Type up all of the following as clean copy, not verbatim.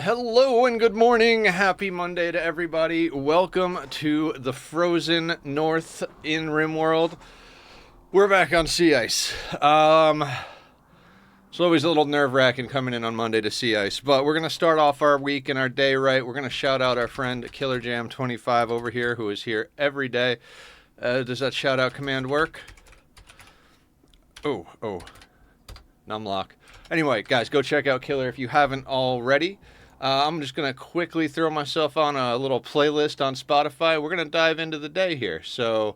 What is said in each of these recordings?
Hello and good morning. Happy Monday to everybody. Welcome to the frozen north in Rimworld. We're back on sea ice. It's always a little nerve-wracking coming in on Monday to sea ice, but we're going to start off our week and our day right. We're going to shout out our friend Killer Jam 25 over here, who is here every day. Does that shout out command work? Oh. Numlock. Anyway, guys, go check out Killer if you haven't already. I'm just going to quickly throw myself on a little playlist on Spotify. We're going to dive into the day here. So,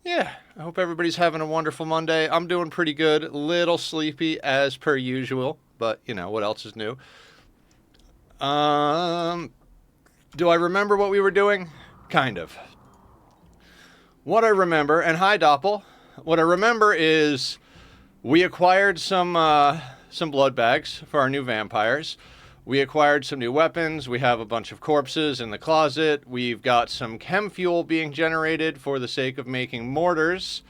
yeah, I hope everybody's having a wonderful Monday. I'm doing pretty good. Little sleepy as per usual, but, you know, what else is new? Do I remember what we were doing? Kind of. What I remember, and hi, Doppel. What I remember is we acquired some blood bags for our new vampires. We acquired some new weapons. We have a bunch of corpses in the closet. We've got some chem fuel being generated for the sake of making mortars,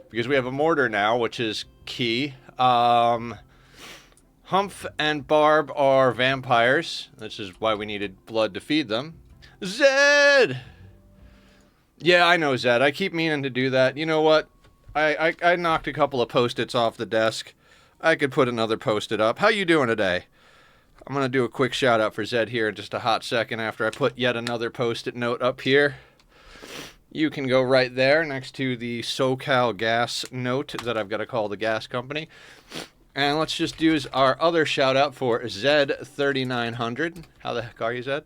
because we have a mortar now, which is key. Humph and Barb are vampires. This is why we needed blood to feed them. Zed! Yeah, I know, Zed. I keep meaning to do that. You know what? I knocked a couple of Post-its off the desk. I could put another Post-it up. How you doing today? I'm going to do a quick shout out for Zed here in just a hot second after I put yet another Post-it note up here. You can go right there next to the SoCal gas note that I've got to call the gas company. And let's just do our other shout out for Zed3900. How the heck are you, Zed?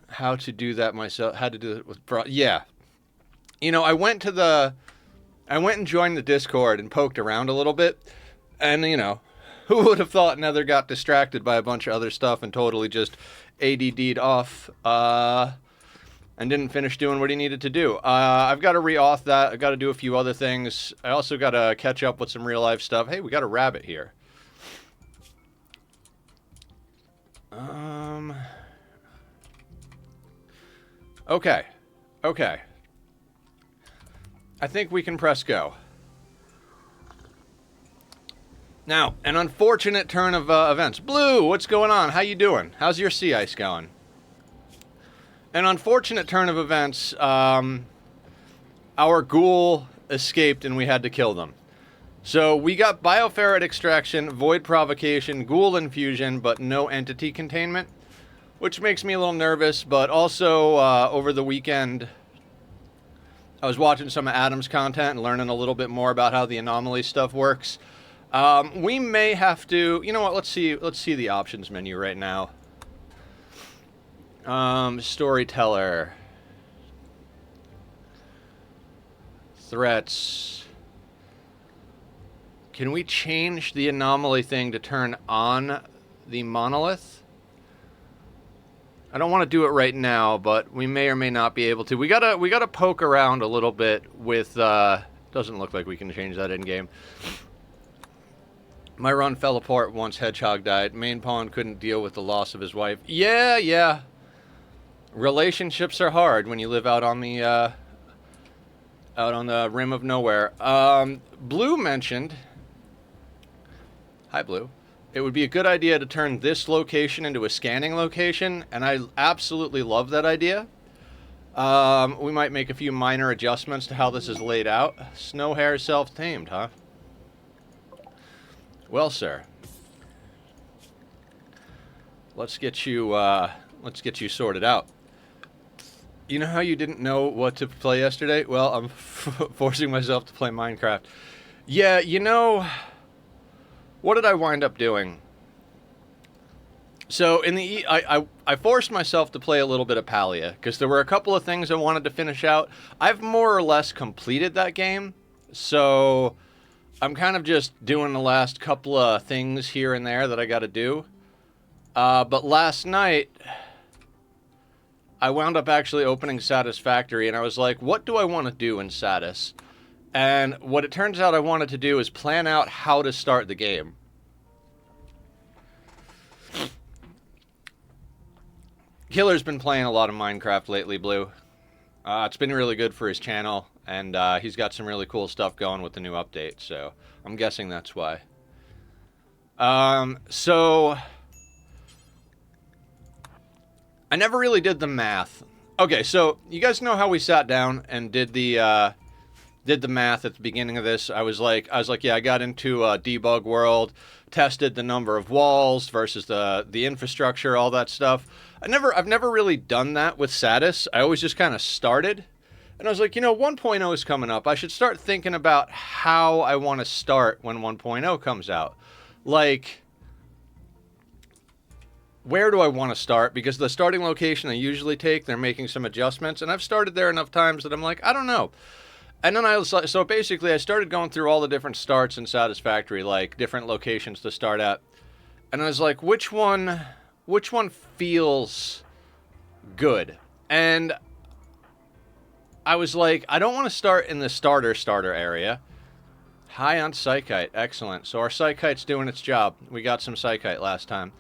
How to do that myself. How to do it with... Yeah. You know, I went and joined the Discord and poked around a little bit. And, you know, who would have thought Nether got distracted by a bunch of other stuff and totally just ADD'd off and didn't finish doing what he needed to do. I've got to re-auth that. I've got to do a few other things. I also got to catch up with some real-life stuff. Hey, we got a rabbit here. Okay. I think we can press go. Now, an unfortunate turn of events. Blue, what's going on? How you doing? How's your sea ice going? An unfortunate turn of events. Our ghoul escaped and we had to kill them. So we got bioferret extraction, void provocation, ghoul infusion, but no entity containment, which makes me a little nervous. But also, over the weekend, I was watching some of Adam's content and learning a little bit more about how the anomaly stuff works. We may have to, you know what, let's see the options menu right now. Storyteller. Threats. Can we change the anomaly thing to turn on the monolith? I don't want to do it right now, but we may or may not be able to. We gotta poke around a little bit with, doesn't look like we can change that in-game. My run fell apart once Hedgehog died. Main pawn couldn't deal with the loss of his wife. Yeah. Relationships are hard when you live out on the rim of nowhere. Blue mentioned... Hi, Blue. It would be a good idea to turn this location into a scanning location, and I absolutely love that idea. We might make a few minor adjustments to how this is laid out. Snow hair self-tamed, huh? Well, sir, let's get you sorted out. You know how you didn't know what to play yesterday? Well, I'm forcing myself to play Minecraft. Yeah, you know, what did I wind up doing? So I forced myself to play a little bit of Palia because there were a couple of things I wanted to finish out. I've more or less completed that game, so I'm kind of just doing the last couple of things here and there that I got to do. But last night, I wound up actually opening Satisfactory, and I was like, what do I want to do in Satis? And what it turns out I wanted to do is plan out how to start the game. Killer's been playing a lot of Minecraft lately, Blue. It's been really good for his channel, and he's got some really cool stuff going with the new update, so I'm guessing that's why. So I never really did the math. Okay, so you guys know how we sat down and did the math at the beginning of this. I was like, yeah, I got into debug world, tested the number of walls versus the infrastructure, all that stuff. I've never really done that with Satis. I always just kind of started, and I was like, 1.0 is coming up. I should start thinking about how I want to start when 1.0 comes out. Like, where do I want to start? Because the starting location I usually take, they're making some adjustments, and I've started there enough times that I'm like, I don't know. And then so basically I started going through all the different starts in Satisfactory, like different locations to start at. And I was like, which one feels good? And I was like, I don't want to start in the starter area. High on Psychite. Excellent. So our Psychite's doing its job. We got some Psychite last time.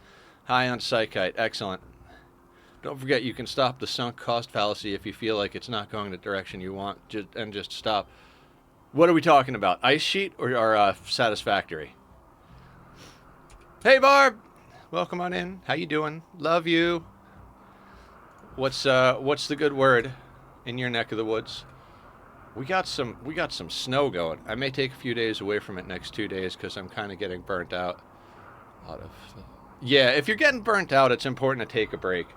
High on Psychite. Excellent. Don't forget, you can stop the sunk cost fallacy if you feel like it's not going the direction you want, and just stop. What are we talking about? Ice Sheet or Satisfactory? Hey, Barb! Welcome on in. How you doing? Love you. What's the good word in your neck of the woods? We got some snow going. I may take a few days away from it next 2 days because I'm kind of getting burnt out. Yeah, if you're getting burnt out, it's important to take a break.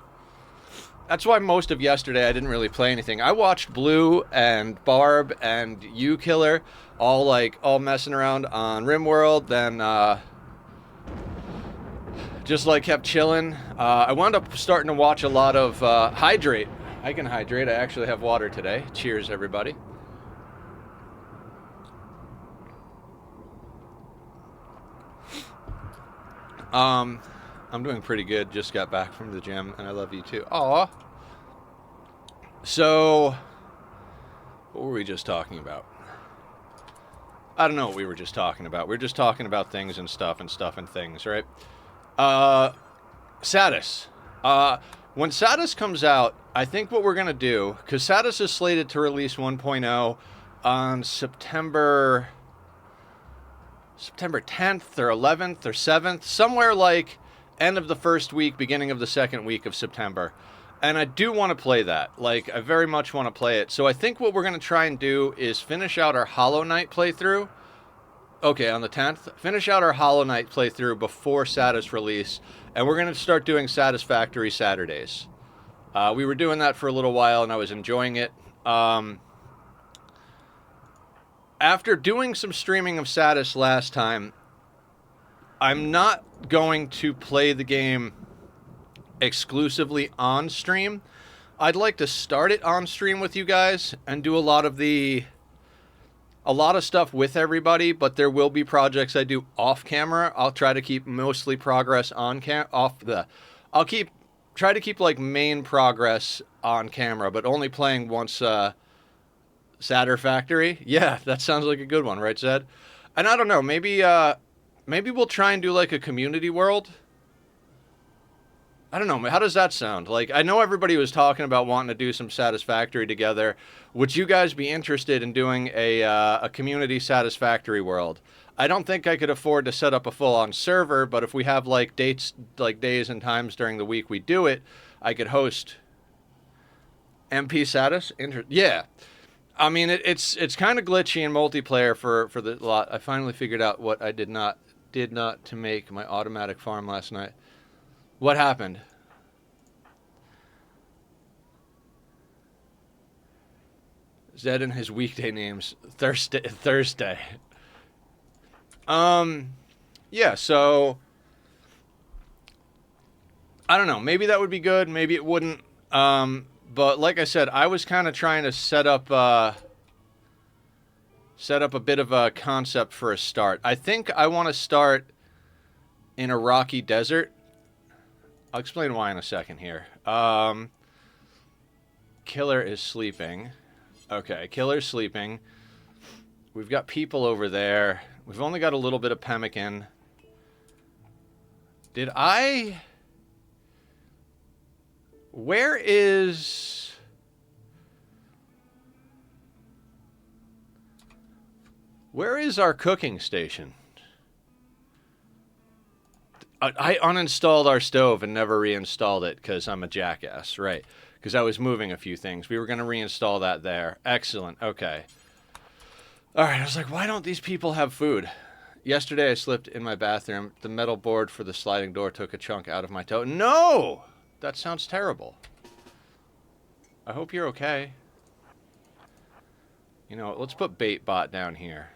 That's why most of yesterday I didn't really play anything. I watched Blue and Barb and you, Killer, all messing around on Rimworld. Then just kept chilling. I wound up starting to watch a lot of Hydrate. I can hydrate. I actually have water today. Cheers, everybody. I'm doing pretty good. Just got back from the gym, and I love you too. Aw. So, what were we just talking about? I don't know what we were just talking about. We were just talking about things and stuff and things, right? Satis. When Satis comes out, I think what we're going to do, because Satis is slated to release 1.0 on September 10th or 11th or 7th, somewhere like end of the first week, beginning of the second week of September. And I do want to play that. I very much want to play it. So I think what we're going to try and do is finish out our Hollow Knight playthrough. Okay, on the 10th. Finish out our Hollow Knight playthrough before Satis release. And we're going to start doing Satisfactory Saturdays. We were doing that for a little while, and I was enjoying it. After doing some streaming of Satis last time, I'm not going to play the game exclusively on stream. I'd like to start it on stream with you guys and do a lot of stuff with everybody, but there will be projects I do off camera. I'll try to keep mostly progress on try to keep main progress on camera, but only playing once Satisfactory. Yeah, that sounds like a good one, right, Zed? And I don't know, maybe we'll try and do a community world. I don't know. How does that sound? I know everybody was talking about wanting to do some Satisfactory together. Would you guys be interested in doing a community Satisfactory world? I don't think I could afford to set up a full-on server, but if we have dates, days and times during the week we do it, I could host MP Satis. Yeah. I mean, it's kind of glitchy in multiplayer for the lot. I finally figured out what I did not to make my automatic farm last night. What happened? Zed and his weekday names. Thursday. Yeah, so I don't know. Maybe that would be good. Maybe it wouldn't. But like I said, I was kind of trying to set up a bit of a concept for a start. I think I want to start in a rocky desert. I'll explain why in a second here. Killer is sleeping. Okay, Killer's sleeping. We've got people over there. We've only got a little bit of pemmican. Where is our cooking station? I uninstalled our stove and never reinstalled it because I'm a jackass, right? Because I was moving a few things. We were going to reinstall that there. Excellent. Okay. All right. I was like, why don't these people have food? Yesterday I slipped in my bathroom. The metal board for the sliding door took a chunk out of my toe. No! That sounds terrible. I hope you're okay. You know, let's put bait bot down here.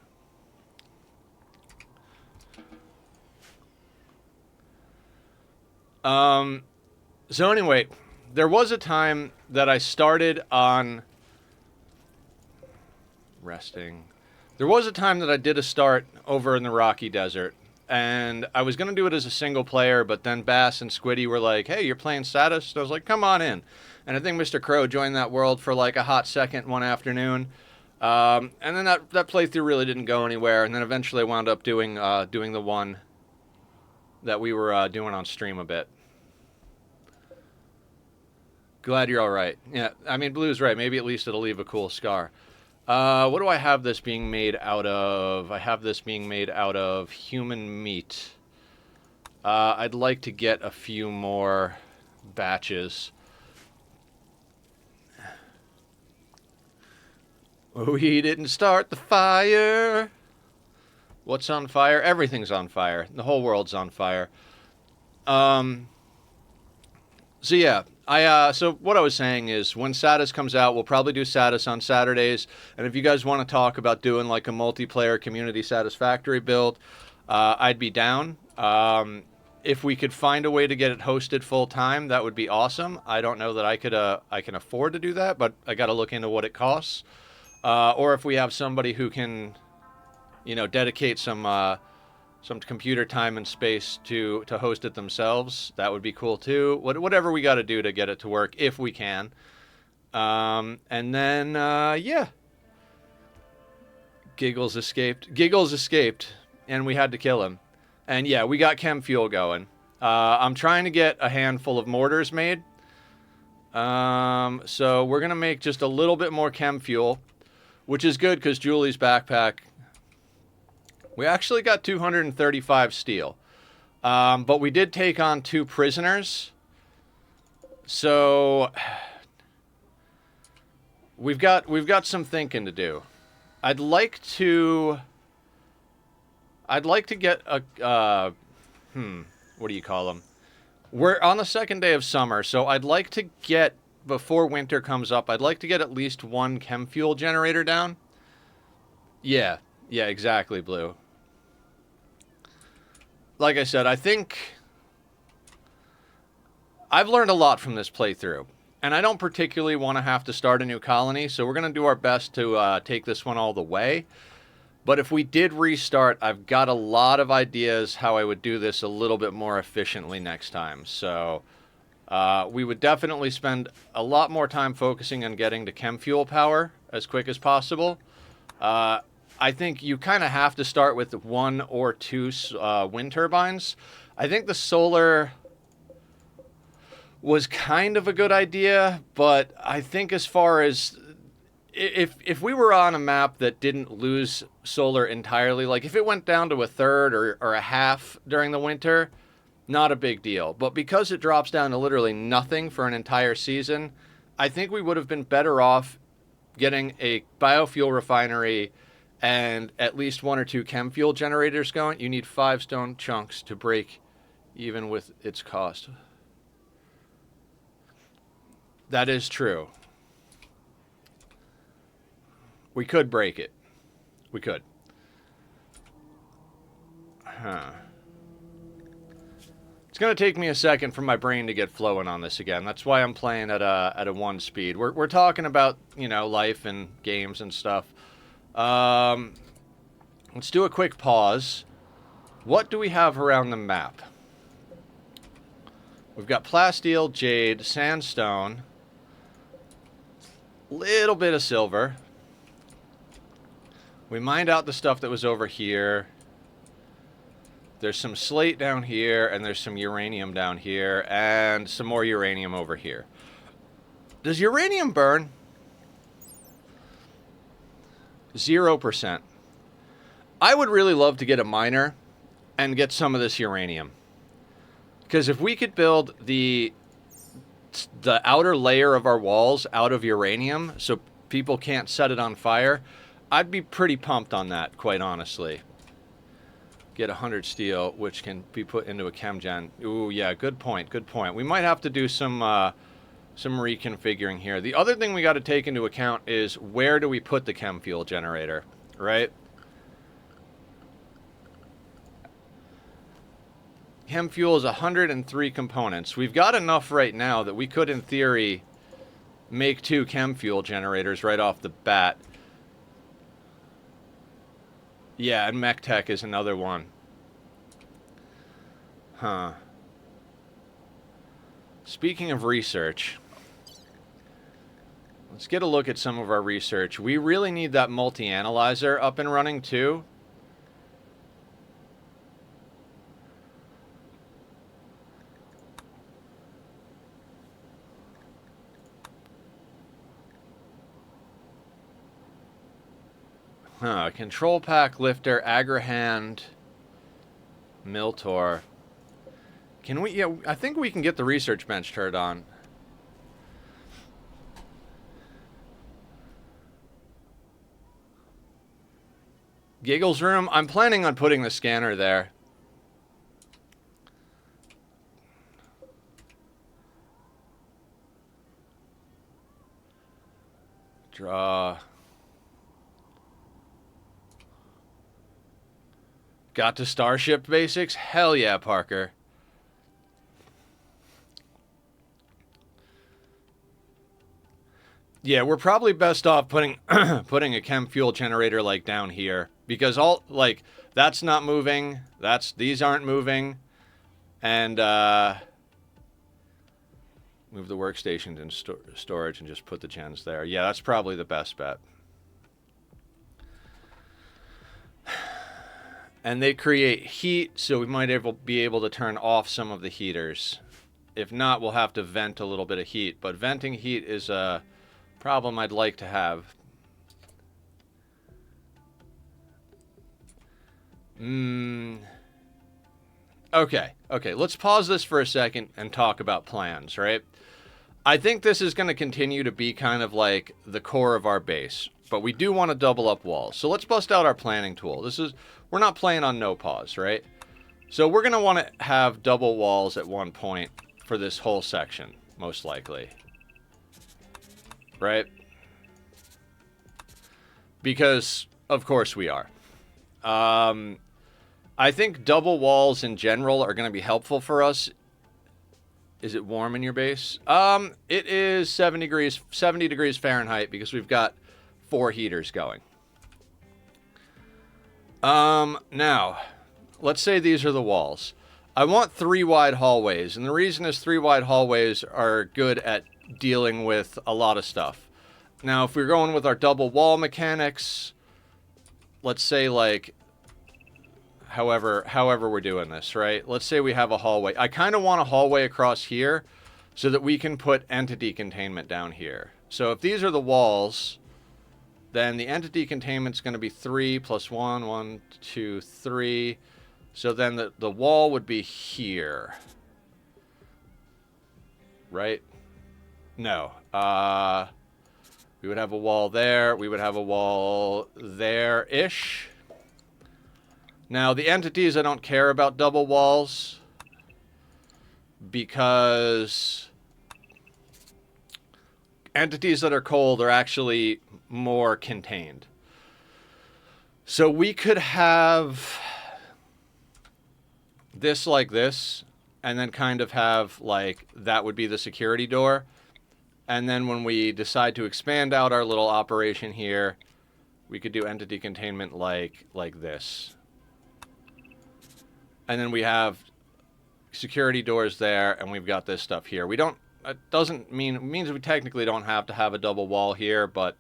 So anyway, there was a time that I started on resting. There was a time that I did a start over in the Rocky Desert, and I was going to do it as a single player, but then Bass and Squiddy were like, hey, you're playing status? So I was like, come on in. And I think Mr. Crow joined that world for like a hot second one afternoon. And then that playthrough really didn't go anywhere, and then eventually I wound up doing the one that we were doing on stream a bit. Glad you're all right. Yeah, I mean, Blue's right. Maybe at least it'll leave a cool scar. What do I have this being made out of? I have this being made out of human meat. I'd like to get a few more batches. We didn't start the fire. What's on fire? Everything's on fire. The whole world's on fire. So yeah, so what I was saying is when Satis comes out, we'll probably do Satis on Saturdays. And if you guys want to talk about doing like a multiplayer community satisfactory build, I'd be down. If we could find a way to get it hosted full time, that would be awesome. I don't know that I can afford to do that, but I got to look into what it costs. Or if we have somebody who can, you know, dedicate some computer time and space to host it themselves, that would be cool too. Whatever we got to do to get it to work, if we can. And then, yeah. Giggles escaped, and we had to kill him. And yeah, we got chem fuel going. I'm trying to get a handful of mortars made. So we're going to make just a little bit more chem fuel, which is good because Julie's backpack... We actually got 235 steel. But we did take on 2 prisoners. So we've got some thinking to do. I'd like to get a what do you call them? We're on the second day of summer, so I'd like to get, before winter comes up, I'd like to get at least 1 chem fuel generator down. Yeah, exactly, Blue. Like I said, I think I've learned a lot from this playthrough, and I don't particularly want to have to start a new colony, so we're going to do our best to take this one all the way. But if we did restart, I've got a lot of ideas how I would do this a little bit more efficiently next time. So we would definitely spend a lot more time focusing on getting to chem fuel power as quick as possible. I think you kind of have to start with 1 or 2 wind turbines. I think the solar was kind of a good idea, but I think as far as if we were on a map that didn't lose solar entirely, like if it went down to a third or a half during the winter, not a big deal. But because it drops down to literally nothing for an entire season, I think we would have been better off getting a biofuel refinery and at least 1 or 2 chem fuel generators going. You need 5 stone chunks to break even with its cost. That is true. We could break it. We could. It's going to take me a second for my brain to get flowing on this again. That's why I'm playing at a 1 speed. We're talking about, you know, life and games and stuff. Let's do a quick pause. What do we have around the map? We've got plasteel, jade, sandstone, little bit of silver. We mined out the stuff that was over here. There's some slate down here, and there's some uranium down here, and some more uranium over here. Does uranium burn? 0%. I would really love to get a miner and get some of this uranium. Because if we could build the outer layer of our walls out of uranium so people can't set it on fire, I'd be pretty pumped on that, quite honestly. Get 100 steel, which can be put into a chem-gen. Ooh, yeah, good point, good point. We might have to do some reconfiguring here. The other thing we got to take into account is where do we put the chem fuel generator, right? Chem fuel is 103 components. We've got enough right now that we could, in theory, make 2 chem fuel generators right off the bat. Yeah, and mech tech is another one. Huh. Speaking of research, let's get a look at some of our research. We really need that multi-analyzer up and running too. Huh, control pack lifter, Agrahand, Miltor. Can we, yeah, I think we can get the research bench turned on. Giggles room, I'm planning on putting the scanner there. Draw. Got to Starship Basics? Hell yeah, Parker. Yeah, we're probably best off putting putting a chem fuel generator like down here, because all like that's not moving, these aren't moving, and move the workstations in storage and just put the gens there. Yeah, that's probably the best bet. And they create heat, so we might be able to turn off some of the heaters. If not, we'll have to vent a little bit of heat. But venting heat is a problem I'd like to have. Okay, let's pause this for a second and talk about plans, right? I think this is going to continue to be kind of like the core of our base, but we do want to double up walls. So let's bust out our planning tool. We're not playing on no pause, right? So we're going to want to have double walls at one point for this whole section, most likely. Right? Because, of course, we are. I think double walls in general are going to be helpful for us. Is it warm in your base? It is 70 degrees Fahrenheit because we've got 4 heaters going. Now, let's say these are the walls. I want 3 wide hallways, and the reason is 3 wide hallways are good at dealing with a lot of stuff. Now, if we're going with our double wall mechanics, let's say like, however we're doing this, right? Let's say we have a hallway. I kind of want a hallway across here so that we can put entity containment down here. So if these are the walls, then the entity containment's going to be 3 plus 1, 1, 2, 3. So then the wall would be here. Right? No. We would have a wall there. We would have a wall there-ish. Now, the entities, I don't care about double walls because entities that are cold are actually more contained. So we could have this like this, and then kind of have like that would be the security door. And then when we decide to expand out our little operation here, we could do entity containment like this. And then we have security doors there, and we've got this stuff here. We don't, it means we technically don't have to have a double wall here, but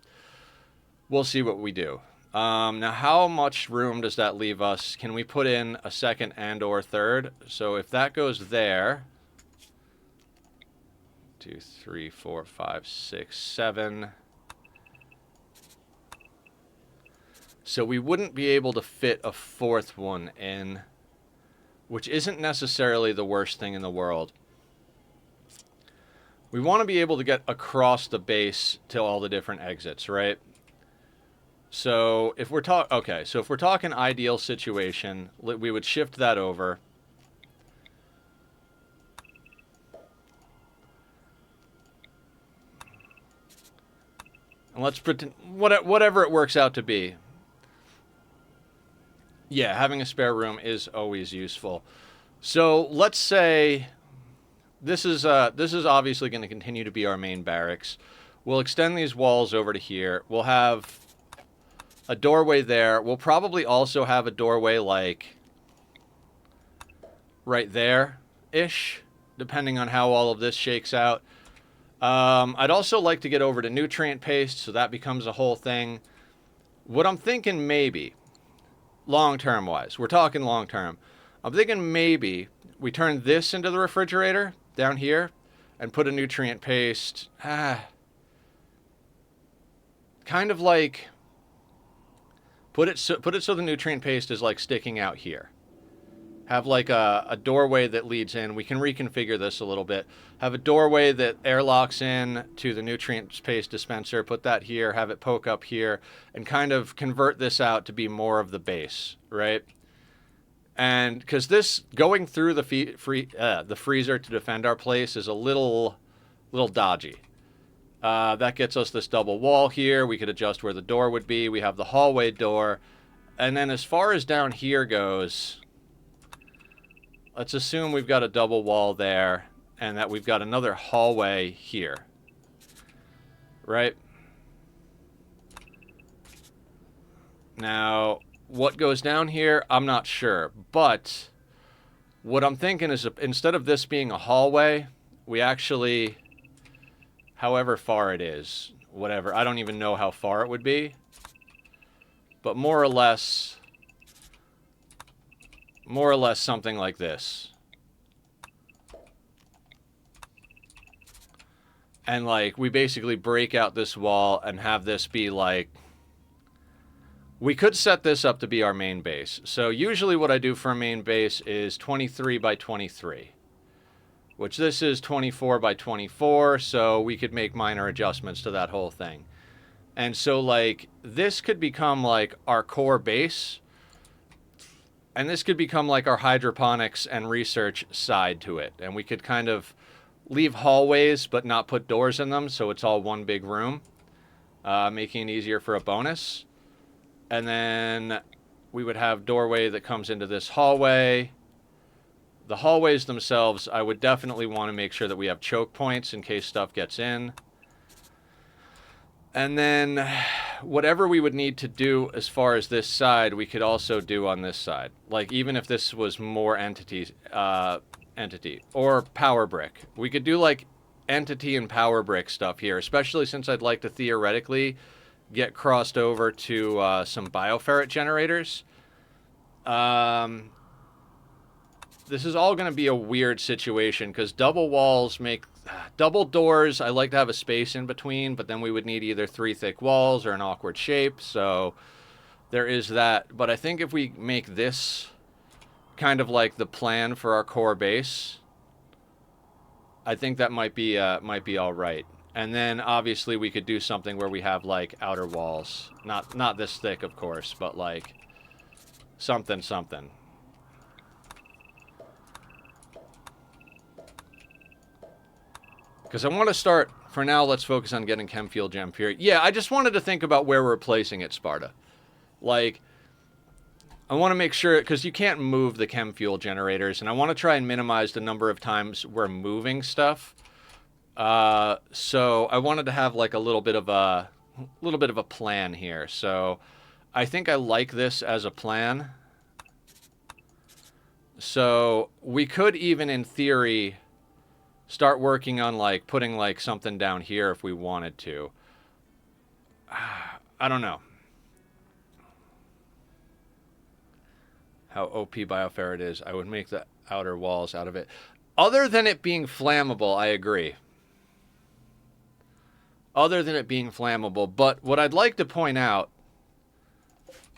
we'll see what we do. Now, how much room does that leave us? Can we put in a second and or third? So if that goes there, 2, 3, 4, 5, 6, 7. So we wouldn't be able to fit a 4th one in. which isn't necessarily the worst thing in the world. We want to be able to get across the base to all the different exits, right? So if we're talking ideal situation, we would shift that over. And let's pretend whatever it works out to be. Yeah, having a spare room is always useful. So let's say this is obviously going to continue to be our main barracks. We'll extend these walls over to here. We'll have a doorway there. We'll probably also have a doorway like right there-ish, depending on how all of this shakes out. I'd also like to get over to nutrient paste, so that becomes a whole thing. What I'm thinking maybe, long-term wise, we're talking long-term, I'm thinking maybe we turn this into the refrigerator down here and put a nutrient paste, kind of like, put it so the nutrient paste is like sticking out here. Have like a doorway that leads in. We can reconfigure this a little bit. Have a doorway that airlocks in to the nutrient paste dispenser. Put that here. Have it poke up here. And kind of convert this out to be more of the base, right? And because this, going through the freezer to defend our place is a little dodgy. That gets us this double wall here. We could adjust where the door would be. We have the hallway door. And then as far as down here goes, let's assume we've got a double wall there and that we've got another hallway here. Right? Now, what goes down here, I'm not sure. But what I'm thinking is instead of this being a hallway, we actually, however far it is, whatever, I don't even know how far it would be. But more or less something like this. And like we basically break out this wall and have this be like, we could set this up to be our main base. So usually what I do for a main base is 23 by 23, which this is 24 by 24. So we could make minor adjustments to that whole thing. And so like this could become like our core base. And this could become like our hydroponics and research side to it. And we could kind of leave hallways but not put doors in them, so it's all one big room, making it easier for a bonus. And then we would have doorway that comes into this hallway. The hallways themselves, I would definitely want to make sure that we have choke points in case stuff gets in. And then whatever we would need to do as far as this side, we could also do on this side. Like even if this was more entity or power brick, we could do like entity and power brick stuff here, especially since I'd like to theoretically get crossed over to some bioferret generators. This is all going to be a weird situation because double walls make double doors. I like to have a space in between, but then we would need either 3 thick walls or an awkward shape. So there is that. But I think if we make this kind of like the plan for our core base, I think that might be all right. And then obviously we could do something where we have like outer walls, not this thick, of course, but like something. Because I want to start, for now, let's focus on getting chem fuel gem period. Yeah, I just wanted to think about where we're placing it, Sparta. Like, I want to make sure, because you can't move the chem fuel generators, and I want to try and minimize the number of times we're moving stuff. So I wanted to have like a little bit of a plan here. So I think I like this as a plan. So we could even, in theory, start working on like putting like something down here if we wanted to. I don't know how OP bioferret is. I would make the outer walls out of it. Other than it being flammable, I agree. Other than it being flammable. But what I'd like to point out,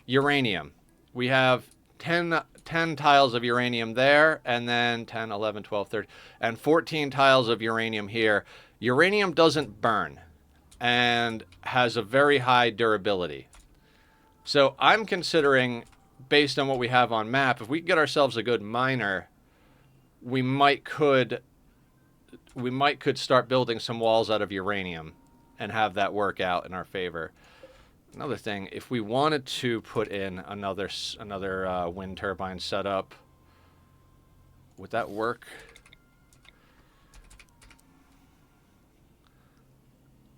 uranium. We have 10 10 tiles of uranium there, and then 10, 11, 12, 13, and 14 tiles of uranium here. Uranium doesn't burn and has a very high durability. So I'm considering, based on what we have on map, if we can get ourselves a good miner, we might could start building some walls out of uranium and have that work out in our favor. Another thing, if we wanted to put in another wind turbine setup, would that work?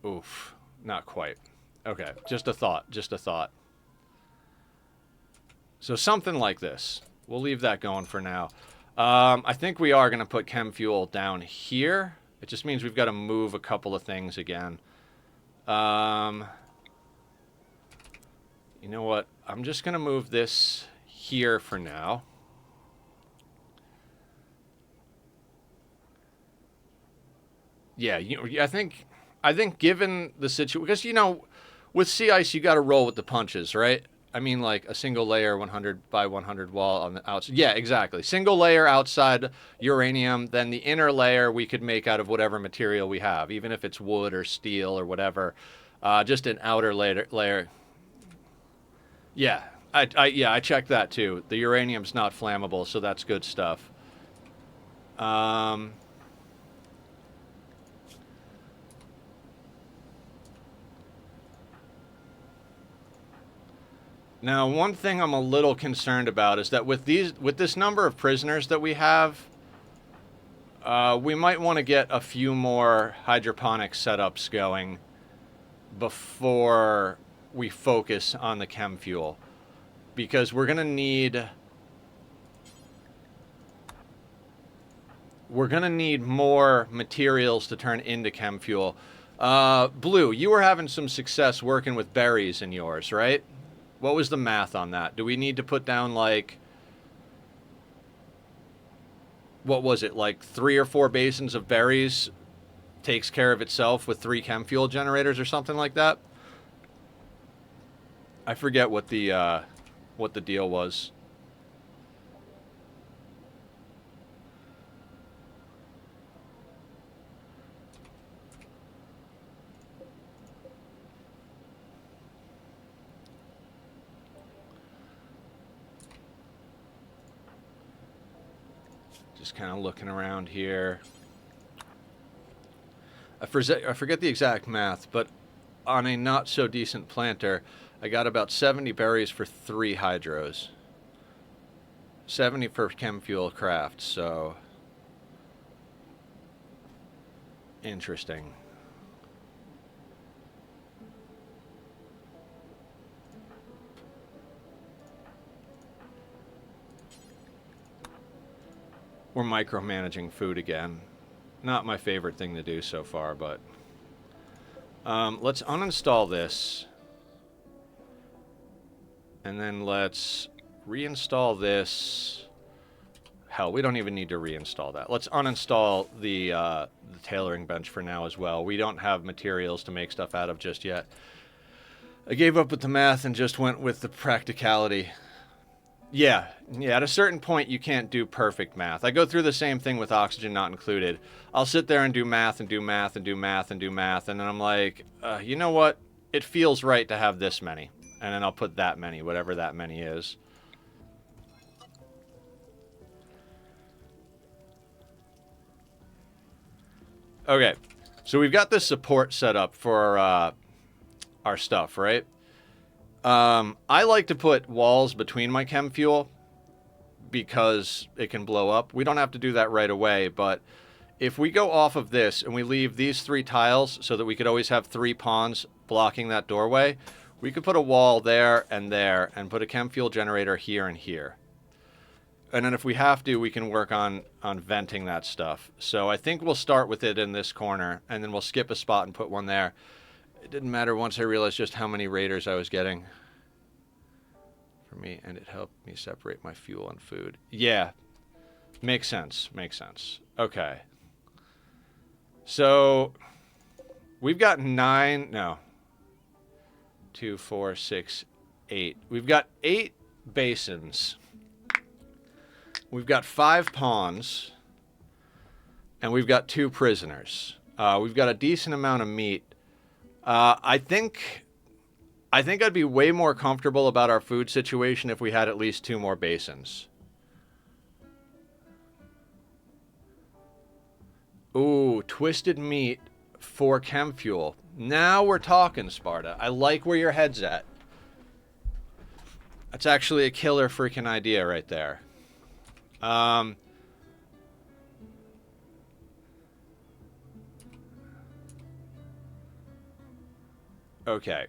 Oof, not quite. Okay, just a thought, just a thought. So something like this. We'll leave that going for now. I think we are going to put chem fuel down here. It just means we've got to move a couple of things again. You know what? I'm just going to move this here for now. Yeah, I think given the situation, because, you know, with sea ice, you got to roll with the punches, right? I mean, like a single layer 100 by 100 wall on the outside. Yeah, exactly. Single layer outside uranium, then the inner layer we could make out of whatever material we have, even if it's wood or steel or whatever. Just an outer layer. Yeah, I checked that too. The uranium's not flammable, so that's good stuff. Now, one thing I'm a little concerned about is that with this number of prisoners that we have, we might want to get a few more hydroponic setups going before we focus on the chem fuel, because we're gonna need more materials to turn into chem fuel. Blue, you were having some success working with berries in yours, right? What was the math on that? Do we need to put down, like, what was it, like 3 or 4 basins of berries takes care of itself with 3 chem fuel generators or something like that? I forget what the deal was. Just kind of looking around here. I forget the exact math, but on a not so decent planter, I got about 70 berries for 3 hydros. 70 for chem fuel craft, so interesting. We're micromanaging food again. Not my favorite thing to do so far, but let's uninstall this. And then let's reinstall this. Hell, we don't even need to reinstall that. Let's uninstall the tailoring bench for now as well. We don't have materials to make stuff out of just yet. I gave up with the math and just went with the practicality. Yeah, at a certain point you can't do perfect math. I go through the same thing with oxygen not included. I'll sit there and do math and do math and do math and do math, and then I'm like, you know what? It feels right to have this many. And then I'll put that many, whatever that many is. Okay, so we've got this support set up for our stuff, right? I like to put walls between my chem fuel because it can blow up. We don't have to do that right away, but if we go off of this and we leave these 3 tiles so that we could always have 3 pawns blocking that doorway, we could put a wall there and put a chem fuel generator here and here. And then if we have to, we can work on venting that stuff. So I think we'll start with it in this corner, and then we'll skip a spot and put one there. It didn't matter once I realized just how many raiders I was getting for me, and it helped me separate my fuel and food. Yeah, makes sense, makes sense. Okay. So we've got 2, 4, 6, 8. We've got 8 basins. We've got 5 pawns. And we've got 2 prisoners. We've got a decent amount of meat. I think I'd be way more comfortable about our food situation if we had at least 2 more basins. Ooh, twisted meat for chem fuel. Now we're talking, Sparta. I like where your head's at. That's actually a killer freaking idea right there. Okay.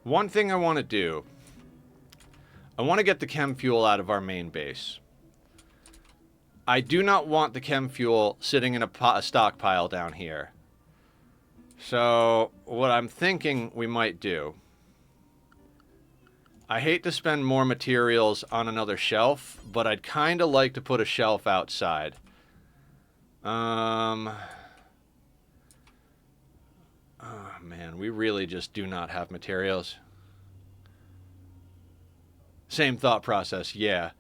One thing I want to do, I want to get the chem fuel out of our main base. I do not want the chem fuel sitting in a stockpile down here. So, what I'm thinking we might do, I hate to spend more materials on another shelf, but I'd kind of like to put a shelf outside. Oh man, we really just do not have materials. Same thought process, yeah.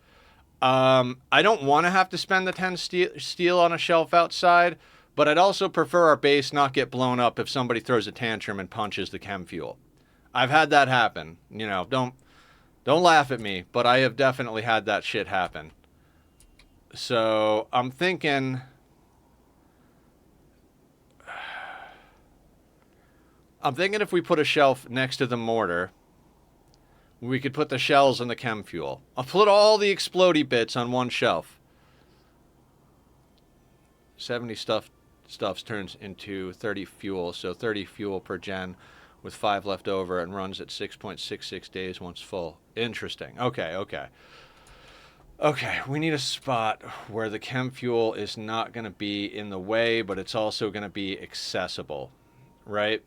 I don't want to have to spend the 10 steel on a shelf outside, but I'd also prefer our base not get blown up if somebody throws a tantrum and punches the chem fuel. I've had that happen. You know, don't laugh at me, but I have definitely had that shit happen. So I'm thinking if we put a shelf next to the mortar, we could put the shells and the chem fuel. I'll put all the explodey bits on one shelf. 70 stuffs turns into 30 fuel, so 30 fuel per gen with 5 left over and runs at 6.66 days once full. Interesting. Okay. Okay, we need a spot where the chem fuel is not going to be in the way, but it's also going to be accessible, right?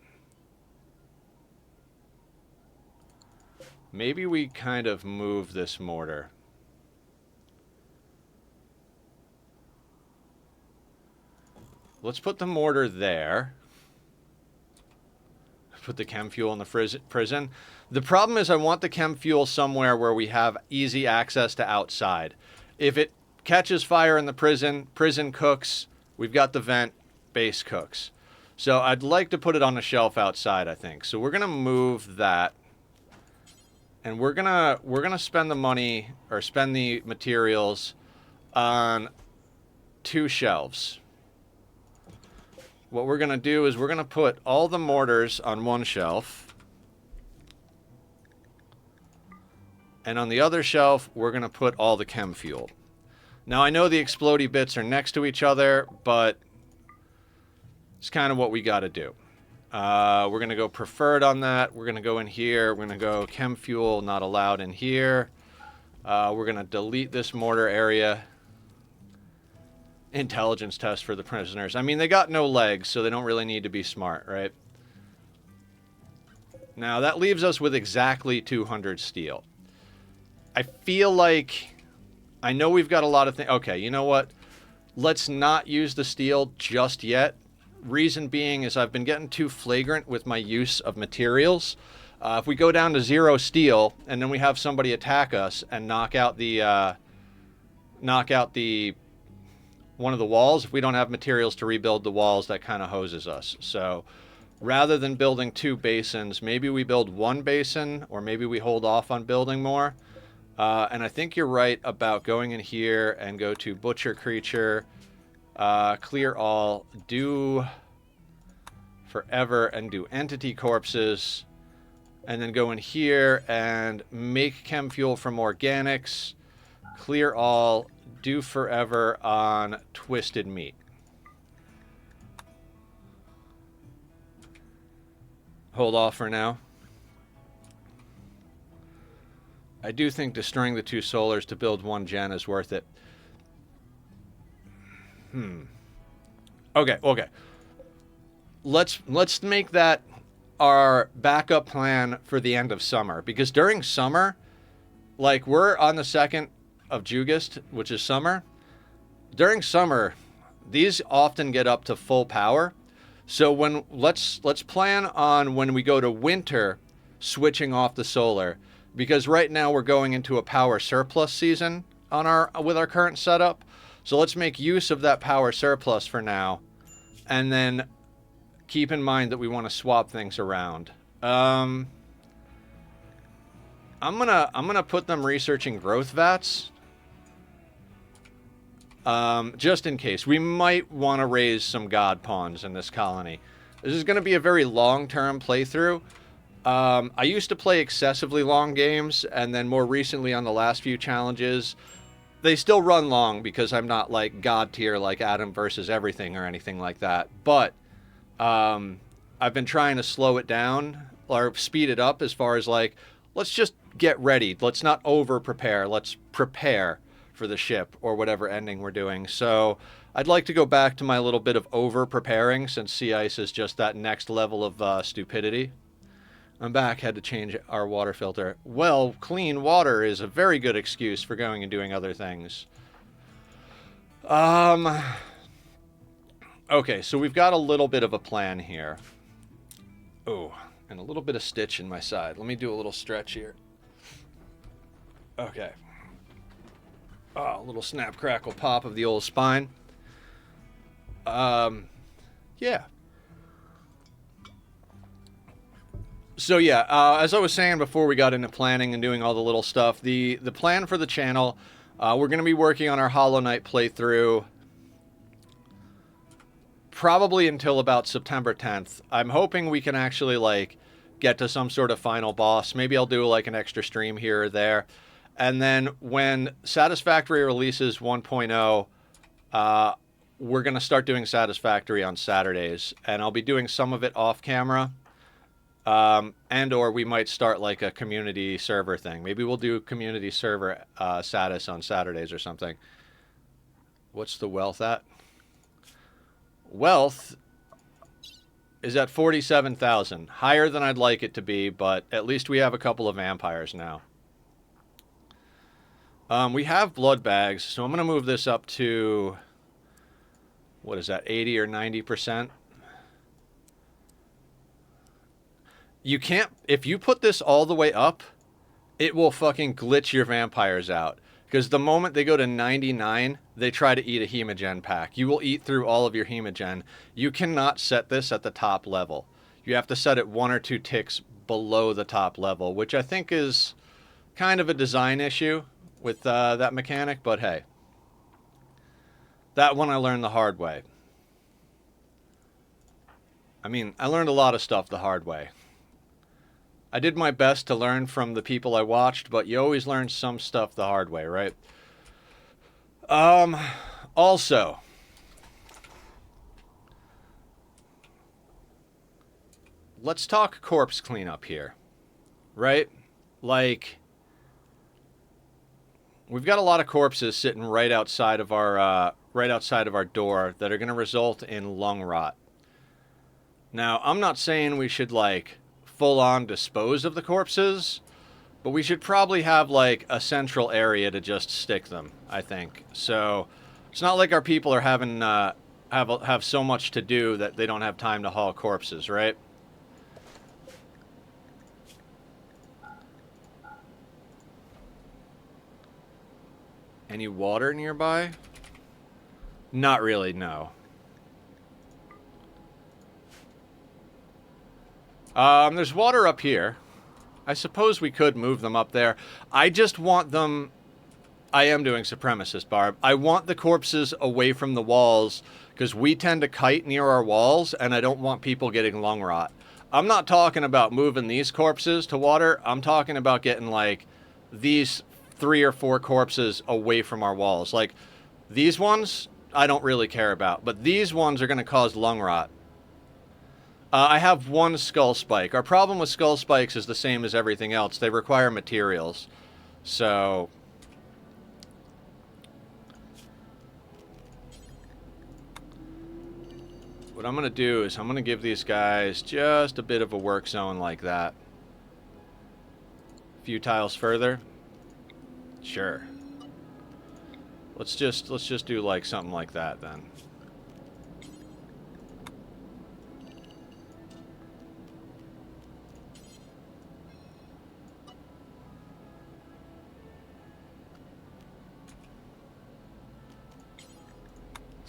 Maybe we kind of move this mortar. Let's put the mortar there. Put the chem fuel in the prison. The problem is I want the chem fuel somewhere where we have easy access to outside. If it catches fire in the prison, prison cooks, we've got the vent, base cooks. So I'd like to put it on a shelf outside, I think. So we're going to move that. And we're gonna spend the money, or spend the materials on 2 shelves. What we're gonna do is we're gonna put all the mortars on one shelf. And on the other shelf, we're gonna put all the chem fuel. Now I know the explodey bits are next to each other, but it's kind of what we gotta do. We're going to go preferred on that. We're going to go in here. We're going to go chem fuel, not allowed in here. We're going to delete this mortar area. Intelligence test for the prisoners. I mean, they got no legs, so they don't really need to be smart, right? Now, that leaves us with exactly 200 steel. I feel like... I know we've got a lot of things... Okay, you know what? Let's not use the steel just yet. Reason being is I've been getting too flagrant with my use of materials. If we go down to 0 steel and then we have somebody attack us and knock out the one of the walls, if we don't have materials to rebuild the walls, that kind of hoses us. So rather than building 2 basins, maybe we build 1 basin, or maybe we hold off on building more. And I think you're right about going in here and go to butcher creature. Clear all, do forever, and do entity corpses, and then go in here and make chem fuel from organics, clear all, do forever on twisted meat. Hold off for now. I do think destroying the 2 solars to build 1 gen is worth it. Okay. Let's make that our backup plan for the end of summer. Because during summer, like we're on the 2nd of Jugust, which is summer. During summer, these often get up to full power. So let's plan on when we go to winter, switching off the solar. Because right now we're going into a power surplus season on with our current setup. So let's make use of that power surplus for now, and then keep in mind that we want to swap things around. I'm gonna put them researching growth vats. Just in case. We might want to raise some god pawns in this colony. This is going to be a very long-term playthrough. I used to play excessively long games, and then more recently on the last few challenges, they still run long because I'm not like god tier like Adam versus everything or anything like that. But I've been trying to slow it down or speed it up as far as like, let's just get ready. Let's not over-prepare. Let's prepare for the ship or whatever ending we're doing. So I'd like to go back to my little bit of over-preparing since sea ice is just that next level of stupidity. I'm back, had to change our water filter. Well, clean water is a very good excuse for going and doing other things. Okay, so we've got a little bit of a plan here. Oh, and a little bit of stitch in my side. Let me do a little stretch here. Okay. Oh, a little snap, crackle, pop of the old spine. Yeah. So yeah, as I was saying before we got into planning and doing all the little stuff, the plan for the channel, we're going to be working on our Hollow Knight playthrough probably until about September 10th. I'm hoping we can actually, like, get to some sort of final boss. Maybe I'll do, like, an extra stream here or there. And then when Satisfactory releases 1.0, we're going to start doing Satisfactory on Saturdays. And I'll be doing some of it off camera. And or we might start, like, a community server thing. Maybe we'll do community server Satis on Saturdays or something. What's the wealth at? Wealth is at 47,000. Higher than I'd like it to be, but at least we have a couple of vampires now. We have blood bags, so I'm going to move this up to, what is that, 80 or 90%? You can't, if you put this all the way up, it will fucking glitch your vampires out. Because the moment they go to 99, they try to eat a hemogen pack. You will eat through all of your hemogen. You cannot set this at the top level. You have to set it 1 or 2 ticks below the top level, which I think is kind of a design issue with that mechanic, but hey. That one I learned the hard way. I mean, I learned a lot of stuff the hard way. I did my best to learn from the people I watched, but you always learn some stuff the hard way, right? Also, let's talk corpse cleanup here, right? Like, we've got a lot of corpses sitting right outside of our door that are going to result in lung rot. Now, I'm not saying we should, like, full-on dispose of the corpses, but we should probably have, like, a central area to just stick them, I think. So it's not like our people are having have so much to do that they don't have time to haul corpses, right? Any water nearby? Not really, no. There's water up here. I suppose we could move them up there. I just want them... I am doing Supremacist, Barb. I want the corpses away from the walls, because we tend to kite near our walls, and I don't want people getting lung rot. I'm not talking about moving these corpses to water. I'm talking about getting, like, these 3 or 4 corpses away from our walls. Like, these ones, I don't really care about, but these ones are going to cause lung rot. I have 1 skull spike. Our problem with skull spikes is the same as everything else. They require materials. So... what I'm going to do is I'm going to give these guys just a bit of a work zone like that. A few tiles further. Sure. Let's just do like something like that then.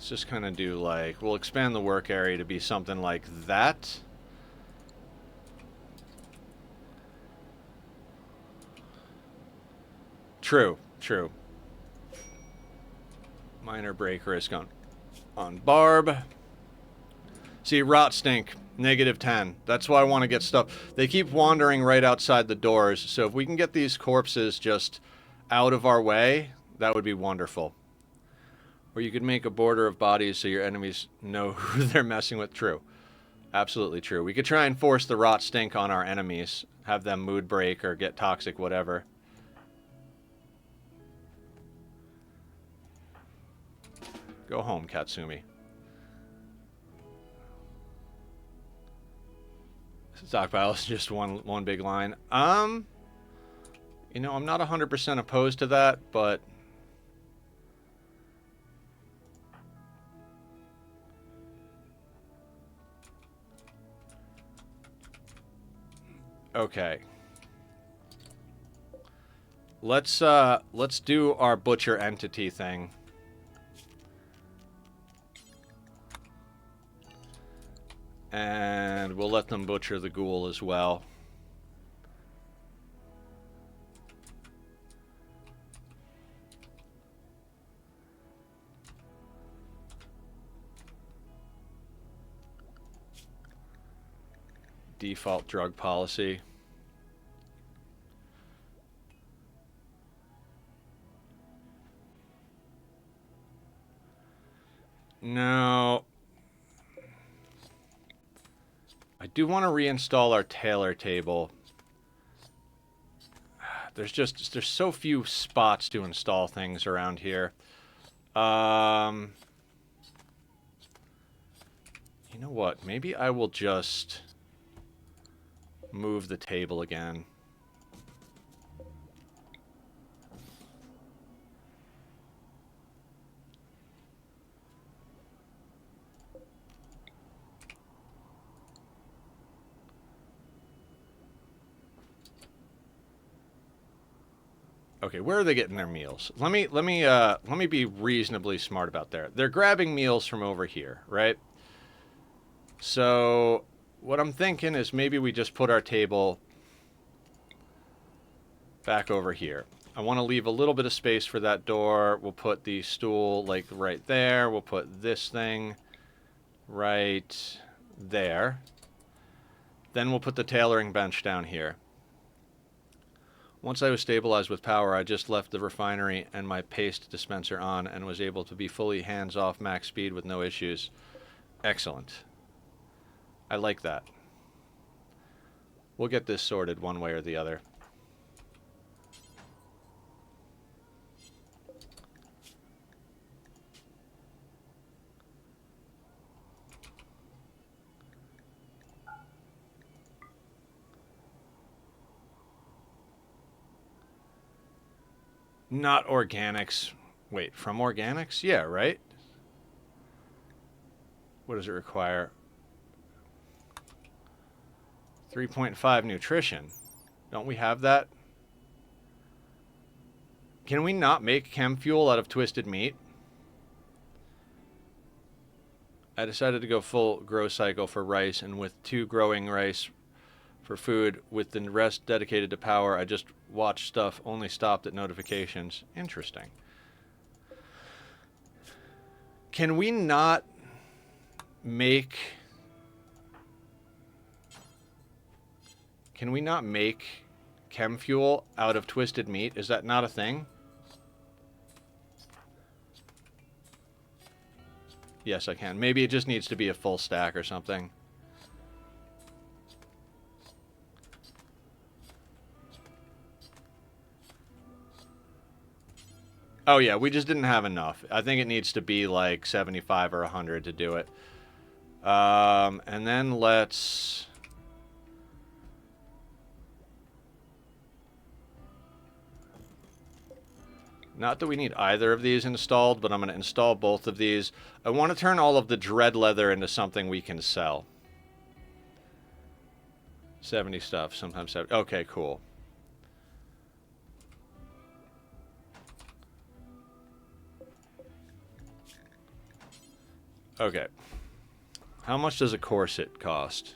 Let's just kind of do like, we'll expand the work area to be something like that. True, true. Minor break risk on Barb. See, rot stink, -10. That's why I want to get stuff. They keep wandering right outside the doors, so if we can get these corpses just out of our way, that would be wonderful. Or you could make a border of bodies so your enemies know who they're messing with. True. Absolutely true. We could try and force the rot stink on our enemies. Have them mood break or get toxic, whatever. Go home, Katsumi. Stockpile is just one big line. You know, I'm not 100% opposed to that, but... Okay. Let's do our butcher entity thing. And we'll let them butcher the ghoul as well. Default drug policy. No. I do want to reinstall our tailor table. There's so few spots to install things around here. You know what? Maybe I will just move the table again. Okay, where are they getting their meals? Let me be reasonably smart about there. They're grabbing meals from over here, right? So what I'm thinking is maybe we just put our table back over here. I want to leave a little bit of space for that door. We'll put the stool like right there. We'll put this thing right there. Then we'll put the tailoring bench down here. Once I was stabilized with power, I just left the refinery and my paste dispenser on and was able to be fully hands-off max speed with no issues. Excellent. I like that. We'll get this sorted one way or the other. Not organics. Wait, from organics? Yeah, right? What does it require? 3.5 nutrition. Don't we have that? Can we not make chem fuel out of twisted meat? I decided to go full grow cycle for rice, and with 2 growing rice for food, with the rest dedicated to power, I just watched stuff, only stopped at notifications. Interesting. Can we not make... Can we not make chem fuel out of twisted meat? Is that not a thing? Yes, I can. Maybe it just needs to be a full stack or something. Oh yeah, we just didn't have enough. I think it needs to be like 75 or 100 to do it. And then let's... Not that we need either of these installed, but I'm going to install both of these. I want to turn all of the dread leather into something we can sell. 70 stuff, sometimes 70. Okay, cool. Okay. How much does a corset cost?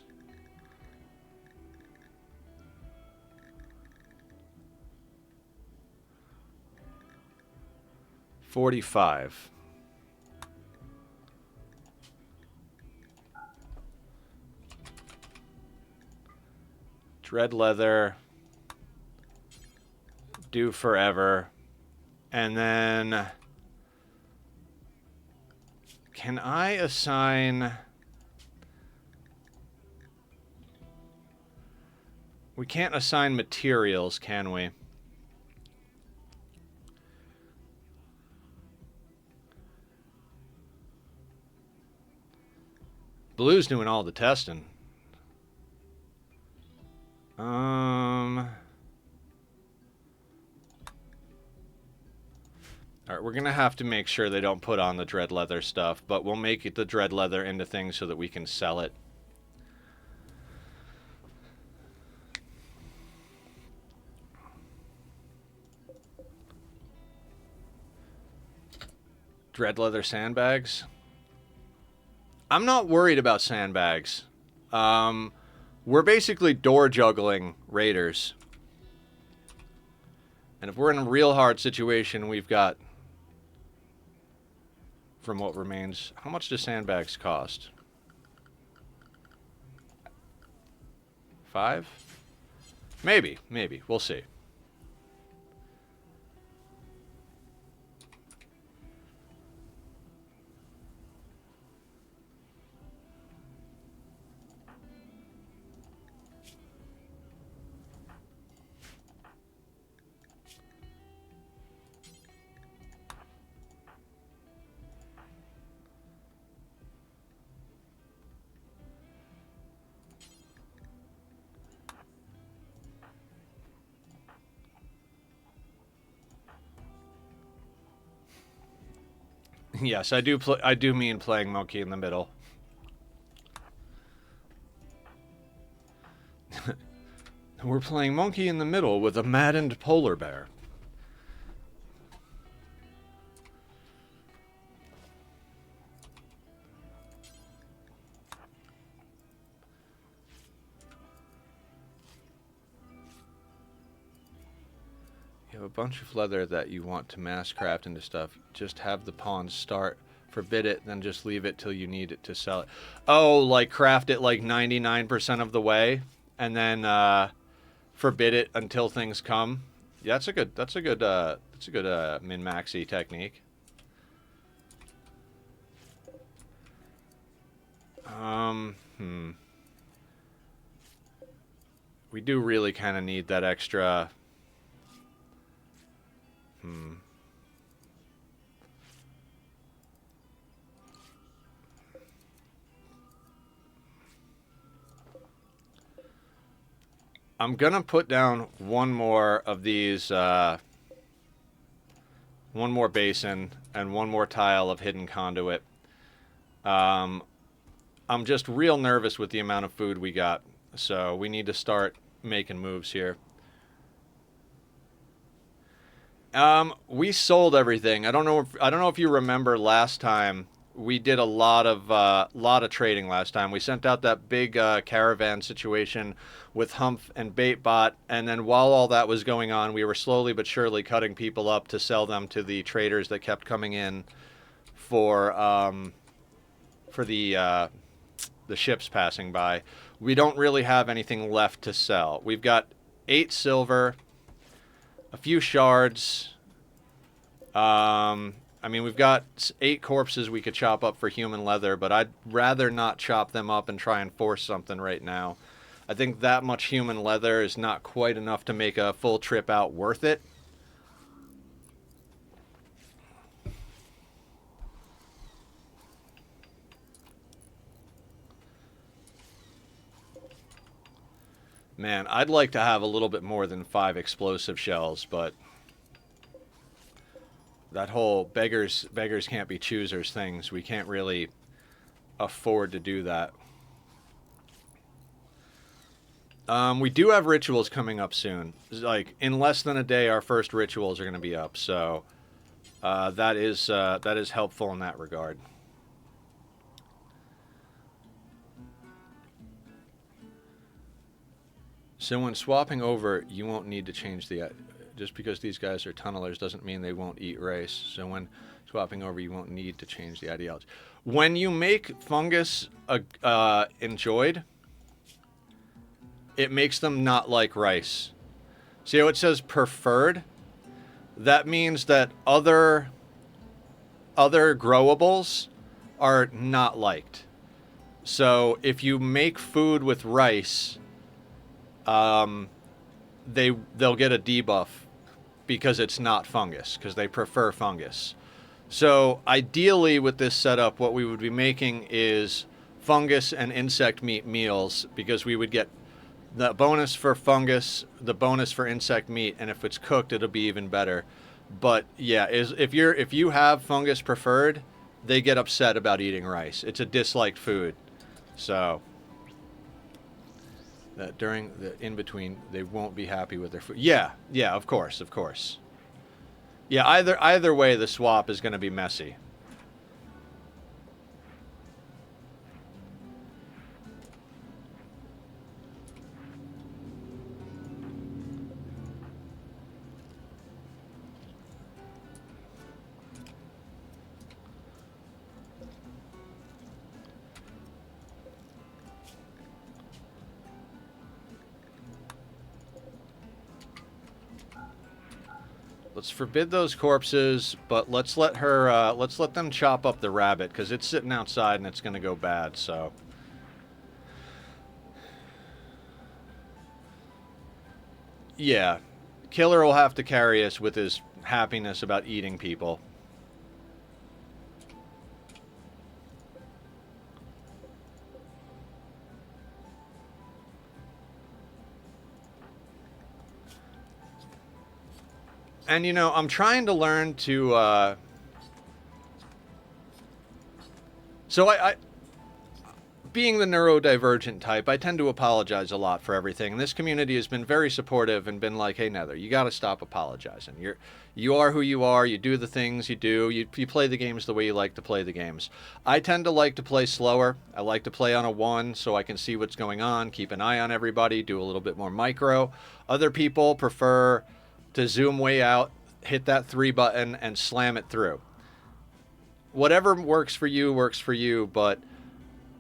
$45. Dread leather. Do forever. And then... Can I assign... We can't assign materials, can we? Blue's doing all the testing. Alright, we're gonna have to make sure they don't put on the dread leather stuff, but we'll make it the dread leather into things so that we can sell it. Dread leather sandbags. I'm not worried about sandbags. We're basically door juggling raiders. And if we're in a real hard situation, we've got... From what remains... How much do sandbags cost? 5? Maybe. We'll see. Yes, I do mean playing Monkey in the Middle. We're playing Monkey in the Middle with a maddened polar bear. You have a bunch of leather that you want to mass craft into stuff. Just have the pawns start, forbid it, then just leave it till you need it to sell it. Oh, like craft it like 99% of the way, and then forbid it until things come. Yeah, that's a good min-maxy technique. We do really kind of need that extra. I'm gonna put down one more of these, one more basin and one more tile of hidden conduit. I'm just real nervous with the amount of food we got, so we need to start making moves here. We sold everything. I don't know if you remember last time. We did a lot of trading last time. We sent out that big caravan situation with Humph and Baitbot, and then while all that was going on, we were slowly but surely cutting people up to sell them to the traders that kept coming in for the ships passing by. We don't really have anything left to sell. We've got 8 silver, a few shards. I mean, we've got 8 corpses we could chop up for human leather, but I'd rather not chop them up and try and force something right now. I think that much human leather is not quite enough to make a full trip out worth it. Man, I'd like to have a little bit more than 5 explosive shells, but that whole beggars can't be choosers things, we can't really afford to do that. We do have rituals coming up soon. Like, in less than a day, our first rituals are going to be up, so that is helpful in that regard. So when swapping over, you won't need to change the... Just because these guys are tunnelers doesn't mean they won't eat rice. So when swapping over, you won't need to change the ideology. When you make fungus enjoyed, it makes them not like rice. See how it says preferred? That means that other growables are not liked. So if you make food with rice, they'll get a debuff because it's not fungus, because they prefer fungus. So ideally with this setup, what we would be making is fungus and insect meat meals, because we would get the bonus for fungus, the bonus for insect meat, and if it's cooked, it'll be even better. But yeah, if you have fungus preferred, they get upset about eating rice. It's a disliked food. So that during the in-between, they won't be happy with their food. Yeah, of course. Yeah, either way, the swap is going to be messy. Let's forbid those corpses, but let's let them chop up the rabbit, because it's sitting outside and it's going to go bad, so. Yeah. Killer will have to carry us with his happiness about eating people. And, you know, I'm trying to learn to, So I being the neurodivergent type, I tend to apologize a lot for everything. And this community has been very supportive and been like, hey, Nether, you got to stop apologizing. You are who you are. You do the things you do. You play the games the way you like to play the games. I tend to like to play slower. I like to play on a 1 so I can see what's going on, keep an eye on everybody, do a little bit more micro. Other people prefer to zoom way out, hit that 3 button, and slam it through. Whatever works for you, but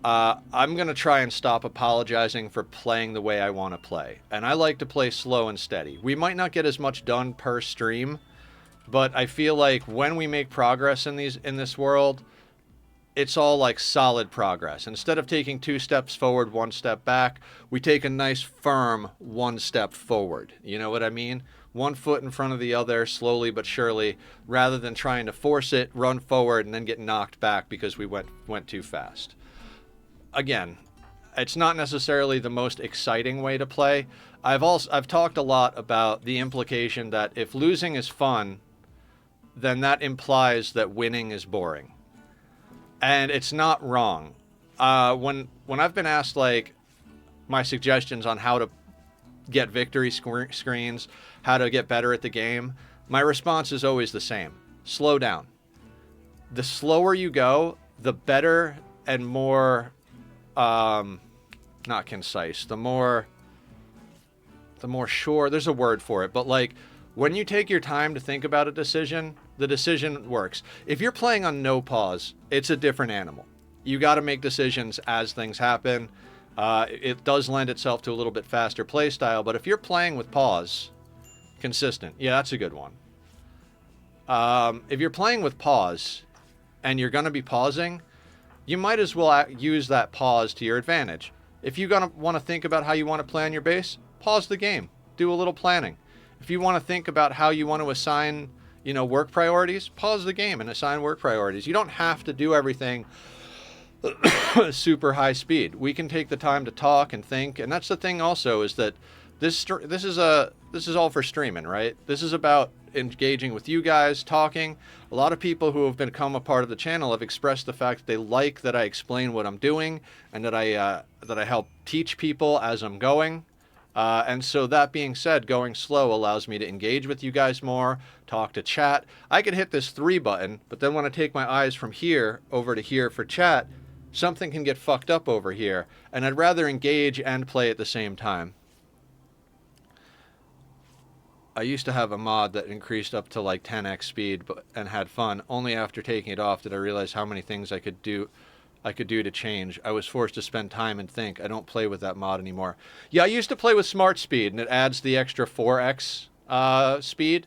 I'm going to try and stop apologizing for playing the way I want to play. And I like to play slow and steady. We might not get as much done per stream, but I feel like when we make progress in this world, it's all like solid progress. Instead of taking 2 steps forward, 1 step back, we take a nice firm 1 step forward. You know what I mean? 1 foot in front of the other, slowly but surely, rather than trying to force it, run forward, and then get knocked back because we went too fast. Again, it's not necessarily the most exciting way to play. I've talked a lot about the implication that if losing is fun, then that implies that winning is boring. And it's not wrong. When I've been asked like my suggestions on how to get victory screens, how to get better at the game, my response is always the same. Slow down. The slower you go, the better and more, not concise, the more sure, there's a word for it, but like when you take your time to think about a decision, the decision works. If you're playing on no pause, it's a different animal. You got to make decisions as things happen. It does lend itself to a little bit faster play style, but if you're playing with pause, consistent, yeah, that's a good one. If you're playing with pause and you're going to be pausing, you might as well use that pause to your advantage. If you're going to want to think about how you want to play on your base, pause the game. Do a little planning. If you want to think about how you want to assign, work priorities, pause the game and assign work priorities. You don't have to do everything super high speed. We can take the time to talk and think, and that's the thing also, is that this is all for streaming, right? This is about engaging with you guys, talking. A lot of people who have become a part of the channel have expressed the fact that they like that I explain what I'm doing and that I help teach people as I'm going. And so that being said, going slow allows me to engage with you guys more, talk to chat. I could hit this 3 button, but then when I take my eyes from here over to here for chat, something can get fucked up over here, and I'd rather engage and play at the same time. I used to have a mod that increased up to like 10x speed and had fun. Only after taking it off did I realize how many things I could do to change. I was forced to spend time and think. I don't play with that mod anymore. Yeah, I used to play with smart speed, and it adds the extra 4x speed.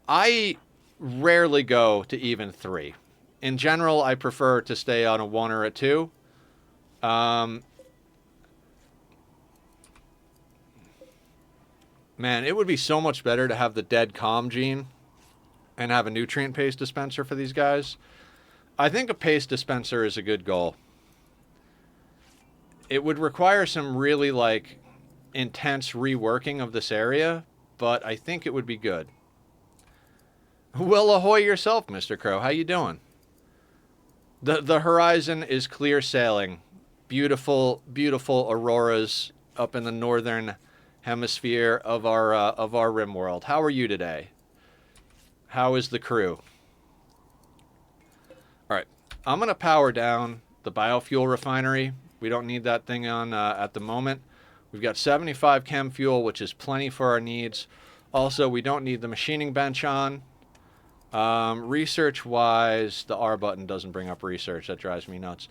I rarely go to even 3. In general, I prefer to stay on a 1 or a 2. Man, it would be so much better to have the dead calm gene and have a nutrient paste dispenser for these guys. I think a paste dispenser is a good goal. It would require some really, like, intense reworking of this area, but I think it would be good. Well, ahoy yourself, Mr. Crow. How you doing? The horizon is clear sailing. Beautiful, beautiful auroras up in the northern hemisphere of our Rimworld. How are you today? How is the crew? All right, I'm gonna power down the biofuel refinery. We don't need that thing on at the moment. We've got 75 chem fuel, which is plenty for our needs. Also, we don't need the machining bench on. Research-wise, the R button doesn't bring up research. That drives me nuts.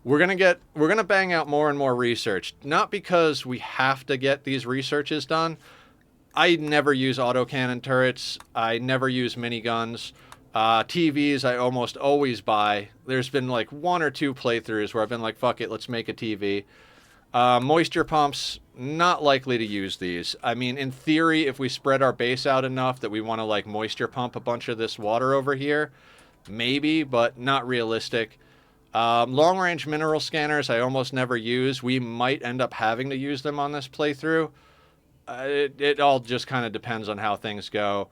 We're gonna bang out more and more research, not because we have to get these researches done. I never use autocannon turrets. I never use miniguns. TVs I almost always buy. There's been like 1 or 2 playthroughs where I've been like, fuck it, let's make a TV. Moisture pumps, not likely to use these. I mean, in theory, if we spread our base out enough that we want to like moisture pump a bunch of this water over here, maybe, but not realistic. Long-range mineral scanners I almost never use. We might end up having to use them on this playthrough. It all just kind of depends on how things go.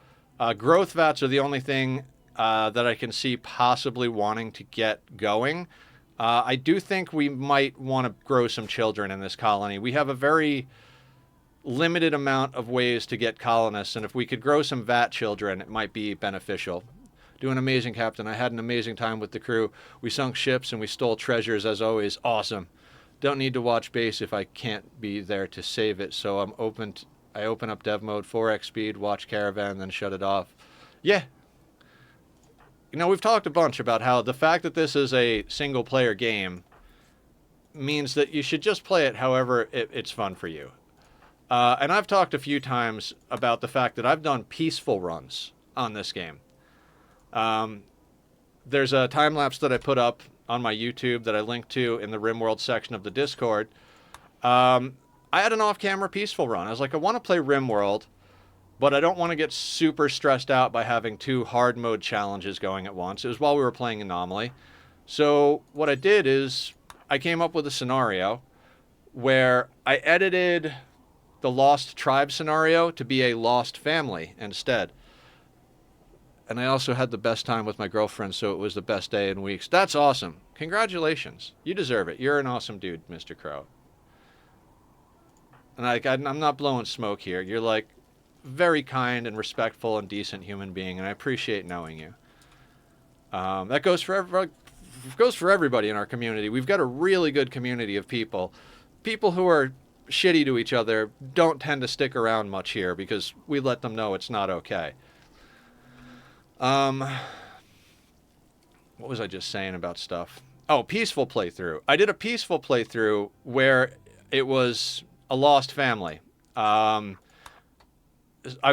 Growth vats are the only thing that I can see possibly wanting to get going. I do think we might want to grow some children in this colony. We have a very limited amount of ways to get colonists, and if we could grow some vat children, it might be beneficial. Doing amazing, Captain. I had an amazing time with the crew. We sunk ships and we stole treasures as always. Awesome. Don't need to watch base if I can't be there to save it, so I open up dev mode, 4x speed, watch caravan, then shut it off. Yeah. You know, we've talked a bunch about how the fact that this is a single-player game means that you should just play it however it's fun for you. And I've talked a few times about the fact that I've done peaceful runs on this game. There's a time-lapse that I put up on my YouTube that I linked to in the Rimworld section of the Discord. I had an off-camera peaceful run. I was like, I want to play Rimworld, but I don't want to get super stressed out by having 2 hard mode challenges going at once. It was while we were playing Anomaly. So what I did is I came up with a scenario where I edited the Lost Tribe scenario to be a Lost Family instead. And I also had the best time with my girlfriend, so it was the best day in weeks. That's awesome. Congratulations. You deserve it. You're an awesome dude, Mr. Crow. And I'm not blowing smoke here. You're like very kind and respectful and decent human being, and I appreciate knowing you. That goes for everybody in our community. We've got a really good community of people. People who are shitty to each other don't tend to stick around much here because we let them know it's not okay. What was I just saying about stuff? Oh, peaceful playthrough. I did a peaceful playthrough where it was a lost family. I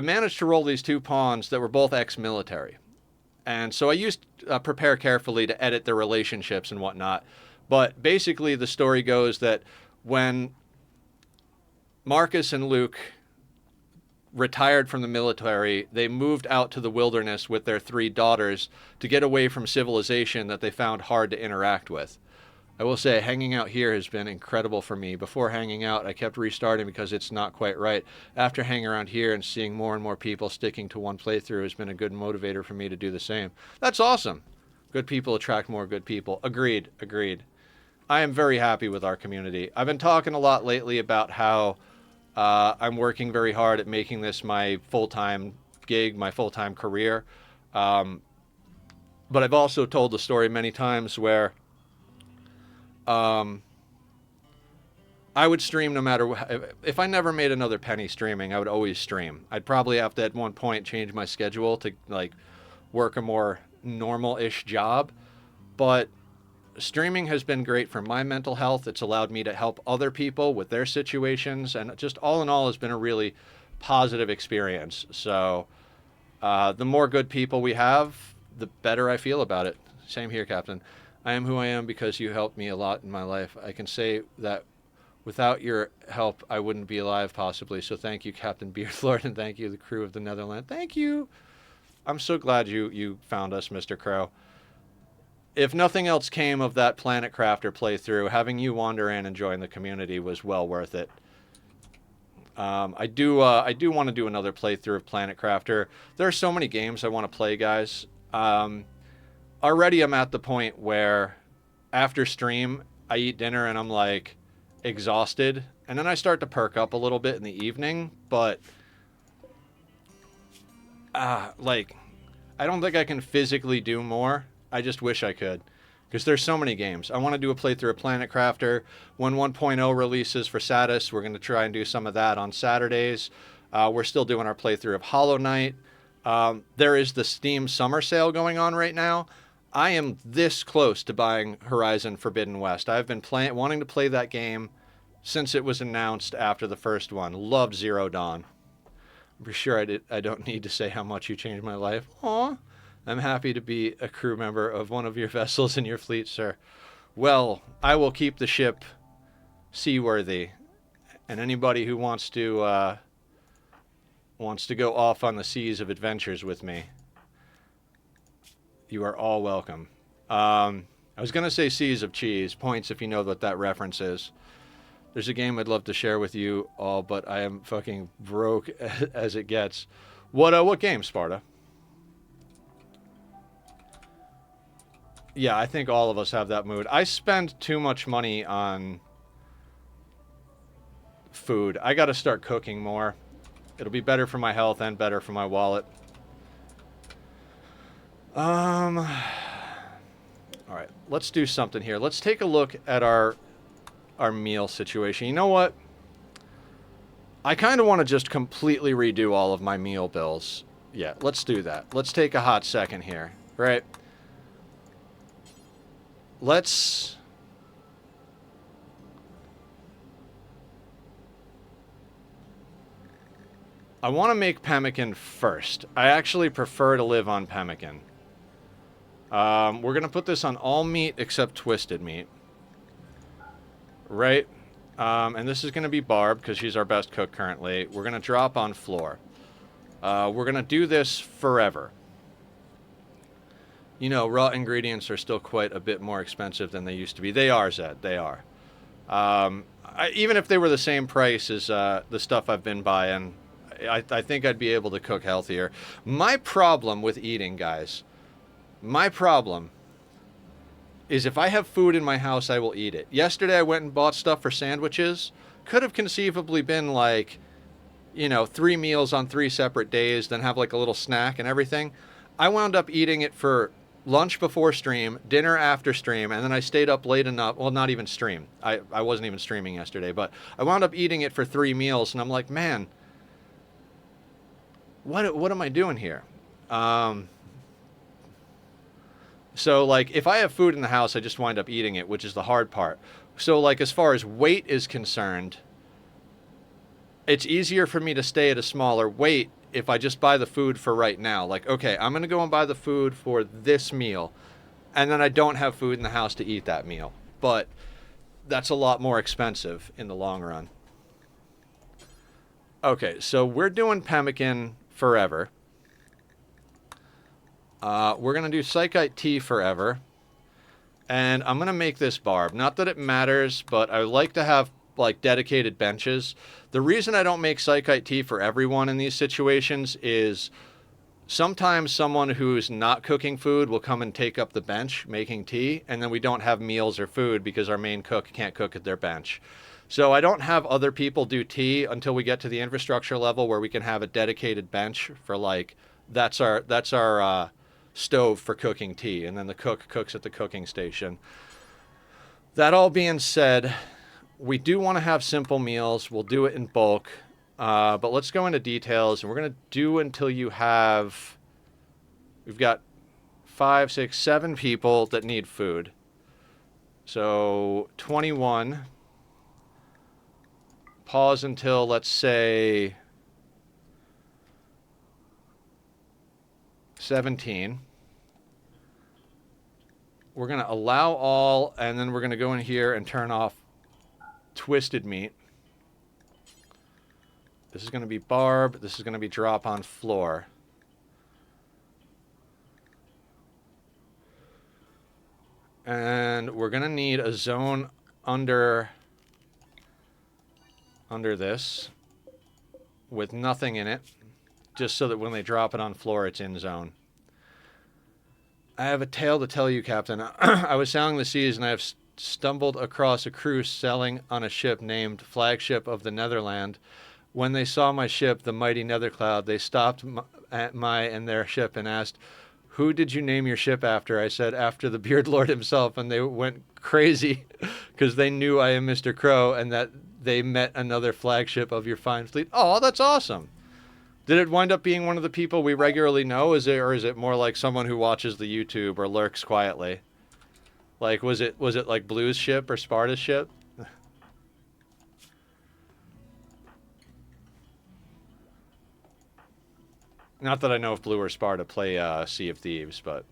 managed to roll these 2 pawns that were both ex-military. And so I used prepare carefully to edit their relationships and whatnot. But basically the story goes that when Marcus and Luke retired from the military, they moved out to the wilderness with their 3 daughters to get away from civilization that they found hard to interact with. I will say, hanging out here has been incredible for me. Before hanging out, I kept restarting because it's not quite right. After hanging around here and seeing more and more people sticking to one playthrough has been a good motivator for me to do the same. That's awesome. Good people attract more good people. Agreed, agreed. I am very happy with our community. I've been talking a lot lately about how I'm working very hard at making this my full-time gig, my full-time career. But I've also told the story many times where I would stream no matter if I never made another penny streaming, I would always stream. I'd probably have to at one point change my schedule to like work a more normal-ish job, but streaming has been great for my mental health. It's allowed me to help other people with their situations, and just all in all has been a really positive experience. So the more good people we have, the better I feel about it. Same here, Captain. I am who I am because you helped me a lot in my life. I can say that without your help, I wouldn't be alive, possibly. So thank you, Captain Beardlord, and thank you, the crew of the Netherlands. Thank you. I'm so glad you found us, Mr. Crow. If nothing else came of that Planet Crafter playthrough, having you wander in and join the community was well worth it. I do want to do another playthrough of Planet Crafter. There are so many games I want to play, guys. Already I'm at the point where after stream, I eat dinner and I'm like exhausted. And then I start to perk up a little bit in the evening. But, like, I don't think I can physically do more. I just wish I could. Because there's so many games. I want to do a playthrough of Planet Crafter. When 1.0 releases for Satis, we're going to try and do some of that on Saturdays. We're still doing our playthrough of Hollow Knight. There is the Steam Summer Sale going on right now. I am this close to buying Horizon Forbidden West. I've been wanting to play that game since it was announced after the first one. Loved Zero Dawn. I'm sure I don't need to say how much you changed my life. Aw. I'm happy to be a crew member of one of your vessels in your fleet, sir. Well, I will keep the ship seaworthy. And anybody who wants to go off on the seas of adventures with me, you are all welcome. I was going to say Seas of Cheese. Points if you know what that reference is. There's a game I'd love to share with you all, but I am fucking broke as it gets. What game, Sparta? Yeah, I think all of us have that mood. I spend too much money on food. I got to start cooking more. It'll be better for my health and better for my wallet. All right, let's do something here. Let's take a look at our meal situation. You know what? I kind of want to just completely redo all of my meal bills. Yeah, let's do that. Let's take a hot second here, right? I want to make pemmican first. I actually prefer to live on pemmican. We're going to put this on all meat except twisted meat. Right? And this is going to be Barb because she's our best cook currently. We're going to drop on floor. We're going to do this forever. You know, raw ingredients are still quite a bit more expensive than they used to be. They are, Zed. They are. Even if they were the same price as the stuff I've been buying, I think I'd be able to cook healthier. My problem with eating, guys, my problem is if I have food in my house, I will eat it. Yesterday I went and bought stuff for sandwiches. Could have conceivably been like, you know, 3 meals on 3 separate days, then have like a little snack and everything. I wound up eating it for lunch before stream, dinner after stream, and then I stayed up late enough. Well, not even stream. I wasn't even streaming yesterday, but I wound up eating it for 3 meals, and I'm like, man, what am I doing here? So, like, if I have food in the house, I just wind up eating it, which is the hard part. So, like, as far as weight is concerned, it's easier for me to stay at a smaller weight if I just buy the food for right now. Like, okay, I'm going to go and buy the food for this meal, and then I don't have food in the house to eat that meal. But that's a lot more expensive in the long run. Okay, so we're doing pemmican forever. We're going to do Psychite tea forever. And I'm going to make this Barb. Not that it matters, but I like to have, like, dedicated benches. The reason I don't make Psychite tea for everyone in these situations is sometimes someone who's not cooking food will come and take up the bench making tea, and then we don't have meals or food because our main cook can't cook at their bench. So I don't have other people do tea until we get to the infrastructure level where we can have a dedicated bench for, like, that's our stove for cooking tea, and then the cook cooks at the cooking station. That all being said, we do want to have simple meals. We'll do it in bulk. But let's go into details, and we're going to do until you have... We've got 5, 6, 7 people that need food. So 21. Pause until, let's say, 17. We're going to allow all, and then we're going to go in here and turn off twisted meat. This is going to be barb. This is going to be drop on floor. And we're going to need a zone under this with nothing in it, just so that when they drop it on floor, it's in zone. I have a tale to tell you, Captain. I was sailing the seas, and I have stumbled across a crew sailing on a ship named Flagship of the Netherland. When they saw my ship, the mighty Nethercloud, they stopped at my and their ship and asked, "Who did you name your ship after?" I said, "After the Beard Lord himself," and they went crazy because they knew I am Mr. Crow and that they met another flagship of your fine fleet. Oh, that's awesome. Did it wind up being one of the people we regularly know? Or is it more like someone who watches the YouTube or lurks quietly? Like, was it like Blue's ship or Sparta's ship? Not that I know if Blue or Sparta play Sea of Thieves, but...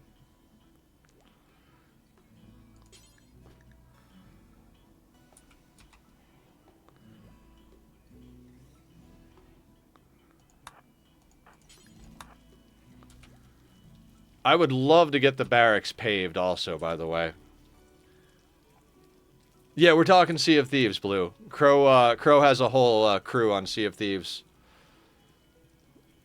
I would love to get the barracks paved also, by the way. Yeah, we're talking Sea of Thieves, Blue. Crow has a whole crew on Sea of Thieves.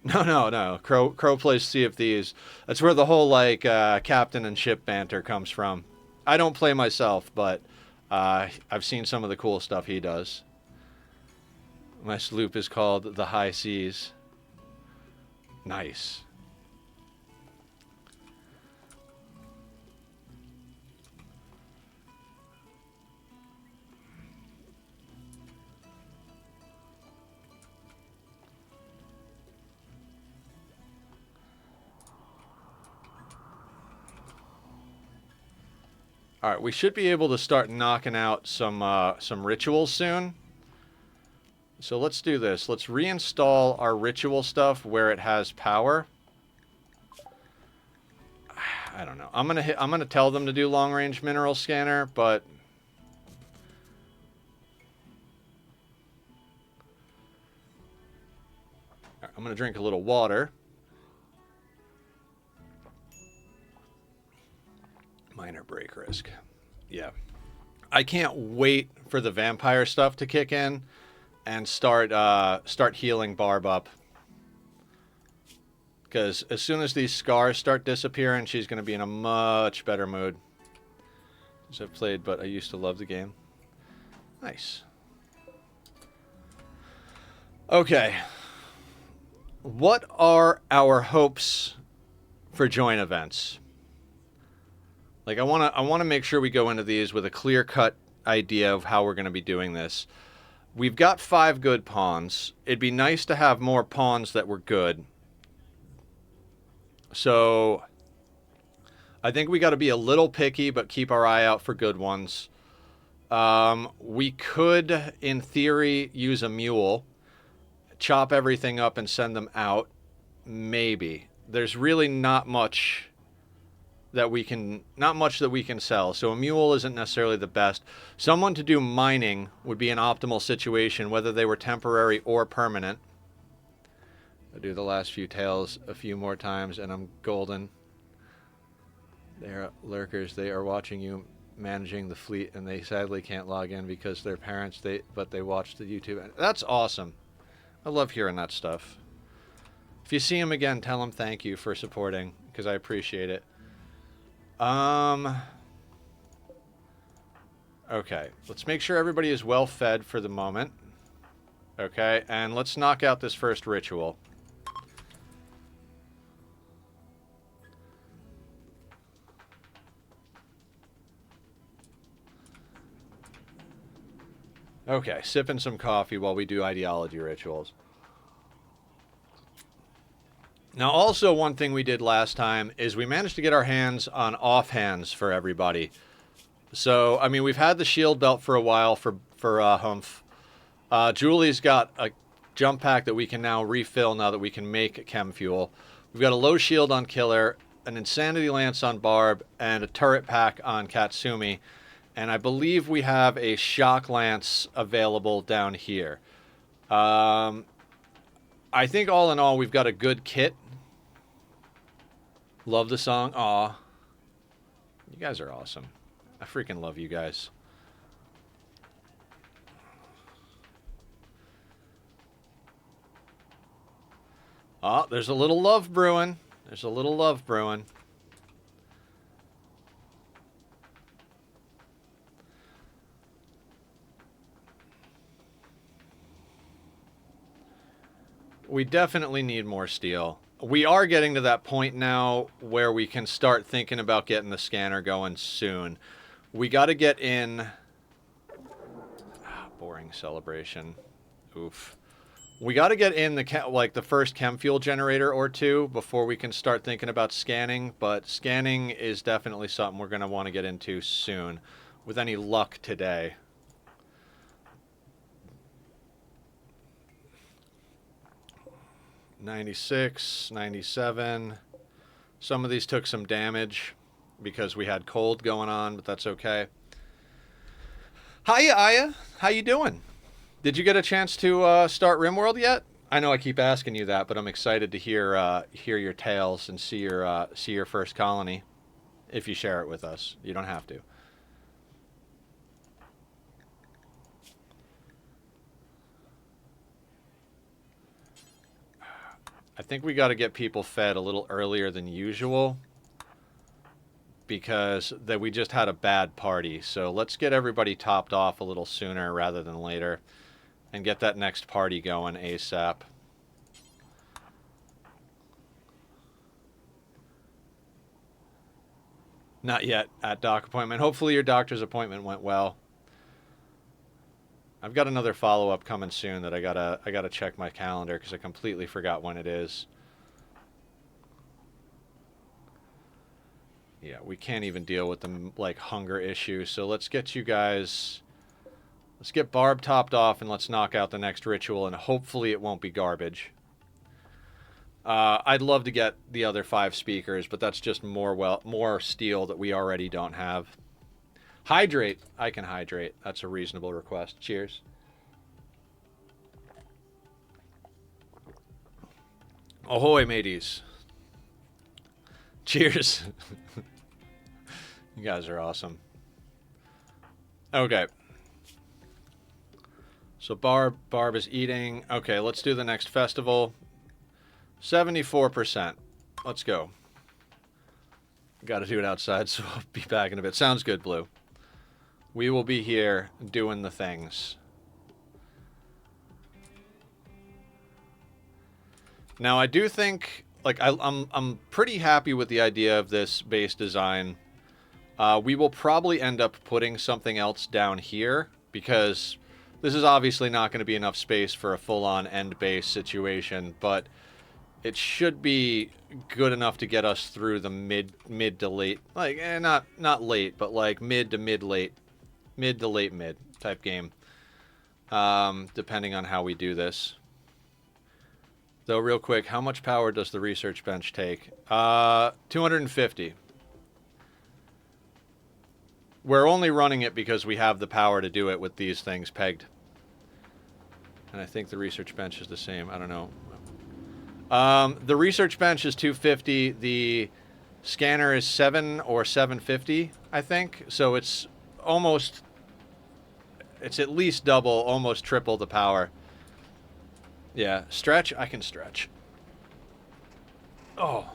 No. Crow plays Sea of Thieves. That's where the whole, like, captain and ship banter comes from. I don't play myself, but I've seen some of the cool stuff he does. My sloop is called the High Seas. Nice. All right, we should be able to start knocking out some rituals soon. So let's do this. Let's reinstall our ritual stuff where it has power. I don't know. I'm gonna tell them to do long range mineral scanner, but I'm gonna drink a little water. Minor break risk. Yeah. I can't wait for the vampire stuff to kick in and start healing Barb up. Because as soon as these scars start disappearing, she's going to be in a much better mood. As I've played, but I used to love the game. Nice. Okay. What are our hopes for joint events? Like, I want to make sure we go into these with a clear-cut idea of how we're going to be doing this. We've got 5 good pawns. It'd be nice to have more pawns that were good. So, I think we got to be a little picky, but keep our eye out for good ones. We could, in theory, use a mule, chop everything up and send them out. Maybe. There's really not much that we can sell. So a mule isn't necessarily the best. Someone to do mining would be an optimal situation, whether they were temporary or permanent. I'll do the last few tales a few more times and I'm golden. They're lurkers. They are watching you managing the fleet and they sadly can't log in because their parents, but they watch the YouTube. That's awesome. I love hearing that stuff. If you see them again, tell them thank you for supporting because I appreciate it. Okay, let's make sure everybody is well fed for the moment. Okay, and let's knock out this first ritual. Okay, sipping some coffee while we do ideology rituals. Now, also one thing we did last time is we managed to get our hands on offhands for everybody. So, I mean, we've had the shield belt for a while for Humph. Julie's got a jump pack that we can now refill now that we can make chem fuel. We've got a low shield on Killer, an insanity lance on Barb, and a turret pack on Katsumi. And I believe we have a shock lance available down here. I think all in all, we've got a good kit. Love the song. Aw. You guys are awesome. I freaking love you guys. Oh, there's a little love brewing. There's a little love brewing. We definitely need more steel. We are getting to that point now where we can start thinking about getting the scanner going soon. We got to get in... boring celebration. Oof. We got to get in the first chem fuel generator or two before we can start thinking about scanning, but scanning is definitely something we're going to want to get into soon, with any luck today. $96, $97. Some of these took some damage because we had cold going on, but that's okay. Hiya, Aya. How you doing? Did you get a chance to start Rimworld yet? I know I keep asking you that, but I'm excited to hear your tales and see your first colony. If you share it with us, you don't have to. I think we got to get people fed a little earlier than usual because we just had a bad party. So let's get everybody topped off a little sooner rather than later and get that next party going ASAP. Not yet at doc appointment. Hopefully your doctor's appointment went well. I've got another follow-up coming soon that I gotta check my calendar because I completely forgot when it is. Yeah, we can't even deal with the hunger issue. So let's get you guys. Let's get Barb topped off and let's knock out the next ritual and hopefully it won't be garbage. I'd love to get the other 5 speakers, but that's just more steel that we already don't have. Hydrate. I can hydrate. That's a reasonable request. Cheers. Ahoy, mateys. Cheers. You guys are awesome. Okay. So Barb is eating. Okay, let's do the next festival. 74%. Let's go. Got to do it outside, so I'll be back in a bit. Sounds good, Blue. We will be here doing the things. Now, I do think, I'm pretty happy with the idea of this base design. We will probably end up putting something else down here because this is obviously not going to be enough space for a full-on end base situation, but it should be good enough to get us through the mid to late, not late, but mid to mid-late. Mid to late mid type game, depending on how we do this. Though, real quick, how much power does the research bench take? 250. We're only running it because we have the power to do it with these things pegged. And I think the research bench is the same. I don't know. The research bench is 250. The scanner is 7 or 750, I think. So it's almost... It's at least double, almost triple the power. Yeah, stretch? I can stretch. Oh.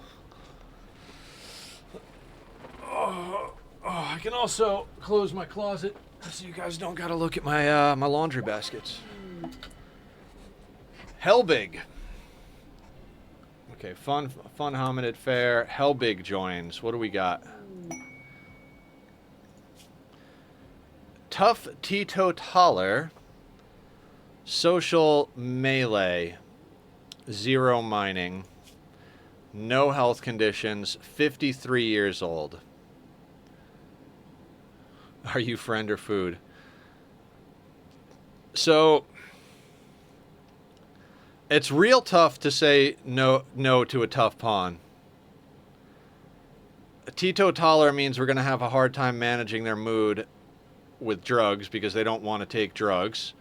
Oh, I can also close my closet so you guys don't gotta look at my my laundry baskets. Hellbig. Okay, fun hominid fair. Hellbig joins. What do we got? Tough teetotaler. Social melee. 0 mining. No health conditions. 53 years old. Are you friend or food? So it's real tough to say no to a tough pawn. A teetotaler means we're going to have a hard time managing their mood with drugs because they don't want to take drugs.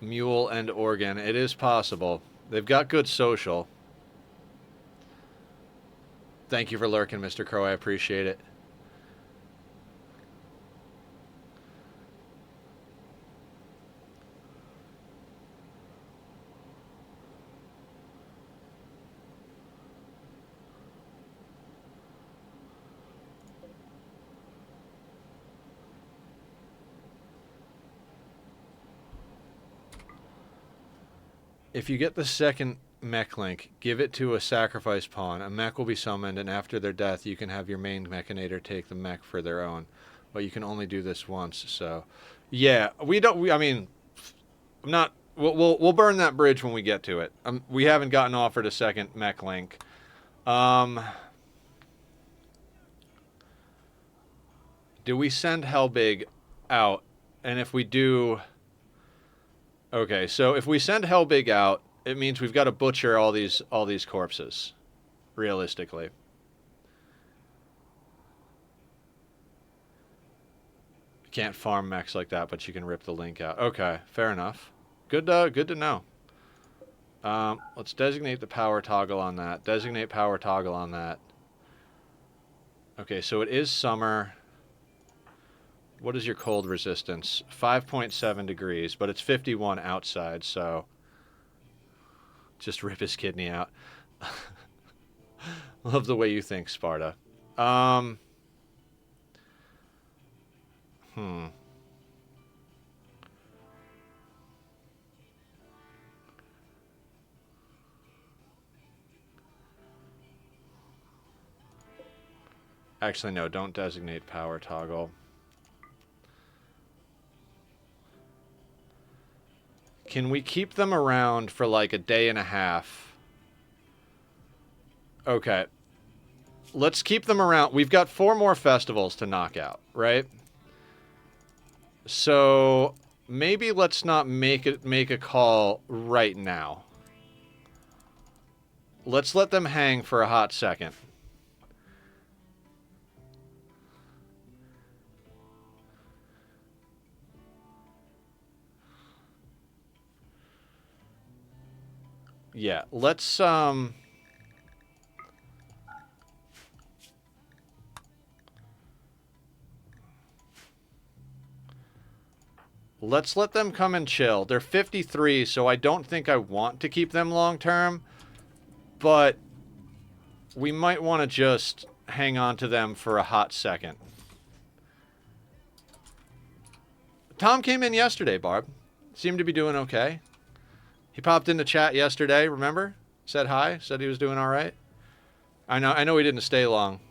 Mule and organ. It is possible. They've got good social. Thank you for lurking, Mr. Crow. I appreciate it. If you get the second mech link, give it to a sacrifice pawn. A mech will be summoned, and after their death, you can have your main mechanator take the mech for their own. But you can only do this once, so... Yeah, I mean... I'm not... We'll burn that bridge when we get to it. We haven't gotten offered a second mech link. Do we send Hellbig out? And if we do... Okay, so if we send Hellbig out, it means we've got to butcher all these corpses, realistically. You can't farm mechs like that, but you can rip the link out. Okay, fair enough. Good to know. Let's designate the power toggle on that. Designate power toggle on that. Okay, so it is summer. What is your cold resistance? 5.7 degrees, but it's 51 outside, so just rip his kidney out. Love the way you think, Sparta. Actually, no, don't designate power toggle. Can we keep them around for like a day and a half? Okay. Let's keep them around. We've got 4 more festivals to knock out, right? So maybe let's not make a call right now. Let's let them hang for a hot second. Yeah, let's let them come and chill. They're 53, so I don't think I want to keep them long term, but we might want to just hang on to them for a hot second. Tom came in yesterday, Barb. Seemed to be doing okay. He popped into chat yesterday, remember? Said hi, said he was doing all right. I know he didn't stay long.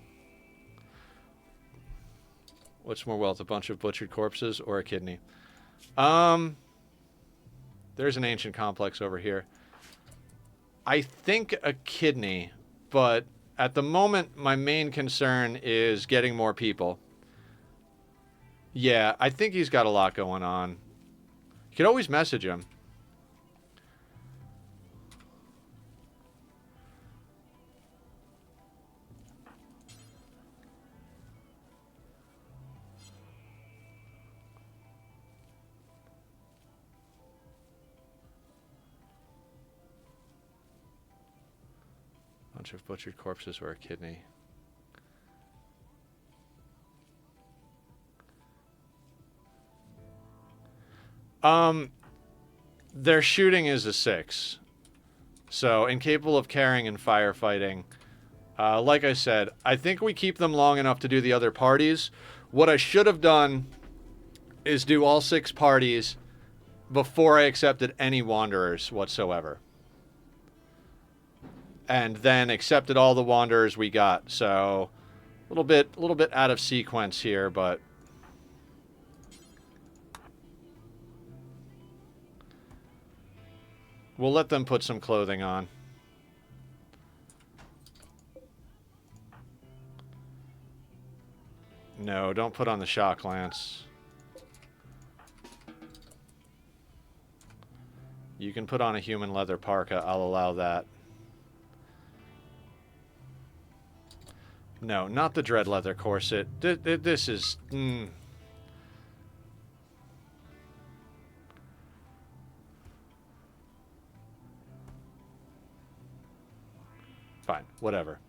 What's more wealth, a bunch of butchered corpses or a kidney? There's an ancient complex over here. I think a kidney, but at the moment, my main concern is getting more people. Yeah, I think he's got a lot going on. You could always message him. Bunch of butchered corpses or a kidney. Their shooting is a 6. So, incapable of carrying and firefighting. Like I said, I think we keep them long enough to do the other parties. What I should have done is do all 6 parties before I accepted any wanderers whatsoever. and then accepted all the wanderers we got. So a little bit out of sequence here, but we'll let them put some clothing on. No, don't put on the shock lance. You can put on a human leather parka. I'll allow that. No, not the dread leather corset. This is... Fine, whatever.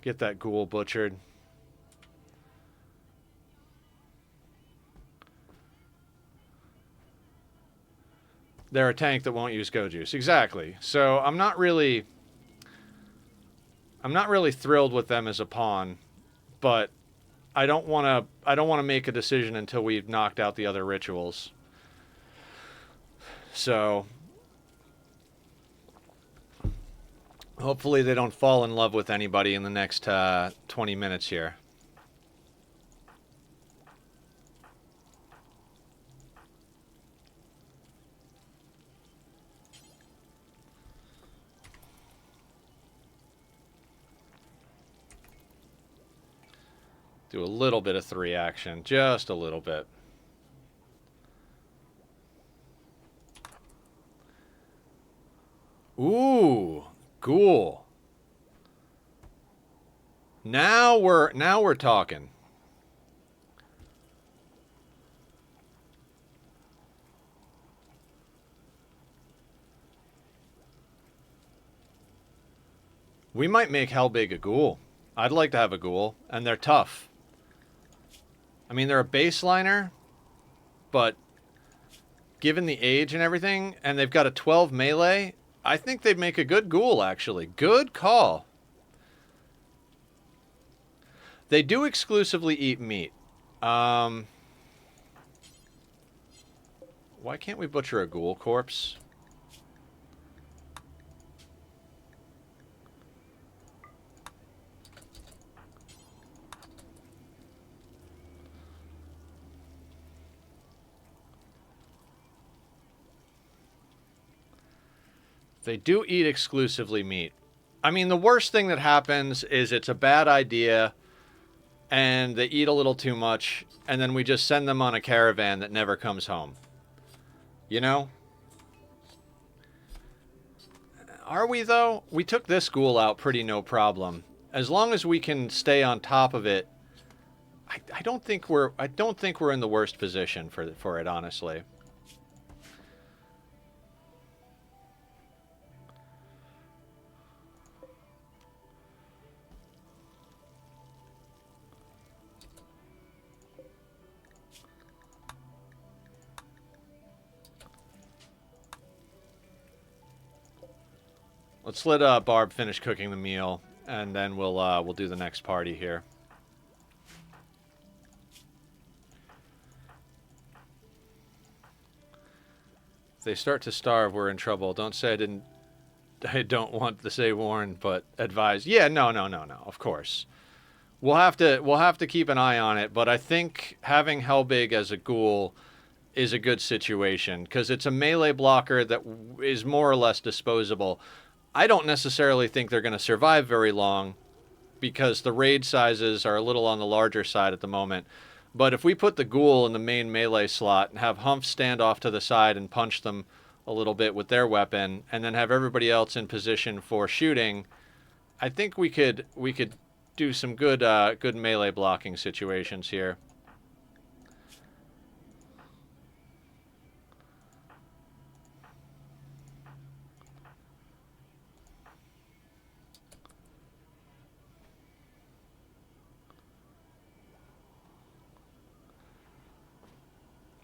Get that ghoul butchered. They're a tank that won't use go juice. Exactly. So I'm not really thrilled with them as a pawn, but I don't want to make a decision until we've knocked out the other rituals. So hopefully they don't fall in love with anybody in the next 20 minutes here. Do a little bit of 3 action, just a little bit. Ooh, ghoul. Now we're talking. We might make Hellbig a ghoul. I'd like to have a ghoul, and they're tough. I mean, they're a baseliner, but given the age and everything, and they've got a 12 melee, I think they'd make a good ghoul, actually. Good call. They do exclusively eat meat. Why can't we butcher a ghoul corpse? They do eat exclusively meat. I mean, the worst thing that happens is it's a bad idea, and they eat a little too much, and then we just send them on a caravan that never comes home. You know? Are we, though? We took this ghoul out pretty no problem. As long as we can stay on top of it, I don't think we're in the worst position for it, honestly. Let's let Barb finish cooking the meal, and then we'll do the next party here. If they start to starve, we're in trouble. Don't say I don't want to say warn, but advise. Yeah, no. Of course. We'll have to keep an eye on it, but I think having Hellbig as a ghoul is a good situation, because it's a melee blocker that is more or less disposable. I don't necessarily think they're going to survive very long, because the raid sizes are a little on the larger side at the moment. But if we put the ghoul in the main melee slot and have Humph stand off to the side and punch them a little bit with their weapon, and then have everybody else in position for shooting, I think we could do some good melee blocking situations here.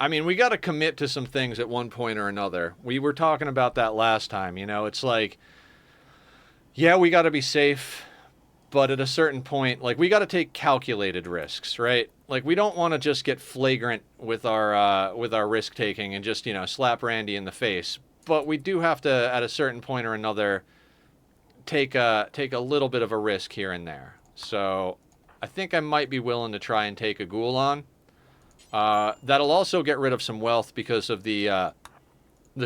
I mean, we got to commit to some things at one point or another. We were talking about that last time, you know. It's like, Yeah, we got to be safe, but at a certain point, like we got to take calculated risks, right? Like we don't want to just get flagrant with our risk taking and just slap Randy in the face. But we do have to, at a certain point or another, take a little bit of a risk here and there. So I think I might be willing to try and take a ghoul on. That'll also get rid of some wealth because of the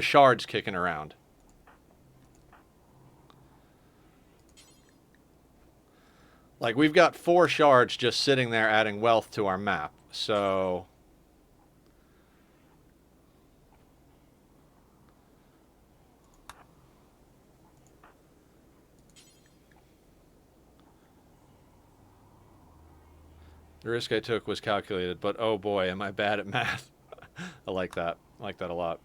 shards kicking around. Like, we've got 4 shards just sitting there adding wealth to our map, so... The risk I took was calculated, but oh boy, am I bad at math. I like that. I like that a lot.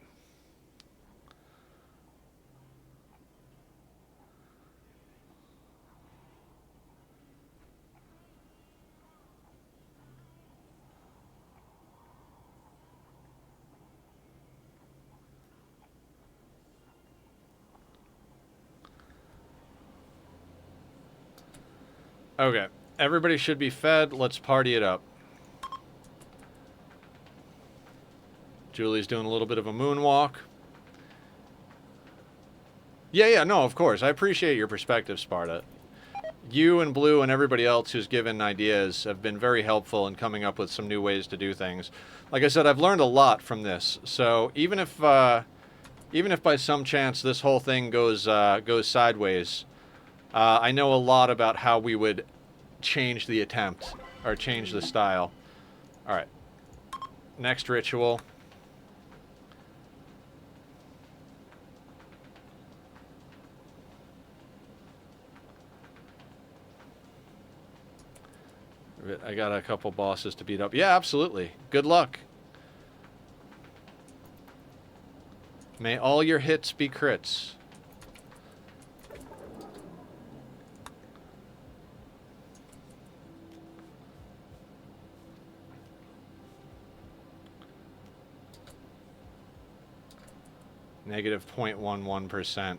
Okay, everybody should be fed. Let's party it up. Julie's doing a little bit of a moonwalk. Yeah, no, of course. I appreciate your perspective, Sparta. You and Blue and everybody else who's given ideas have been very helpful in coming up with some new ways to do things. Like I said, I've learned a lot from this. So even if by some chance this whole thing goes sideways, I know a lot about how we would change the attempt or change the style. All right. Next ritual. I got a couple bosses to beat up. Yeah, absolutely. Good luck. May all your hits be crits. Negative 0.11%.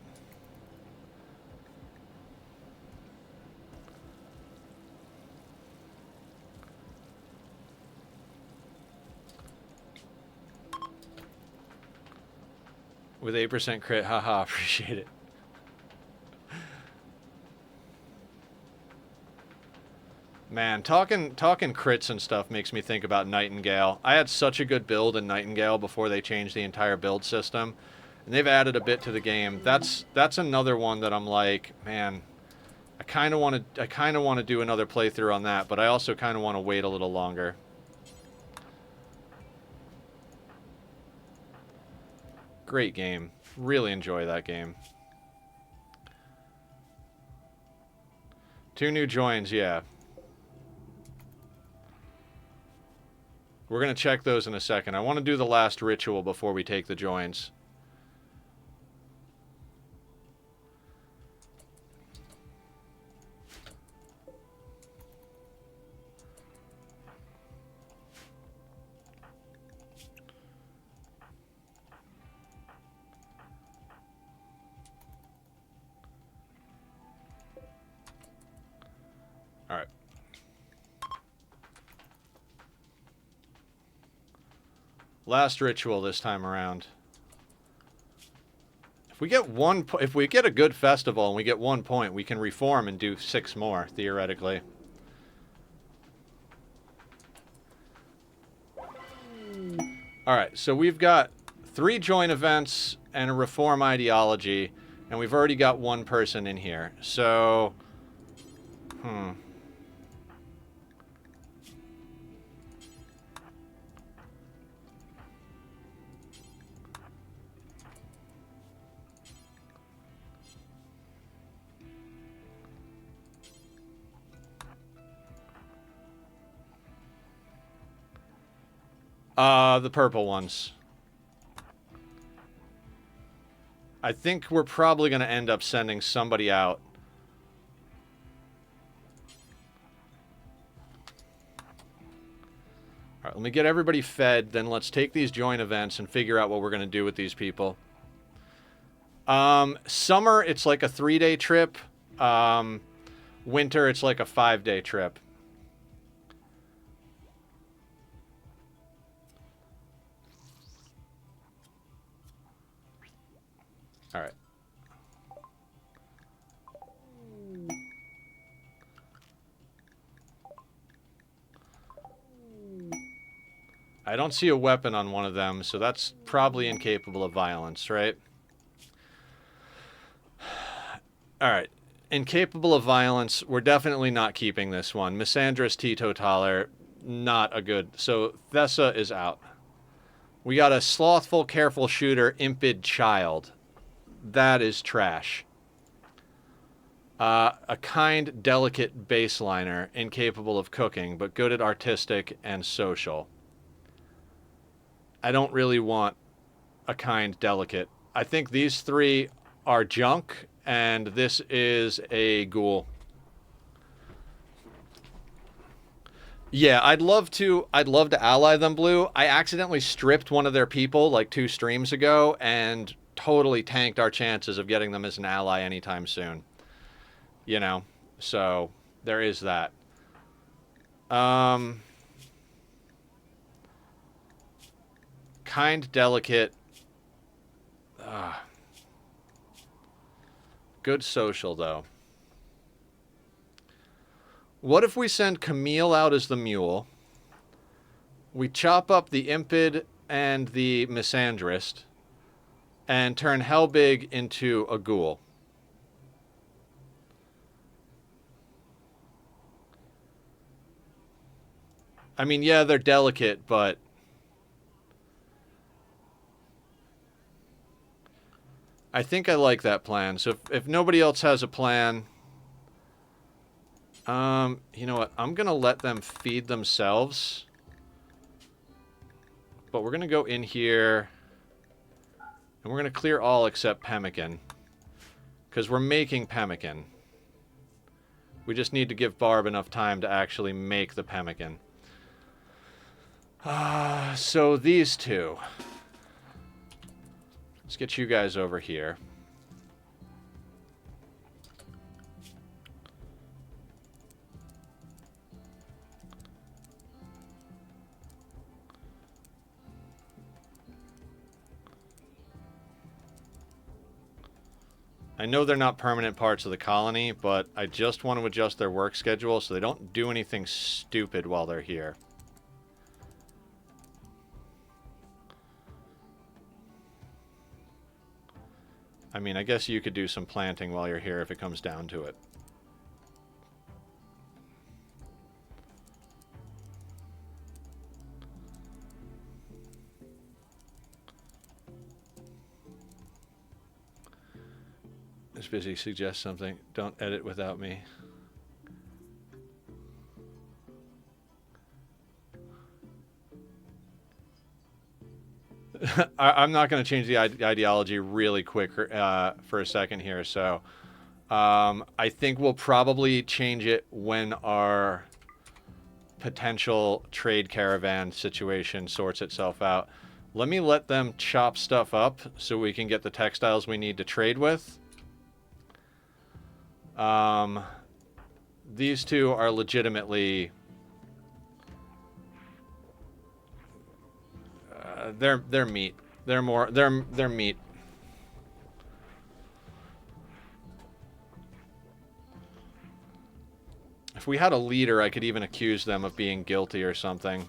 With 8% crit, haha, appreciate it. Man, talking crits and stuff makes me think about Nightingale. I had such a good build in Nightingale before they changed the entire build system, and they've added a bit to the game. That's another one that I'm like, man, I kind of want to do another playthrough on that, but I also kind of want to wait a little longer. Great game. Really enjoy that game. 2 new joins, yeah. We're going to check those in a second. I want to do the last ritual before we take the joins. All right. Last ritual this time around. If we get a good festival and we get 1 point, we can reform and do 6 more, theoretically. Alright, so we've got 3 joint events and a reform ideology, and we've already got 1 person in here. So... the purple ones. I think we're probably going to end up sending somebody out. Alright, let me get everybody fed, then let's take these joint events and figure out what we're going to do with these people. Summer, it's like a 3-day trip. Winter, it's like a 5-day trip. All right. I don't see a weapon on one of them, so that's probably incapable of violence, right? All right. Incapable of violence, we're definitely not keeping this one. Misandrous teetotaler, not a good... So Thessa is out. We got a slothful, careful shooter, impid child. That is trash. A kind, delicate baseliner, incapable of cooking, but good at artistic and social. I don't really want a kind, delicate. I think these three are junk, and this is a ghoul. Yeah, I'd love to ally them, Blue. I accidentally stripped one of their people like 2 streams ago and totally tanked our chances of getting them as an ally anytime soon. You know, so there is that. Kind, delicate. Good social, though. What if we send Camille out as the mule? We chop up the impid and the misandrist and turn Hellbig into a ghoul. I mean, yeah, they're delicate, but... I think I like that plan. So if nobody else has a plan... you know what? I'm going to let them feed themselves. But we're going to go in here... And we're going to clear all except pemmican. Because we're making pemmican. We just need to give Barb enough time to actually make the pemmican. So these two. Let's get you guys over here. I know they're not permanent parts of the colony, but I just want to adjust their work schedule so they don't do anything stupid while they're here. I mean, I guess you could do some planting while you're here if it comes down to it. This busy suggests something. Don't edit without me. I'm not going to change the ideology really quick for a second here. So I think we'll probably change it when our potential trade caravan situation sorts itself out. Let me let them chop stuff up so we can get the textiles we need to trade with. These two are legitimately... they're meat. They're meat. If we had a leader, I could even accuse them of being guilty or something.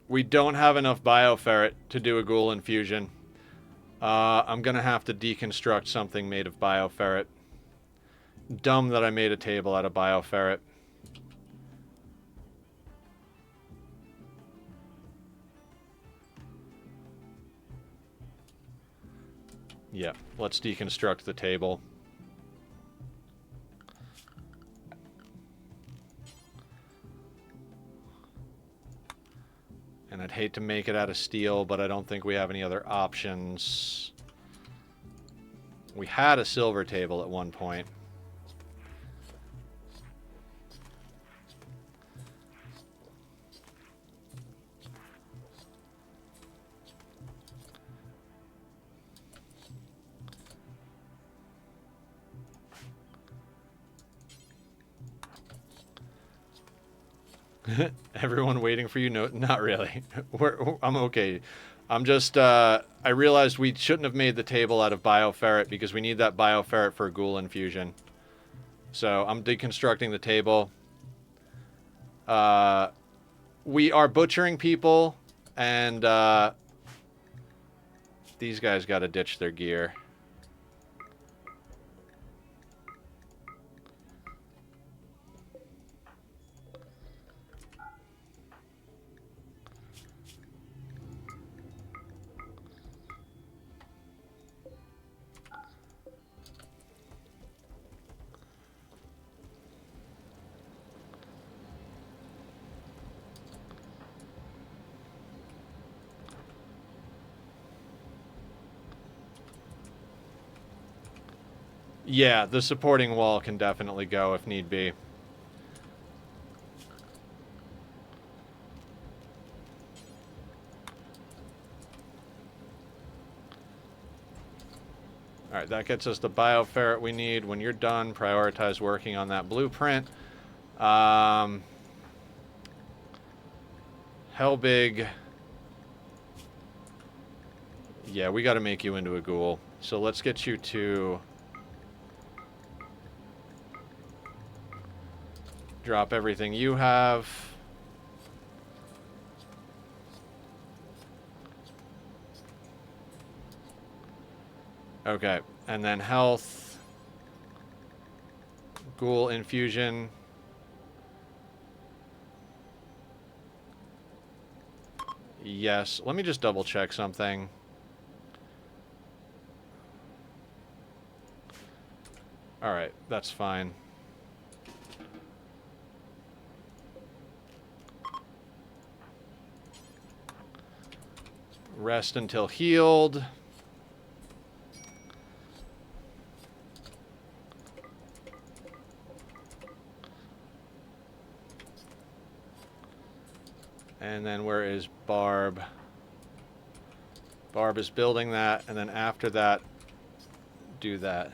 We don't have enough bioferret to do a ghoul infusion. I'm going to have to deconstruct something made of bioferret. Dumb that I made a table out of bioferret. Yeah, let's deconstruct the table. I'd hate to make it out of steel, but I don't think we have any other options. We had a silver table at one point. Everyone waiting for you? No, not really. I'm okay. I'm just, I realized we shouldn't have made the table out of bioferret because we need that bioferret for ghoul infusion. So I'm deconstructing the table. We are butchering people, and these guys got to ditch their gear. Yeah, the supporting wall can definitely go if need be. Alright, that gets us the bioferret we need. When you're done, prioritize working on that blueprint. Hellbig. Yeah, we gotta make you into a ghoul. So let's get you to... drop everything you have. Okay, and then health. Ghoul infusion. Yes, let me just double check something. Alright, that's fine. Rest until healed. And then where is Barb? Barb is building that, and then after that, do that.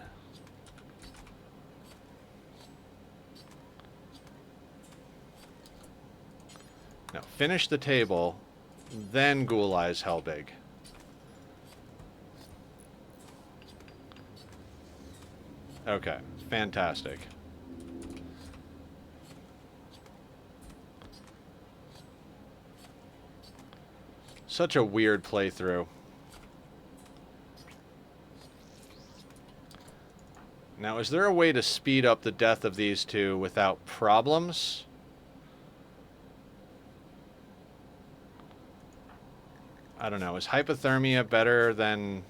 Now, finish the table, then ghoulize Hellbig. Okay, fantastic. Such a weird playthrough. Now, is there a way to speed up the death of these two without problems? I don't know. Is hypothermia better than...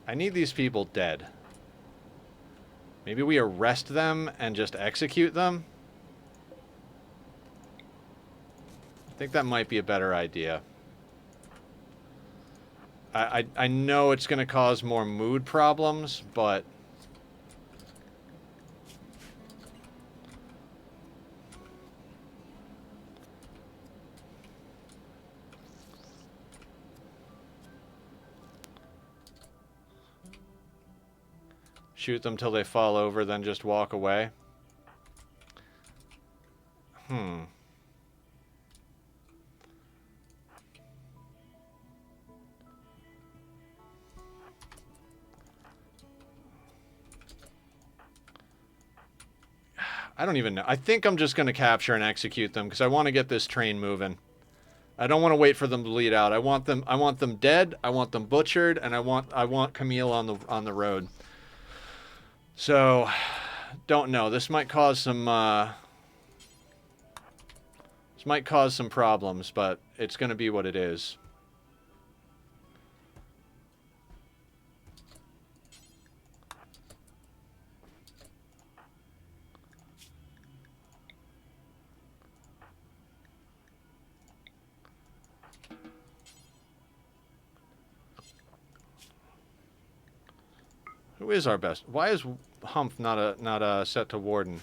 I need these people dead. Maybe we arrest them and just execute them? I think that might be a better idea. I know it's going to cause more mood problems, but... shoot them till they fall over, then just walk away. I don't even know. I think I'm just going to capture and execute them because I want to get this train moving. I don't want to wait for them to bleed out. I want them dead. I want them butchered, and I want Camille on the road. So, don't know. This might cause some problems, but it's going to be what it is. Who is our best? Why is Humph not a set to Warden?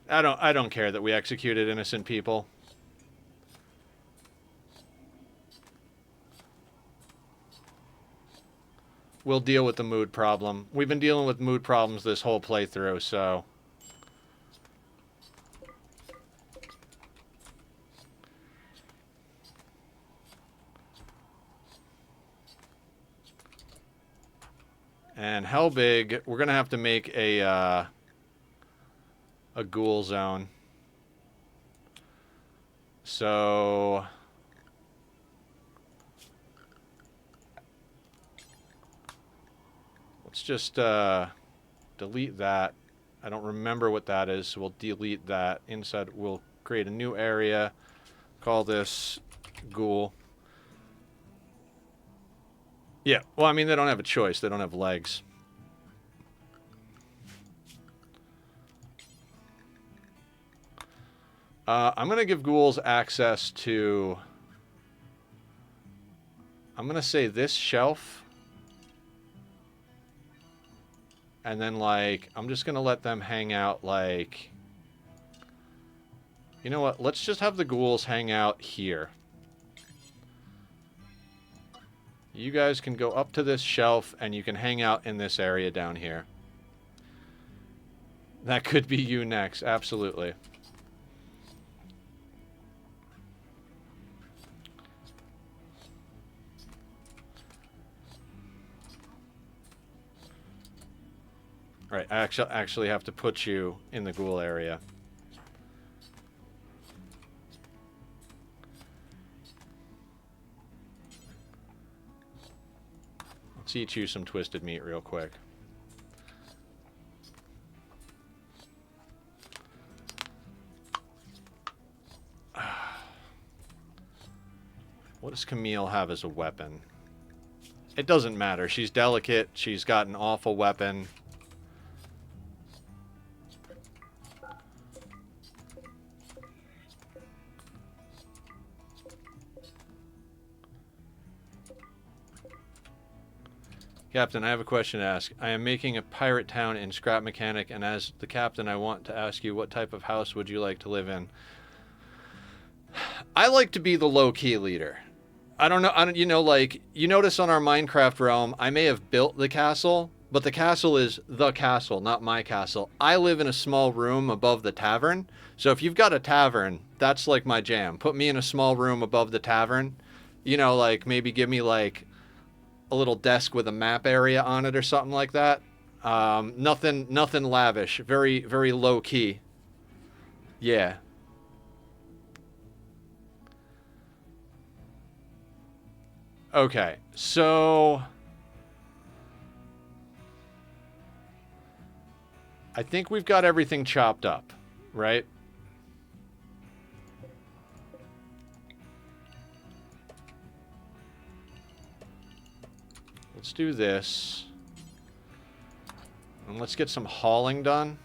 I don't care that we executed innocent people. We'll deal with the mood problem. We've been dealing with mood problems this whole playthrough, so... And Hellbig, we're gonna have to make a ghoul zone. So... let's just delete that. I don't remember what that is, so we'll delete that. Inside, we'll create a new area. Call this ghoul. Yeah, well, I mean, they don't have a choice. They don't have legs. I'm going to give ghouls access to... I'm going to say this shelf. And then, like, I'm just going to let them hang out, like... You know what? Let's just have the ghouls hang out here. You guys can go up to this shelf, and you can hang out in this area down here. That could be you next, absolutely. All right, I actually have to put you in the ghoul area. Let's eat you some twisted meat real quick. What does Camille have as a weapon? It doesn't matter. She's delicate. She's got an awful weapon. Captain, I have a question to ask. I am making a pirate town in Scrap Mechanic, and as the captain, I want to ask you, what type of house would you like to live in? I like to be the low-key leader. I don't know, you know, like, you notice on our Minecraft realm, I may have built the castle, but the castle is the castle, not my castle. I live in a small room above the tavern, so if you've got a tavern, that's like my jam. Put me in a small room above the tavern, you know, like, maybe give me, like, a little desk with a map area on it or something like that. Nothing lavish. Very, very low key. Yeah. Okay, so... I think we've got everything chopped up, right? Let's do this. And let's get some hauling done.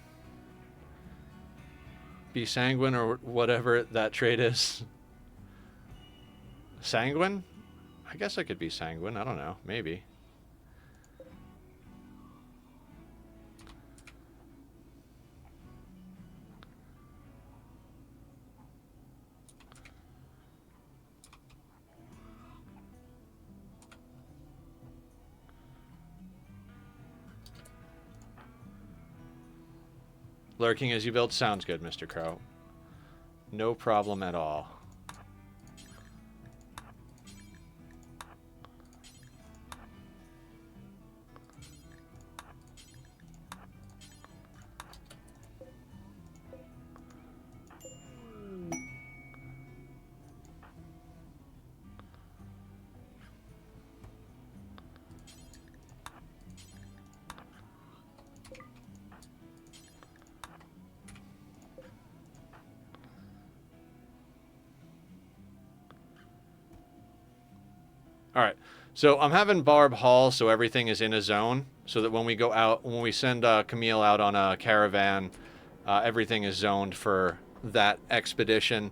Be sanguine or whatever that trait is. Sanguine? I guess I could be sanguine. I don't know. Maybe. Lurking as you build sounds good, Mr. Crow. No problem at all. All right. So I'm having Barb haul so everything is in a zone so that when we go out, when we send Camille out on a caravan, everything is zoned for that expedition.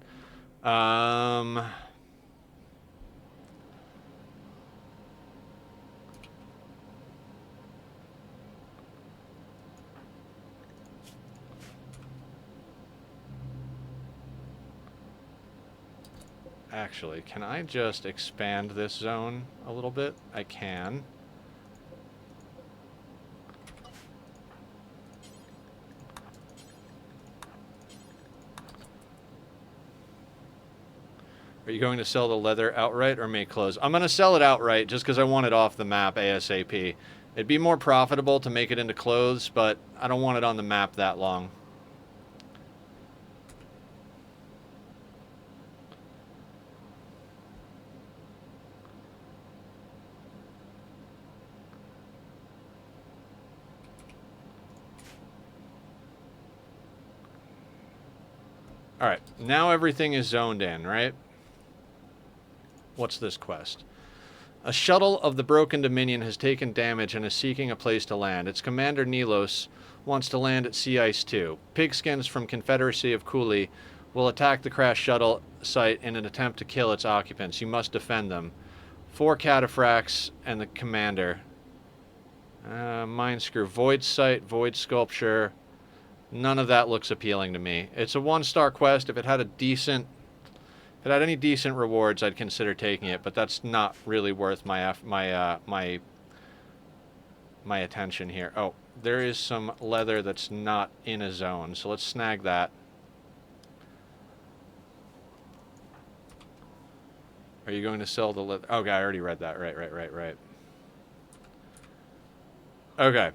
Um, Actually, can I just expand this zone a little bit? I can. Are you going to sell the leather outright or make clothes? I'm going to sell it outright just because I want it off the map ASAP. It'd be more profitable to make it into clothes, but I don't want it on the map that long. Alright, now everything is zoned in, right? What's this quest? A shuttle of the Broken Dominion has taken damage and is seeking a place to land. Its commander, Nilos, wants to land at Sea Ice 2. Pigskins from Confederacy of Cooley will attack the crashed shuttle site in an attempt to kill its occupants. You must defend them. 4 cataphracts and the commander. Mind Screw. Void Site, Void Sculpture. None of that looks appealing to me. It's a 1-star quest. If it had any decent rewards, I'd consider taking it, but that's not really worth my attention here. Oh, there is some leather that's not in a zone, so let's snag that. Are you going to sell the leather? Okay, I already read that. Right. Okay.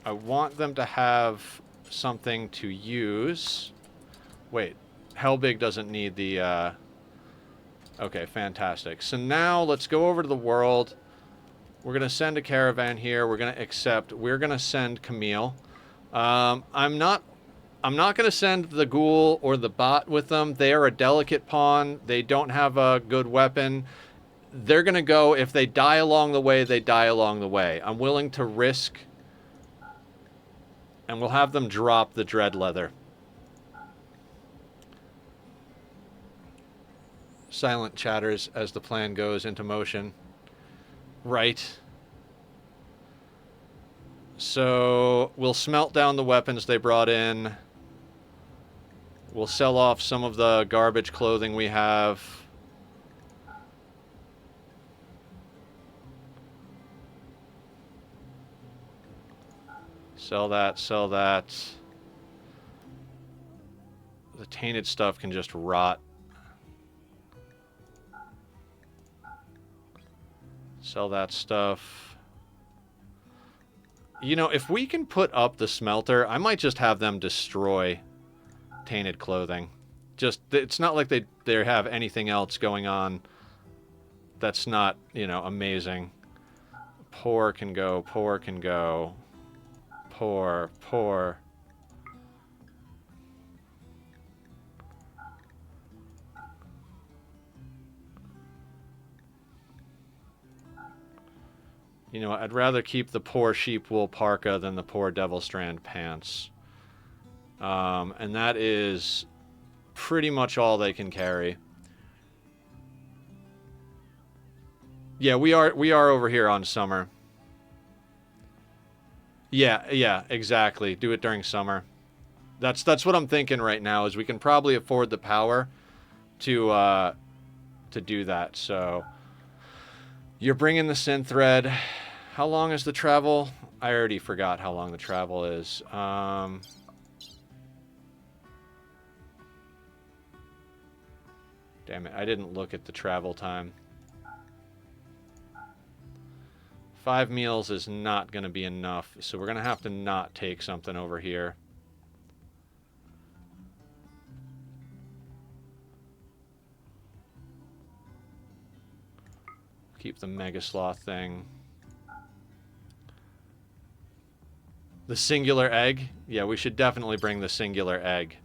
I want them to have something to use. Wait, Hellbig doesn't need the, Okay, fantastic. So now let's go over to the world. We're going to send a caravan here. We're going to accept. We're going to send Camille. I'm not going to send the ghoul or the bot with them. They are a delicate pawn. They don't have a good weapon. They're going to go, if they die along the way, they die along the way. I'm willing to risk, and we'll have them drop the dread leather. Silent chatters as the plan goes into motion. Right. So we'll smelt down the weapons they brought in. We'll sell off some of the garbage clothing we have. Sell that, sell that. The tainted stuff can just rot. Sell that stuff. You know, if we can put up the smelter, I might just have them destroy tainted clothing. Just, it's not like they have anything else going on that's not, you know, amazing. Poor can go, poor can go. Poor, poor. You know, I'd rather keep the poor sheep wool parka than the poor devil strand pants. And that is pretty much all they can carry. Yeah, we are over here on summer. Yeah, exactly. Do it during summer. That's what I'm thinking right now, is we can probably afford the power to do that. So you're bringing the synth thread. How long is the travel? I already forgot how long the travel is. Damn it, I didn't look at the travel time. 5 meals is not going to be enough, so we're going to have to not take something over here. Keep the Mega Sloth thing. The singular egg? Yeah, we should definitely bring the singular egg.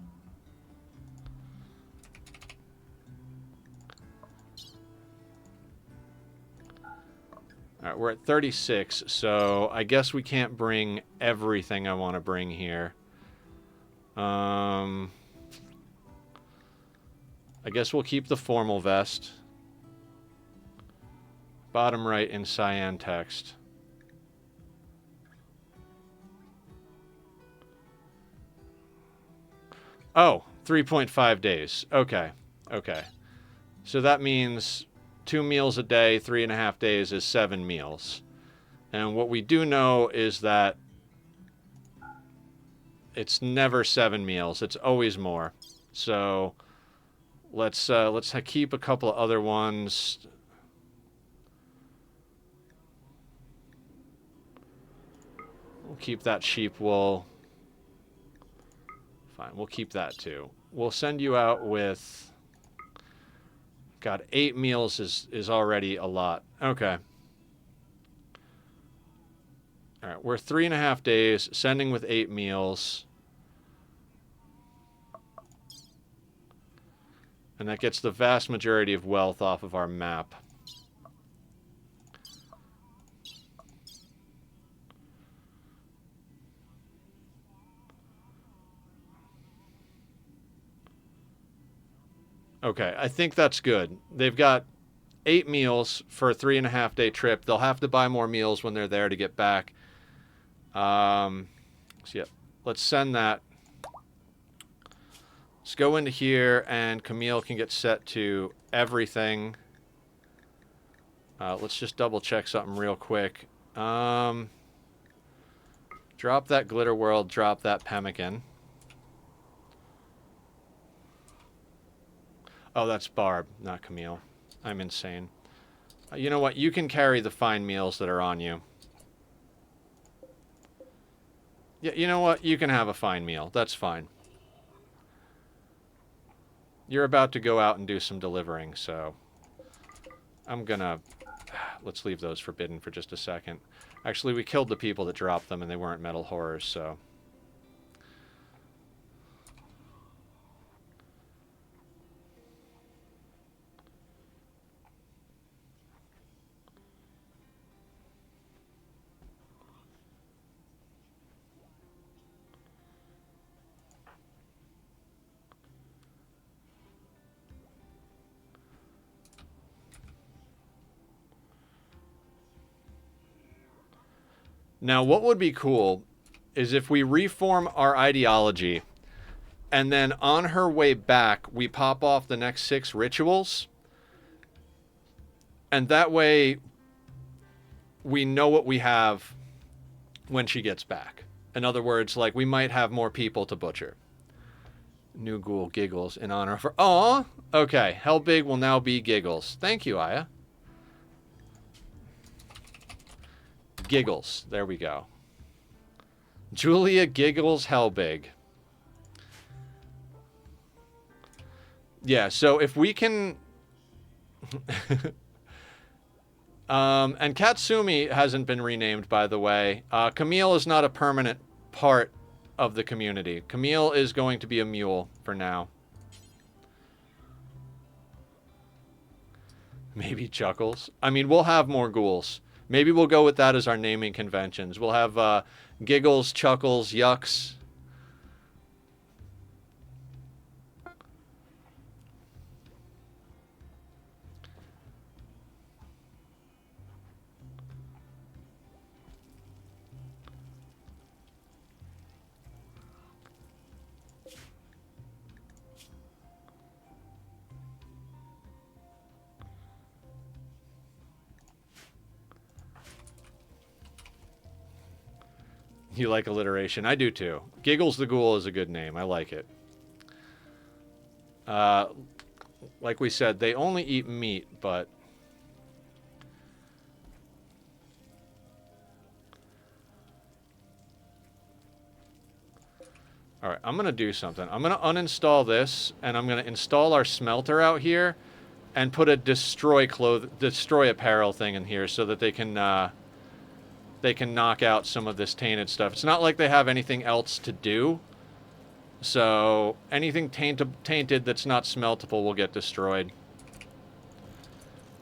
All right, we're at 36, so I guess we can't bring everything I want to bring here. I guess we'll keep the formal vest. Bottom right in cyan text. Oh, 3.5 days. Okay. Okay. So that means 2 meals a day, 3.5 days is 7 meals. And what we do know is that it's never 7 meals. It's always more. So let's keep a couple of other ones. We'll keep that sheep wool. Fine, we'll keep that too. We'll send you out with... God, 8 meals is already a lot. Okay. All right, we're 3.5 days, sending with 8 meals. And that gets the vast majority of wealth off of our map. Okay, I think that's good. They've got 8 meals for a 3.5 day trip. They'll have to buy more meals when they're there to get back. So yeah, let's send that. Let's go into here, and Camille can get set to everything. Let's just double check something real quick. Drop that Glitter World, drop that pemmican. Oh, that's Barb, not Camille. I'm insane. You know what? You can carry the fine meals that are on you. Yeah, you know what? You can have a fine meal. That's fine. You're about to go out and do some delivering, so... I'm gonna... Let's leave those forbidden for just a second. Actually, we killed the people that dropped them, and they weren't metal horrors, so... Now, what would be cool is if we reform our ideology, and then on her way back, we pop off the next 6 rituals, and that way we know what we have when she gets back. In other words, like, we might have more people to butcher. New ghoul Giggles in honor of her. Aw! Okay, Hellbig will now be Giggles. Thank you, Aya. Giggles. There we go. Julia Giggles Hellbig. Yeah, so if we can... and Katsumi hasn't been renamed, by the way. Camille is not a permanent part of the community. Camille is going to be a mule for now. Maybe Chuckles. I mean, we'll have more ghouls. Maybe we'll go with that as our naming conventions. We'll have Giggles, Chuckles, Yucks. You like alliteration. I do too. Giggles the Ghoul is a good name. I like it. Like we said, they only eat meat, but... Alright, I'm going to do something. I'm going to uninstall this, and I'm going to install our smelter out here, and put a destroy apparel thing in here so that they can knock out some of this tainted stuff. It's not like they have anything else to do. So anything tainted that's not smeltable will get destroyed.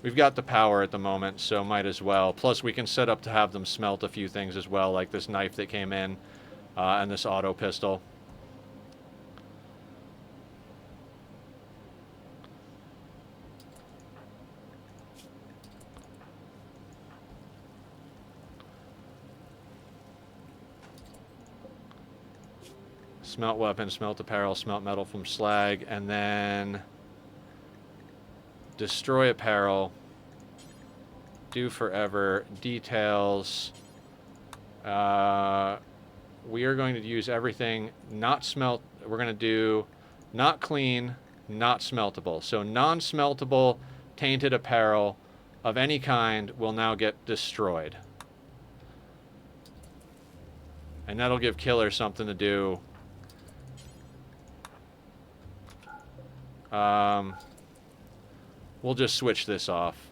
We've got the power at the moment, so might as well. Plus, we can set up to have them smelt a few things as well, like this knife that came in, and this auto pistol. Smelt weapon, smelt apparel, smelt metal from slag, and then destroy apparel, do forever, details. We are going to use everything not smelt. We're going to do not clean, not smeltable. So non-smeltable tainted apparel of any kind will now get destroyed. And that'll give Killer something to do. We'll just switch this off.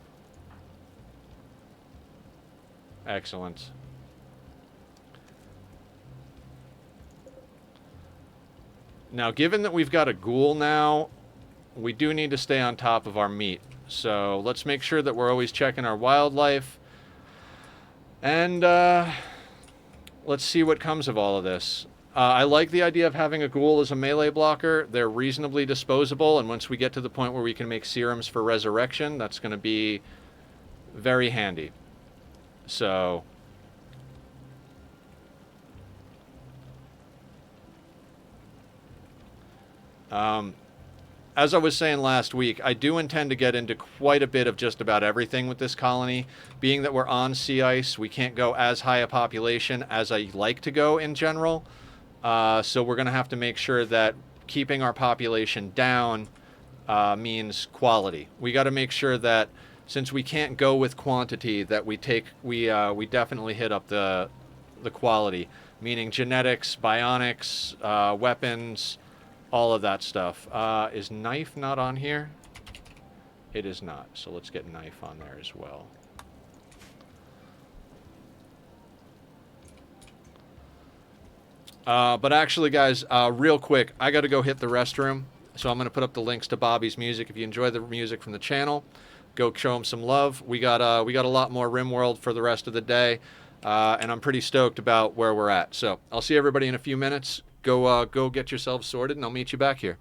Excellent. Now, given that we've got a ghoul now, we do need to stay on top of our meat. So let's make sure that we're always checking our wildlife. And let's see what comes of all of this. I like the idea of having a ghoul as a melee blocker. They're reasonably disposable, and once we get to the point where we can make serums for resurrection, that's going to be very handy. So as I was saying last week, I do intend to get into quite a bit of just about everything with this colony. Being that we're on sea ice, we can't go as high a population as I like to go in general. So we're going to have to make sure that keeping our population down means quality. We got to make sure that since we can't go with quantity, that we definitely hit up the quality, meaning genetics, bionics, weapons, all of that stuff. Is knife not on here? It is not. So let's get knife on there as well. But actually, guys, real quick, I got to go hit the restroom. So I'm going to put up the links to Bobby's music. If you enjoy the music from the channel, go show him some love. We got a lot more Rimworld for the rest of the day, and I'm pretty stoked about where we're at. So I'll see everybody in a few minutes. Go get yourselves sorted, and I'll meet you back here.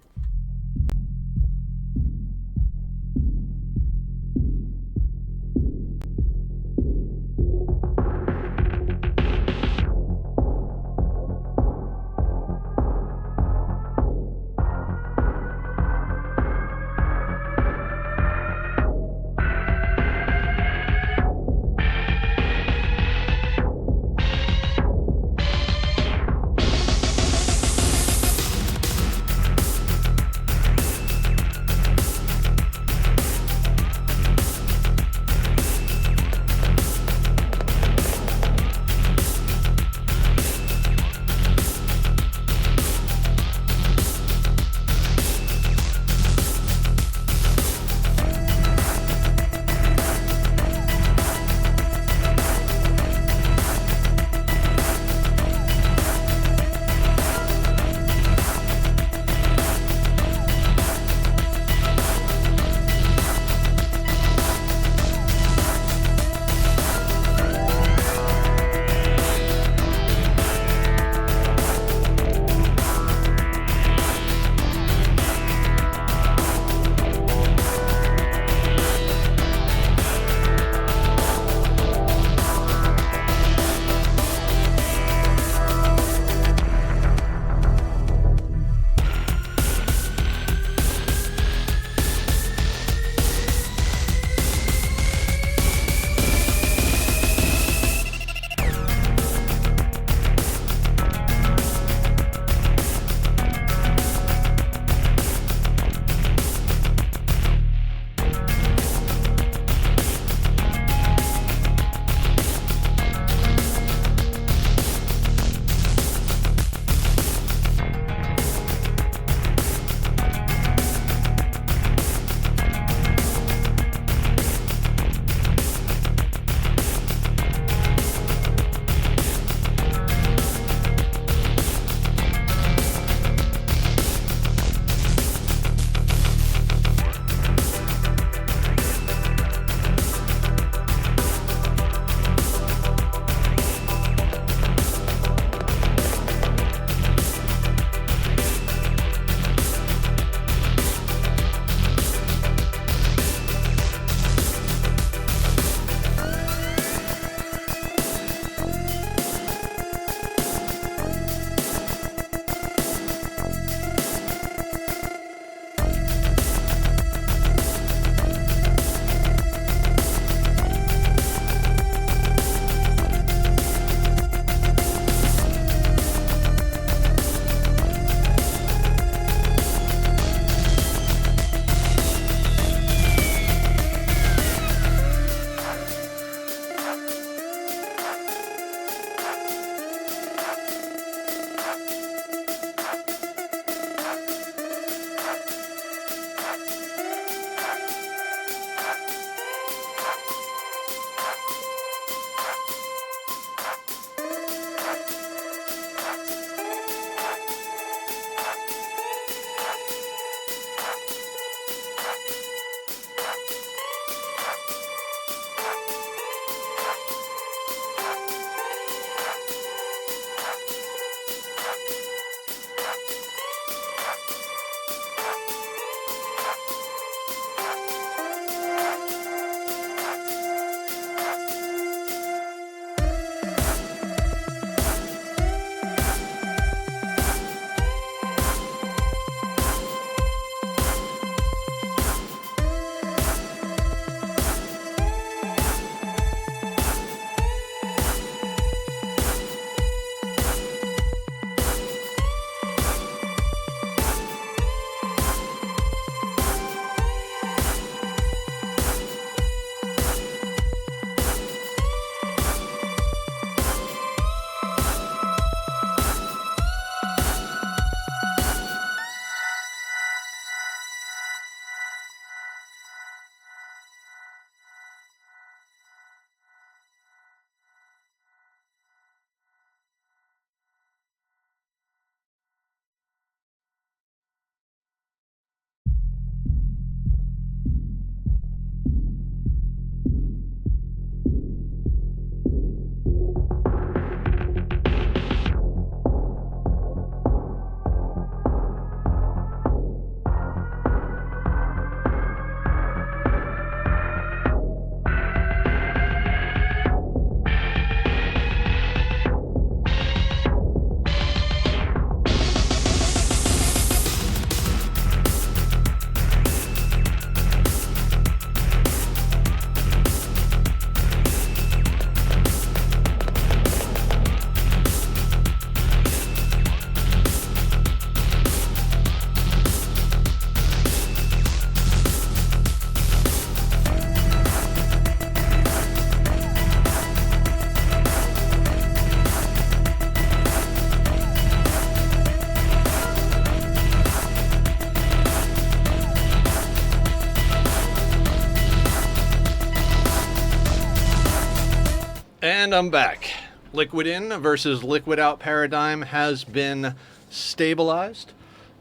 And I'm back. Liquid in versus liquid out paradigm has been stabilized.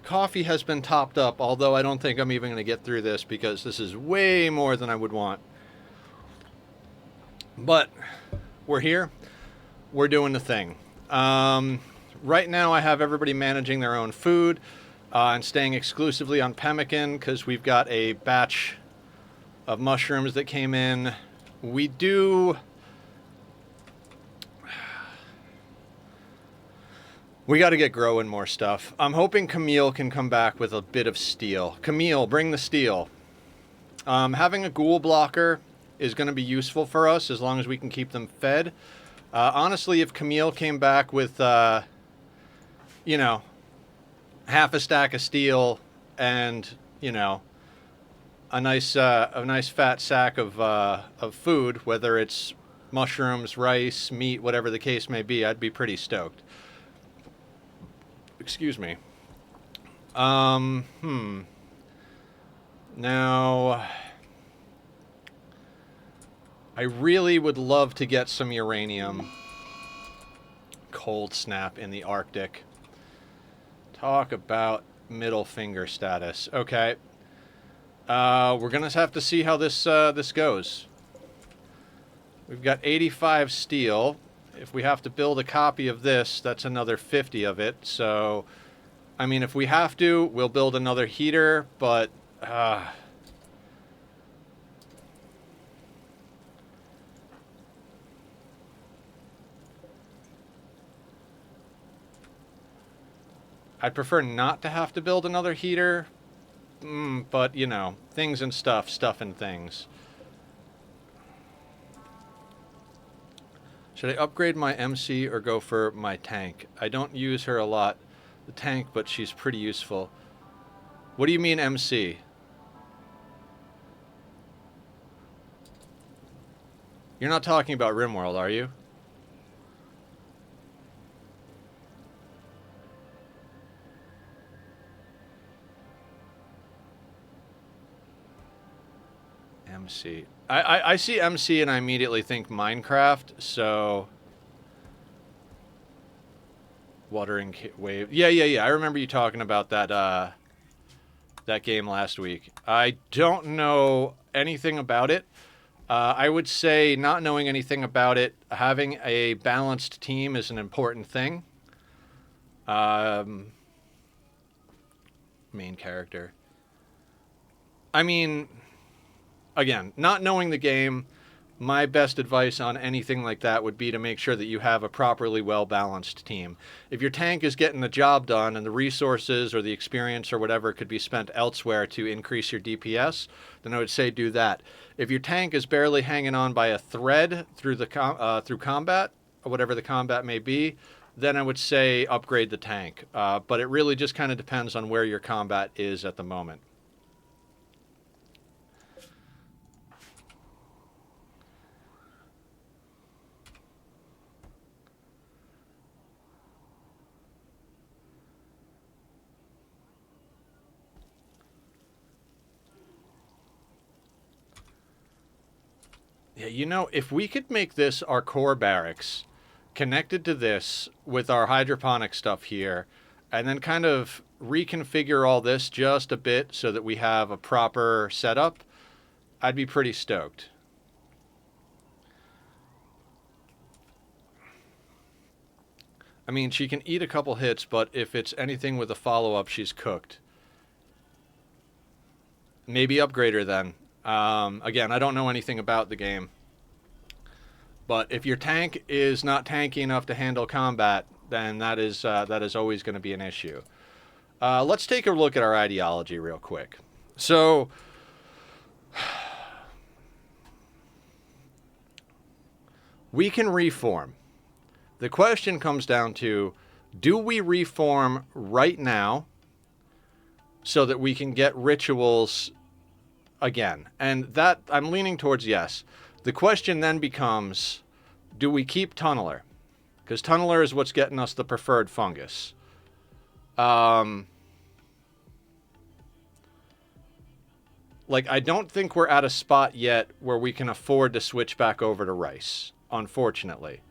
Coffee has been topped up, although I don't think I'm even going to get through this because this is way more than I would want. But we're here. We're doing the thing. Right now I have everybody managing their own food and staying exclusively on pemmican because we've got a batch of mushrooms that came in. We got to get growing more stuff. I'm hoping Camille can come back with a bit of steel. Camille, bring the steel. Having a ghoul blocker is going to be useful for us as long as we can keep them fed. Honestly, if Camille came back with, you know, half a stack of steel and, you know, a nice fat sack of food, whether it's mushrooms, rice, meat, whatever the case may be, I'd be pretty stoked. Excuse me. Now, I really would love to get some uranium. Cold snap in the Arctic. Talk about middle finger status. Okay. We're gonna have to see how this goes. We've got 85 steel. If we have to build a copy of this, that's another 50 of it. So, I mean, if we have to, we'll build another heater, but I'd prefer not to have to build another heater, but, you know, things and stuff and things. Should I upgrade my MC or go for my tank? I don't use her a lot, the tank, but she's pretty useful. What do you mean MC? You're not talking about Rimworld, are you? MC. I see MC and I immediately think Minecraft, so... Watering wave. Yeah. I remember you talking about that, that game last week. I don't know anything about it. I would say not knowing anything about it, having a balanced team is an important thing. Main character. I mean... Again, not knowing the game, my best advice on anything like that would be to make sure that you have a properly well-balanced team. If your tank is getting the job done and the resources or the experience or whatever could be spent elsewhere to increase your DPS, then I would say do that. If your tank is barely hanging on by a thread through the through combat, or whatever the combat may be, then I would say upgrade the tank. But it really just kind of depends on where your combat is at the moment. Yeah, you know, if we could make this our core barracks, connected to this with our hydroponic stuff here, and then kind of reconfigure all this just a bit so that we have a proper setup, I'd be pretty stoked. I mean, she can eat a couple hits, but if it's anything with a follow-up, she's cooked. Maybe upgrade her then. Again, I don't know anything about the game. But if your tank is not tanky enough to handle combat, then that is always going to be an issue. Let's take a look at our ideology real quick. So, we can reform. The question comes down to, do we reform right now so that we can get rituals again? And that, I'm leaning towards yes. The question then becomes, do we keep Tunneler? Because Tunneler is what's getting us the preferred fungus. Like, I don't think we're at a spot yet where we can afford to switch back over to rice. unfortunately.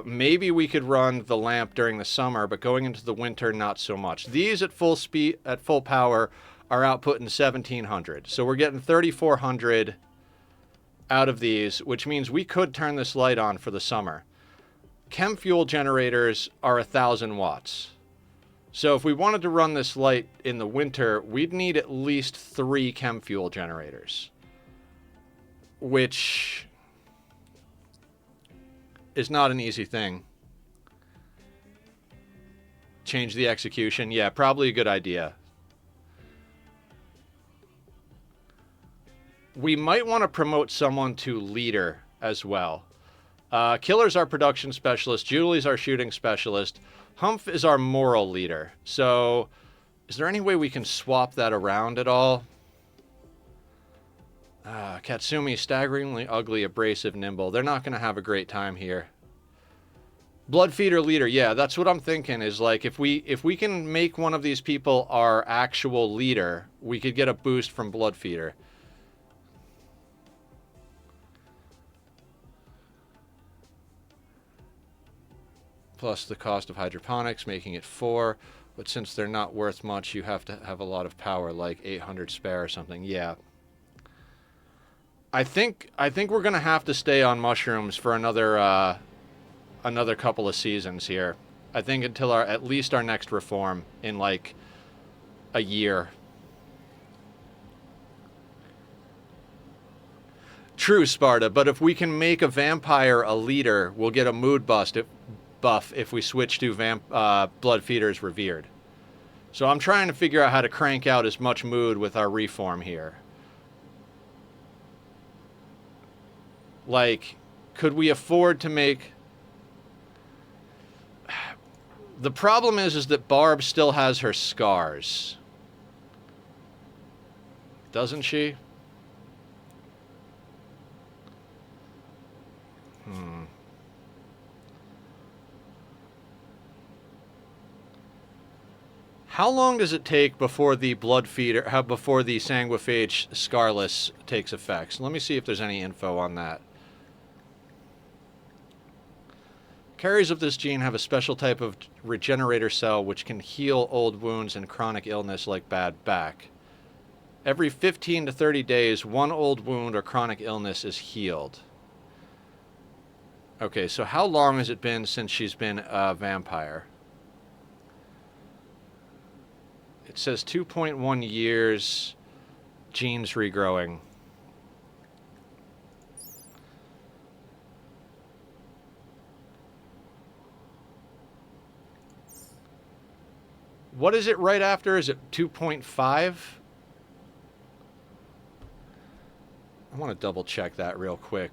Maybe we could run the lamp during the summer, but going into the winter, not so much. These at full speed, at full power, are outputting 1,700. So we're getting 3,400 out of these, which means we could turn this light on for the summer. Chem fuel generators are 1,000 watts. So if we wanted to run this light in the winter, we'd need at least 3 chem fuel generators, which is not an easy thing. Change the execution. Yeah, probably a good idea. We might want to promote someone to leader as well. Killer's our production specialist. Julie's our shooting specialist. Humph is our moral leader. So, is there any way we can swap that around at all? Katsumi, staggeringly ugly, abrasive, nimble. They're not going to have a great time here. Bloodfeeder leader. Yeah, that's what I'm thinking is like if we can make one of these people our actual leader, we could get a boost from Bloodfeeder. Plus the cost of hydroponics, making it 4. But since they're not worth much, you have to have a lot of power, like 800 spare or something. Yeah. I think we're gonna have to stay on mushrooms for another couple of seasons here. I think until at least our next reform in like a year. True, Sparta. But if we can make a vampire a leader, we'll get a mood buff if we switch to Blood Feeders Revered. So I'm trying to figure out how to crank out as much mood with our reform here. Like, could we afford to make... The problem is that Barb still has her scars. Doesn't she? How long does it take before the before the Sanguiphage Scarless takes effect? So let me see if there's any info on that. Carriers of this gene have a special type of regenerator cell which can heal old wounds and chronic illness like bad back. Every 15 to 30 days, one old wound or chronic illness is healed. Okay, so how long has it been since she's been a vampire? It says 2.1 years, genes regrowing. What is it right after? Is it 2.5? I want to double check that real quick.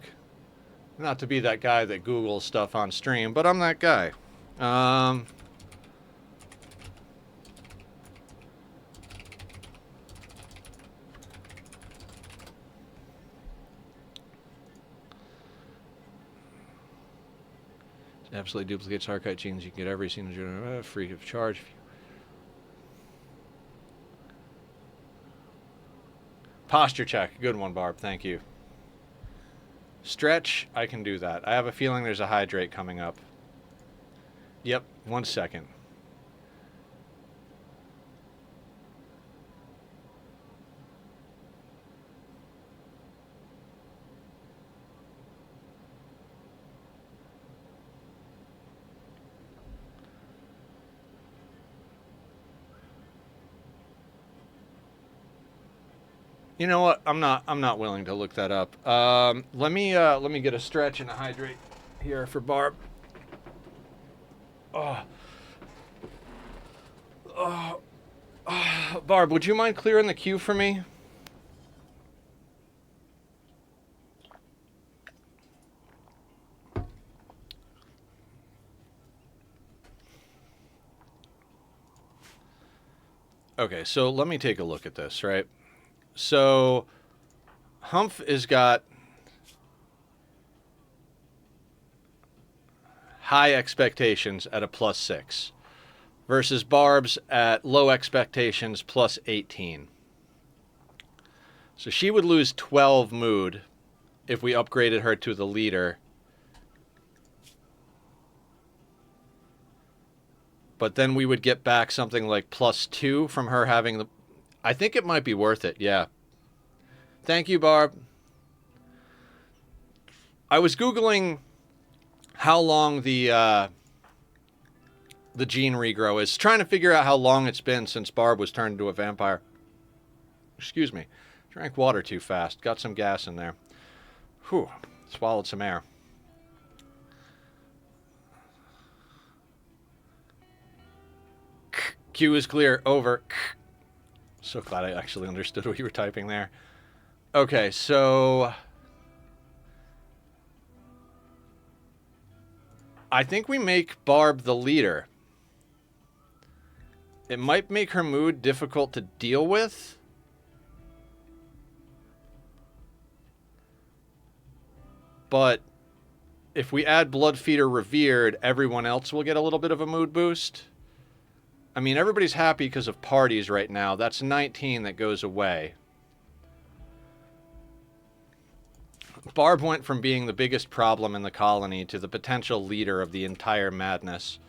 Not to be that guy that Googles stuff on stream, but I'm that guy. Absolutely duplicates archite genes. You can get every single free of charge. Posture check. Good one, Barb. Thank you. Stretch. I can do that. I have a feeling there's a hydrate coming up. Yep. 1 second. You know what? I'm not willing to look that up. Let me get a stretch and a hydrate here for Barb. Barb, would you mind clearing the queue for me? Okay, so let me take a look at this, right? So, Humph has got high expectations at a +6 versus Barb's at low expectations +18. So she would lose 12 mood if we upgraded her to the leader But then we would get back something like +2 from her having the... I think it might be worth it, yeah. Thank you, Barb. I was Googling how long the gene regrow is, trying to figure out how long it's been since Barb was turned into a vampire. Excuse me. Drank water too fast. Got some gas in there. Whew. Swallowed some air. Q is clear. Over. So glad I actually understood what you were typing there. Okay, so... I think we make Barb the leader. It might make her mood difficult to deal with. But if we add Bloodfeeder Revered, everyone else will get a little bit of a mood boost. I mean, everybody's happy because of parties right now. That's 19 that goes away. Barb went from being the biggest problem in the colony to the potential leader of the entire madness.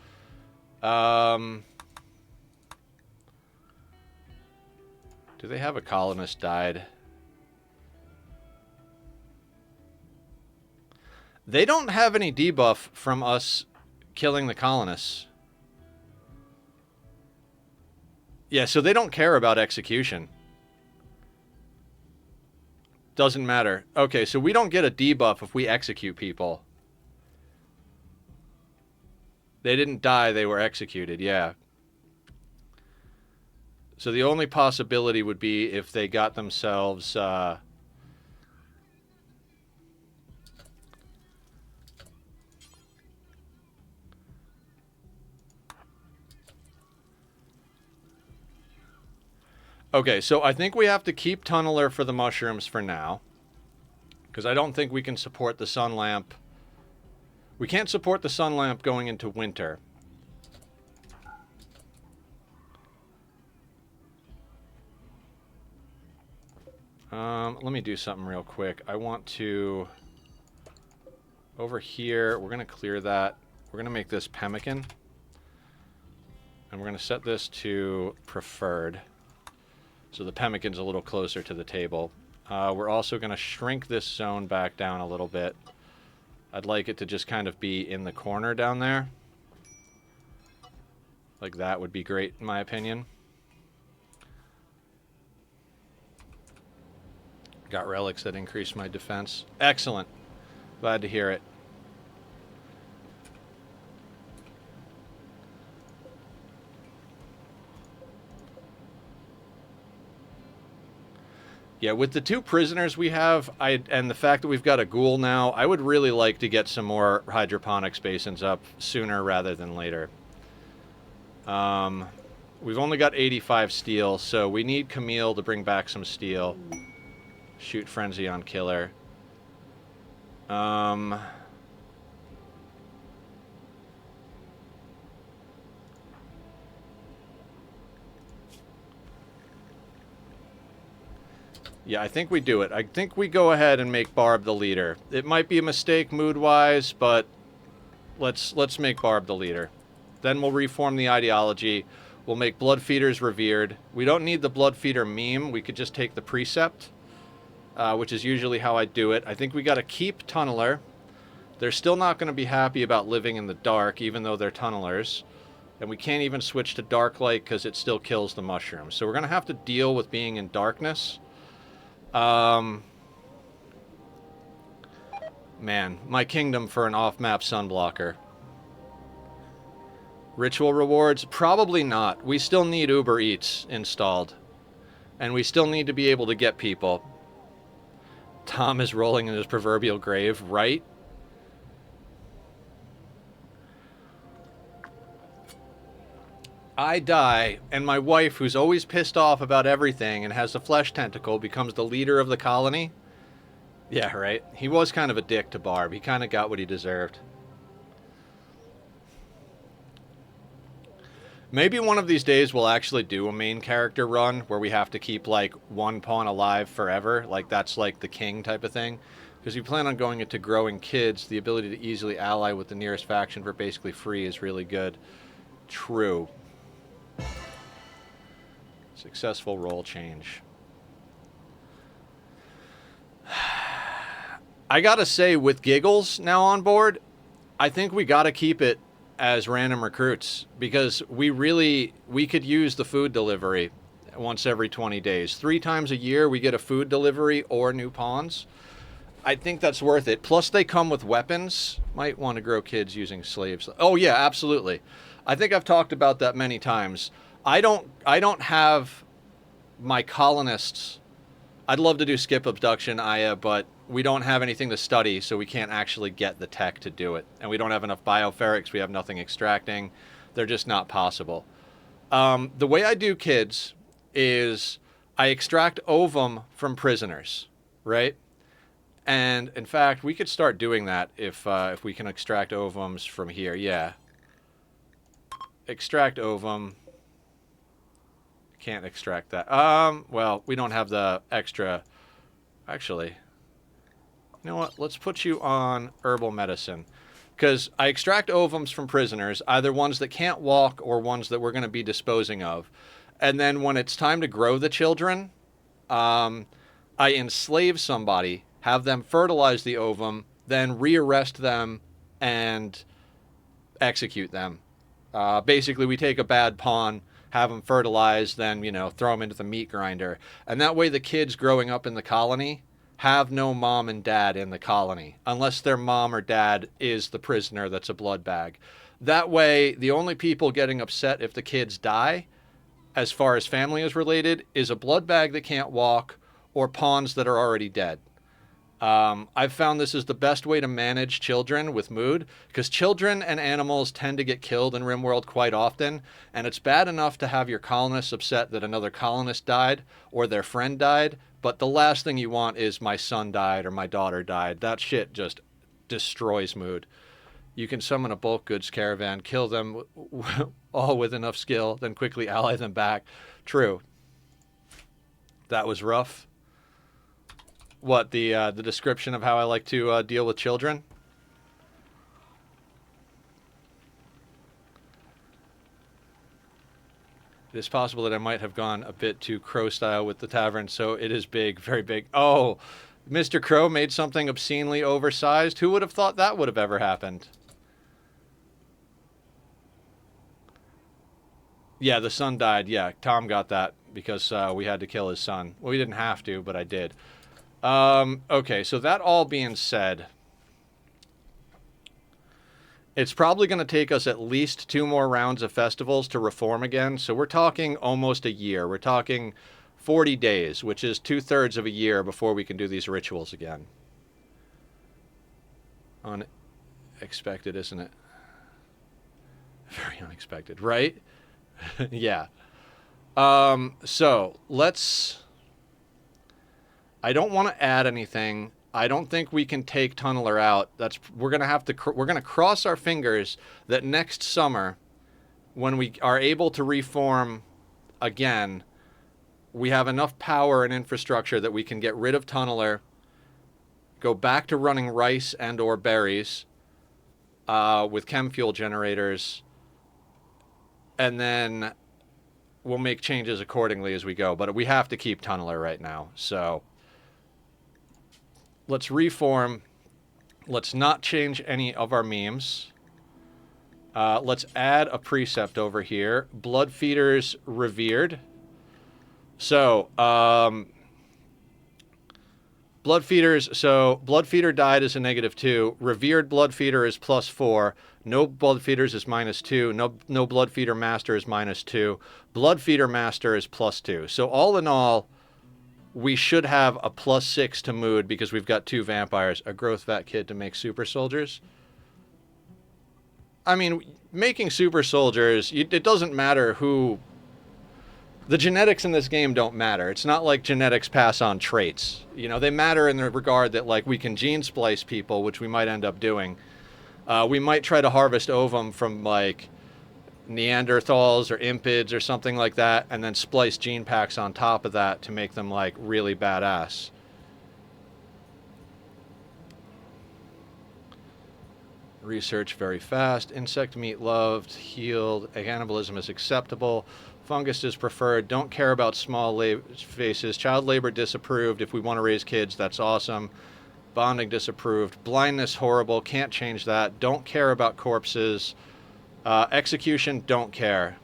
Do they have a colonist died? They don't have any debuff from us killing the colonists. Yeah, so they don't care about execution. Doesn't matter. Okay, so we don't get a debuff if we execute people. They didn't die, they were executed, yeah. So the only possibility would be if they got themselves... Okay, so I think we have to keep Tunneler for the mushrooms for now. Because I don't think we can support the sun lamp. We can't support the sun lamp going into winter. Let me do something real quick. I want to... Over here, we're going to clear that. We're going to make this pemmican. And we're going to set this to preferred. So the pemmican's a little closer to the table. We're also going to shrink this zone back down a little bit. I'd like it to just kind of be in the corner down there. Like that would be great, in my opinion. Got relics that increase my defense. Excellent. Glad to hear it. Yeah, with the 2 prisoners we have, and the fact that we've got a ghoul now, I would really like to get some more hydroponics basins up sooner rather than later. We've only got 85 steel, so we need Camille to bring back some steel. Shoot Frenzy on Killer. Yeah, I think we do it. I think we go ahead and make Barb the leader. It might be a mistake mood-wise, but let's make Barb the leader. Then we'll reform the ideology. We'll make Bloodfeeders revered. We don't need the Bloodfeeder meme. We could just take the precept, which is usually how I do it. I think we got to keep Tunneler. They're still not going to be happy about living in the dark, even though they're Tunnelers. And we can't even switch to Dark Light because it still kills the mushrooms. So we're going to have to deal with being in darkness. Man, my kingdom for an off-map sunblocker. Ritual rewards? Probably not. We still need Uber Eats installed. And we still need to be able to get people. Tom is rolling in his proverbial grave, right? I die, and my wife, who's always pissed off about everything and has a flesh tentacle, becomes the leader of the colony? Yeah, right. He was kind of a dick to Barb. He kind of got what he deserved. Maybe one of these days we'll actually do a main character run where we have to keep, like, one pawn alive forever. Like, that's like the king type of thing. Because we plan on going into growing kids, the ability to easily ally with the nearest faction for basically free is really good. True. Successful role change. I gotta say, with Giggles now on board, I think we gotta keep it as random recruits because we could use the food delivery once every 20 days. 3 times a year we get a food delivery or new pawns. I think that's worth it. Plus they come with weapons. Might want to grow kids using slaves. Oh yeah, absolutely. I think I've talked about that many times. I don't have my colonists. I'd love to do skip abduction, Aya, but we don't have anything to study, so we can't actually get the tech to do it. And we don't have enough bioferrics. We have nothing extracting. They're just not possible. The way I do kids is I extract ovum from prisoners, right? And in fact, we could start doing that if we can extract ovums from here. Yeah. Extract ovum. Can't extract that. Well, we don't have the extra. Actually, you know what? Let's put you on herbal medicine. Because I extract ovums from prisoners, either ones that can't walk or ones that we're going to be disposing of. And then when it's time to grow the children, I enslave somebody, have them fertilize the ovum, then rearrest them and execute them. Basically, we take a bad pawn, have them fertilized, then, you know, throw them into the meat grinder. And that way the kids growing up in the colony have no mom and dad in the colony, unless their mom or dad is the prisoner that's a blood bag. That way, the only people getting upset if the kids die, as far as family is related, is a blood bag that can't walk or pawns that are already dead. I've found this is the best way to manage children with mood, because children and animals tend to get killed in Rimworld quite often, and it's bad enough to have your colonists upset that another colonist died or their friend died, but the last thing you want is my son died or my daughter died. That shit just destroys mood. You can summon a bulk goods caravan, kill them all with enough skill, then quickly ally them back. True. That was rough. What, the description of how I like to deal with children? It is possible that I might have gone a bit too Crow style with the tavern, so it is big, very big. Oh, Mr. Crow made something obscenely oversized. Who would have thought that would have ever happened? Yeah, the son died. Yeah, Tom got that because we had to kill his son. Well, we didn't have to, but I did. Okay, so that all being said, it's probably going to take us at least 2 more rounds of festivals to reform again. So we're talking almost a year. We're talking 40 days, which is 2/3 of a year before we can do these rituals again. Unexpected, isn't it? Very unexpected, right? Yeah. So let's... I don't want to add anything. I don't think we can take Tunneler out. We're gonna have to. We're gonna cross our fingers that next summer, when we are able to reform again, we have enough power and infrastructure that we can get rid of Tunneler, go back to running rice and/or berries, with chem fuel generators, and then we'll make changes accordingly as we go. But we have to keep Tunneler right now. So. Let's reform. Let's not change any of our memes. Let's add a precept over here. Blood feeders revered. So, blood feeders. So, blood feeder died is a -2. Revered blood feeder is +4. No blood feeders is -2. No blood feeder master is -2. Blood feeder master is +2. So, all in all, we should have a +6 to mood because we've got 2 vampires, a growth vat kid to make super soldiers. I mean, making super soldiers, it doesn't matter who... The genetics in this game don't matter. It's not like genetics pass on traits. You know, they matter in the regard that, like, we can gene splice people, which we might end up doing. We might try to harvest ovum from, like, Neanderthals or Impids or something like that, and then splice gene packs on top of that to make them, like, really badass. Research very fast. Insect meat loved, healed. Cannibalism is acceptable. Fungus is preferred. Don't care about small faces. Child labor disapproved. If we want to raise kids, that's awesome. Bonding disapproved. Blindness horrible. Can't change that. Don't care about corpses. Execution, don't care.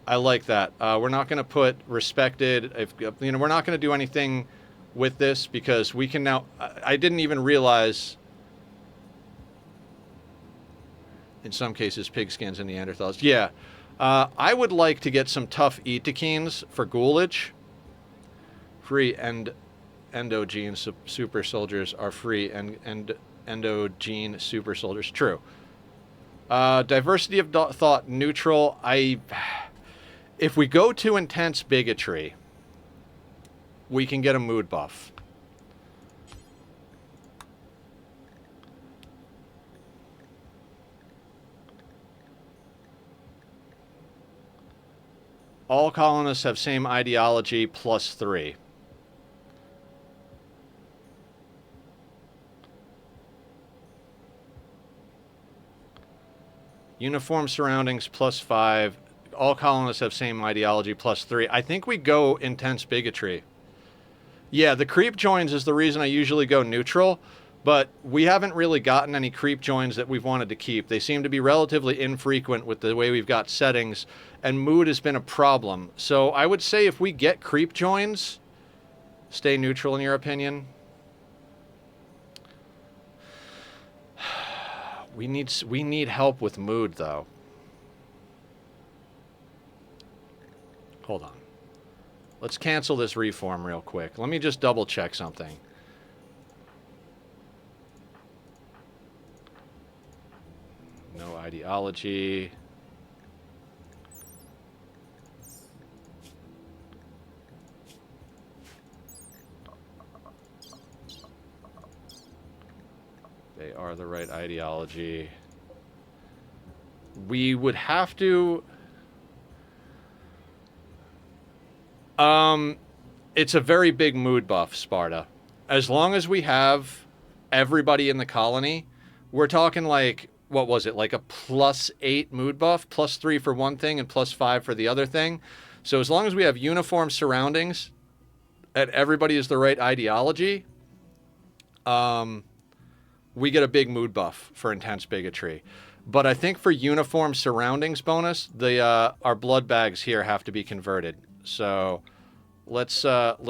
I like that. We're not going to put respected. If you know, we're not going to do anything with this because we can now. I didn't even realize. In some cases, pigskins and Neanderthals. Yeah. I would like to get some tough Etekeens for Ghoulage. Free and endogene super soldiers are free and endogene super soldiers. True. Diversity of thought neutral. If we go to intense bigotry, we can get a mood buff. All colonists have same ideology +3. Uniform surroundings +5. All colonists have same ideology +3. I think we go intense bigotry. Yeah, the creep joins is the reason I usually go neutral, but we haven't really gotten any creep joins that we've wanted to keep. They seem to be relatively infrequent with the way we've got settings, and mood has been a problem. So I would say if we get creep joins, stay neutral in your opinion. We need help with mood though. Hold on. Let's cancel this reform real quick. Let me just double check something. No ideology. They are the right ideology. We would have to... It's a very big mood buff, Sparta. As long as we have everybody in the colony, we're talking like, what was it, like a +8 mood buff, +3 for one thing and +5 for the other thing. So as long as we have uniform surroundings and everybody is the right ideology, we get a big mood buff for intense bigotry. But I think for uniform surroundings bonus, our blood bags here have to be converted. So let's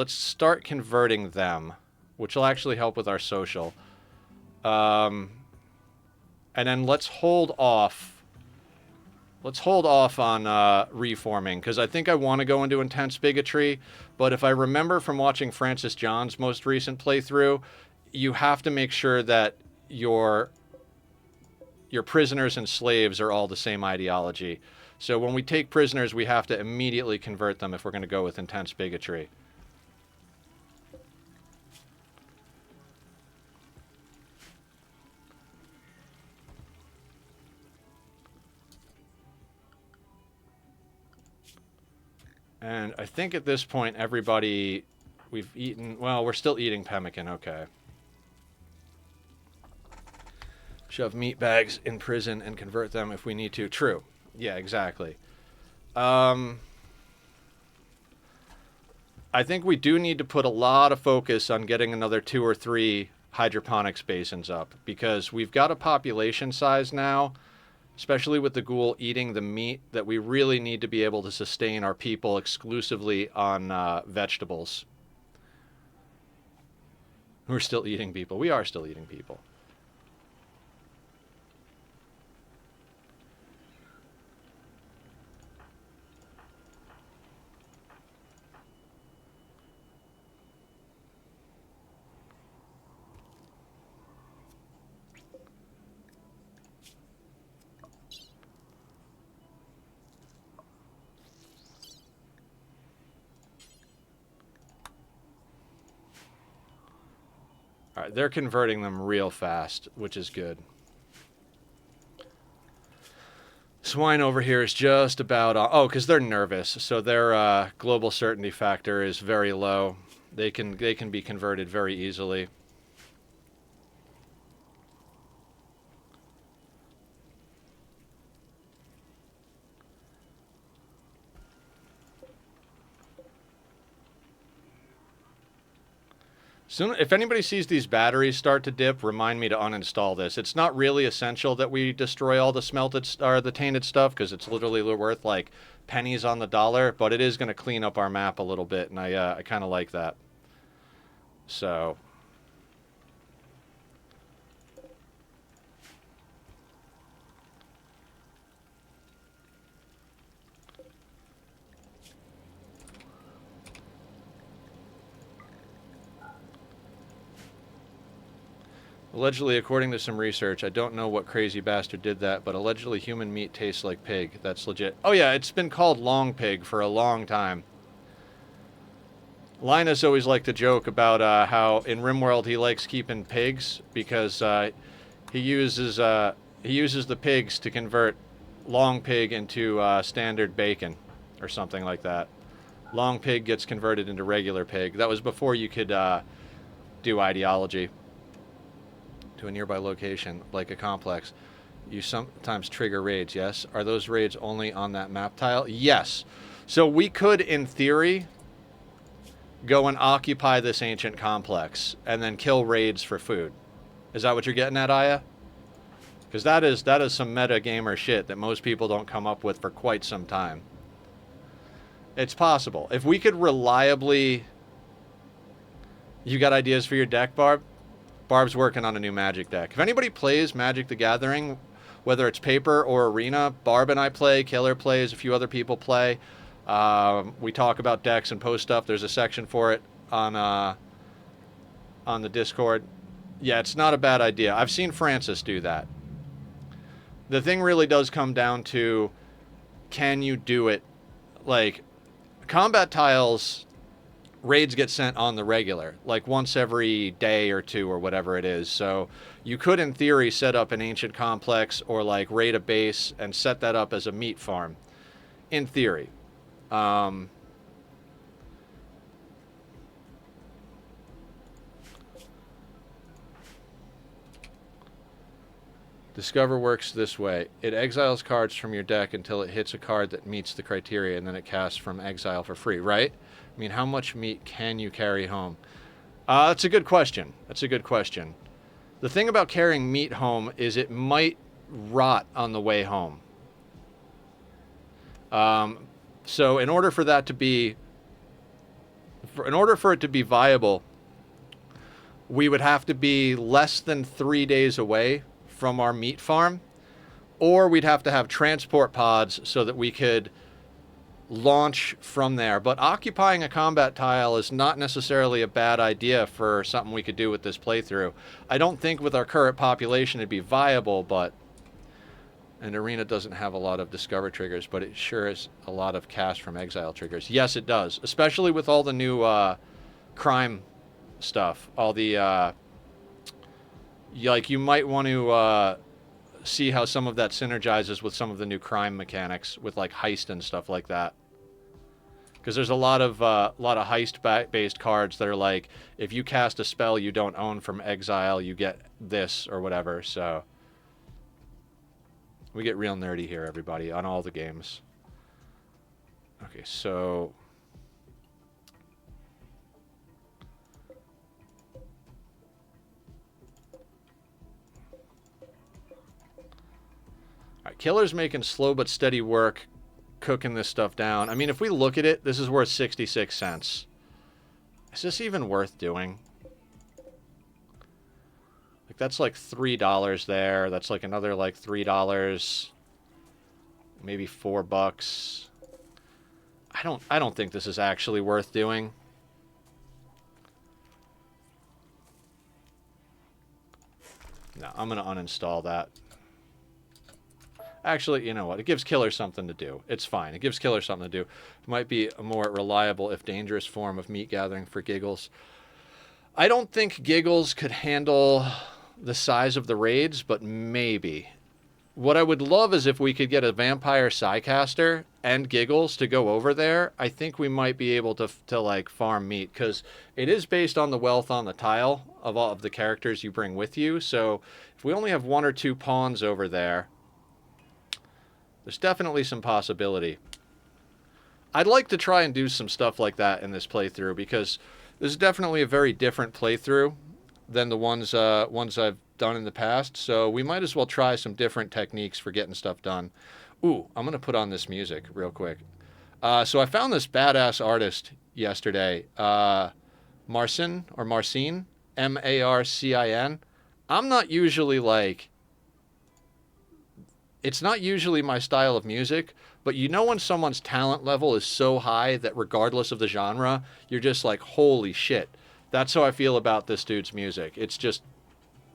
start converting them, which will actually help with our social. And then let's hold off. Let's hold off on reforming, because I think I want to go into intense bigotry. But if I remember from watching Francis John's most recent playthrough, you have to make sure that your prisoners and slaves are all the same ideology. So when we take prisoners, we have to immediately convert them if we're going to go with intense bigotry. And I think at this point, everybody... We've eaten... Well, we're still eating pemmican, okay. Shove meat bags in prison and convert them if we need to. True. Yeah, exactly. I think we do need to put a lot of focus on getting another 2 or 3 hydroponics basins up, because we've got a population size now, especially with the ghoul eating the meat, that we really need to be able to sustain our people exclusively on vegetables. We're still eating people. We are still eating people. All right, they're converting them real fast, which is good. Swine over here is just about... oh, because they're nervous, so their global certainty factor is very low. They can be converted very easily. Soon, if anybody sees these batteries start to dip, remind me to uninstall this. It's not really essential that we destroy all the smelted or the tainted stuff because it's literally worth like pennies on the dollar, but it is going to clean up our map a little bit, and I kind of like that. So. Allegedly, according to some research, I don't know what crazy bastard did that, but allegedly human meat tastes like pig. That's legit. Oh yeah, it's been called long pig for a long time. Linus always liked to joke about how in Rimworld he likes keeping pigs because he uses the pigs to convert long pig into standard bacon or something like that. Long pig gets converted into regular pig. That was before you could do ideology. To a nearby location, like a complex. You sometimes trigger raids, yes? Are those raids only on that map tile? Yes. So we could, in theory, go and occupy this ancient complex and then kill raids for food. Is that what you're getting at, Aya? Because that is some meta gamer shit that most people don't come up with for quite some time. It's possible. If we could reliably... You got ideas for your deck, Barb? Barb's working on a new Magic deck. If anybody plays Magic the Gathering, whether it's paper or arena, Barb and I play, Killer plays, a few other people play. We talk about decks and post stuff. There's a section for it on the Discord. Yeah, it's not a bad idea. I've seen Francis do that. The thing really does come down to, can you do it? Like, combat tiles... Raids get sent on the regular, like once every day or two or whatever it is. So you could, in theory, set up an ancient complex or like raid a base and set that up as a meat farm. In theory. Discover works this way. It exiles cards from your deck until it hits a card that meets the criteria, and then it casts from exile for free, right? I mean, how much meat can you carry home? That's a good question. That's a good question. The thing about carrying meat home is it might rot on the way home. So in order for that to be... in order for it to be viable, we would have to be less than 3 days away from our meat farm, or we'd have to have transport pods so that we could launch from there. But occupying a combat tile is not necessarily a bad idea for something we could do with this playthrough. I don't think with our current population it'd be viable, but an arena doesn't have a lot of discover triggers, but it sure is a lot of cast from exile triggers. Yes, it does, especially with all the new crime stuff. All the like, you might want to see how some of that synergizes with some of the new crime mechanics with like heist and stuff like that. Because there's a lot of heist-based cards that are like, if you cast a spell you don't own from exile, you get this or whatever. So we get real nerdy here, everybody, on all the games. Okay, so Alright, Killer's making slow but steady work cooking this stuff down. I mean, if we look at it, this is worth 66 cents. Is this even worth doing? Like, that's like $3 there. That's like another like $3. Maybe $4. I don't think this is actually worth doing. No, I'm going to uninstall that. Actually, you know what? It gives Killer something to do. It's fine. It gives Killer something to do. It might be a more reliable, if dangerous, form of meat gathering for Giggles. I don't think Giggles could handle the size of the raids, but maybe. What I would love is if we could get a Vampire Psycaster and Giggles to go over there. I think we might be able to like farm meat, because it is based on the wealth on the tile of all of the characters you bring with you. So if we only have 1 or 2 pawns over there, there's definitely some possibility. I'd like to try and do some stuff like that in this playthrough, because This is definitely a very different playthrough than the ones I've done in the past. So we might as well try some different techniques for getting stuff done. Ooh, I'm gonna put on this music real quick. So I found this badass artist yesterday, Marcin, Marcin. I'm not usually like, it's not usually my style of music, but you know when someone's talent level is so high that regardless of the genre, you're just like, holy shit. That's how I feel about this dude's music. It's just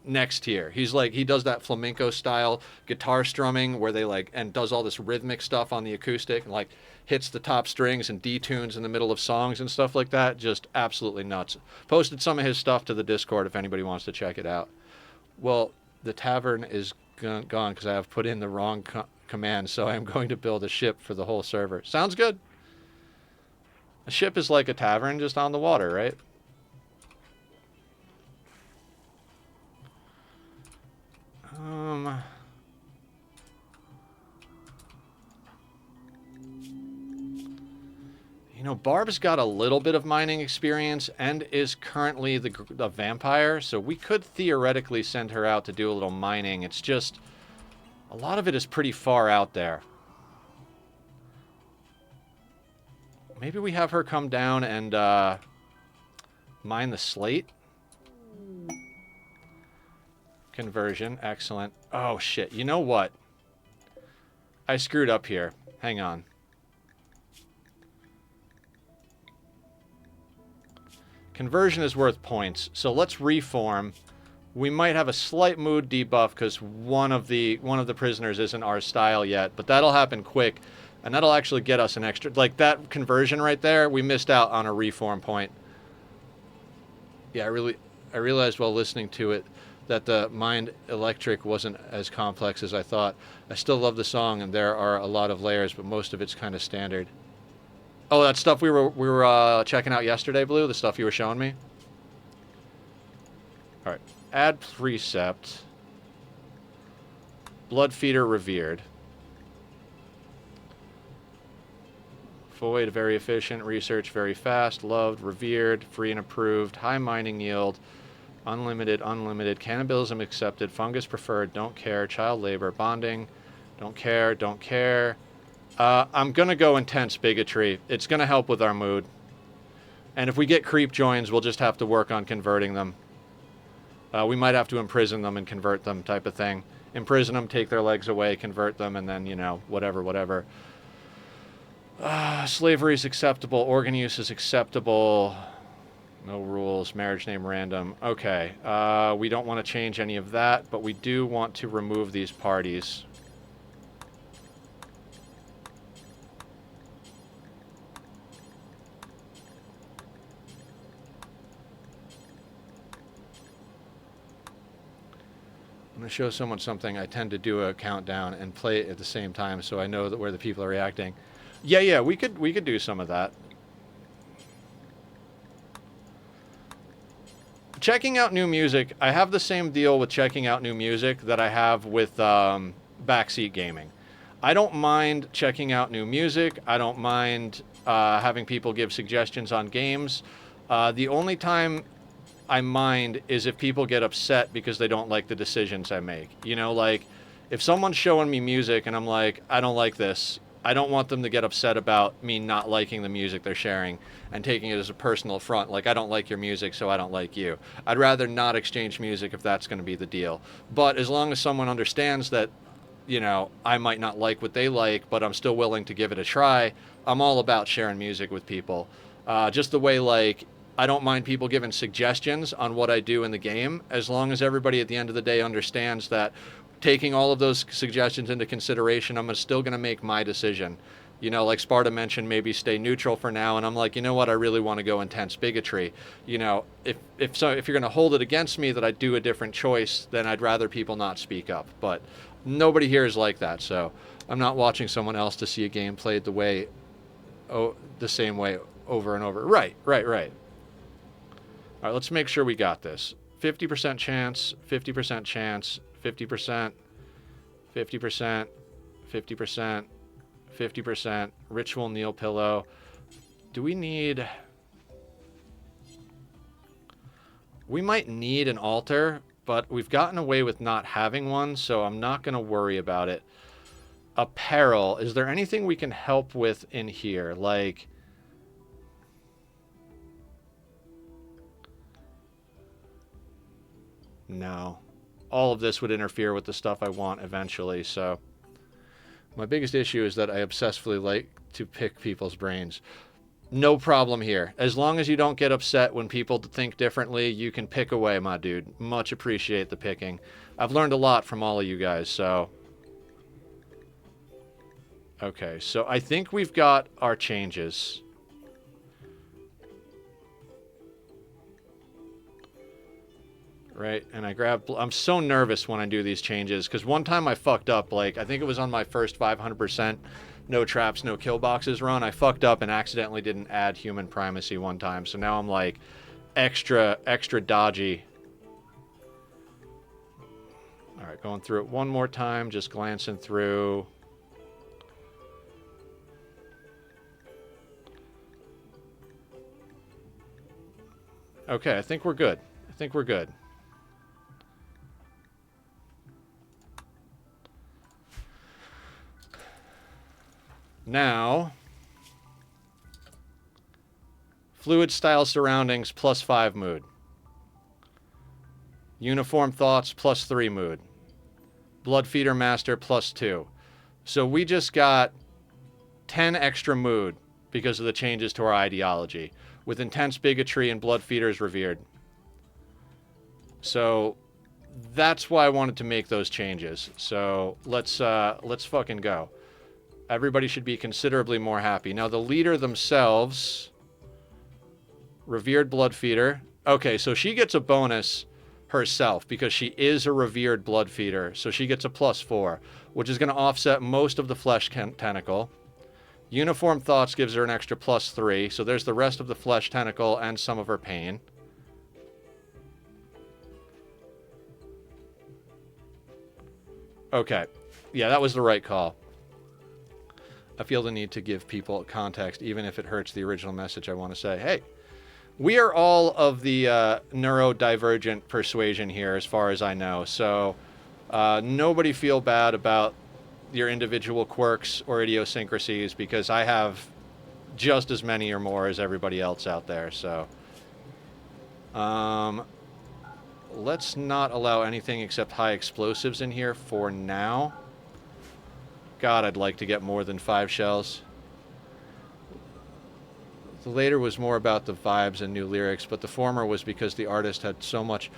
next tier. He's like, he does that flamenco style guitar strumming where they like, and does all this rhythmic stuff on the acoustic and like hits the top strings and detunes in the middle of songs and stuff like that. Just absolutely nuts. Posted some of his stuff to the Discord if anybody wants to check it out. Well, the tavern is gone because I have put in the wrong command, so I am going to build a ship for the whole server. Sounds good. A ship is like a tavern just on the water, right? You know, Barb's got a little bit of mining experience and is currently the vampire, so we could theoretically send her out to do a little mining. It's just, a lot of it is pretty far out there. Maybe we have her come down and mine the slate. Conversion, excellent. Oh shit, you know what? I screwed up here. Hang on. Conversion is worth points, so let's reform. We might have a slight mood debuff because one of the prisoners isn't our style yet, but that'll happen quick, and that'll actually get us an extra. Like that conversion right there, we missed out on a reform point. Yeah, I realized while listening to it that the Mind Electric wasn't as complex as I thought. I still love the song, and there are a lot of layers, but most of it's kind of standard. Oh, that stuff we were checking out yesterday, Blue? The stuff you were showing me? Alright. Add precept. Bloodfeeder revered. Void, very efficient. Research, very fast. Loved, revered. Free and approved. High mining yield. Unlimited, unlimited. Cannibalism accepted. Fungus preferred. Don't care. Child labor. Bonding. Don't care. Don't care. I'm going to go intense bigotry. It's going to help with our mood. And if we get creep joins, we'll just have to work on converting them. We might have to imprison them and convert them type of thing. Imprison them, take their legs away, convert them, and then, you know, whatever. Slavery is acceptable. Organ use is acceptable. No rules. Marriage name random. Okay. We don't want to change any of that, but we do want to remove these parties. I'm going to show someone something. I tend to do a countdown and play it at the same time so I know that where the people are reacting. Yeah, we could do some of that. Checking out new music. I have the same deal with checking out new music that I have with backseat gaming. I don't mind checking out new music. I don't mind having people give suggestions on games. The only time I mind is if people get upset because they don't like the decisions I make. You know, like, if someone's showing me music and I'm like, I don't like this, I don't want them to get upset about me not liking the music they're sharing and taking it as a personal affront. Like, I don't like your music, so I don't like you. I'd rather not exchange music if that's going to be the deal. But as long as someone understands that, you know, I might not like what they like, but I'm still willing to give it a try, I'm all about sharing music with people. Just the way, like, I don't mind people giving suggestions on what I do in the game, as long as everybody at the end of the day understands that taking all of those suggestions into consideration, I'm still going to make my decision. You know, like Sparta mentioned, maybe stay neutral for now, and I'm like, you know what, I really want to go intense bigotry. You know, if you're going to hold it against me that I do a different choice, then I'd rather people not speak up. But nobody here is like that, so I'm not watching someone else to see a game played the same way over and over. Right. All right, let's make sure we got this. 50% chance, 50% chance, 50%, 50%, 50%, 50%, ritual kneel pillow. Do we need... We might need an altar, but we've gotten away with not having one, so I'm not going to worry about it. Apparel. Is there anything we can help with in here? Like... No. All of this would interfere with the stuff I want eventually, so... My biggest issue is that I obsessively like to pick people's brains. No problem here. As long as you don't get upset when people think differently, you can pick away, my dude. Much appreciate the picking. I've learned a lot from all of you guys, so... Okay, so I think we've got our changes. Right, and I grab... I'm so nervous when I do these changes, because one time I fucked up, like, I think it was on my first 500% no traps, no kill boxes run. I fucked up and accidentally didn't add human primacy one time, so now I'm, like, extra dodgy. Alright, going through it one more time, just glancing through... Okay, I think we're good. I think we're good. Now, fluid style surroundings +5 mood. Uniform thoughts +3 mood. Blood feeder master +2. So we just got 10 extra mood because of the changes to our ideology, with intense bigotry and blood feeders revered. So that's why I wanted to make those changes. So let's fucking go. Everybody should be considerably more happy. Now, the leader themselves... Revered blood feeder. Okay, so she gets a bonus herself because she is a revered blood feeder. So she gets a +4, which is going to offset most of the flesh tentacle. Uniform thoughts gives her an extra +3. So there's the rest of the flesh tentacle and some of her pain. Okay. Yeah, that was the right call. I feel the need to give people context, even if it hurts the original message I want to say. Hey, we are all of the neurodivergent persuasion here, as far as I know. So nobody feel bad about your individual quirks or idiosyncrasies, because I have just as many or more as everybody else out there. So let's not allow anything except high explosives in here for now. God, I'd like to get more than 5 shells. The later was more about the vibes and new lyrics, but the former was because the artist had so much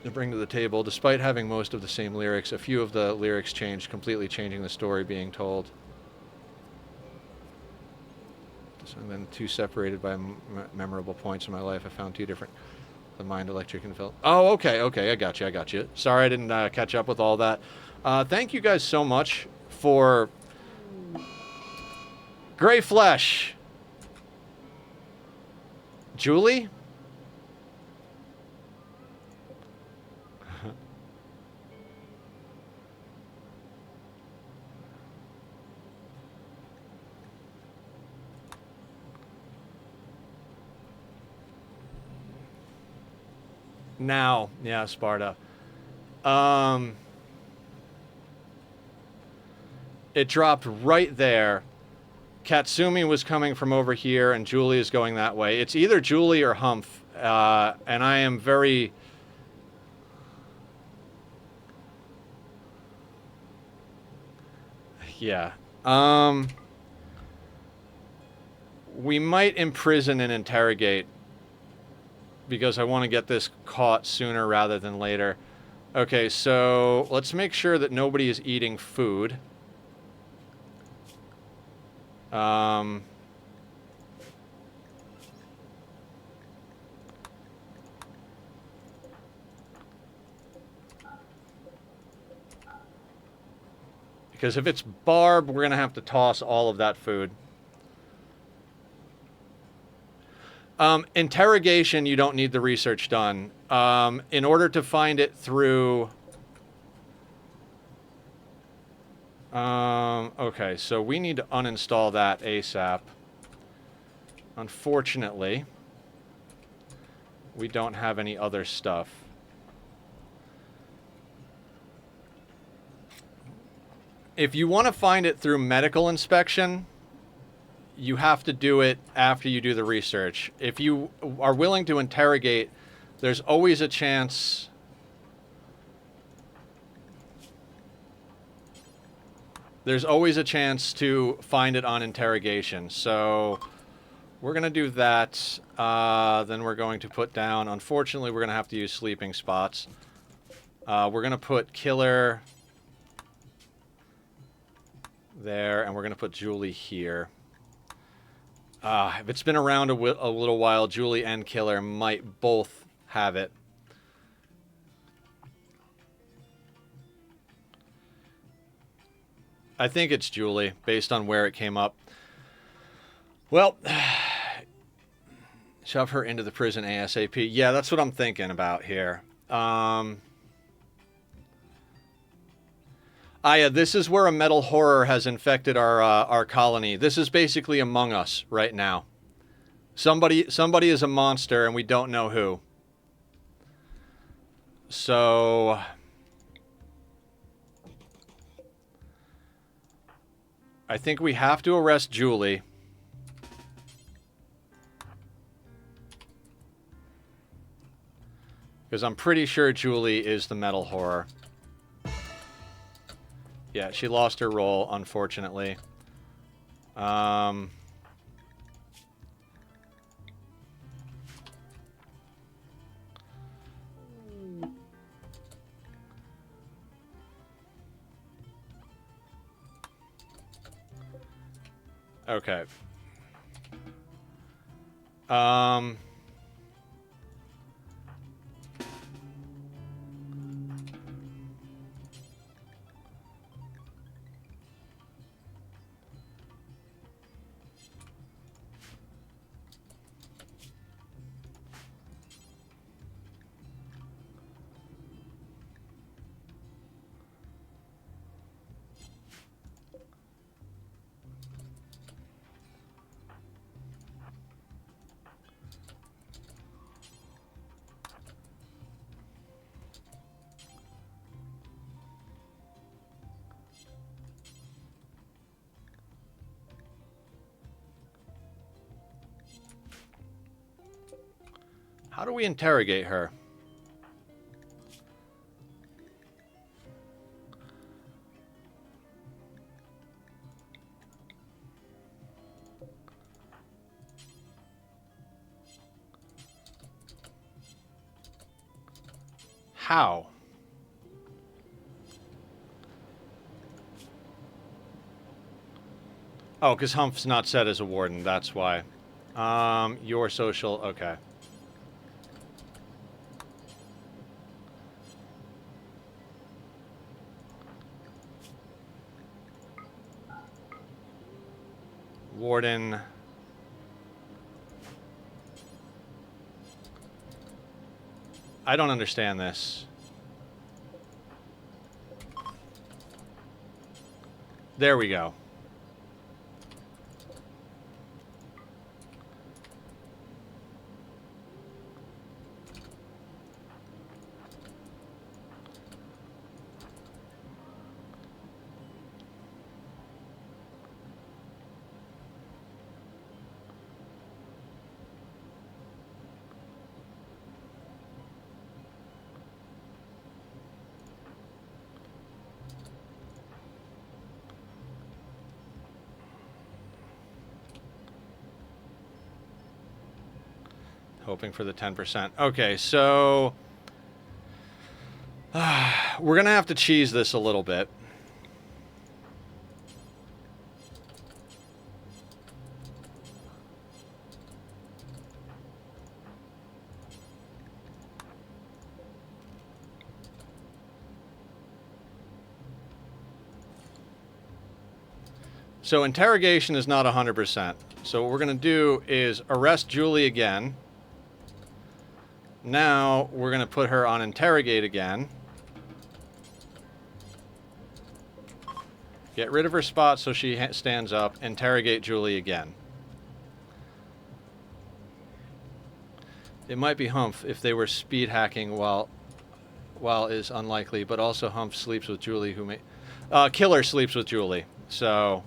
to bring to the table. Despite having most of the same lyrics, a few of the lyrics changed, completely changing the story being told. And then 2 separated by memorable points in my life. I found 2 different... The mind, electric, and felt... Oh, okay, I got you. Sorry I didn't catch up with all that. Thank you guys so much for Gray Flesh. Julie? Now, yeah, Sparta. It dropped right there. Katsumi was coming from over here, and Julie is going that way. It's either Julie or Humph, and I am very... Yeah. We might imprison and interrogate, because I want to get this caught sooner rather than later. Okay, so let's make sure that nobody is eating food. Because if it's Barb, we're going to have to toss all of that food. Interrogation, you don't need the research done. In order to find it through... okay, so we need to uninstall that ASAP. Unfortunately, we don't have any other stuff. If you want to find it through medical inspection, you have to do it after you do the research. If you are willing to interrogate, there's always a chance... There's always a chance to find it on interrogation. So we're going to do that. Then we're going to put down... Unfortunately, we're going to have to use sleeping spots. We're going to put Killer there, and we're going to put Julie here. If it's been around a little while, Julie and Killer might both have it. I think it's Julie, based on where it came up. Well, shove her into the prison ASAP. Yeah, that's what I'm thinking about here. Yeah, this is where a metal horror has infected our colony. This is basically Among Us right now. Somebody is a monster, and we don't know who. So... I think we have to arrest Julie. Because I'm pretty sure Julie is the metal horror. Yeah, she lost her role, unfortunately. Okay. How do we interrogate her? How? Oh, because Hump's not set as a warden, that's why. Your social, okay. Warden. I don't understand this. There we go. Hoping for the 10%. Okay, so... we're going to have to cheese this a little bit. So interrogation is not 100%. So what we're going to do is arrest Julie again. Now, we're going to put her on interrogate again. Get rid of her spot so she stands up. Interrogate Julie again. It might be Humph if they were speed hacking while is unlikely, but also Humph sleeps with Julie, who may... Killer sleeps with Julie, so...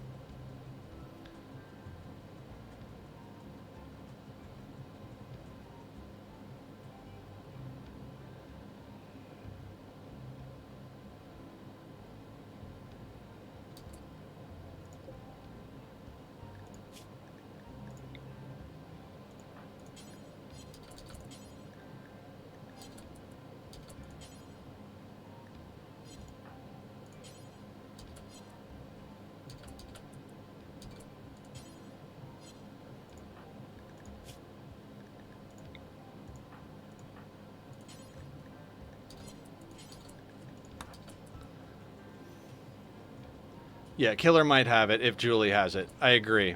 Yeah, Killer might have it if Julie has it. I agree.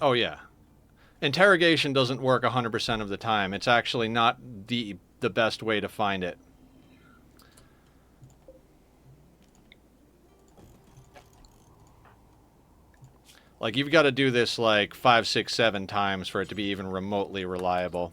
Oh, yeah. Interrogation doesn't work 100% of the time. It's actually not the best way to find it. Like, you've got to do this, like, 5, 6, 7 times for it to be even remotely reliable.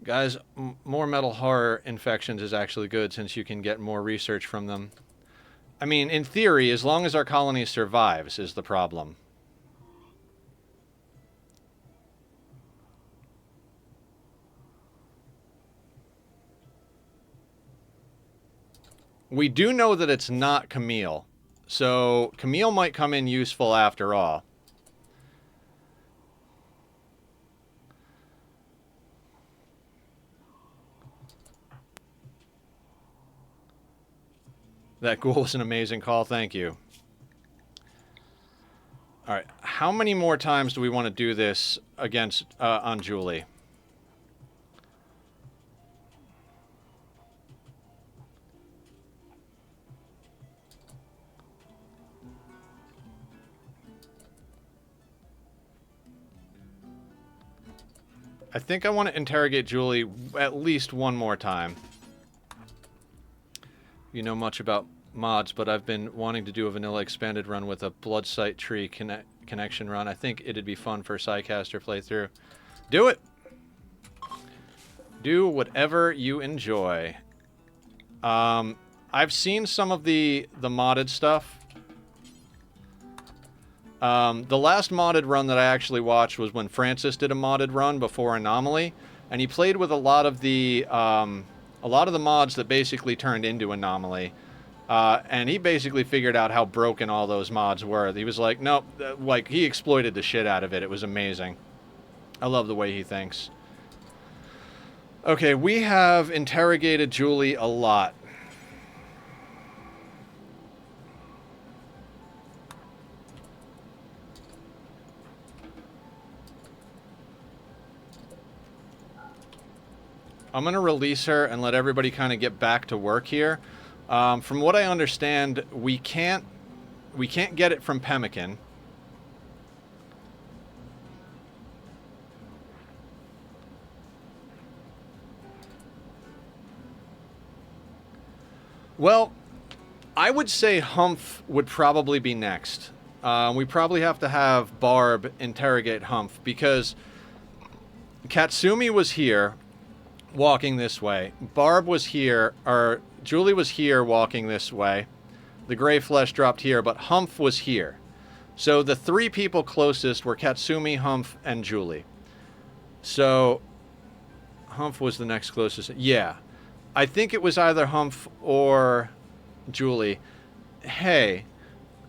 Guys, more metal horror infections is actually good since you can get more research from them. I mean, in theory, as long as our colony survives is the problem. We do know that it's not Camille. So, Camille might come in useful after all. That ghoul was an amazing call, thank you. Alright, how many more times do we want to do this against, on Julie? I think I want to interrogate Julie at least one more time. You know much about mods, but I've been wanting to do a vanilla expanded run with a blood site tree connection run. I think it'd be fun for a Psycaster playthrough. Do it! Do whatever you enjoy. I've seen some of the modded stuff. The last modded run that I actually watched was when Francis did a modded run before Anomaly, and he played with a lot of the mods that basically turned into Anomaly, and he basically figured out how broken all those mods were. He was like, nope, like, he exploited the shit out of it. It was amazing. I love the way he thinks. Okay, we have interrogated Julie a lot. I'm going to release her and let everybody kind of get back to work here. From what I understand, we can't get it from Pemmican. Well, I would say Humph would probably be next. We probably have to have Barb interrogate Humph because Katsumi was here walking this way. Barb was here, or Julie was here walking this way. The gray flesh dropped here, but Humph was here. So the three people closest were Katsumi, Humph, and Julie. So Humph was the next closest. Yeah. I think it was either Humph or Julie. Hey,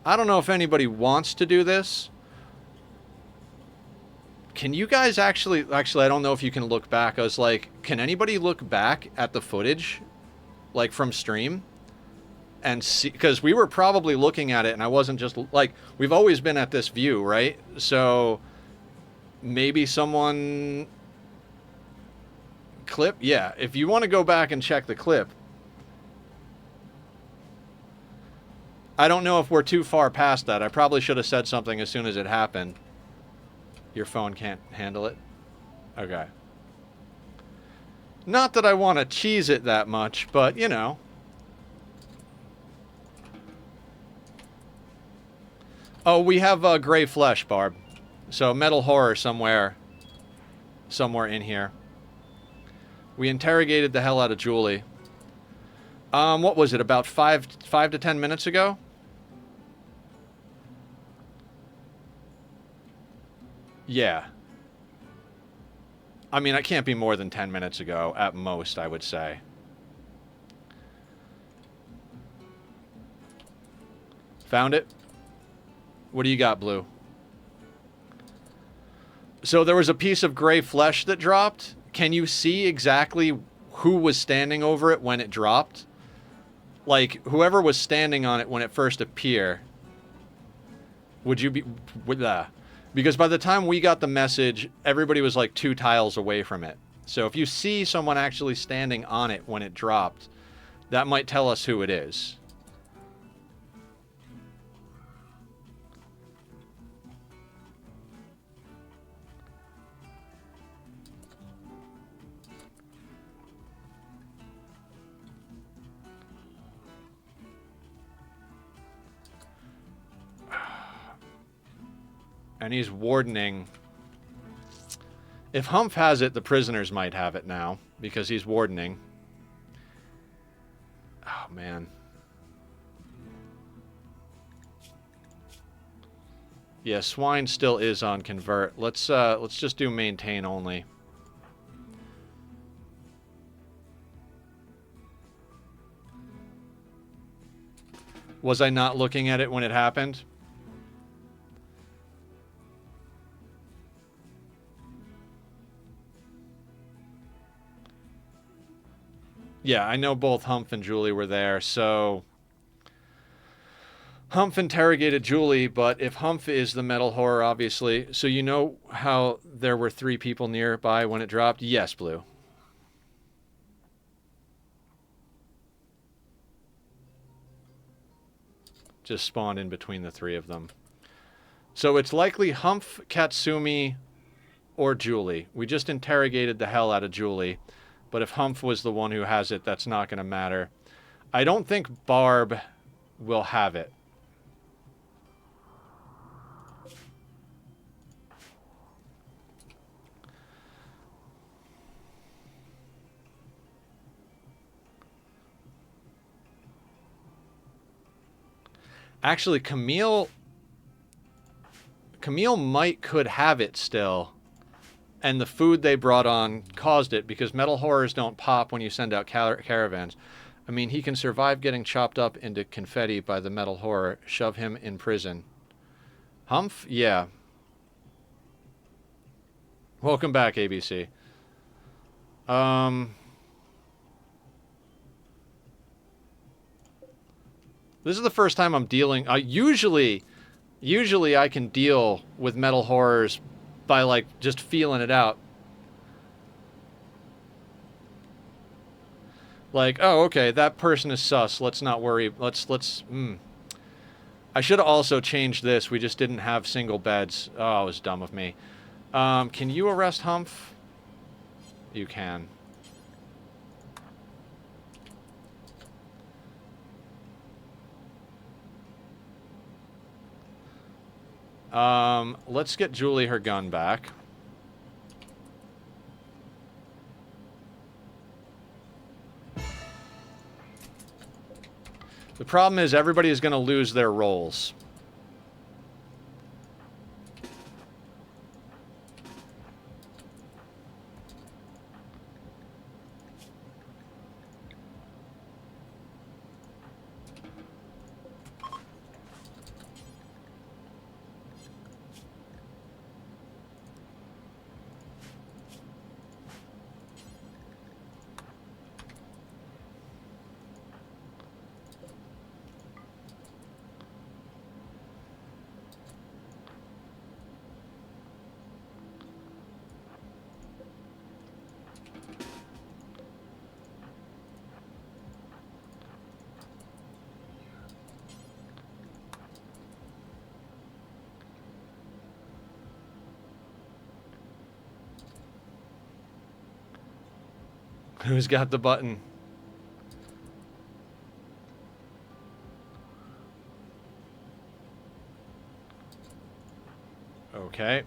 I don't know if anybody wants to do this, Can you guys actually... Actually, I don't know if you can look back. I was like, can anybody look back at the footage? Like, from stream? And see... Because we were probably looking at it, and I wasn't just... Like, we've always been at this view, right? So... Maybe someone... Clip? Yeah. If you want to go back and check the clip... I don't know if we're too far past that. I probably should have said something as soon as it happened. Your phone can't handle it? Okay. Not that I want to cheese it that much, but, you know. Oh, we have gray flesh, Barb. So, metal horror somewhere in here. We interrogated the hell out of Julie. What was it, about 5 to 10 minutes ago? Yeah. I mean, it can't be more than 10 minutes ago, at most, I would say. Found it? What do you got, Blue? So there was a piece of gray flesh that dropped. Can you see exactly who was standing over it when it dropped? Like, whoever was standing on it when it first appeared. Would you be... Because by the time we got the message, everybody was like 2 tiles away from it. So if you see someone actually standing on it when it dropped, that might tell us who it is. And he's wardening. If Humph has it, the prisoners might have it now, because he's wardening. Oh, man. Yeah, Swine still is on convert. Let's just do maintain only. Was I not looking at it when it happened? Yeah, I know both Humph and Julie were there, so... Humph interrogated Julie, but if Humph is the metal horror, obviously... So you know how there were 3 people nearby when it dropped? Yes, Blue. Just spawned in between the 3 of them. So it's likely Humph, Katsumi, or Julie. We just interrogated the hell out of Julie. But if Humph was the one who has it, that's not going to matter. I don't think Barb will have it. Actually, Camille could have it still. And the food they brought on caused it, because metal horrors don't pop when you send out caravans. I mean, he can survive getting chopped up into confetti by the metal horror. Shove him in prison. Humph? Yeah. Welcome back, ABC. This is the first time I'm dealing... usually I can deal with metal horrors by, like, just feeling it out. Like, oh, okay, that person is sus. Let's not worry. I should have also changed this. We just didn't have single beds. Oh, it was dumb of me. Can you arrest Humph? You can. Let's get Julie her gun back. The problem is everybody is going to lose their roles. Who's got the button? Okay.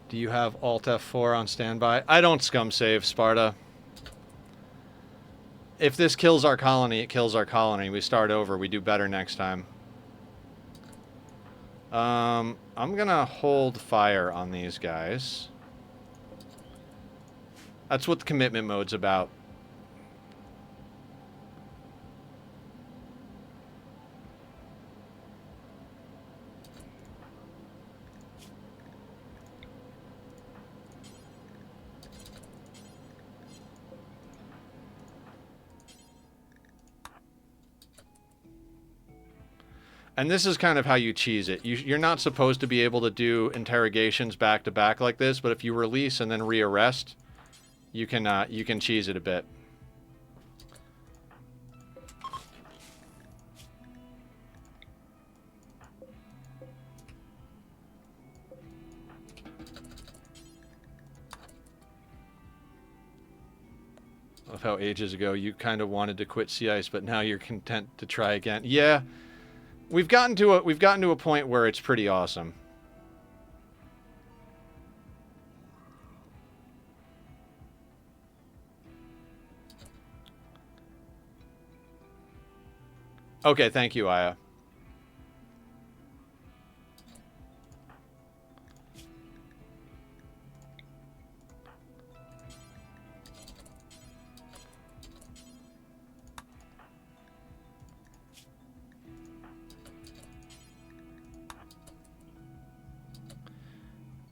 Do you have Alt F4 on standby? I don't scum save, Sparta. If this kills our colony, it kills our colony. We start over. We do better next time. I'm gonna hold fire on these guys. That's what the commitment mode's about. And this is kind of how you cheese it. You're not supposed to be able to do interrogations back to back like this, but if you release and then rearrest, you can cheese it a bit. Of how ages ago you kind of wanted to quit sea ice, but now you're content to try again. Yeah. We've gotten to a point where it's pretty awesome. Okay, thank you, Aya.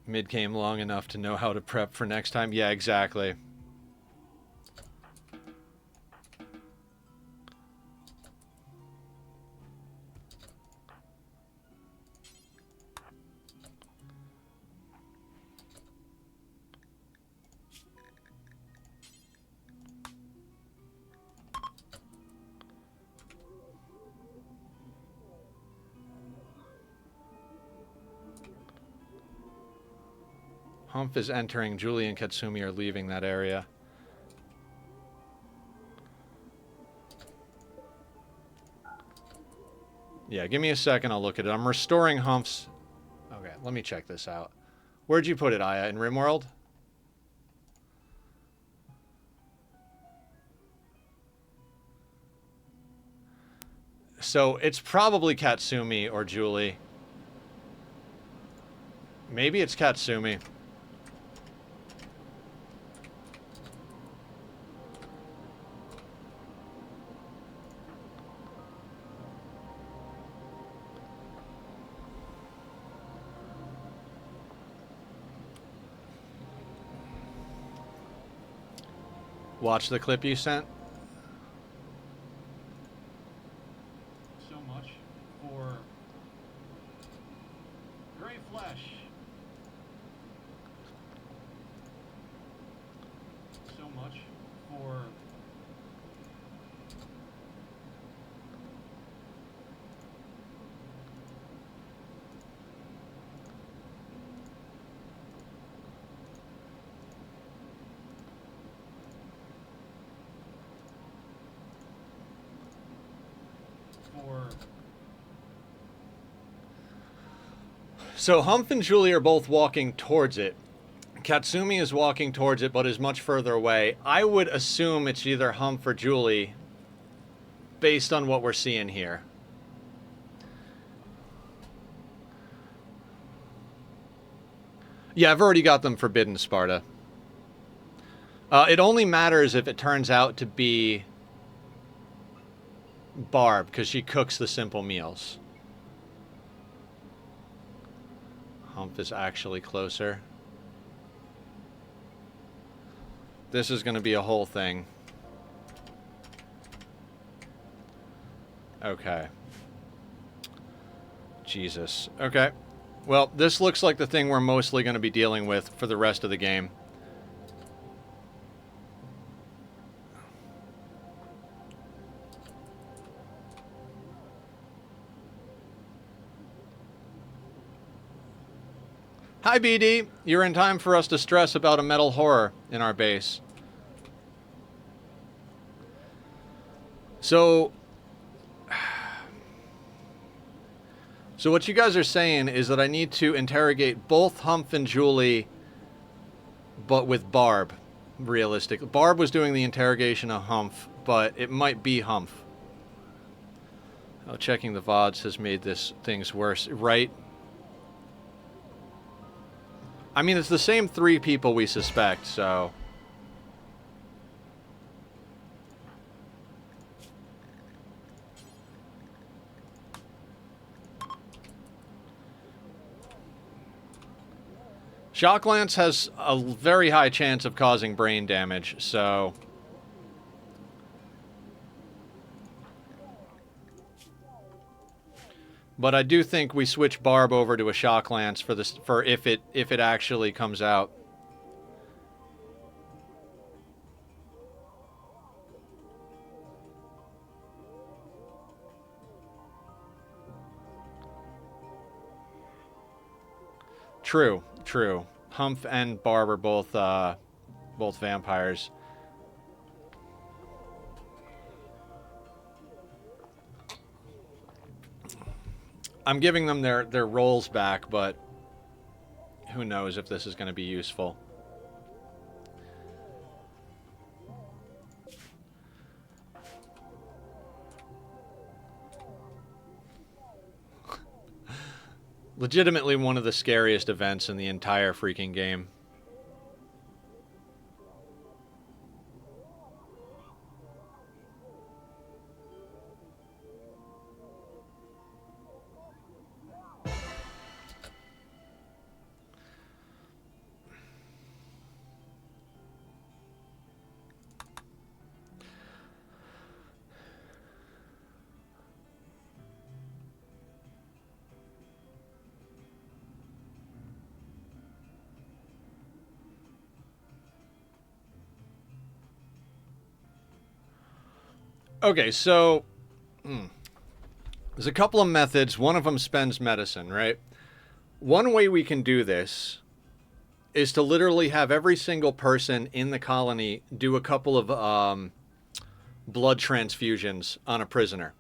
Mid came long enough to know how to prep for next time. Yeah, exactly. Humph is entering. Julie and Katsumi are leaving that area. Yeah, give me a second. I'll look at it. I'm restoring Humph's... Okay, let me check this out. Where'd you put it, Aya? In Rimworld? So, it's probably Katsumi or Julie. Maybe it's Katsumi. Watch the clip you sent. So much for gray flesh. So much for So Humph and Julie are both walking towards it. Katsumi is walking towards it, but is much further away. I would assume it's either Humph or Julie, based on what we're seeing here. Yeah, I've already got them forbidden, Sparta. It only matters if it turns out to be Barb, because she cooks the simple meals. Humph is actually closer. This is going to be a whole thing. Okay. Jesus. Okay. Well, this looks like the thing we're mostly going to be dealing with for the rest of the game. Hi, BD. You're in time for us to stress about a metal horror in our base. So what you guys are saying is that I need to interrogate both Humph and Julie, but with Barb, realistic. Barb was doing the interrogation of Humph, but it might be Humph. Oh, checking the VODs has made this things worse, right? I mean, it's the same 3 people we suspect, so... Shock Lance has a very high chance of causing brain damage, so... But I do think we switch Barb over to a Shock Lance for this, for if it actually comes out. True, true. Humph and Barb are both vampires. I'm giving them their roles back, but who knows if this is going to be useful. Legitimately one of the scariest events in the entire freaking game. Okay, so there's a couple of methods. One of them spends medicine, right? One way we can do this is to literally have every single person in the colony do a couple of blood transfusions on a prisoner.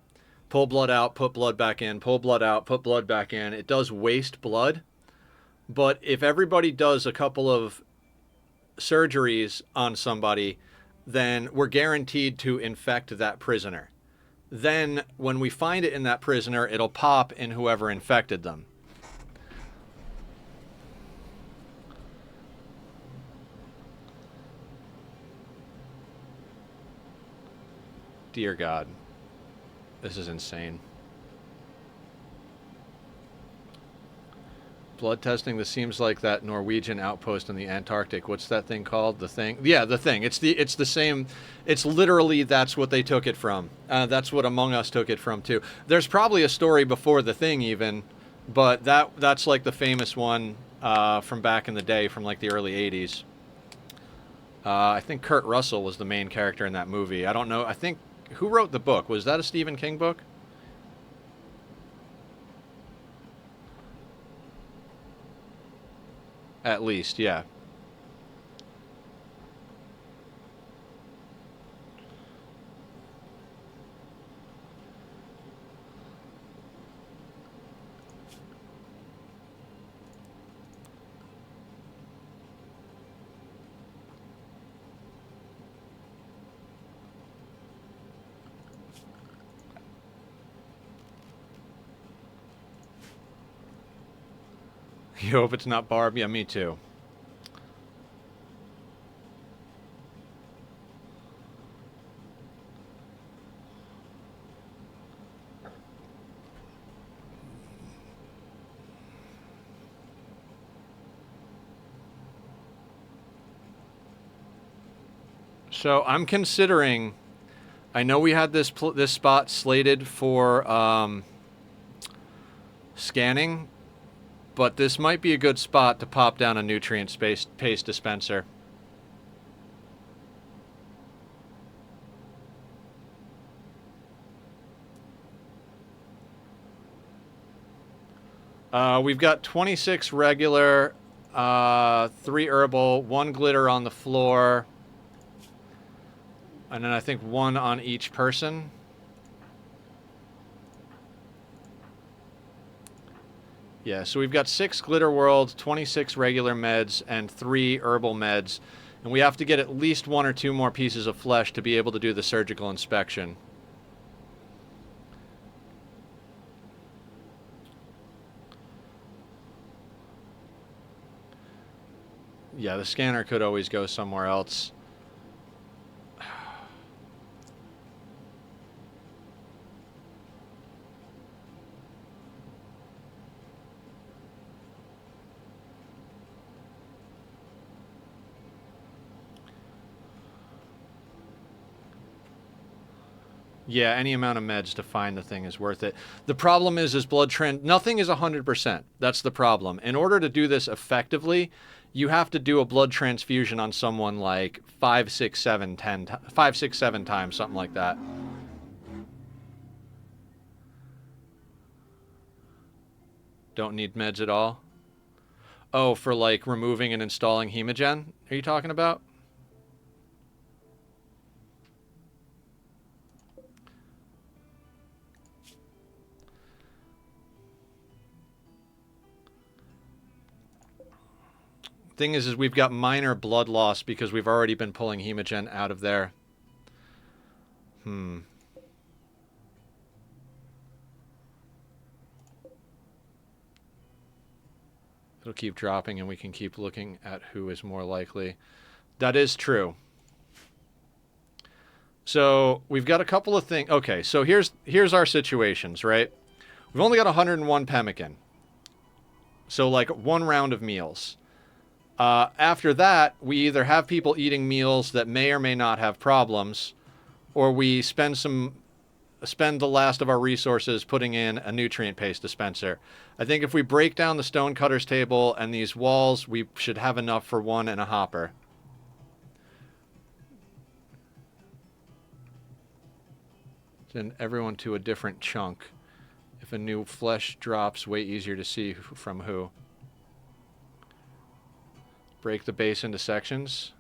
Pull blood out, put blood back in, pull blood out, put blood back in. It does waste blood, but if everybody does a couple of surgeries on somebody, then we're guaranteed to infect that prisoner. Then, when we find it in that prisoner, it'll pop in whoever infected them. Dear God. This is insane. Blood testing, this seems like that Norwegian outpost in the Antarctic. What's that thing called? The Thing? Yeah, The Thing. It's the same. It's literally, that's what they took it from. That's what Among Us took it from, too. There's probably a story before The Thing, even. But that's like the famous one from back in the day, from like the early 80s. I think Kurt Russell was the main character in that movie. I don't know. I think... Who wrote the book? Was that a Stephen King book? At least, yeah. You hope it's not Barb? Yeah, me too. So I'm considering. I know we had this spot slated for scanning, but this might be a good spot to pop down a nutrient space paste dispenser. We've got 26 regular, 3 herbal, 1 glitter on the floor, and then I think 1 on each person. Yeah, so we've got 6 glitter world, 26 regular meds, and 3 herbal meds, and we have to get at least 1 or 2 more pieces of flesh to be able to do the surgical inspection. Yeah, the scanner could always go somewhere else. Yeah, any amount of meds to find the thing is worth it. The problem is nothing is 100%. That's the problem. In order to do this effectively, you have to do a blood transfusion on someone like 5, 6, 7, 10, 5, 6, 7 times, something like that. Don't need meds at all. Oh, for like removing and installing hemogen, are you talking about? Thing is we've got minor blood loss because we've already been pulling hemogen out of there. It'll keep dropping and we can keep looking at who is more likely. That is true. So we've got a couple of things. Okay, so here's our situations, right? We've only got 101 pemmican. So like 1 round of meals. After that, we either have people eating meals that may or may not have problems, or we spend the last of our resources putting in a nutrient paste dispenser. I think if we break down the stonecutter's table and these walls, we should have enough for 1 and a hopper. Send everyone to a different chunk. If a new flesh drops, way easier to see from who. Break the base into sections.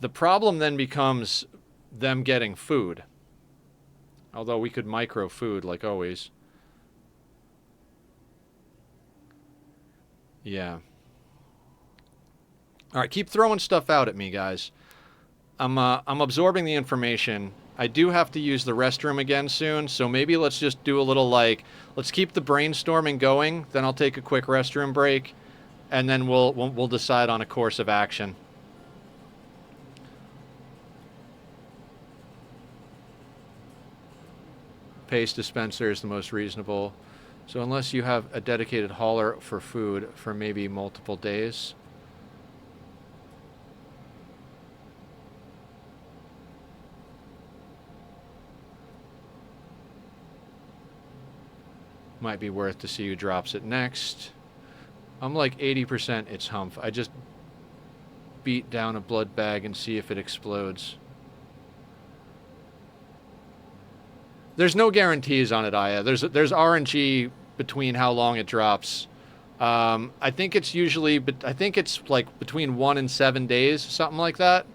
The problem then becomes them getting food. Although we could micro food like always. Yeah. All right, keep throwing stuff out at me, guys. I'm absorbing the information. I do have to use the restroom again soon, so maybe let's just do a little let's keep the brainstorming going. Then I'll take a quick restroom break, and then we'll decide on a course of action. Paste dispenser is the most reasonable. So unless you have a dedicated hauler for food for maybe multiple days. Might be worth to see who drops it next. I'm like 80% it's Humph. I just beat down a blood bag and see if it explodes. There's no guarantees on it, Aya. There's RNG between how long it drops. I think it's like between 1 and 7 days, something like that.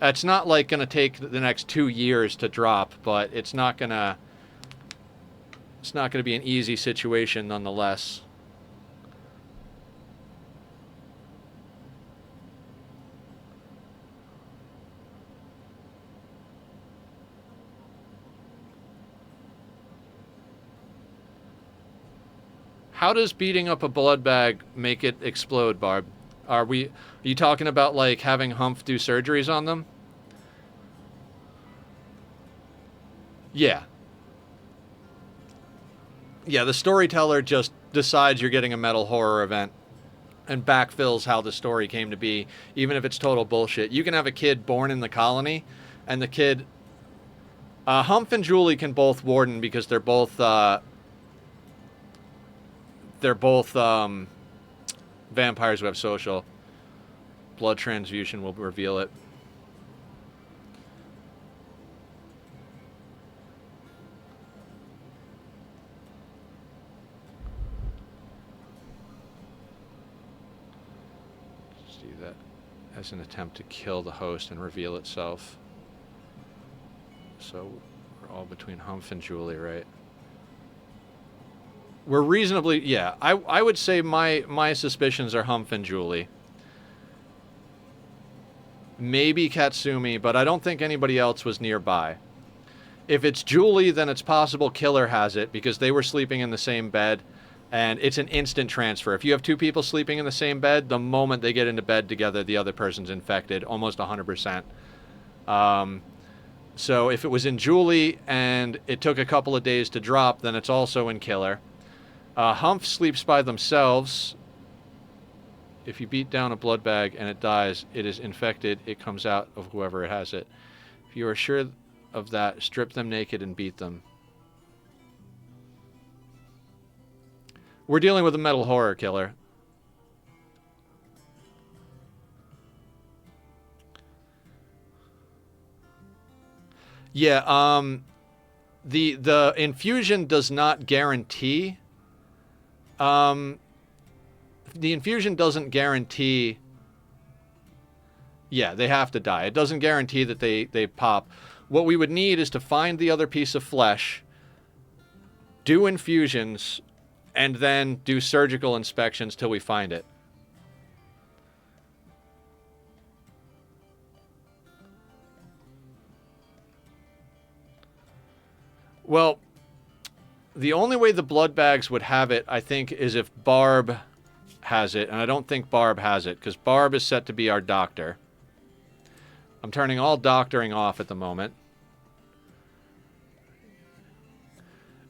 It's not like going to take the next 2 years to drop, but it's not going to be an easy situation nonetheless. How does beating up a blood bag make it explode, Barb? Are you talking about like having Humph do surgeries on them? Yeah. Yeah, the storyteller just decides you're getting a metal horror event and backfills how the story came to be, even if it's total bullshit. You can have a kid born in the colony, and the kid... Humph and Julie can both warden because they're both vampires who have social. Blood transfusion will reveal it. See that as an attempt to kill the host and reveal itself. So we're all between Humph and Julie, right? We're reasonably... Yeah, I would say my suspicions are Humph and Julie. Maybe Katsumi, but I don't think anybody else was nearby. If it's Julie, then it's possible Killer has it, because they were sleeping in the same bed, and it's an instant transfer. If you have two people sleeping in the same bed, the moment they get into bed together, the other person's infected, almost 100%. So if it was in Julie, and it took a couple of days to drop, then it's also in Killer. Humph sleeps by themselves. If you beat down a blood bag and it dies, it is infected. It comes out of whoever has it. If you are sure of that, strip them naked and beat them. We're dealing with a metal horror killer. Yeah, the infusion does not guarantee... the infusion doesn't guarantee... Yeah, they have to die. It doesn't guarantee that they pop. What we would need is to find the other piece of flesh, do infusions, and then do surgical inspections till we find it. Well, the only way the blood bags would have it, I think, is if Barb has it, and I don't think Barb has it, because Barb is set to be our doctor. I'm turning all doctoring off at the moment.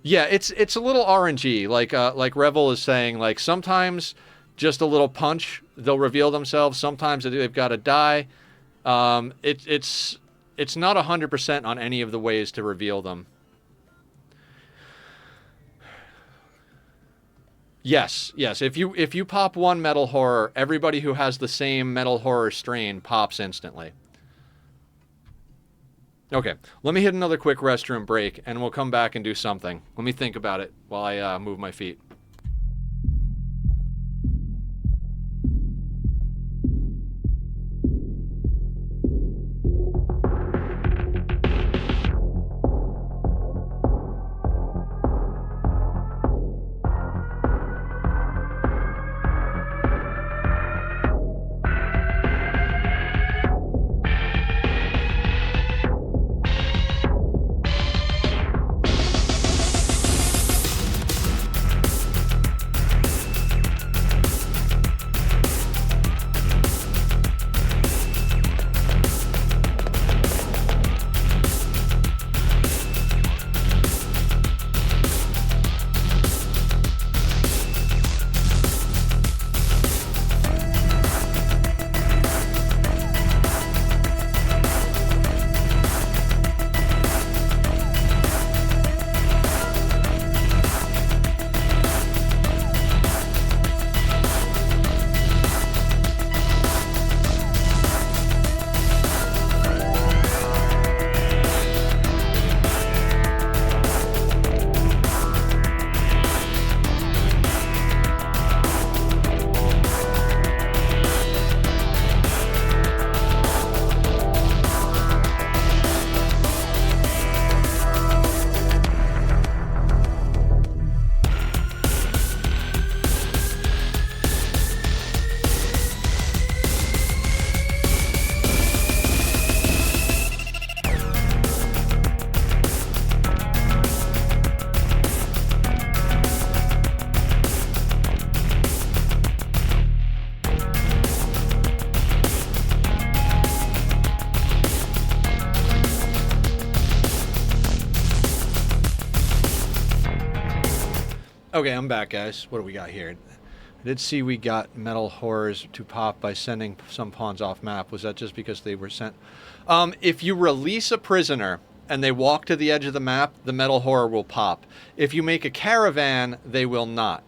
Yeah, it's a little RNG, like Revel is saying, like sometimes just a little punch, they'll reveal themselves. Sometimes they've got to die. It's not 100% on any of the ways to reveal them. Yes. If you pop one metal horror, everybody who has the same metal horror strain pops instantly. Okay, let me hit another quick restroom break, and we'll come back and do something. Let me think about it while I move my feet. Okay, I'm back, guys. What do we got here? I did see we got metal horrors to pop by sending some pawns off map. Was that just because they were sent? If you release a prisoner and they walk to the edge of the map, the metal horror will pop. If you make a caravan, they will not.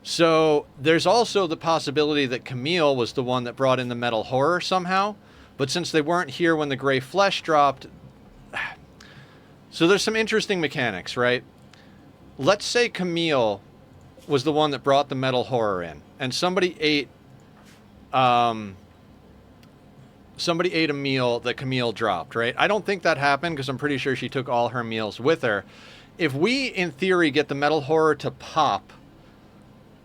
So there's also the possibility that Camille was the one that brought in the metal horror somehow. But since they weren't here when the gray flesh dropped, so there's some interesting mechanics, right? Let's say Camille was the one that brought the metal horror in, and somebody ate a meal that Camille dropped, right? I don't think that happened because I'm pretty sure she took all her meals with her. If we, in theory, get the metal horror to pop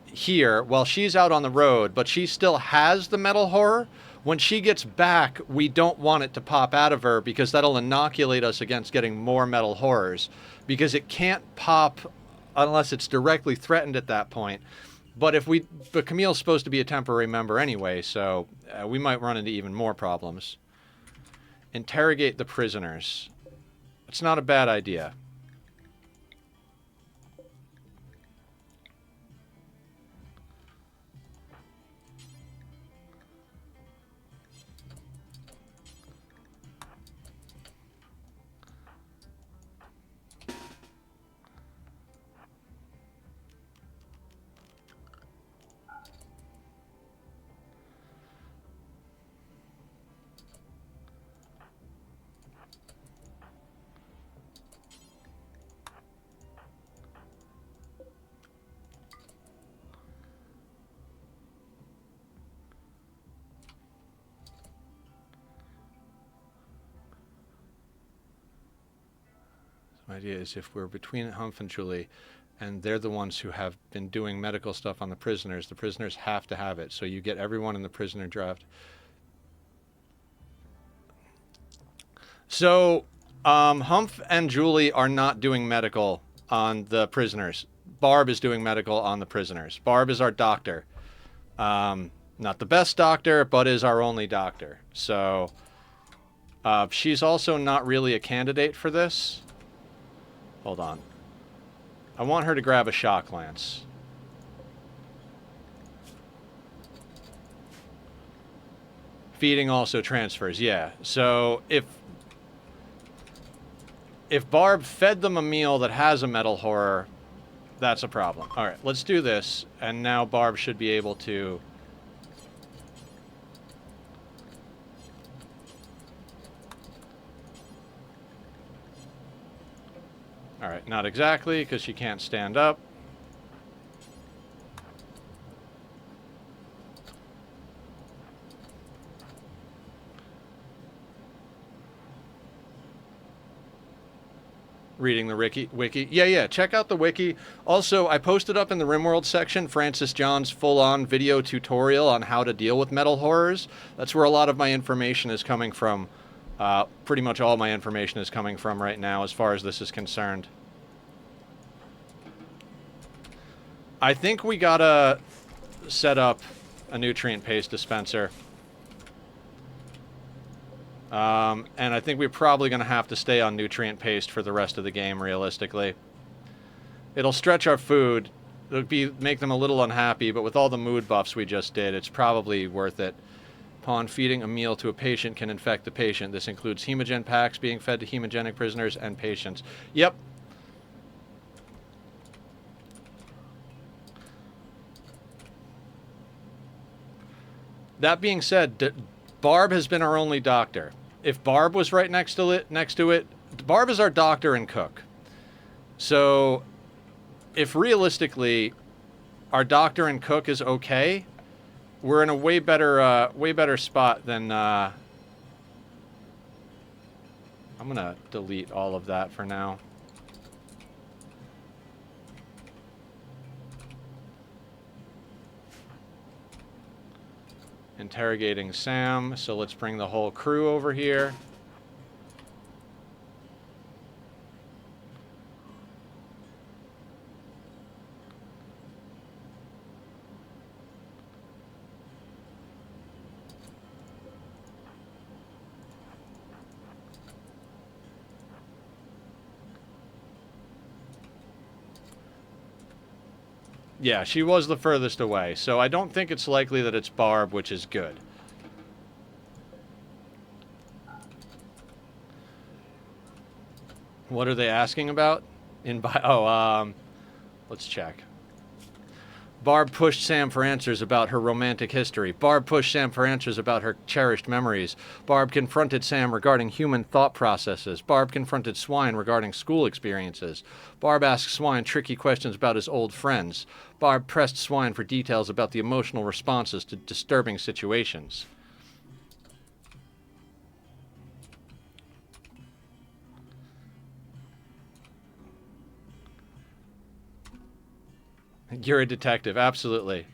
here while she's out on the road, but she still has the metal horror, when she gets back, we don't want it to pop out of her because that'll inoculate us against getting more metal horrors, because it can't pop unless it's directly threatened at that point. But Camille's supposed to be a temporary member anyway, so we might run into even more problems. Interrogate the prisoners. It's not a bad idea. My idea is if we're between Humph and Julie, and they're the ones who have been doing medical stuff on the prisoners have to have it. So you get everyone in the prisoner draft. So Humph and Julie are not doing medical on the prisoners. Barb is doing medical on the prisoners. Barb is our doctor. Not the best doctor, but is our only doctor. So she's also not really a candidate for this. Hold on. I want her to grab a shock lance. Feeding also transfers, yeah. So if Barb fed them a meal that has a metal horror, that's a problem. All right, let's do this, and now Barb should be able to... All right, not exactly, because she can't stand up. Reading the wiki. Yeah, check out the wiki. Also, I posted up in the Rimworld section Francis John's full-on video tutorial on how to deal with metal horrors. That's where a lot of my information is coming from. Pretty much all my information is coming from right now as far as this is concerned. I think we gotta set up a nutrient paste dispenser. And I think we're probably going to have to stay on nutrient paste for the rest of the game, realistically. It'll stretch our food. It'll make them a little unhappy, but with all the mood buffs we just did, it's probably worth it. Upon feeding a meal to a patient can infect the patient. This includes hemogen packs being fed to hemogenic prisoners and patients. Yep. That being said, Barb has been our only doctor. If Barb was right next to it, Barb is our doctor and cook. So, if realistically our doctor and cook is okay, we're in a way better spot than. I'm gonna delete all of that for now. Interrogating Sam, so let's bring the whole crew over here. Yeah, she was the furthest away, so I don't think it's likely that it's Barb, which is good. What are they asking about? Let's check. Barb pushed Sam for answers about her romantic history. Barb pushed Sam for answers about her cherished memories. Barb confronted Sam regarding human thought processes. Barb confronted Swine regarding school experiences. Barb asked Swine tricky questions about his old friends. Barb pressed Swine for details about the emotional responses to disturbing situations. You're a detective, absolutely.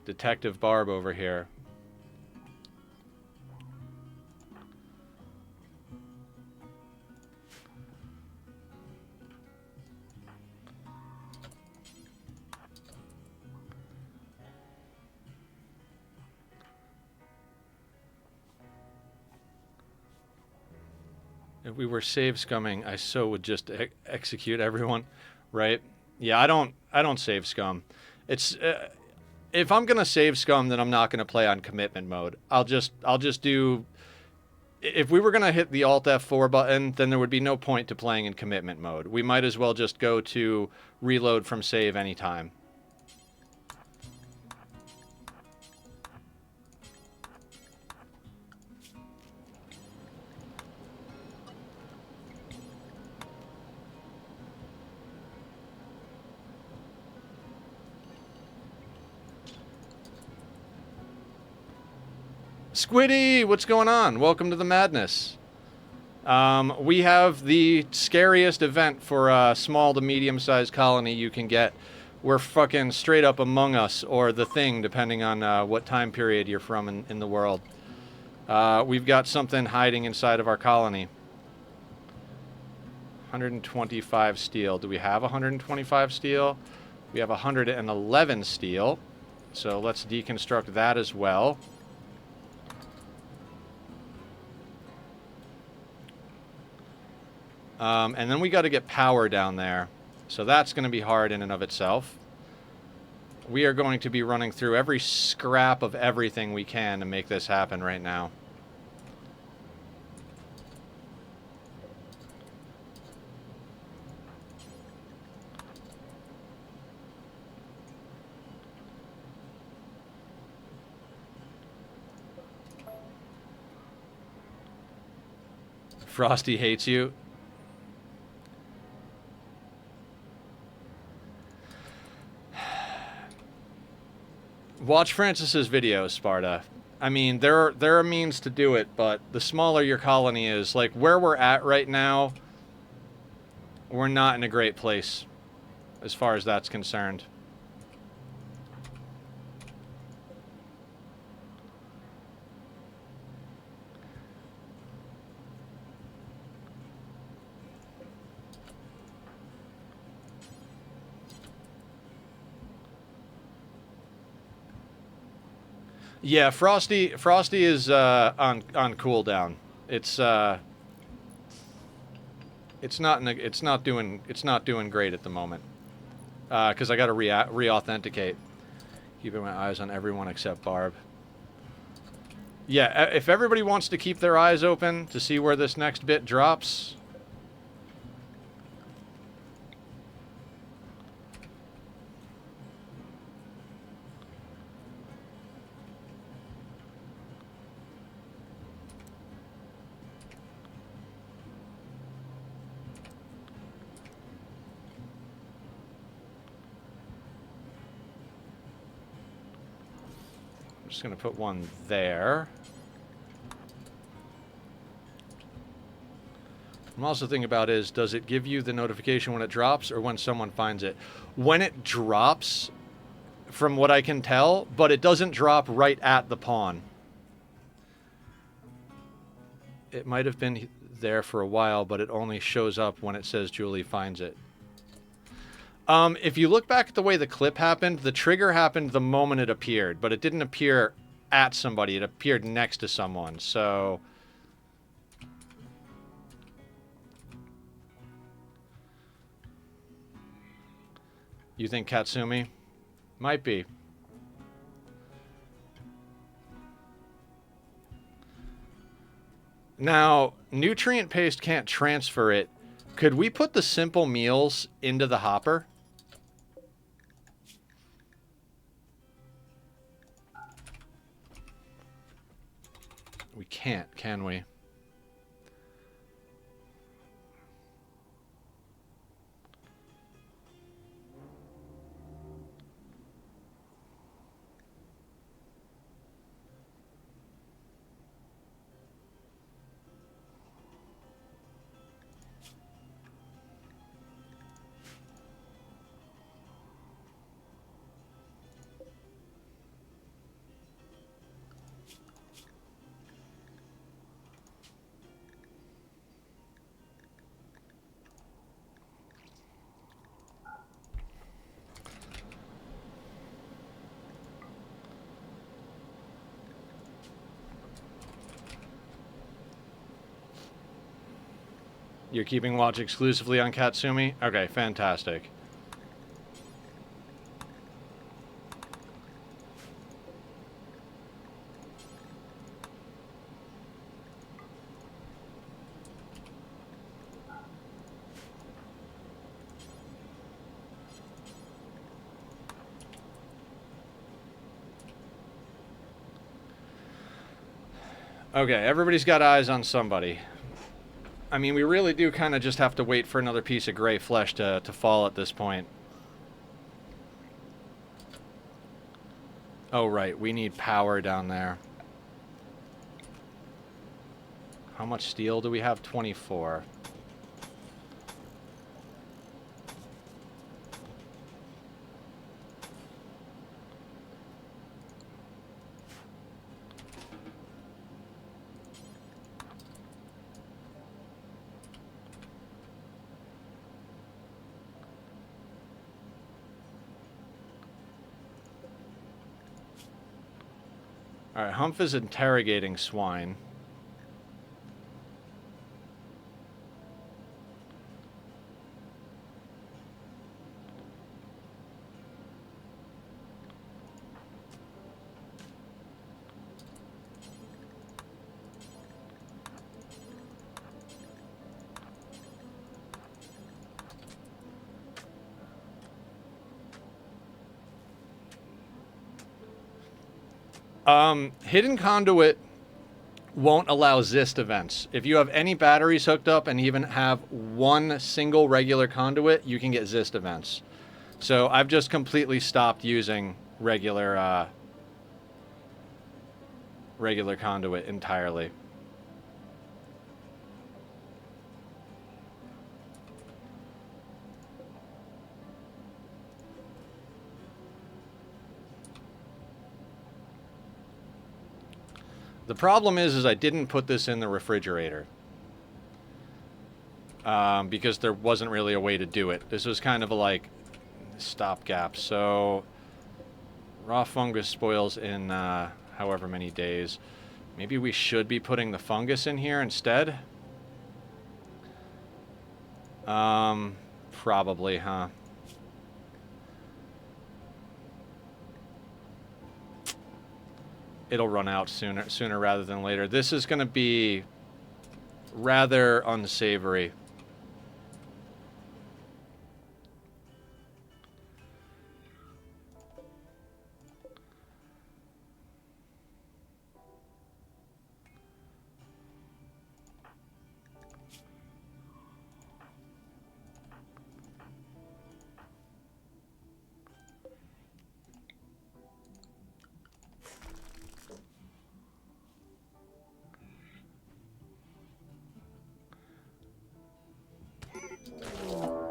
Detective Barb over here. If we were save scumming, I so would just execute everyone, right? Yeah, I don't save scum. It's if I'm gonna save scum, then I'm not gonna play on commitment mode. I'll just do. If we were gonna hit the Alt F4 button, then there would be no point to playing in commitment mode. We might as well just go to reload from save anytime. Squiddy, what's going on? Welcome to the madness. We have the scariest event for a small to medium-sized colony you can get. We're fucking straight up Among Us, or The Thing, depending on what time period you're from in the world. We've got something hiding inside of our colony. 125 steel. Do we have 125 steel? We have 111 steel. So let's deconstruct that as well. And then we got to get power down there. So that's going to be hard in and of itself. We are going to be running through every scrap of everything we can to make this happen right now. Frosty hates you. Watch Francis's videos, Sparta. I mean, there are means to do it, but the smaller your colony is, like where we're at right now, we're not in a great place as far as that's concerned. Yeah, Frosty is on cooldown. It's not doing great at the moment. Because I got to re-authenticate. Keeping my eyes on everyone except Barb. Yeah, if everybody wants to keep their eyes open to see where this next bit drops. I'm just going to put one there. I'm also thinking about is, does it give you the notification when it drops or when someone finds it? When it drops, from what I can tell, but it doesn't drop right at the pawn. It might have been there for a while, but it only shows up when it says Julie finds it. If you look back at the way the clip happened, the trigger happened the moment it appeared, but it didn't appear at somebody. It appeared next to someone, so... You think Katsumi? Might be. Now, nutrient paste can't transfer it. Could we put the simple meals into the hopper? We can't, can we? You're keeping watch exclusively on Katsumi? Okay, fantastic. Okay, everybody's got eyes on somebody. I mean, we really do kind of just have to wait for another piece of gray flesh to fall at this point. Oh, right. We need power down there. How much steel do we have? 24. Alright, Humph is interrogating swine. Hidden conduit won't allow Zist events. If you have any batteries hooked up and even have one single regular conduit, you can get Zist events. So I've just completely stopped using regular conduit entirely. The problem is I didn't put this in the refrigerator. Because there wasn't really a way to do it. This was kind of a, like, stopgap. So, raw fungus spoils in however many days. Maybe we should be putting the fungus in here instead? Probably, huh? It'll run out sooner rather than later. This is going to be rather unsavory.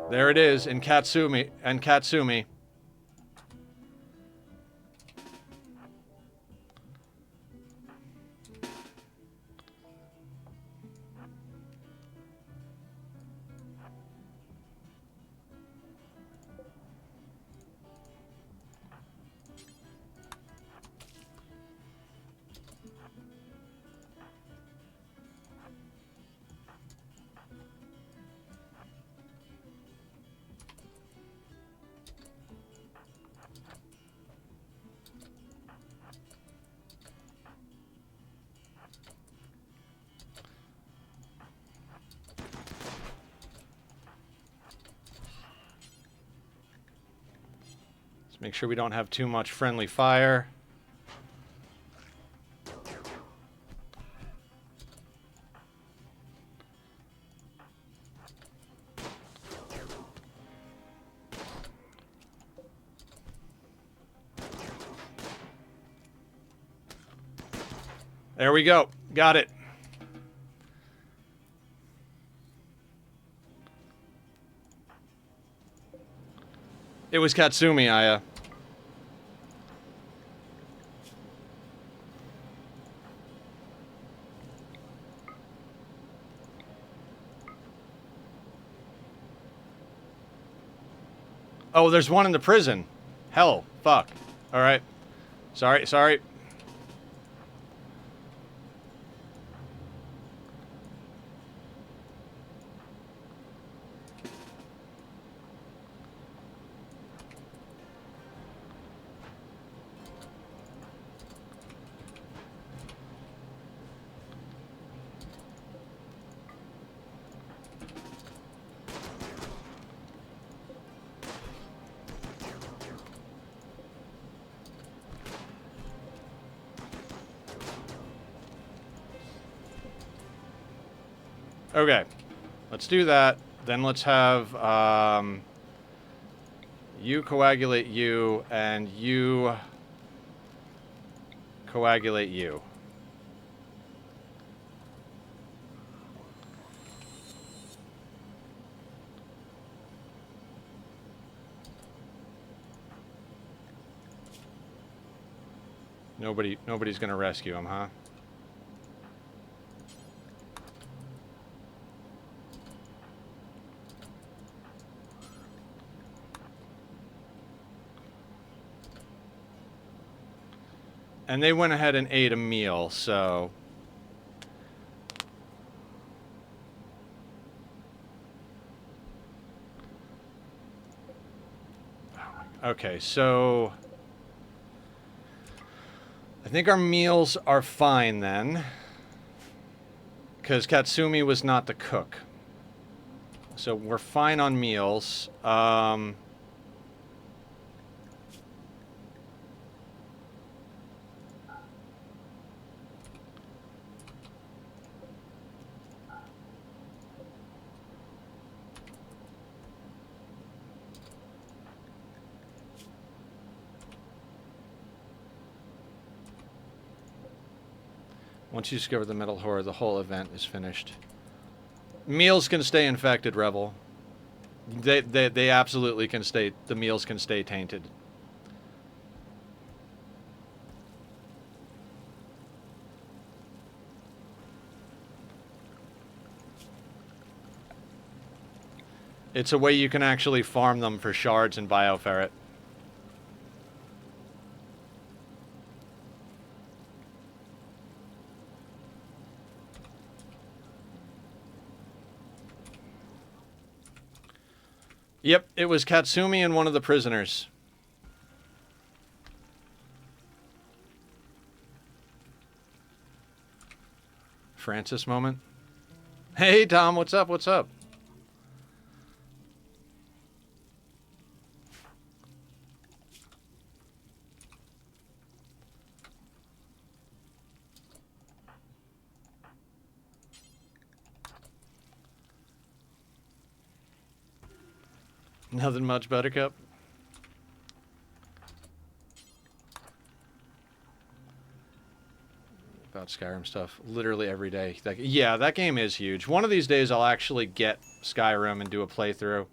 There it is, in Katsumi. And Katsumi. Let's make sure we don't have too much friendly fire. There we go. Got it. It was Katsumi, Aya. Oh, there's one in the prison. Hell, fuck. All right. Sorry. Okay, let's do that. Then let's have you coagulate you, and you coagulate you. Nobody's gonna rescue him, huh? And they went ahead and ate a meal, so... Okay, so... I think our meals are fine then. Because Katsumi was not the cook. So we're fine on meals. Once you discover the metal horror, the whole event is finished. Meals can stay infected, Rebel. They absolutely can stay... The meals can stay tainted. It's a way you can actually farm them for shards and bioferret. Yep, it was Katsumi and one of the prisoners. Francis moment. Hey, Tom, what's up? What's up? Nothing much, Buttercup. About Skyrim stuff literally every day. Yeah, that game is huge. One of these days I'll actually get Skyrim and do a playthrough.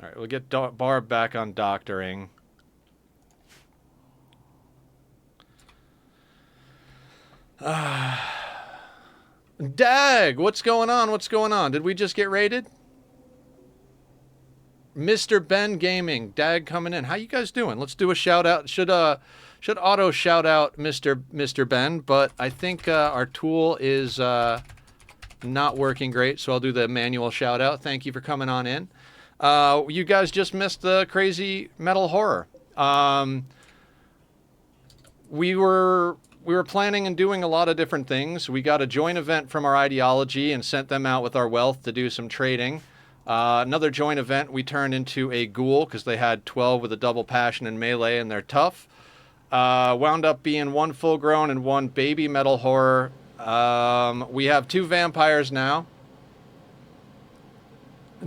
Alright, we'll get Barb back on doctoring. Dag, what's going on? What's going on? Did we just get raided? Mr. Ben Gaming, Dag coming in. How you guys doing? Let's do a shout out. Should auto shout out Mr. Ben, but I think our tool is not working great, so I'll do the manual shout out. Thank you for coming on in. You guys just missed the crazy metal horror. We were we were planning and doing a lot of different things. We got a joint event from our ideology and sent them out with our wealth to do some trading. Another joint event, we turned into a ghoul because they had 12 with a double passion and melee, and they're tough. Wound up being one full grown and one baby metal horror. We have 2 vampires now.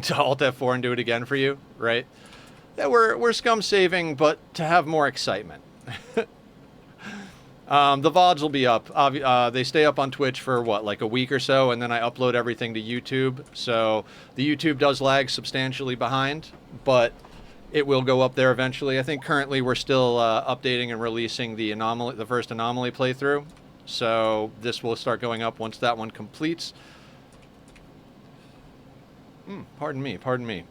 To Alt F4 and do it again for you, right? Yeah, we're scum saving, but to have more excitement. The VODs will be up. They stay up on Twitch for what, like a week or so, and then I upload everything to YouTube. So the YouTube does lag substantially behind, but it will go up there eventually. I think currently we're still updating and releasing the first anomaly playthrough. So this will start going up once that one completes. Pardon me.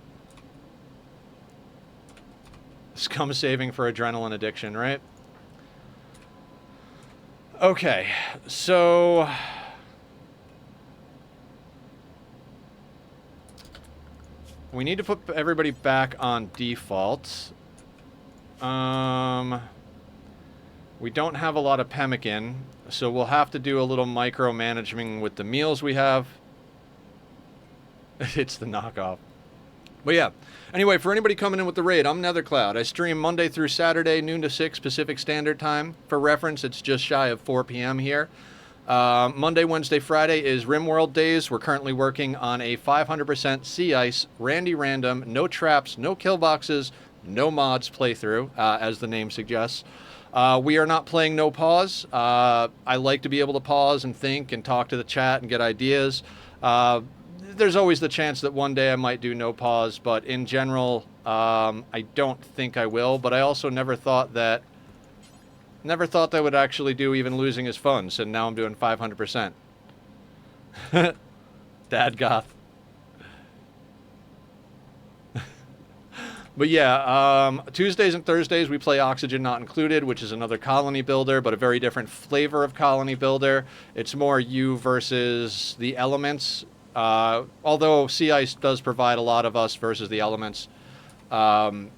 Scum saving for adrenaline addiction, right? Okay, so we need to put everybody back on default. We don't have a lot of pemmican, so we'll have to do a little micromanaging with the meals we have. It's the knockoff. But yeah, anyway, for anybody coming in with the raid, I'm Nethercloud. I stream Monday through Saturday, noon to 6 Pacific Standard Time. For reference, it's just shy of 4 p.m. here. Monday, Wednesday, Friday is Rimworld days. We're currently working on a 500% sea ice, Randy random, no traps, no kill boxes, no mods playthrough, as the name suggests. We are not playing no pause. I like to be able to pause and think and talk to the chat and get ideas. There's always the chance that one day I might do no pause, but in general, I don't think I will. But I also never thought that would actually do even losing his funds, and now I'm doing 500%. Dad goth. But yeah, Tuesdays and Thursdays we play Oxygen Not Included, which is another colony builder, but a very different flavor of colony builder. It's more you versus the elements. Although Sea Ice does provide a lot of us versus the elements. Arnie's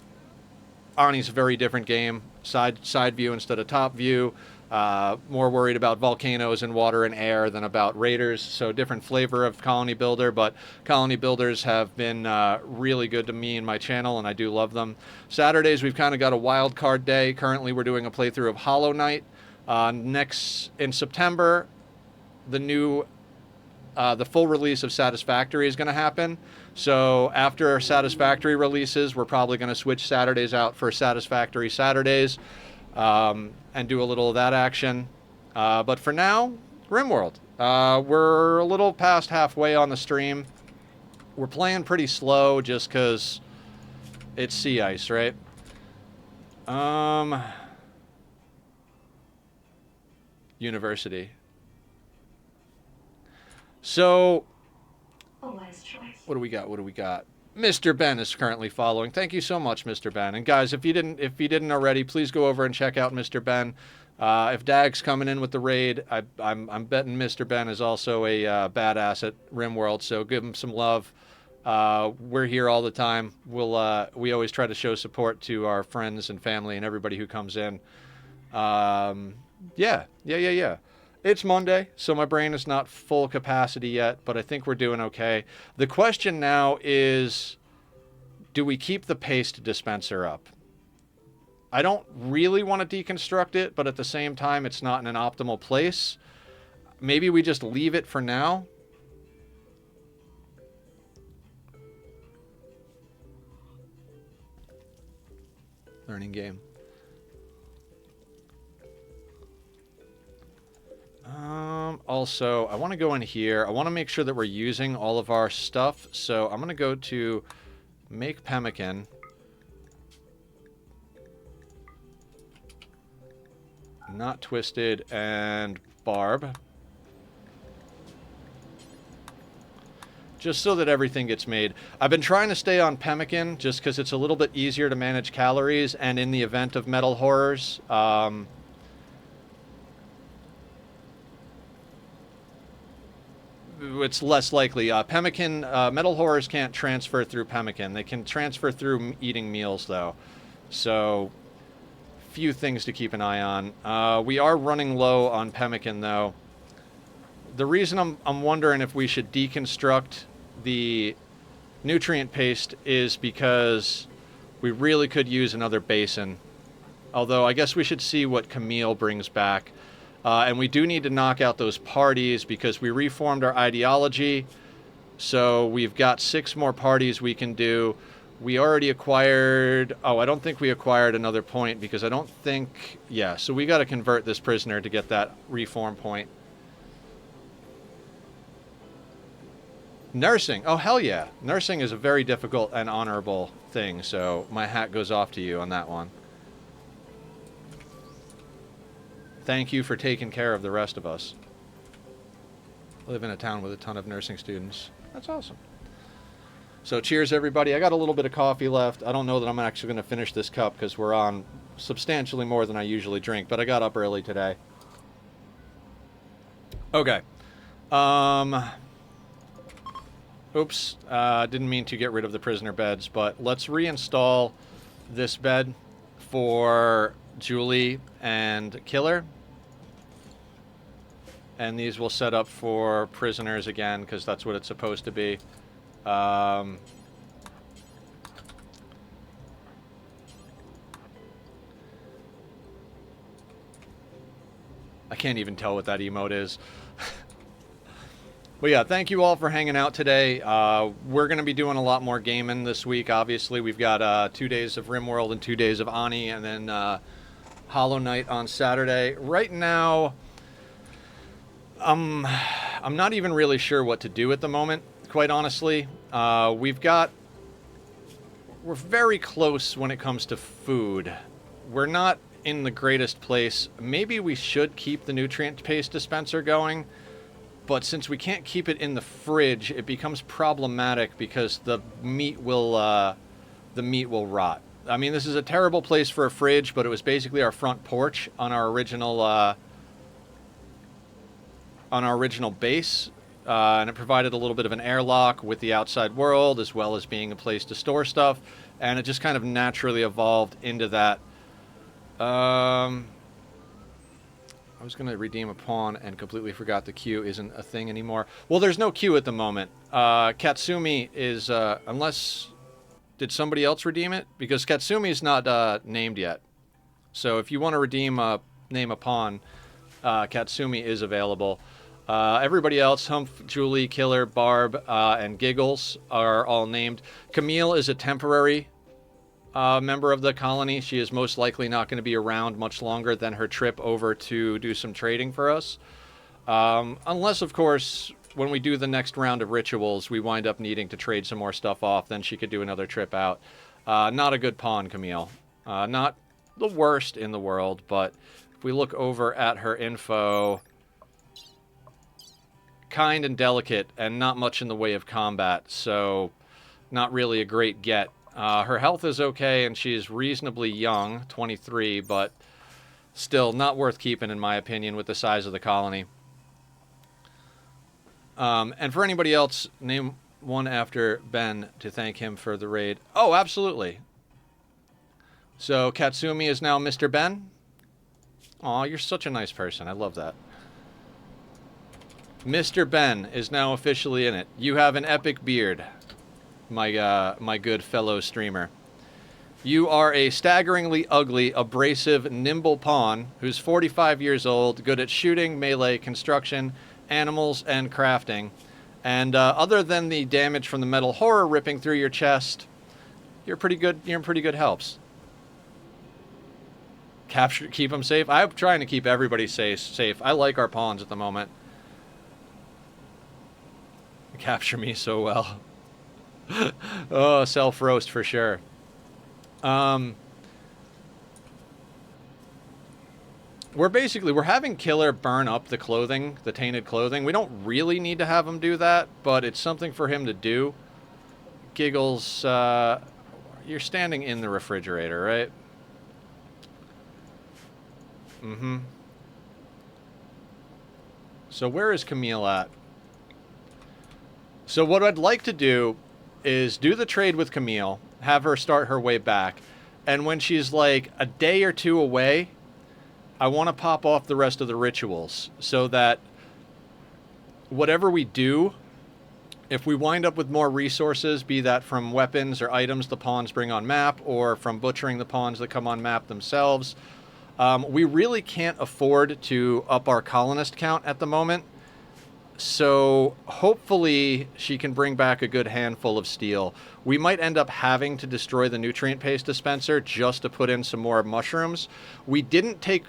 a very different game. Side view instead of top view. More worried about volcanoes and water and air than about raiders. So different flavor of colony builder, but colony builders have been really good to me and my channel, and I do love them. Saturdays we've kind of got a wild card day. Currently we're doing a playthrough of Hollow Knight. Next in September, the full release of Satisfactory is going to happen. So after Satisfactory releases, we're probably going to switch Saturdays out for Satisfactory Saturdays and do a little of that action. But for now, Rimworld. We're a little past halfway on the stream. We're playing pretty slow just because it's Sea Ice, right? University. So, what do we got? Mr. Ben is currently following. Thank you so much, Mr. Ben. And guys, if you didn't already, please go over and check out Mr. Ben. If Dag's coming in with the raid, I'm betting Mr. Ben is also a badass at Rimworld. So give him some love. We're here all the time. We always try to show support to our friends and family and everybody who comes in. Yeah. It's Monday, so my brain is not full capacity yet, but I think we're doing okay. The question now is, do we keep the paste dispenser up? I don't really want to deconstruct it, but at the same time, it's not in an optimal place. Maybe we just leave it for now. Learning game. Also, I want to go in here. I want to make sure that we're using all of our stuff. So I'm going to go to make pemmican. Not twisted and barb. Just so that everything gets made. I've been trying to stay on pemmican just because it's a little bit easier to manage calories, and in the event of metal horrors, it's less likely. Pemmican, metal horrors can't transfer through pemmican. They can transfer through eating meals, though. So, few things to keep an eye on. We are running low on pemmican, though. The reason I'm wondering if we should deconstruct the nutrient paste is because we really could use another basin. Although I guess we should see what Camille brings back. And we do need to knock out those parties because we reformed our ideology. So we've got 6 more parties we can do. We already acquired... Oh, I don't think we acquired another point because I don't think... Yeah, so we got to convert this prisoner to get that reform point. Nursing. Oh, hell yeah. Nursing is a very difficult and honorable thing, so my hat goes off to you on that one. Thank you for taking care of the rest of us. I live in a town with a ton of nursing students. That's awesome. So cheers, everybody. I got a little bit of coffee left. I don't know that I'm actually going to finish this cup because we're on substantially more than I usually drink, but I got up early today. Okay. Oops. Didn't mean to get rid of the prisoner beds, but let's reinstall this bed for Julie and Killer. And these will set up for prisoners again, because that's what it's supposed to be. I can't even tell what that emote is. But yeah, thank you all for hanging out today. We're going to be doing a lot more gaming this week, obviously. We've got 2 days of Rimworld and 2 days of Ani, and then Hollow Knight on Saturday. Right now, I'm not even really sure what to do at the moment, quite honestly. We're very close when it comes to food. We're not in the greatest place. Maybe we should keep the nutrient paste dispenser going, but since we can't keep it in the fridge, it becomes problematic because the meat will rot. I mean, this is a terrible place for a fridge, but it was basically our front porch on our original base, and it provided a little bit of an airlock with the outside world, as well as being a place to store stuff, and it just kind of naturally evolved into that. I was going to redeem a pawn and completely forgot the queue isn't a thing anymore. Well, there's no queue at the moment. Katsumi is, unless... Did somebody else redeem it? Because Katsumi is not named yet. So if you want to name a pawn, Katsumi is available. Everybody else, Humph, Julie, Killer, Barb, and Giggles are all named. Camille is a temporary member of the colony. She is most likely not going to be around much longer than her trip over to do some trading for us. Unless, of course, when we do the next round of rituals, we wind up needing to trade some more stuff off, then she could do another trip out. Not a good pawn, Camille. Not the worst in the world, but if we look over at her info, kind and delicate, and not much in the way of combat, so not really a great get. Her health is okay, and she is reasonably young, 23, but still not worth keeping, in my opinion, with the size of the colony. And for anybody else, name one after Ben to thank him for the raid. Oh, absolutely. So Katsumi is now Mr. Ben? Aw, you're such a nice person. I love that. Mr. Ben is now officially in it. You have an epic beard, my good fellow streamer. You are a staggeringly ugly, abrasive, nimble pawn who's 45 years old, good at shooting, melee, construction, animals, and crafting. And other than the damage from the metal horror ripping through your chest, you're pretty good. You're in pretty good helps. Keep them safe. I'm trying to keep everybody safe. I like our pawns at the moment. Capture me so well. Oh, self-roast for sure. We're having Killer burn up the clothing, the tainted clothing. We don't really need to have him do that, but it's something for him to do. Giggles, you're standing in the refrigerator, right? Mm-hmm. So where is Camille at? So what I'd like to do is do the trade with Camille, have her start her way back, And when she's like a day or two away, I want to pop off the rest of the rituals so that whatever we do, if we wind up with more resources, be that from weapons or items the pawns bring on map or from butchering the pawns that come on map themselves, we really can't afford to up our colonist count at the moment. So hopefully she can bring back a good handful of steel. We might end up having to destroy the nutrient paste dispenser just to put in some more mushrooms. We didn't take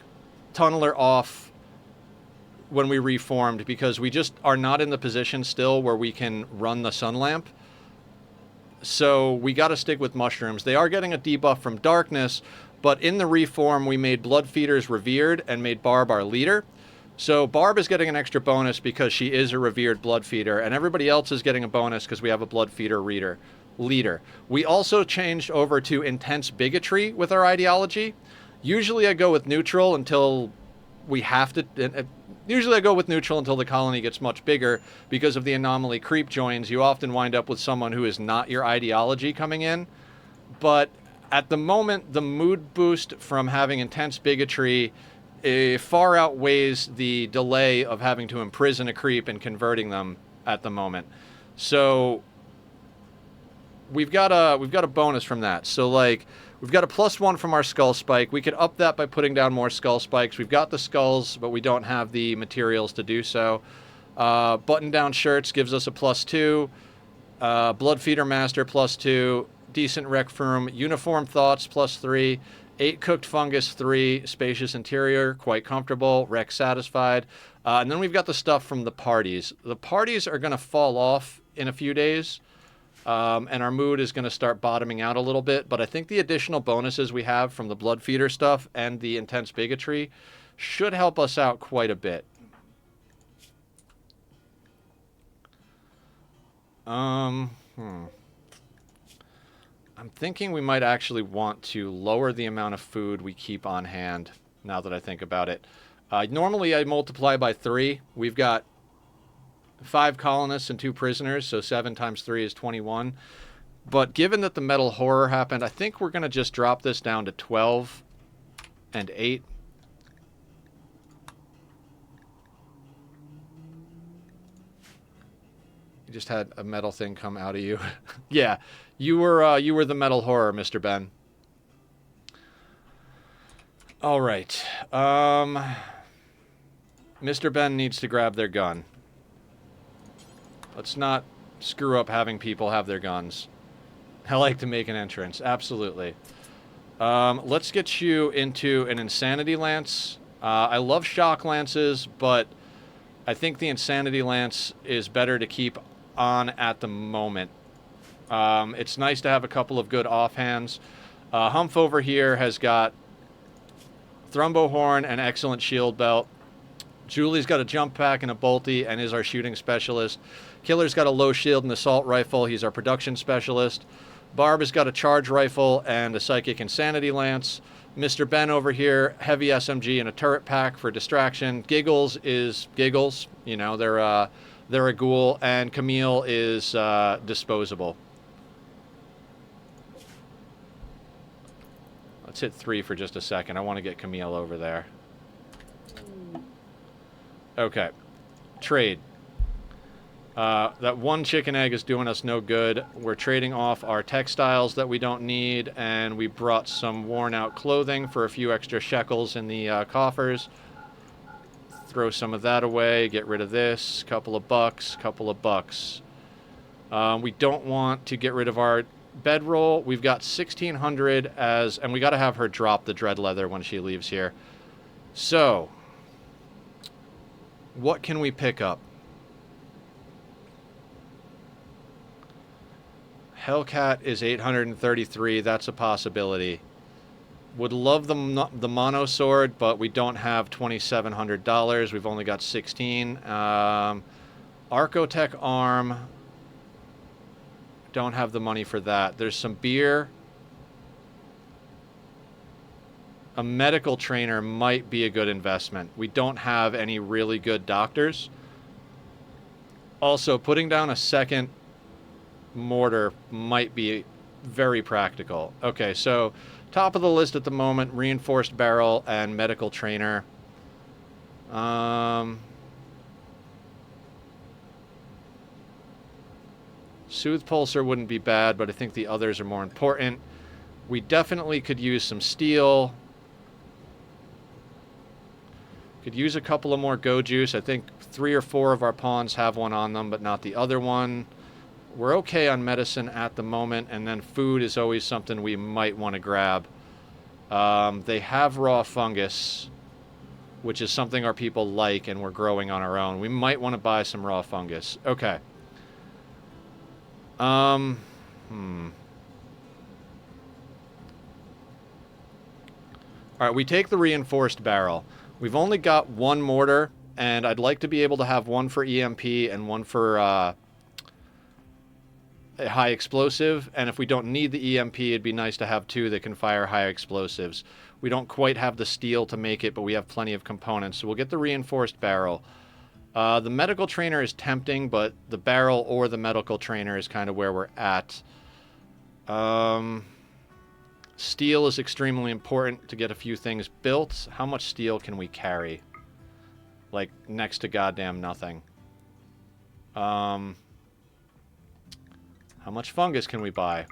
Tunneler off when we reformed because we just are not in the position still where we can run the sun lamp. So we got to stick with mushrooms. They are getting a debuff from darkness, but in the reform we made Blood Feeders revered and made Barb our leader. So Barb is getting an extra bonus because she is a revered blood feeder, and everybody else is getting a bonus because we have a blood feeder leader. We also changed over to intense bigotry with our ideology. Usually I go with neutral until we have to. Usually I go with neutral until the colony gets much bigger because of the anomaly creep joins. You often wind up with someone who is not your ideology coming in. But at the moment, the mood boost from having intense bigotry far outweighs the delay of having to imprison a creep and converting them at the moment. So we've got a bonus from that. So like we've got a +1 from our skull spike. We could up that by putting down more skull spikes. We've got the skulls, but we don't have the materials to do so. Button down shirts gives us a +2. Blood feeder master +2. Decent rec firm. Uniform thoughts +3. 8 cooked fungus, 3 spacious interior, quite comfortable, rec satisfied. And then we've got the stuff from the parties. The parties are going to fall off in a few days, and our mood is going to start bottoming out a little bit. But I think the additional bonuses we have from the blood feeder stuff and the intense bigotry should help us out quite a bit. I'm thinking we might actually want to lower the amount of food we keep on hand, now that I think about it. Normally I multiply by 3. We've got 5 colonists and 2 prisoners, so 7 times 3 is 21. But given that the metal horror happened, I think we're going to just drop this down to 12 and 8. You just had a metal thing come out of you. Yeah. You were the metal horror, Mr. Ben. All right. Mr. Ben needs to grab their gun. Let's not screw up having people have their guns. I like to make an entrance. Absolutely. Let's get you into an Insanity Lance. I love Shock Lances, but I think the Insanity Lance is better to keep on at the moment. It's nice to have a couple of good offhands. Humph over here has got Thrumbo Horn and excellent shield belt. Julie's got a jump pack and a bolty and is our shooting specialist. Killer's got a low shield and assault rifle. He's our production specialist. Barb has got a charge rifle and a psychic insanity lance. Mr. Ben over here, heavy SMG and a turret pack for distraction. Giggles is Giggles. You know, they're a ghoul. And Camille is disposable. Let's hit 3 for just a second. I want to get Camille over there. Okay. Trade. That 1 chicken egg is doing us no good. We're trading off our textiles that we don't need, and we brought some worn-out clothing for a few extra shekels in the coffers. Throw some of that away. Get rid of this. Couple of bucks. We don't want to get rid of our bedroll. We've got 1,600 as... And we got to have her drop the dread leather when she leaves here. So... what can we pick up? Hellcat is 833. That's a possibility. Would love the mono sword, but we don't have $2,700. We've only got 16. Archotech arm. Don't have the money for that. There's some beer. A medical trainer might be a good investment. We don't have any really good doctors. Also, putting down a second mortar might be very practical. Okay, so Top of the list at the moment, reinforced barrel and medical trainer. Soothe pulsar wouldn't be bad, but I think the others are more important. We definitely could use some steel. Could use a couple of more go juice. I think 3 or 4 of our pawns have one on them, but not the other one. We're okay on medicine at the moment, and then food is always something we might want to grab. They have raw fungus, which is something our people like, and we're growing on our own. We might want to buy some raw fungus. Okay. All right, we take the reinforced barrel. We've only got 1 mortar, and I'd like to be able to have 1 for EMP and 1 for a high explosive. And if we don't need the EMP, it'd be nice to have 2 that can fire high explosives. We don't quite have the steel to make it, but we have plenty of components. So we'll get the reinforced barrel. The medical trainer is tempting, but the barrel or the medical trainer is kind of where we're at. Steel is extremely important to get a few things built. How much steel can we carry? Like, next to goddamn nothing. How much fungus can we buy?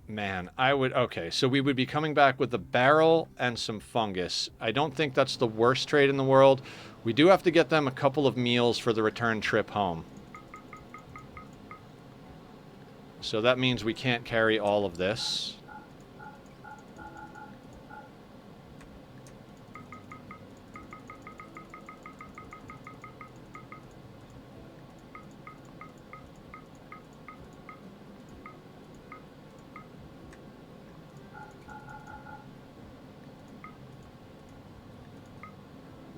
Man, okay, so we would be coming back with the barrel and some fungus. I don't think that's the worst trade in the world. We do have to get them a couple of meals for the return trip home. So that means we can't carry all of this.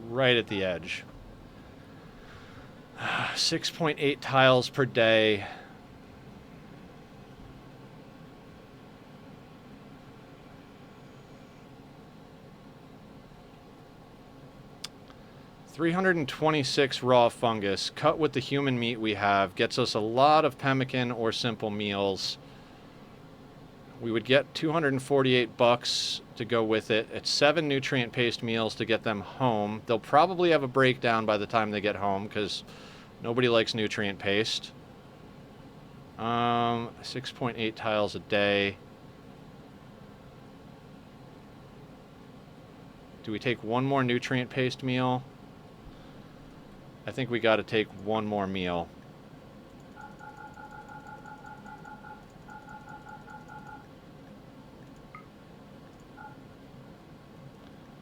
Right at the edge. 6.8 tiles per day. $326 raw fungus, cut with the human meat we have, gets us a lot of pemmican or simple meals. We would get $248 to go with it. It's 7 nutrient paste meals to get them home. They'll probably have a breakdown by the time they get home because nobody likes nutrient paste. 6.8 tiles a day. Do we take 1 more nutrient paste meal? I think we got to take 1 more meal.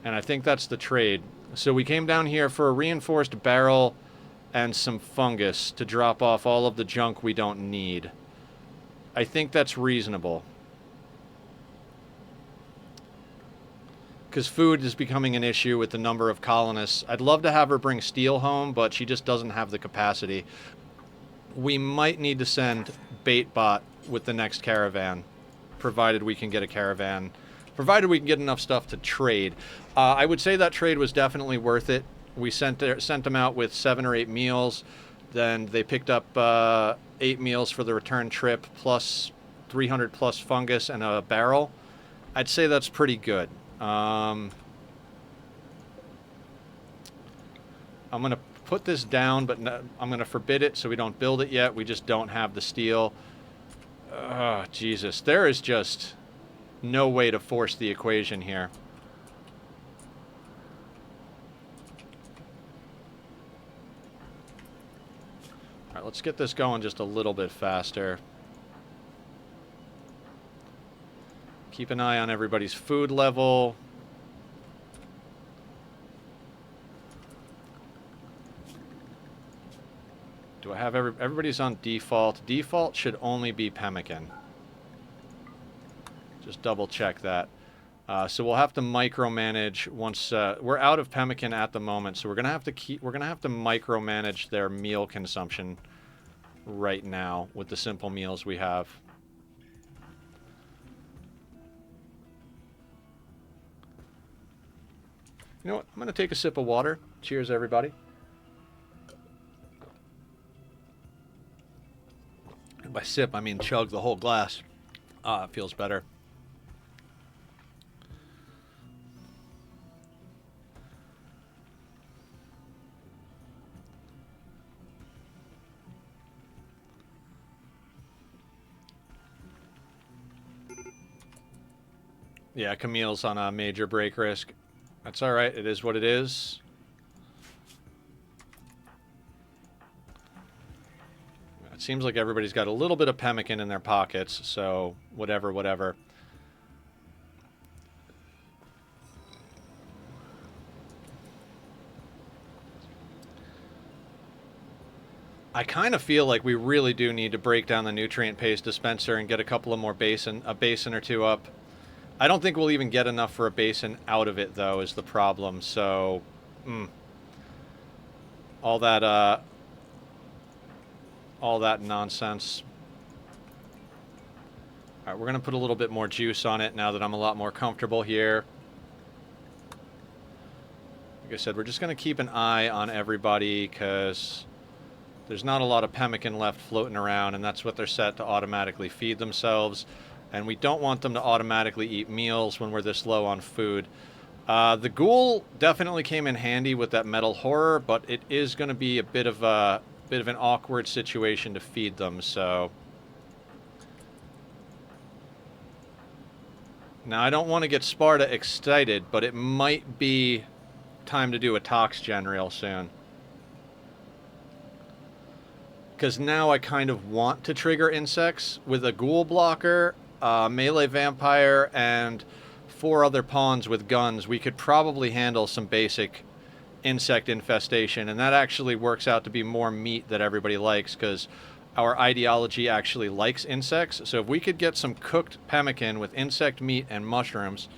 And I think that's the trade. So we came down here for a reinforced barrel and some fungus to drop off all of the junk we don't need. I think that's reasonable. Because food is becoming an issue with the number of colonists. I'd love to have her bring steel home, but she just doesn't have the capacity. We might need to send Baitbot with the next caravan, provided we can get a caravan. Provided we can get enough stuff to trade. I would say that trade was definitely worth it. We sent them out with 7 or 8 meals. Then they picked up 8 meals for the return trip, plus 300 plus fungus and a barrel. I'd say that's pretty good. I'm going to put this down, but I'm going to forbid it so we don't build it yet. We just don't have the steel. Jesus. There is just no way to force the equation here. All right, let's get this going just a little bit faster. Keep an eye on everybody's food level. Do I have everybody's on default? Default should only be pemmican. Just double check that. So we'll have to micromanage once we're out of pemmican at the moment. So we're gonna have to micromanage their meal consumption right now with the simple meals we have. You know what? I'm going to take a sip of water. Cheers, everybody. And by sip, I mean chug the whole glass. Ah, it feels better. Yeah, Camille's on a major break risk. That's all right. It is what it is. It seems like everybody's got a little bit of pemmican in their pockets, so whatever, whatever. I kind of feel like we really do need to break down the nutrient paste dispenser and get a couple of more a basin or two up. I don't think we'll even get enough for a basin out of it, though, is the problem. So, all that nonsense. All right, we're gonna put a little bit more juice on it now that I'm a lot more comfortable here. Like I said, we're just gonna keep an eye on everybody because there's not a lot of pemmican left floating around, and that's what they're set to automatically feed themselves. And we don't want them to automatically eat meals when we're this low on food. The ghoul definitely came in handy with that metal horror, but it is going to be a bit of an awkward situation to feed them. So now I don't want to get Sparta excited, but it might be time to do a tox gen real soon. Because now I kind of want to trigger insects with a ghoul blocker, melee vampire, and 4 other pawns with guns. We could probably handle some basic insect infestation, and that actually works out to be more meat that everybody likes because our ideology actually likes insects. So if we could get some cooked pemmican with insect meat and mushrooms,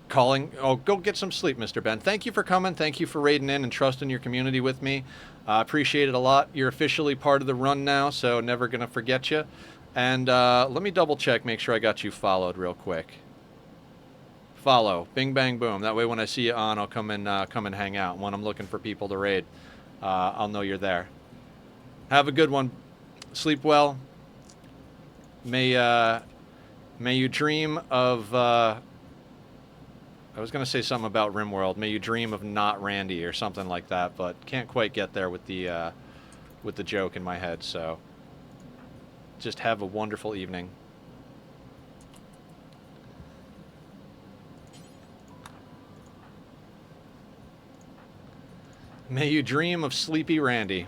go get some sleep, Mr. Ben. Thank you for coming. Thank you for raiding in and trusting your community with me. Appreciate it a lot. You're officially part of the run now, so never going to forget you. And let me double check, make sure I got you followed real quick. Follow. Bing, bang, boom. That way when I see you on, I'll come and hang out. When I'm looking for people to raid, I'll know you're there. Have a good one. Sleep well. May you dream of... I was going to say something about Rimworld. May you dream of not Randy or something like that, but can't quite get there with the joke in my head, so just have a wonderful evening. May you dream of sleepy Randy.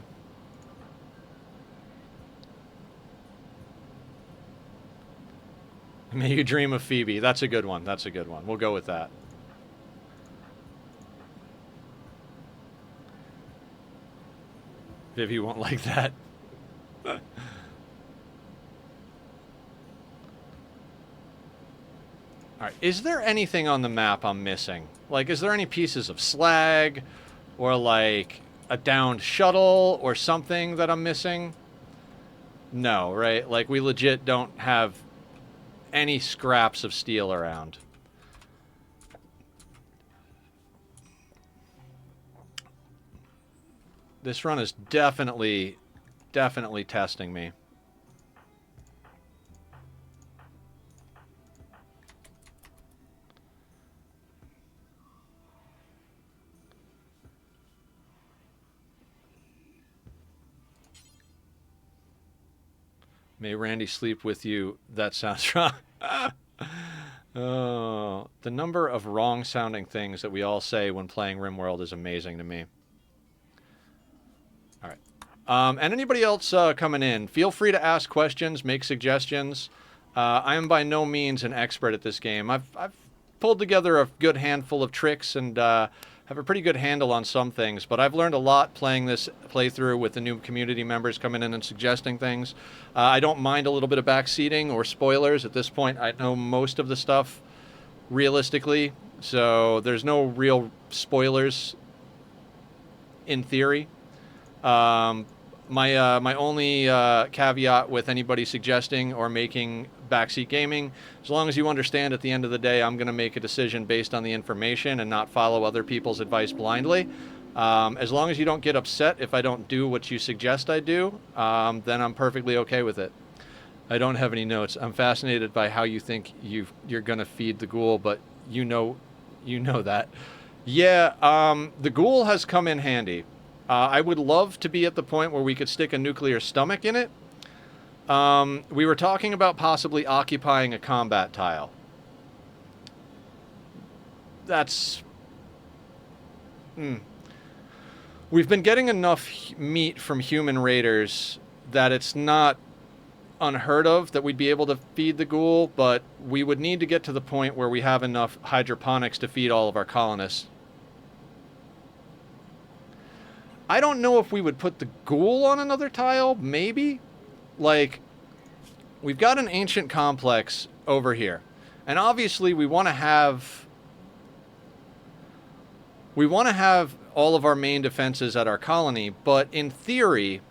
May you dream of Phoebe. That's a good one. That's a good one. We'll go with that. Vivi won't like that. Alright, is there anything on the map I'm missing? Like, is there any pieces of slag? Or, like, a downed shuttle? Or something that I'm missing? No, right? Like, we legit don't have any scraps of steel around. This run is definitely testing me. May Randy sleep with you. That sounds wrong. Oh, the number of wrong-sounding things that we all say when playing Rimworld is amazing to me. All right. And anybody else coming in, feel free to ask questions, make suggestions. I am by no means an expert at this game. I've pulled together a good handful of tricks and have a pretty good handle on some things, but I've learned a lot playing this playthrough with the new community members coming in and suggesting things. I don't mind a little bit of backseating or spoilers. At this point, I know most of the stuff realistically, so there's no real spoilers in theory. My only caveat with anybody suggesting or making backseat gaming, as long as you understand at the end of the day, I'm going to make a decision based on the information and not follow other people's advice blindly. As long as you don't get upset if I don't do what you suggest I do, then I'm perfectly okay with it. I don't have any notes. I'm fascinated by how you think you're going to feed the ghoul, but you know that. Yeah, the ghoul has come in handy. I would love to be at the point where we could stick a nuclear stomach in it. We were talking about possibly occupying a combat tile. That's... We've been getting enough meat from human raiders that it's not unheard of that we'd be able to feed the ghoul, but we would need to get to the point where we have enough hydroponics to feed all of our colonists. I don't know if we would put the ghoul on another tile, maybe? Like, we've got an ancient complex over here. And obviously we want to have... We want to have all of our main defenses at our colony, but in theory,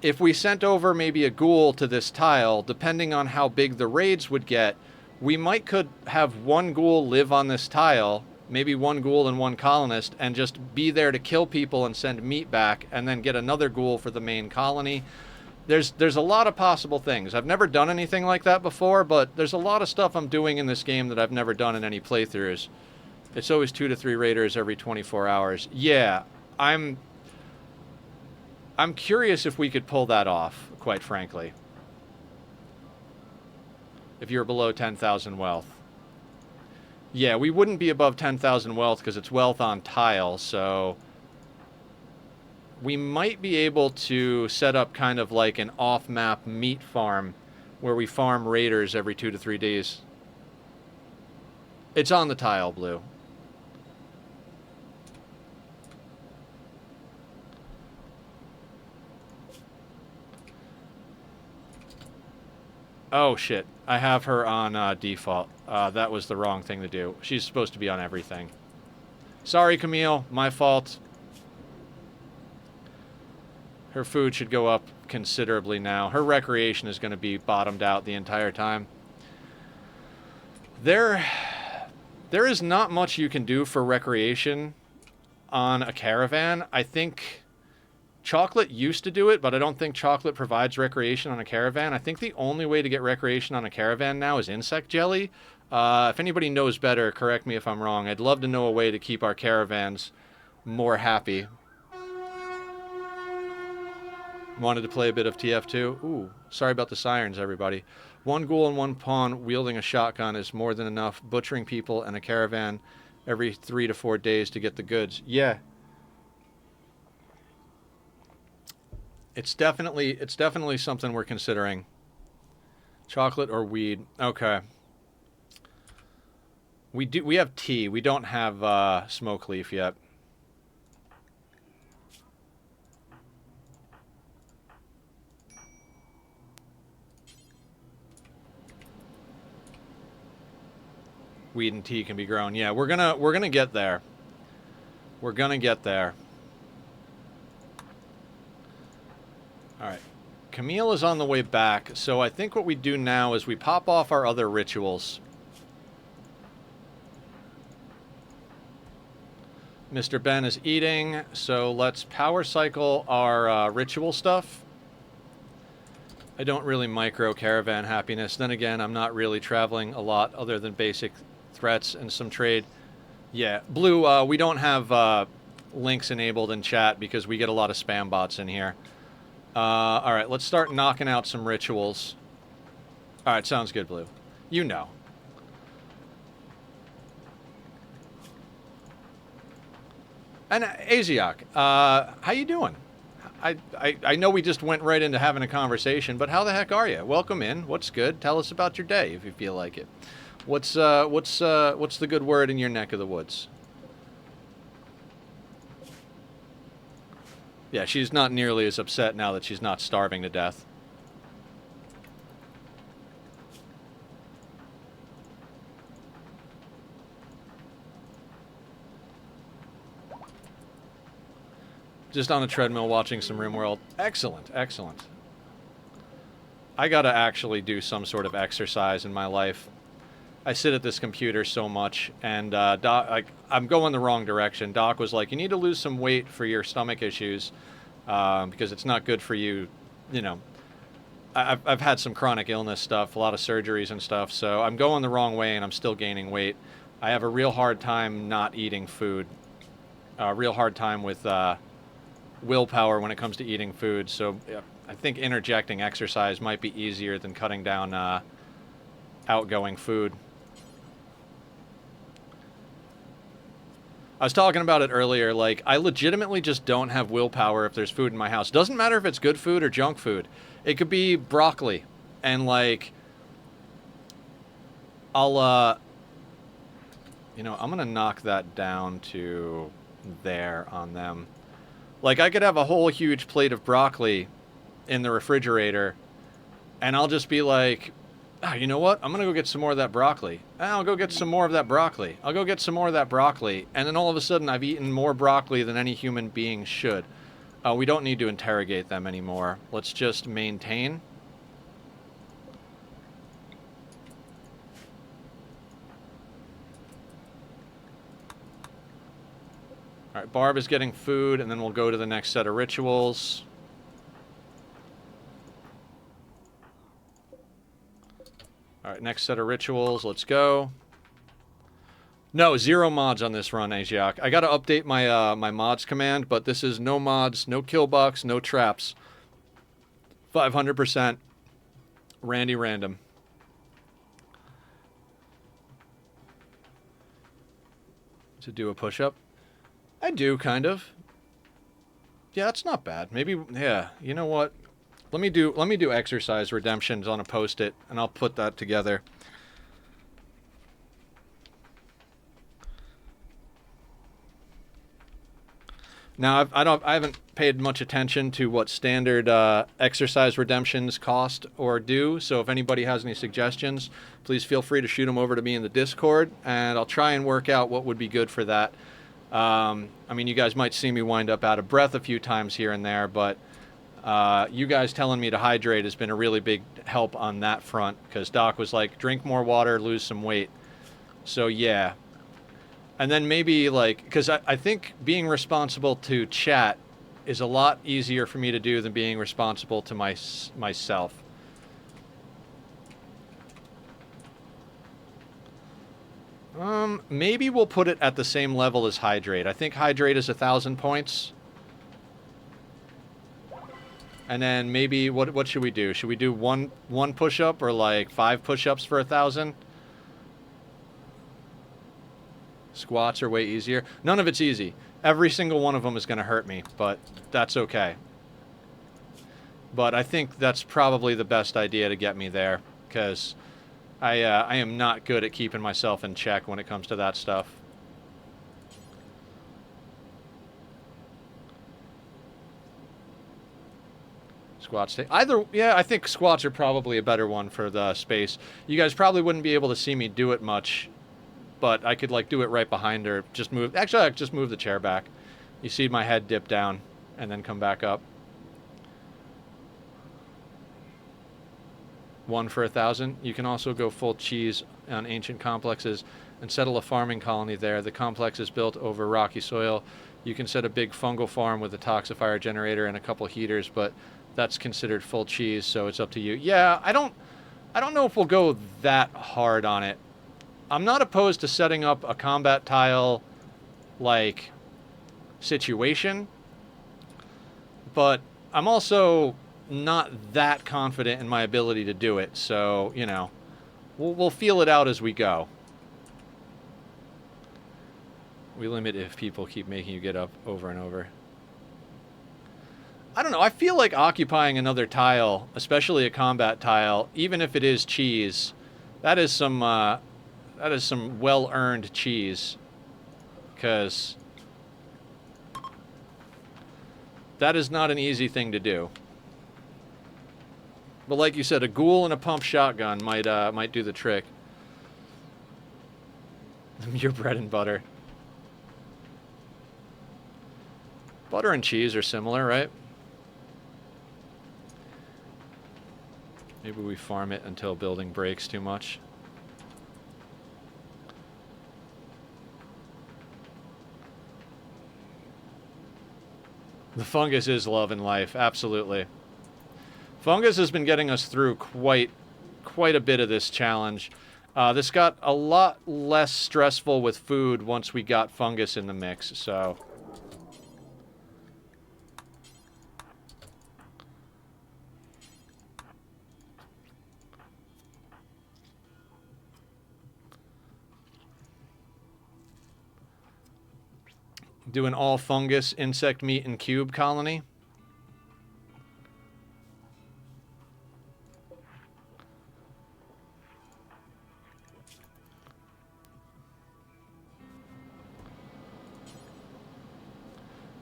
if we sent over maybe a ghoul to this tile, depending on how big the raids would get, we could have one ghoul live on this tile, maybe one ghoul and one colonist, and just be there to kill people and send meat back, and then get another ghoul for the main colony. There's a lot of possible things. I've never done anything like that before, but there's a lot of stuff I'm doing in this game that I've never done in any playthroughs. It's always 2 to 3 raiders every 24 hours. Yeah, I'm curious if we could pull that off, quite frankly. If you're below 10,000 wealth. Yeah, we wouldn't be above 10,000 wealth because it's wealth on tile, so... We might be able to set up kind of like an off-map meat farm where we farm raiders every 2 to 3 days. It's on the tile, Blue. Oh, shit. I have her on default. That was the wrong thing to do. She's supposed to be on everything. Sorry, Camille. My fault. Her food should go up considerably now. Her recreation is going to be bottomed out the entire time. There is not much you can do for recreation on a caravan. I think Chocolate used to do it, but I don't think Chocolate provides recreation on a caravan. I think the only way to get recreation on a caravan now is insect jelly. If anybody knows better, correct me if I'm wrong. I'd love to know a way to keep our caravans more happy. Wanted to play a bit of TF2? Ooh, sorry about the sirens, everybody. One ghoul and one pawn wielding a shotgun is more than enough. Butchering people in a caravan every 3 to 4 days to get the goods. Yeah. It's definitely something we're considering. Chocolate or weed. Okay. We have tea. We don't have smoke leaf yet. Weed and tea can be grown. Yeah, we're gonna get there. We're gonna get there. Alright. Camille is on the way back, so I think what we do now is we pop off our other rituals. Mr. Ben is eating, so let's power cycle our ritual stuff. I don't really micro caravan happiness. Then again, I'm not really traveling a lot other than basic threats and some trade. Yeah, Blue, we don't have links enabled in chat because we get a lot of spam bots in here. Alright, let's start knocking out some rituals. Alright, sounds good, Blue. You know. And Asiak, how you doing? I know we just went right into having a conversation, but how the heck are you? Welcome in. What's good? Tell us about your day if you feel like it. What's the good word in your neck of the woods? Yeah, she's not nearly as upset now that she's not starving to death. Just on a treadmill watching some Rimworld. Excellent, excellent. I gotta actually do some sort of exercise in my life. I sit at this computer so much, and Doc, I'm going the wrong direction. Doc was like, you need to lose some weight for your stomach issues, because it's not good for you. You know, I've had some chronic illness stuff, a lot of surgeries and stuff, so I'm going the wrong way, and I'm still gaining weight. I have a real hard time not eating food. A real hard time with willpower when it comes to eating food, so yeah, I think interjecting exercise might be easier than cutting down outgoing food. I was talking about it earlier, like, I legitimately just don't have willpower if there's food in my house. Doesn't matter if it's good food or junk food. It could be broccoli, and, like, I'll, you know, I'm gonna knock that down to there on them. Like, I could have a whole huge plate of broccoli in the refrigerator, and I'll just be like, ah, you know what? I'm going to go get some more of that broccoli. I'll go get some more of that broccoli. I'll go get some more of that broccoli. And then all of a sudden, I've eaten more broccoli than any human being should. We don't need to interrogate them anymore. Let's just maintain. All right, Barb is getting food, and then we'll go to the next set of rituals. All right, next set of rituals. Let's go. No, 0 mods on this run, Asiak. I got to update my my mods command, but this is no mods, no killbox, no traps. 500% Randy random. To do a push-up? I do, kind of. Yeah, that's not bad. Maybe, yeah, you know what? Let me do exercise redemptions on a post-it, and I'll put that together. Now, I haven't paid much attention to what standard exercise redemptions cost or do. So if anybody has any suggestions, please feel free to shoot them over to me in the Discord, and I'll try and work out what would be good for that. I mean, you guys might see me wind up out of breath a few times here and there, but you guys telling me to hydrate has been a really big help on that front, because Doc was like, drink more water, lose some weight. So yeah. And then maybe, like, because I think being responsible to chat is a lot easier for me to do than being responsible to myself. Maybe we'll put it at the same level as hydrate. I think hydrate is 1,000 points. And then maybe, what should we do? Should we do one push-up, or like 5 push-ups for 1,000? Squats are way easier. None of it's easy. Every single one of them is going to hurt me, but that's okay. But I think that's probably the best idea to get me there, because I am not good at keeping myself in check when it comes to that stuff. Squats. Yeah, I think squats are probably a better one for the space. You guys probably wouldn't be able to see me do it much, but I could, like, do it right behind her. Just move. Actually, I just move the chair back. You see my head dip down and then come back up. 1 for 1,000. You can also go full cheese on ancient complexes and settle a farming colony there. The complex is built over rocky soil. You can set a big fungal farm with a toxifier generator and a couple heaters, but that's considered full cheese, so it's up to you. Yeah, I don't know if we'll go that hard on it. I'm not opposed to setting up a combat tile, like, situation, but I'm also not that confident in my ability to do it, so, you know, we'll feel it out as we go. We limit if people keep making you get up over and over. I don't know, I feel like occupying another tile, especially a combat tile, even if it is cheese, that is some well-earned cheese, because that is not an easy thing to do. But like you said, a ghoul and a pump shotgun might do the trick. Your bread and butter. Butter and cheese are similar, right? Maybe we farm it until building breaks too much. The fungus is love and life, absolutely. Fungus has been getting us through quite a bit of this challenge. This got a lot less stressful with food once we got fungus in the mix, so... Do an all fungus, insect meat, and cube colony.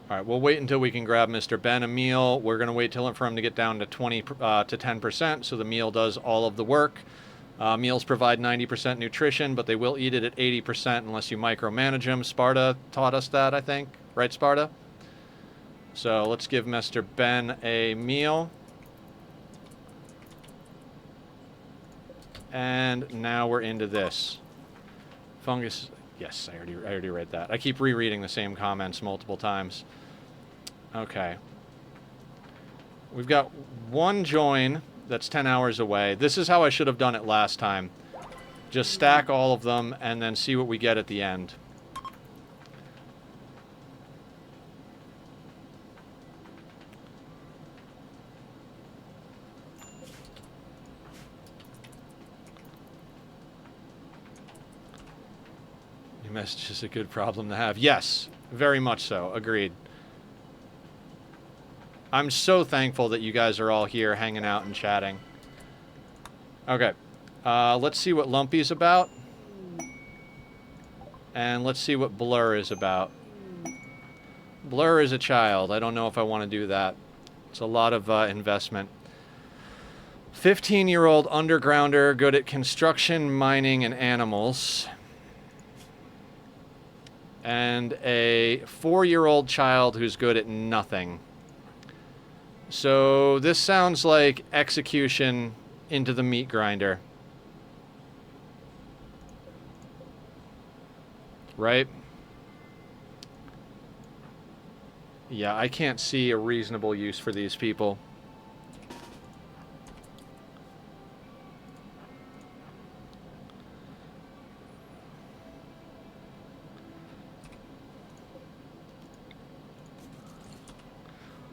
All right, we'll wait until we can grab Mr. Ben a meal. We're going to wait for him to get down to 20 to 10%, so the meal does all of the work. Meals provide 90% nutrition, but they will eat it at 80% unless you micromanage them. Sparta taught us that, I think. Right, Sparta? So let's give Mr. Ben a meal. And now we're into this. Fungus. Yes, I already read that. I keep rereading the same comments multiple times. Okay. We've got one join that's 10 hours away. This is how I should have done it last time. Just stack all of them and then see what we get at the end. Your message is a good problem to have. Yes, very much so. Agreed. I'm so thankful that you guys are all here hanging out and chatting. Okay. Let's see what Lumpy's about. And let's see what Blur is about. Blur is a child. I don't know if I want to do that. It's a lot of investment. 15-year-old undergrounder, good at construction, mining, and animals. And a 4-year-old child who's good at nothing. So this sounds like execution into the meat grinder. Right? Yeah, I can't see a reasonable use for these people.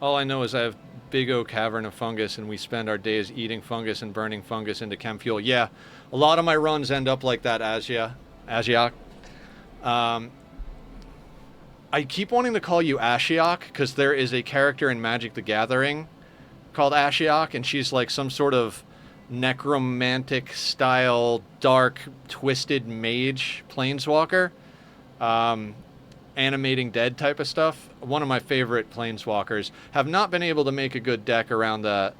All I know is I have big O cavern of fungus, and we spend our days eating fungus and burning fungus into chem fuel. Yeah, a lot of my runs end up like that, Asiak. I keep wanting to call you Ashiok, because there is a character in Magic the Gathering called Ashiok, and she's like some sort of necromantic style, dark, twisted mage planeswalker. Animating dead type of stuff. One of my favorite planeswalkers. Have not been able to make a good deck around the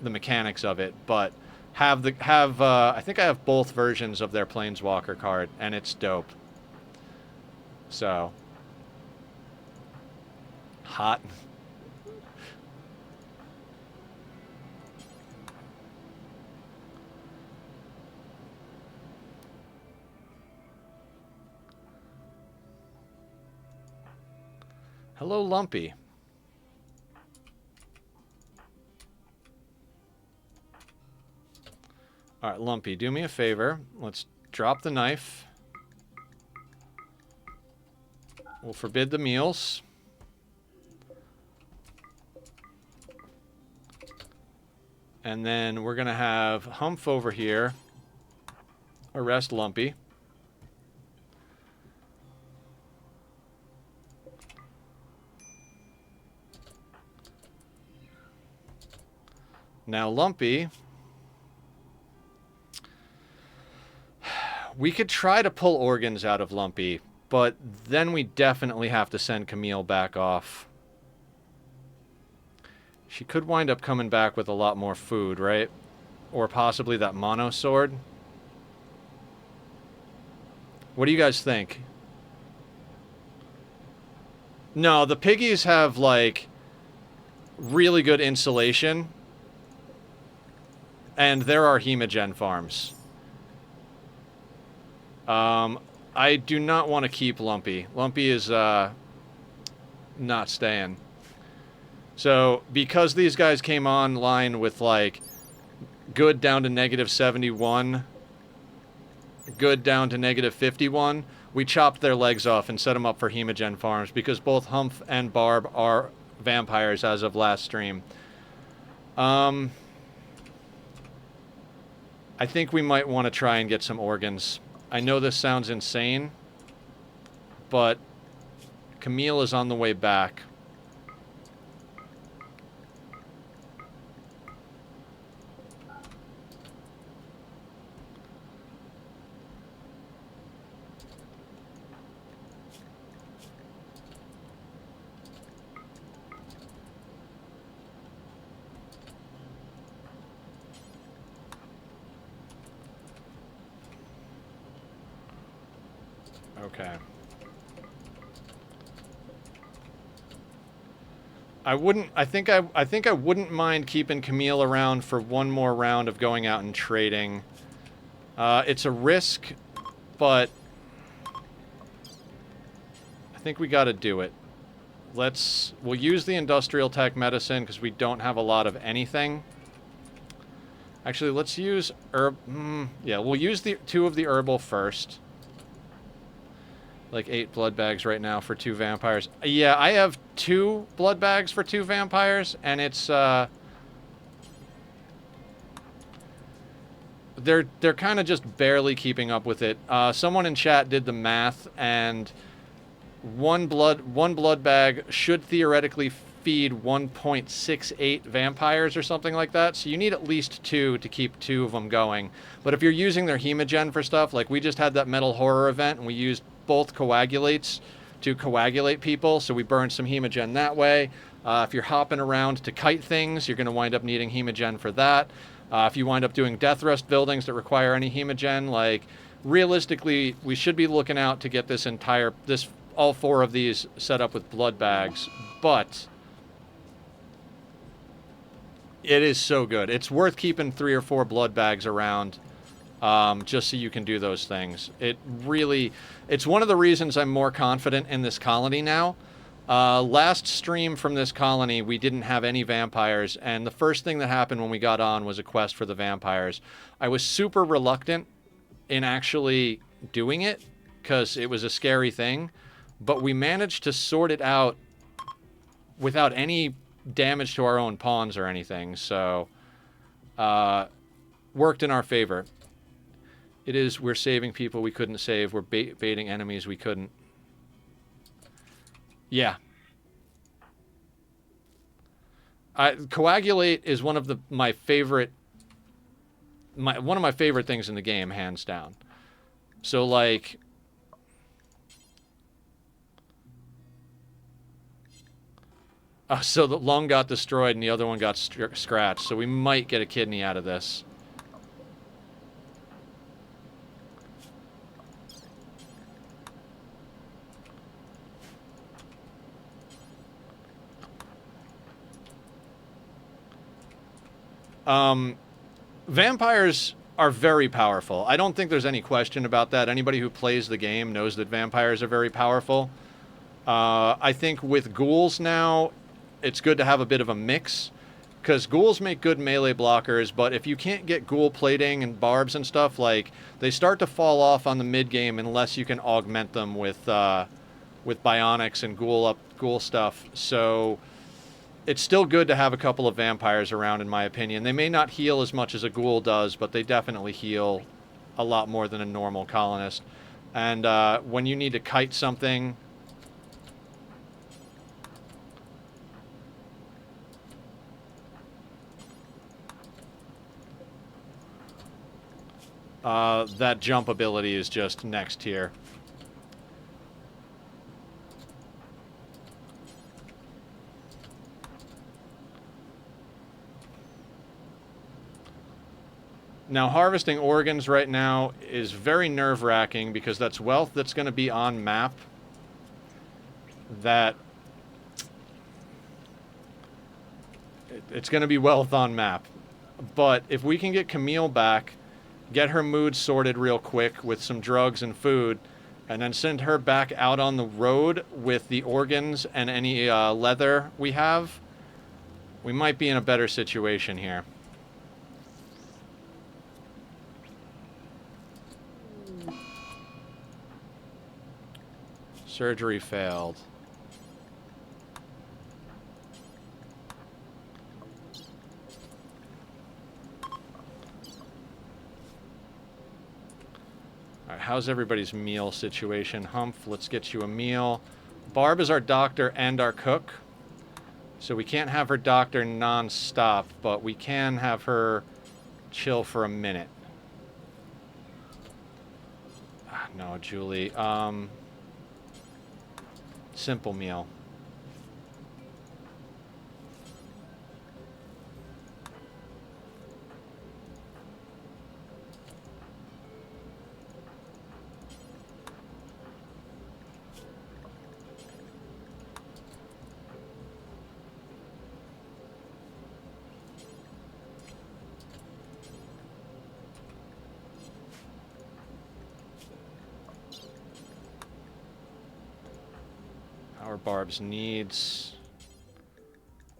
mechanics of it, but I think I have both versions of their planeswalker card, and it's dope. So hot. Hello, Lumpy. All right, Lumpy, do me a favor. Let's drop the knife. We'll forbid the meals. And then we're going to have Humph over here arrest Lumpy. Now, Lumpy, we could try to pull organs out of Lumpy, but then we definitely have to send Camille back off. She could wind up coming back with a lot more food, right? Or possibly that mono sword. What do you guys think? No, the piggies have, like, really good insulation. And there are hemogen farms. I do not want to keep Lumpy. Lumpy is, not staying. So, because these guys came online with, like, good down to negative 71, good down to negative 51, we chopped their legs off and set them up for hemogen farms because both Humph and Barb are vampires as of last stream. I think we might want to try and get some organs. I know this sounds insane, but Camille is on the way back. Okay. I think I wouldn't mind keeping Camille around for one more round of going out and trading. It's a risk, but I think we got to do it. We'll use the industrial tech medicine because we don't have a lot of anything. Actually, let's use herb. Yeah, we'll use the 2 of the herbal first. Like 8 blood bags right now for 2 vampires. Yeah, I have 2 blood bags for 2 vampires, and it's they're kind of just barely keeping up with it. Someone in chat did the math, and one blood bag should theoretically feed 1.68 vampires or something like that. So you need at least 2 to keep 2 of them going. But if you're using their hemogen for stuff, like we just had that metal horror event, and we used both coagulates to coagulate people, so we burned some hemogen that way. If you're hopping around to kite things, you're going to wind up needing hemogen for that. If you wind up doing death rust buildings that require any hemogen, like, realistically, we should be looking out to get all 4 of these set up with blood bags, but it is so good. It's worth keeping 3 or 4 blood bags around, just so you can do those things. It's one of the reasons I'm more confident in this colony now. Last stream from this colony, we didn't have any vampires, and the first thing that happened when we got on was a quest for the vampires. I was super reluctant in actually doing it, because it was a scary thing, but we managed to sort it out without any damage to our own pawns or anything, so worked in our favor. We're saving people we couldn't save. We're baiting enemies we couldn't. Yeah. Coagulate is one of my favorite things in the game, hands down. So, like, so the lung got destroyed and the other one got scratched, so we might get a kidney out of this. Vampires are very powerful. I don't think there's any question about that. Anybody who plays the game knows that vampires are very powerful. I think with ghouls now, it's good to have a bit of a mix, because ghouls make good melee blockers, but if you can't get ghoul plating and barbs and stuff, like, they start to fall off on the mid-game unless you can augment them with bionics and ghoul stuff. So it's still good to have a couple of vampires around, in my opinion. They may not heal as much as a ghoul does, but they definitely heal a lot more than a normal colonist. And when you need to kite something, that jump ability is just next tier. Now, harvesting organs right now is very nerve-wracking because that's wealth that's going to be on map that It's going to be Wealthon map. But if we can get Camille back, get her mood sorted real quick with some drugs and food, and then send her back out on the road with the organs and any leather we have, we might be in a better situation here. Surgery failed. Alright, how's everybody's meal situation? Humph, let's get you a meal. Barb is our doctor and our cook. So we can't have her doctor non-stop, but we can have her chill for a minute. No, Julie. Simple meal. Our Barb's needs.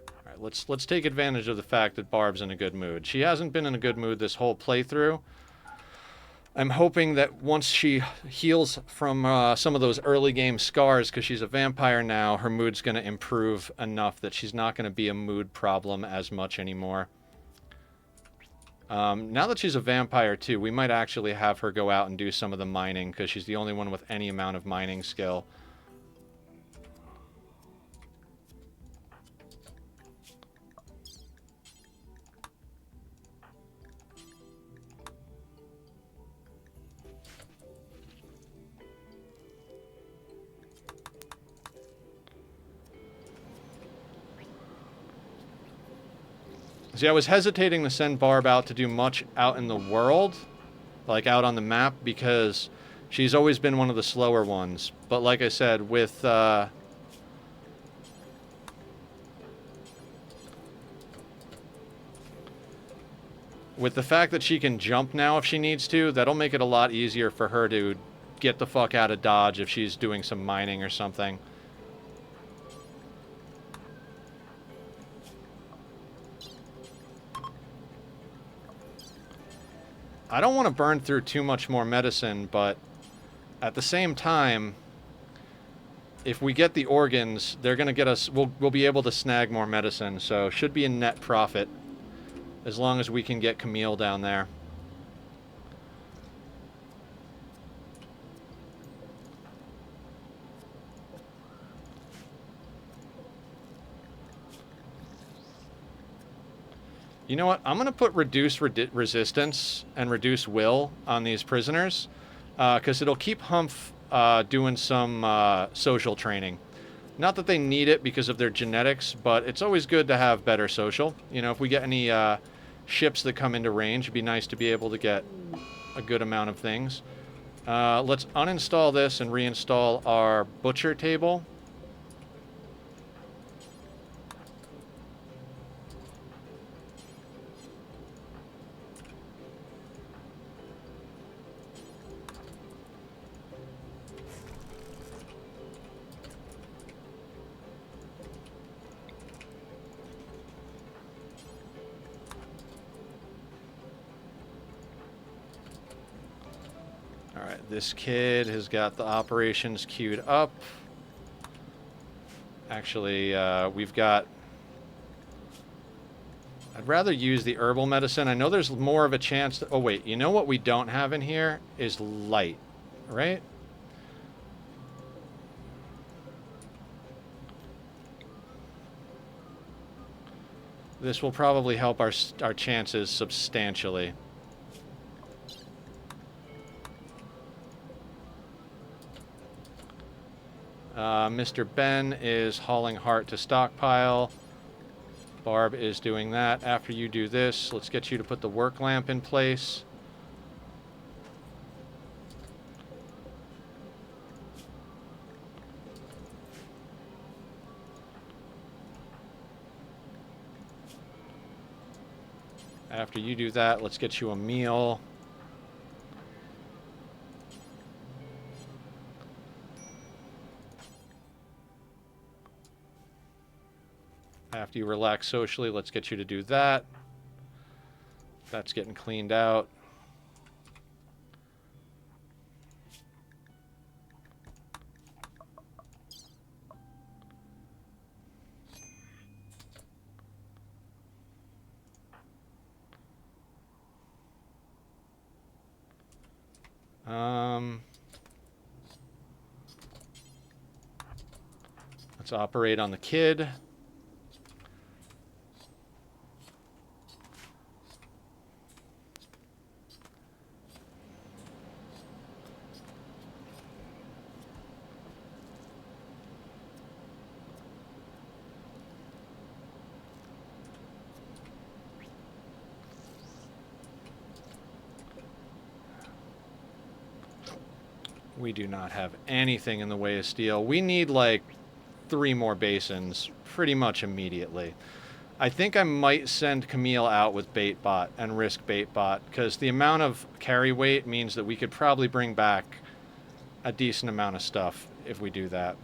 All right, let's take advantage of the fact that Barb's in a good mood. She hasn't been in a good mood this whole playthrough. I'm hoping that once she heals from some of those early game scars, because she's a vampire now, her mood's going to improve enough that she's not going to be a mood problem as much anymore. Now that she's a vampire too, we might actually have her go out and do some of the mining, because she's the only one with any amount of mining skill. See, I was hesitating to send Barb out to do much out in the world, like out on the map, because she's always been one of the slower ones. But like I said, with the fact that she can jump now if she needs to, that'll make it a lot easier for her to get the fuck out of Dodge if she's doing some mining or something. I don't want to burn through too much more medicine, but at the same time, if we get the organs, they're going to get us, we'll be able to snag more medicine, so should be a net profit as long as we can get Camille down there. You know what? I'm going to put reduce resistance and reduce will on these prisoners, because it'll keep Humph doing some social training. Not that they need it because of their genetics, but it's always good to have better social. You know, if we get any ships that come into range, it'd be nice to be able to get a good amount of things. Let's uninstall this and reinstall our butcher table. Alright, this kid has got the operations queued up. Actually, we've got... I'd rather use the herbal medicine. I know there's more of a chance to... Oh, wait. You know what we don't have in here is light, right? This will probably help our chances substantially. Mr. Ben is hauling heart to stockpile. Barb is doing that. After you do this, let's get you to put the work lamp in place. After you do that, let's get you a meal. After you relax socially, let's get you to do that. That's getting cleaned out. Let's operate on the kid. We do not have anything in the way of steel. We need like 3 more basins pretty much immediately. I think I might send Camille out with Baitbot and risk Baitbot because the amount of carry weight means that we could probably bring back a decent amount of stuff if we do that.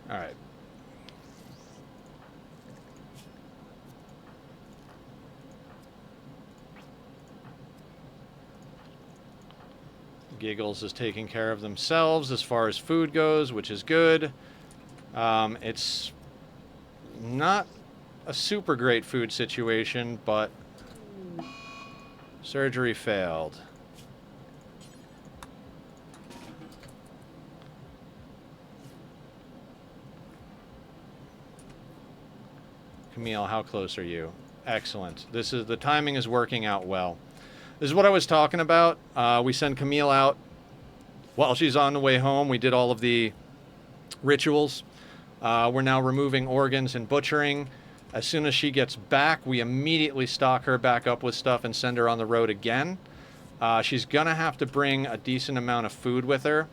All right. Giggles is taking care of themselves as far as food goes, which is good. It's not a super great food situation, but surgery failed. Camille, how close are you? Excellent. The timing is working out well. This is what I was talking about. We send Camille out while she's on the way home. We did all of the rituals. We're now removing organs and butchering. As soon as she gets back, we immediately stock her back up with stuff and send her on the road again. She's going to have to bring a decent amount of food with her.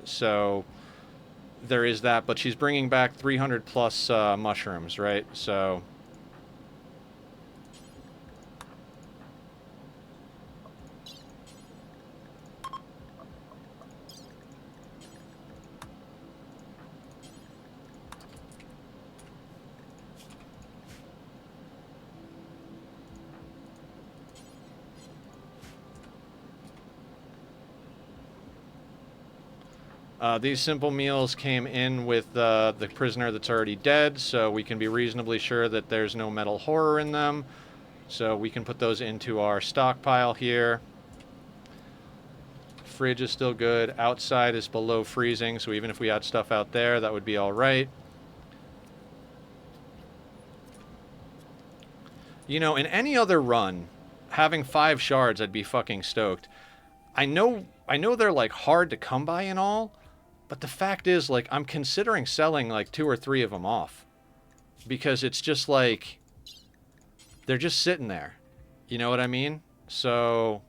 So there is that, but she's bringing back 300 plus mushrooms, right? So these simple meals came in with the prisoner that's already dead, so we can be reasonably sure that there's no metal horror in them. So we can put those into our stockpile here. Fridge is still good. Outside is below freezing, so even if we had stuff out there, that would be all right. You know, in any other run, having 5 shards, I'd be fucking stoked. I know they're like hard to come by and all, but the fact is, like, I'm considering selling like 2 or 3 of them off because it's just like they're just sitting there. You know what I mean? So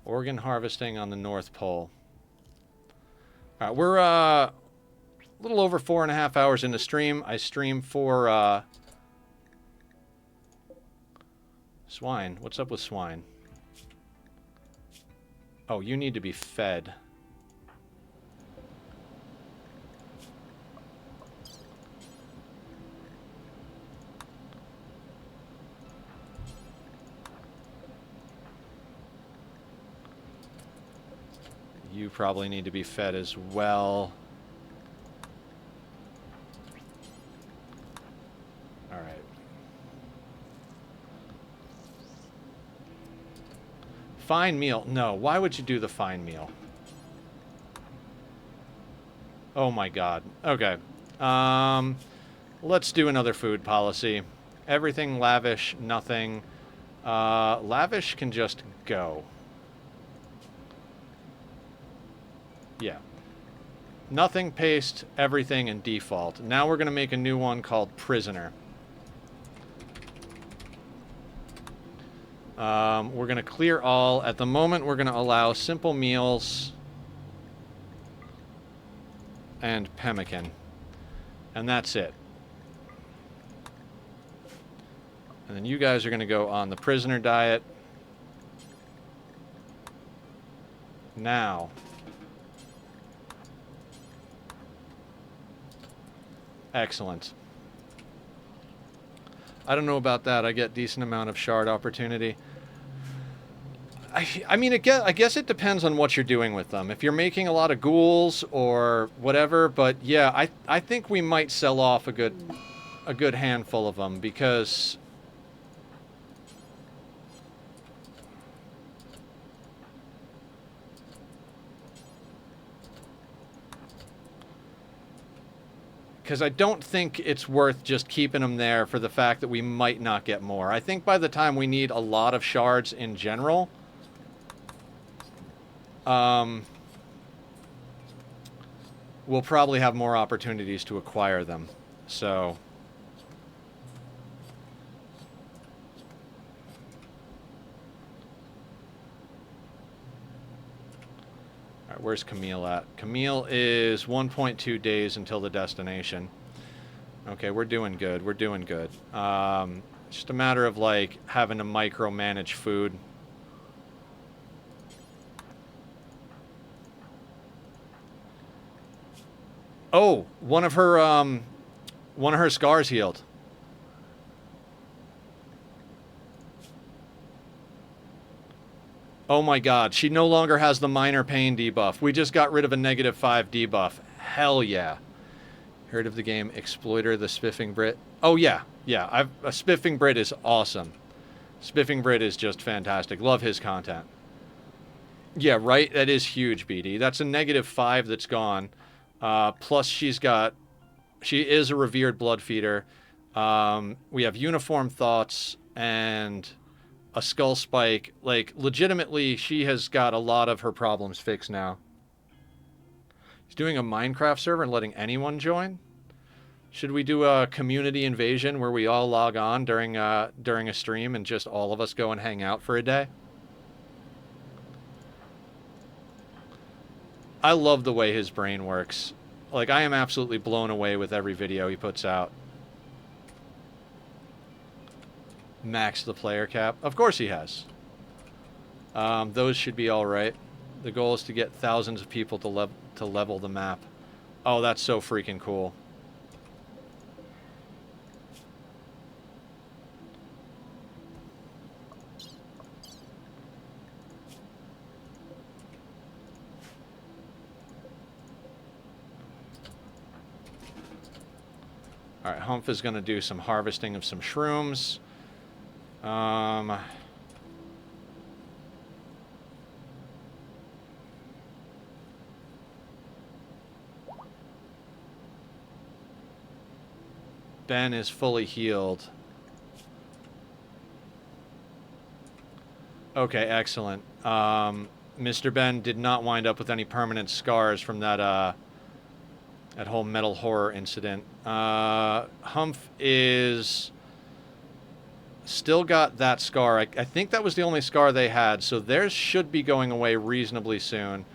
organ harvesting on the North Pole. All right, we're a little over 4.5 hours into stream. I stream for swine. What's up with swine? Oh, you need to be fed. You probably need to be fed as well. All right. Fine meal. No, why would you do the fine meal? Oh my god. Okay. Let's do another food policy. Everything lavish, nothing. Lavish can just go. Yeah. Nothing, paste, everything, and default. Now we're going to make a new one called prisoner. We're going to clear all. At the moment, we're going to allow simple meals and pemmican. And that's it. And then you guys are going to go on the prisoner diet. Now. Excellent. I don't know about that. I get decent amount of shard opportunity. I mean, I guess it depends on what you're doing with them. If you're making a lot of ghouls or whatever, but yeah, I think we might sell off a good handful of them because I don't think it's worth just keeping them there for the fact that we might not get more. I think by the time we need a lot of shards in general, we'll probably have more opportunities to acquire them. So, all right, where's Camille at? Camille is 1.2 days until the destination. Okay, we're doing good. We're doing good. Just a matter of, like, having to micromanage food. Oh, one of her scars healed. Oh my god, she no longer has the minor pain debuff. We just got rid of a -5 debuff. Hell yeah. Heard of the game Exploiter the Spiffing Brit? Oh yeah, yeah. A Spiffing Brit is awesome. Spiffing Brit is just fantastic. Love his content. Yeah, right? That is huge, BD. That's a -5 that's gone. Plus she is a revered blood feeder. We have uniform thoughts and a skull spike. Like, legitimately, she has got a lot of her problems fixed now. He's doing a Minecraft server and letting anyone join? Should we do a community invasion where we all log on during a stream and just all of us go and hang out for a day? I love the way his brain works. Like, I am absolutely blown away with every video he puts out. Max the player cap. Of course he has. Those should be all right. The goal is to get thousands of people to level the map. Oh, that's so freaking cool. All right, Humph is going to do some harvesting of some shrooms. Ben is fully healed. Okay, excellent. Mr. Ben did not wind up with any permanent scars from that whole metal horror incident. Humph is still got that scar. I think that was the only scar they had, so theirs should be going away reasonably soon.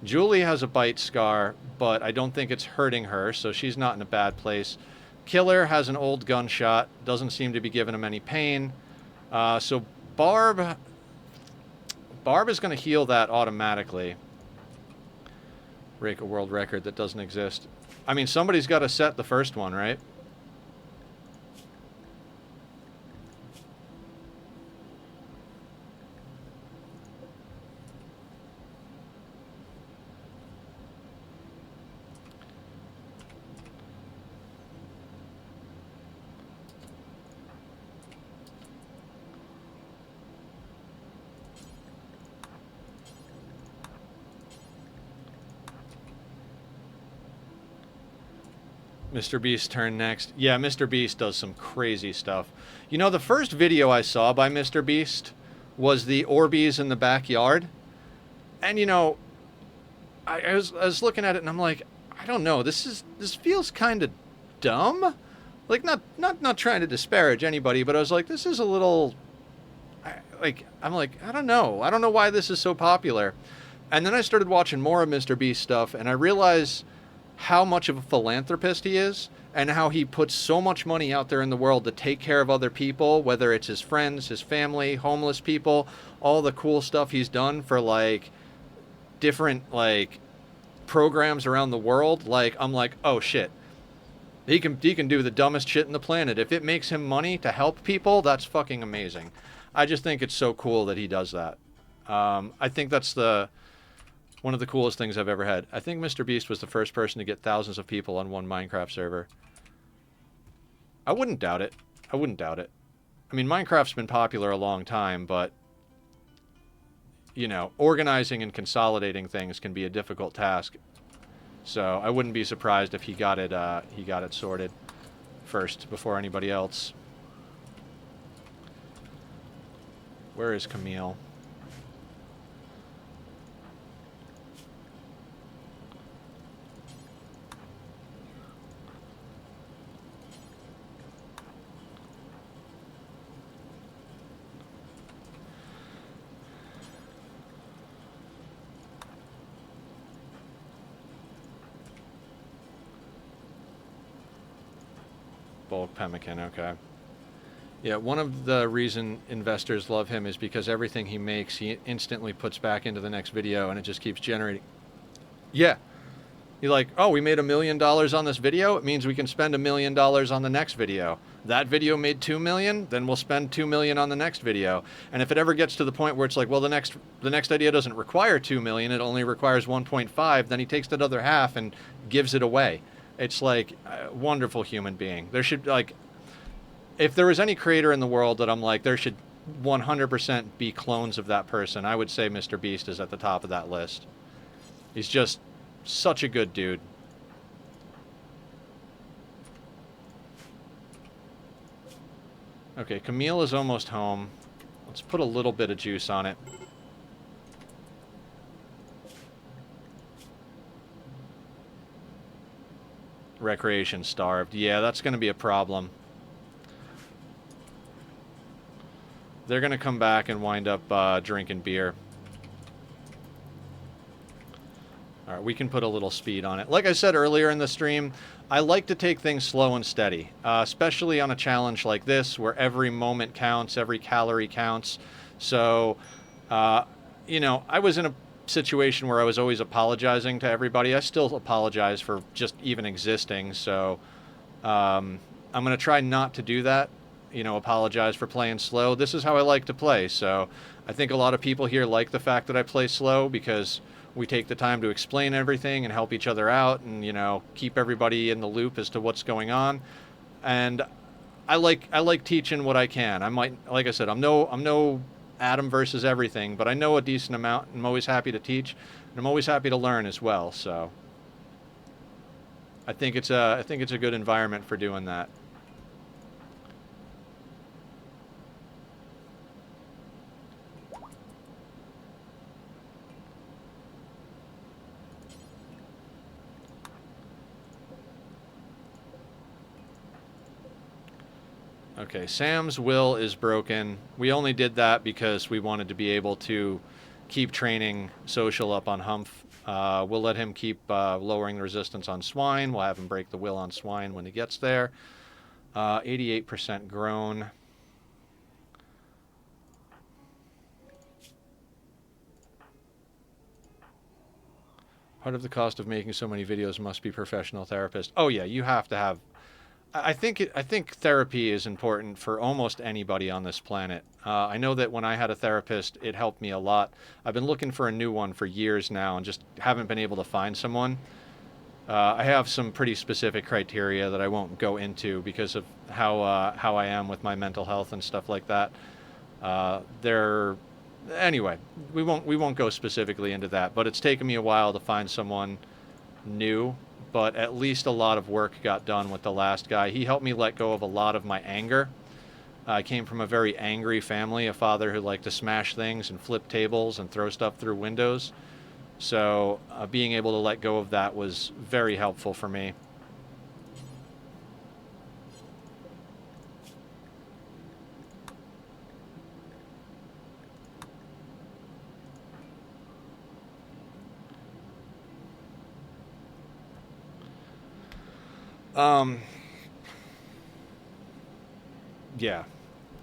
Julie has a bite scar, but I don't think it's hurting her, so she's not in a bad place. Killer has an old gunshot, doesn't seem to be giving him any pain. So Barb is going to heal that automatically. Break a world record that doesn't exist. I mean, somebody's got to set the first one, right? Mr. Beast's turn next. Yeah, Mr. Beast does some crazy stuff. You know, the first video I saw by Mr. Beast was the Orbeez in the backyard. And, you know, I was looking at it and I'm like, I don't know, this feels kind of dumb. Like, not trying to disparage anybody, but I was like, this is a little... I'm like, I don't know. I don't know why this is so popular. And then I started watching more of Mr. Beast stuff, and I realized how much of a philanthropist he is, and how he puts so much money out there in the world to take care of other people, whether it's his friends, his family, homeless people, all the cool stuff he's done for, like, different, like, programs around the world. Like, I'm like, oh shit. He can do the dumbest shit in the planet. If it makes him money to help people, that's fucking amazing. I just think it's so cool that he does that. I think that's one of the coolest things I've ever had. I think Mr. Beast was the first person to get thousands of people on one Minecraft server. I wouldn't doubt it. I wouldn't doubt it. I mean, Minecraft's been popular a long time, but, you know, organizing and consolidating things can be a difficult task. So I wouldn't be surprised if he got it sorted first before anybody else. Where is Camille? Bulk pemmican, okay. Yeah, one of the reason investors love him is because everything he makes, he instantly puts back into the next video, and it just keeps generating. Yeah. You're like, oh, we made $1 million on this video? It means we can spend $1 million on the next video. That video made $2 million, then we'll spend $2 million on the next video. And if it ever gets to the point where it's like, well, the next idea doesn't require $2 million, it only requires 1.5, then he takes that other half and gives it away. It's like a wonderful human being. There should, like, if there was any creator in the world that I'm like, there should 100% be clones of that person, I would say Mr. Beast is at the top of that list. He's just such a good dude. Okay, Camille is almost home. Let's put a little bit of juice on it. Recreation starved. Yeah, that's going to be a problem. They're going to come back and wind up drinking beer. All right, we can put a little speed on it. Like I said earlier in the stream, I like to take things slow and steady, especially on a challenge like this where every moment counts, every calorie counts. So, you know, I was in a situation where I was always apologizing to everybody. I still apologize for just even existing. So I'm going to try not to do that. You know, apologize for playing slow. This is how I like to play. So I think a lot of people here like the fact that I play slow because we take the time to explain everything and help each other out and, you know, keep everybody in the loop as to what's going on. And I like teaching what I can. I might, like I said, I'm no Adam versus everything, but I know a decent amount. I'm always happy to teach, and I'm always happy to learn as well. So I think it's a good environment for doing that. Okay, Sam's will is broken. We only did that because we wanted to be able to keep training Social up on Humph. We'll let him keep lowering the resistance on Swine. We'll have him break the will on Swine when he gets there. 88% grown. Part of the cost of making so many videos must be professional therapist. Oh yeah, you have to have... I think therapy is important for almost anybody on this planet. I know that when I had a therapist, it helped me a lot. I've been looking for a new one for years now and just haven't been able to find someone. I have some pretty specific criteria that I won't go into because of how I am with my mental health and stuff like that. Anyway, we won't go specifically into that, but it's taken me a while to find someone new but at least a lot of work got done with the last guy. He helped me let go of a lot of my anger. I came from a very angry family, a father who liked to smash things and flip tables and throw stuff through windows. So being able to let go of that was very helpful for me. Um, yeah.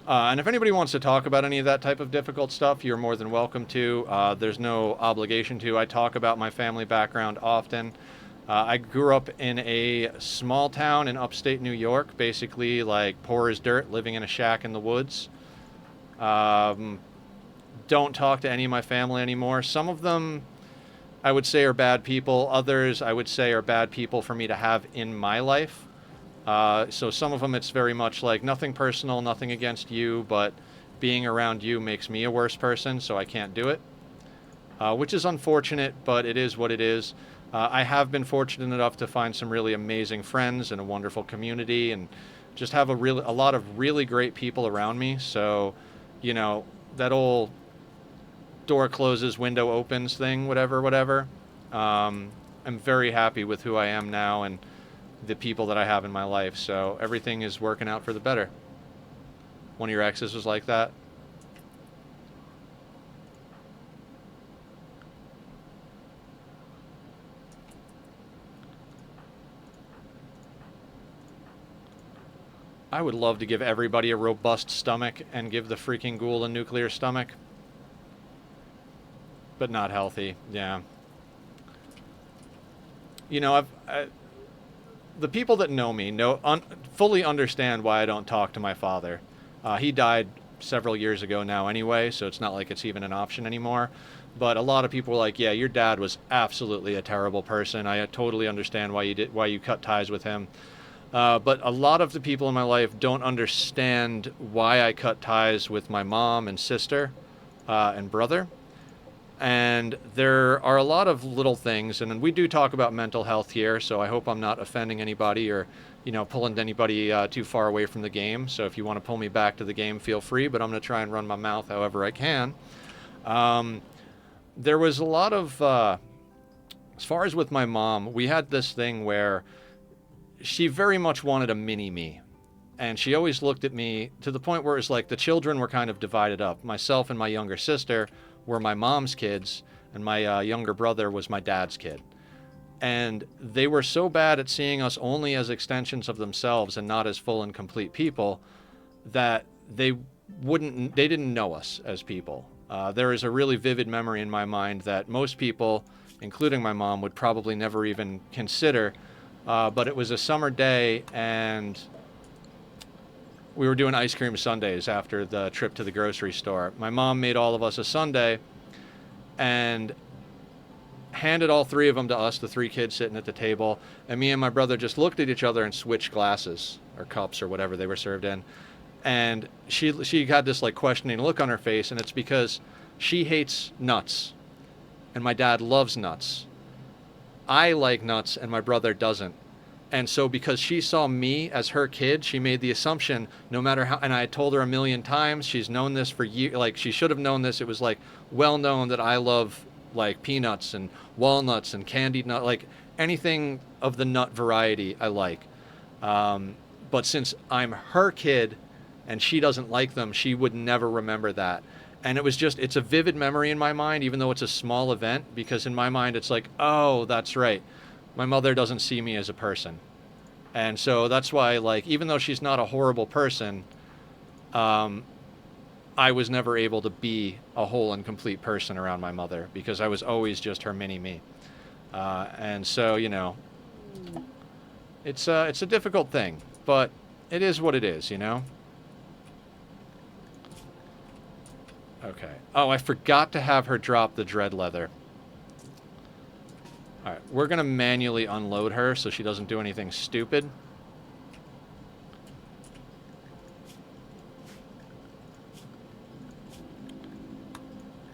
And if anybody wants to talk about any of that type of difficult stuff, you're more than welcome to. There's no obligation to. I talk about my family background often. I grew up in a small town in upstate New York, basically like poor as dirt, living in a shack in the woods. Um, don't talk to any of my family anymore. Some of them I would say are bad people. Others I would say are bad people for me to have in my life. So some of them it's very much like nothing personal, nothing against you, but being around you makes me a worse person, so I can't do it. Which is unfortunate, but it is what it is. I have been fortunate enough to find some really amazing friends and a wonderful community, and just have a lot of really great people around me. So, you know, that old door closes, window opens thing, whatever, whatever. I'm very happy with who I am now and the people that I have in my life. So everything is working out for the better. One of your exes was like that. I would love to give everybody a robust stomach and give the freaking ghoul a nuclear stomach. But not healthy, yeah. You know, the people that know me fully understand why I don't talk to my father. He died several years ago now anyway, so it's not like it's even an option anymore. But a lot of people are like, "Yeah, your dad was absolutely a terrible person. I totally understand why you cut ties with him." But a lot of the people in my life don't understand why I cut ties with my mom and sister and brother. And there are a lot of little things, and we do talk about mental health here, so I hope I'm not offending anybody or, pulling anybody too far away from the game. So if you want to pull me back to the game, feel free, but I'm going to try and run my mouth however I can. Um, there was a lot of, as far as with my mom, we had this thing where she very much wanted a mini me. And she always looked at me to the point where it was like the children were kind of divided up. Myself and my younger sister were my mom's kids, and my younger brother was my dad's kid. And they were so bad at seeing us only as extensions of themselves and not as full and complete people that they didn't know us as people. There is a really vivid memory in my mind that most people, including my mom, would probably never even consider. But it was a summer day, and we were doing ice cream sundaes after the trip to the grocery store. My mom made all of us a sundae and handed all three of them to us, the three kids sitting at the table. And me and my brother just looked at each other and switched glasses or cups or whatever they were served in. And she had this like questioning look on her face, and it's because she hates nuts and my dad loves nuts. I like nuts and my brother doesn't. And so because she saw me as her kid, she made the assumption no matter how, and I told her a million times, she's known this for years, like she should have known this. It was like well known that I love like peanuts and walnuts and candied nut, like anything of the nut variety I like. But since I'm her kid and she doesn't like them, she would never remember that. And it's a vivid memory in my mind, even though it's a small event, because in my mind it's like, oh, that's right. My mother doesn't see me as a person. And so that's why, like, even though she's not a horrible person, I was never able to be a whole and complete person around my mother because I was always just her mini me. And so, it's a difficult thing, but it is what it is. Okay. Oh, I forgot to have her drop the dread leather. All right, we're going to manually unload her so she doesn't do anything stupid.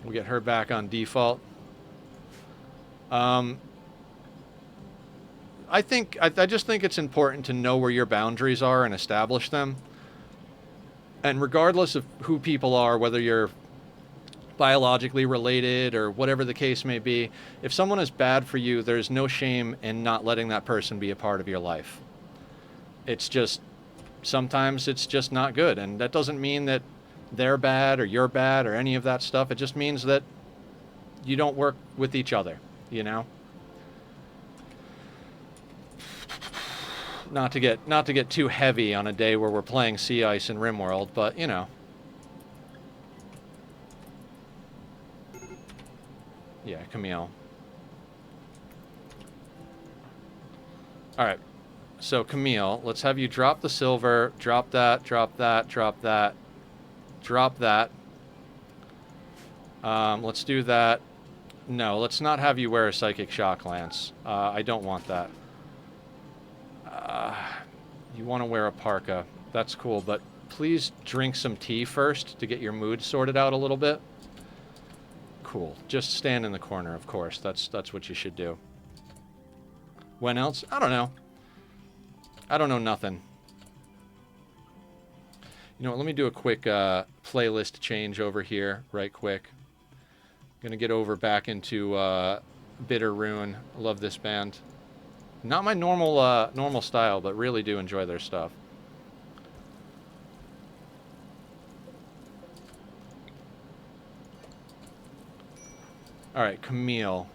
We'll get her back on default. I just think it's important to know where your boundaries are and establish them. And regardless of who people are, whether you're biologically related or whatever the case may be, if someone is bad for you, there's no shame in not letting that person be a part of your life. It's just, sometimes it's just not good. And that doesn't mean that they're bad or you're bad or any of that stuff. It just means that you don't work with each other, you know? Not to get too heavy on a day where we're playing Sea Ice in Rimworld, but you know. Yeah, Camille. Alright. So Camille, let's have you drop the silver, drop that, drop that, drop that, drop that. Let's do that. No, let's not have you wear a Psychic Shock Lance. I don't want that. You want to wear a parka. That's cool, but please drink some tea first to get your mood sorted out a little bit. Cool. Just stand in the corner, of course. That's what you should do. When else? I don't know. I don't know nothing. You know what? Let me do a quick playlist change over here, right quick. Gonna get over back into Bitter Rune. Love this band. Not my normal style, but really do enjoy their stuff. All right, Camille.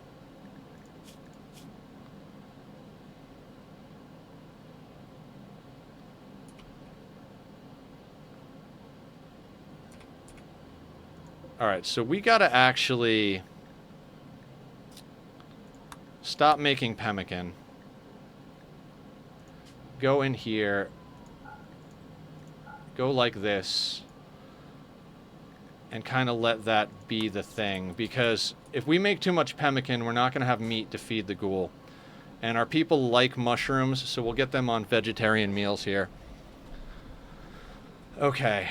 All right, so we gotta actually stop making pemmican. Go in here. Go like this. And kind of let that be the thing. Because if we make too much pemmican, we're not going to have meat to feed the ghoul. And our people like mushrooms, so we'll get them on vegetarian meals here. Okay.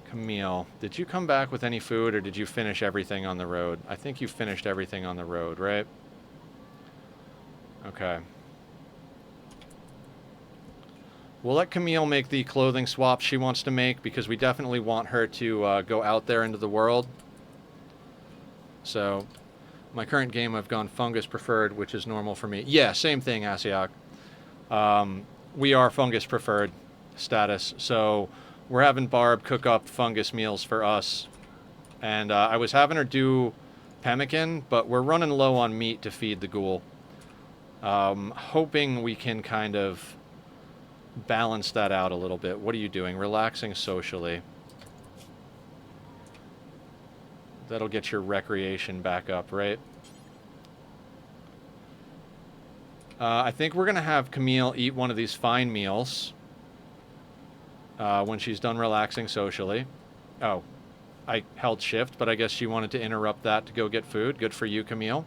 Camille, did you come back with any food, or did you finish everything on the road? I think you finished everything on the road, right? Okay. We'll let Camille make the clothing swap she wants to make, because we definitely want her to go out there into the world. So, my current game, I've gone fungus preferred, which is normal for me. Yeah, same thing, Asiak. We are fungus preferred status, so we're having Barb cook up fungus meals for us. And I was having her do pemmican, but we're running low on meat to feed the ghoul. Hoping we can kind of balance that out a little bit. What are you doing? Relaxing socially. That'll get your recreation back up, right? I think we're going to have Camille eat one of these fine meals when she's done relaxing socially. Oh, I held shift, but I guess she wanted to interrupt that to go get food. Good for you, Camille.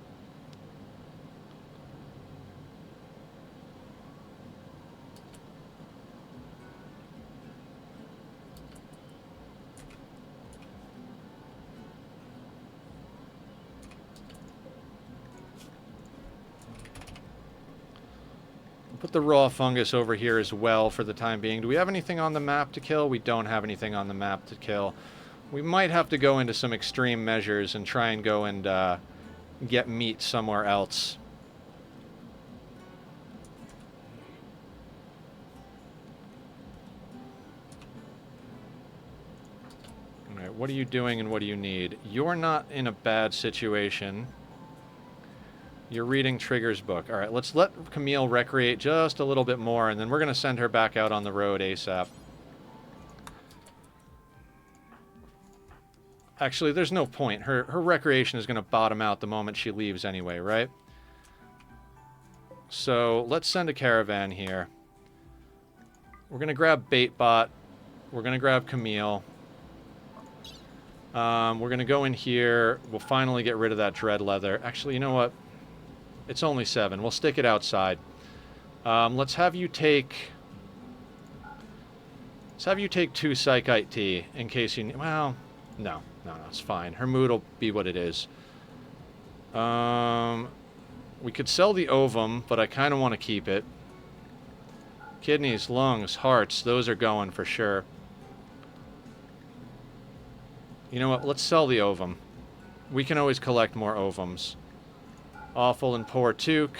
Put the raw fungus over here as well for the time being. Do we have anything on the map to kill? We don't have anything on the map to kill. We might have to go into some extreme measures and try and go and get meat somewhere else. Alright, what are you doing and what do you need? You're not in a bad situation. You're reading Trigger's book. Alright, let's let Camille recreate just a little bit more, and then we're going to send her back out on the road ASAP. Actually, there's no point. Her recreation is going to bottom out the moment she leaves anyway, right? So, let's send a caravan here. We're going to grab Baitbot. We're going to grab Camille. We're going to go in here. We'll finally get rid of that dread leather. Actually, you know what? It's only 7. We'll stick it outside. Let's have you take 2 Psychite tea in case you... Well, no, it's fine. Her mood will be what it is. We could sell the ovum, but I kind of want to keep it. Kidneys, lungs, hearts, those are going for sure. You know what? Let's sell the ovum. We can always collect more ovums. Awful and poor toque.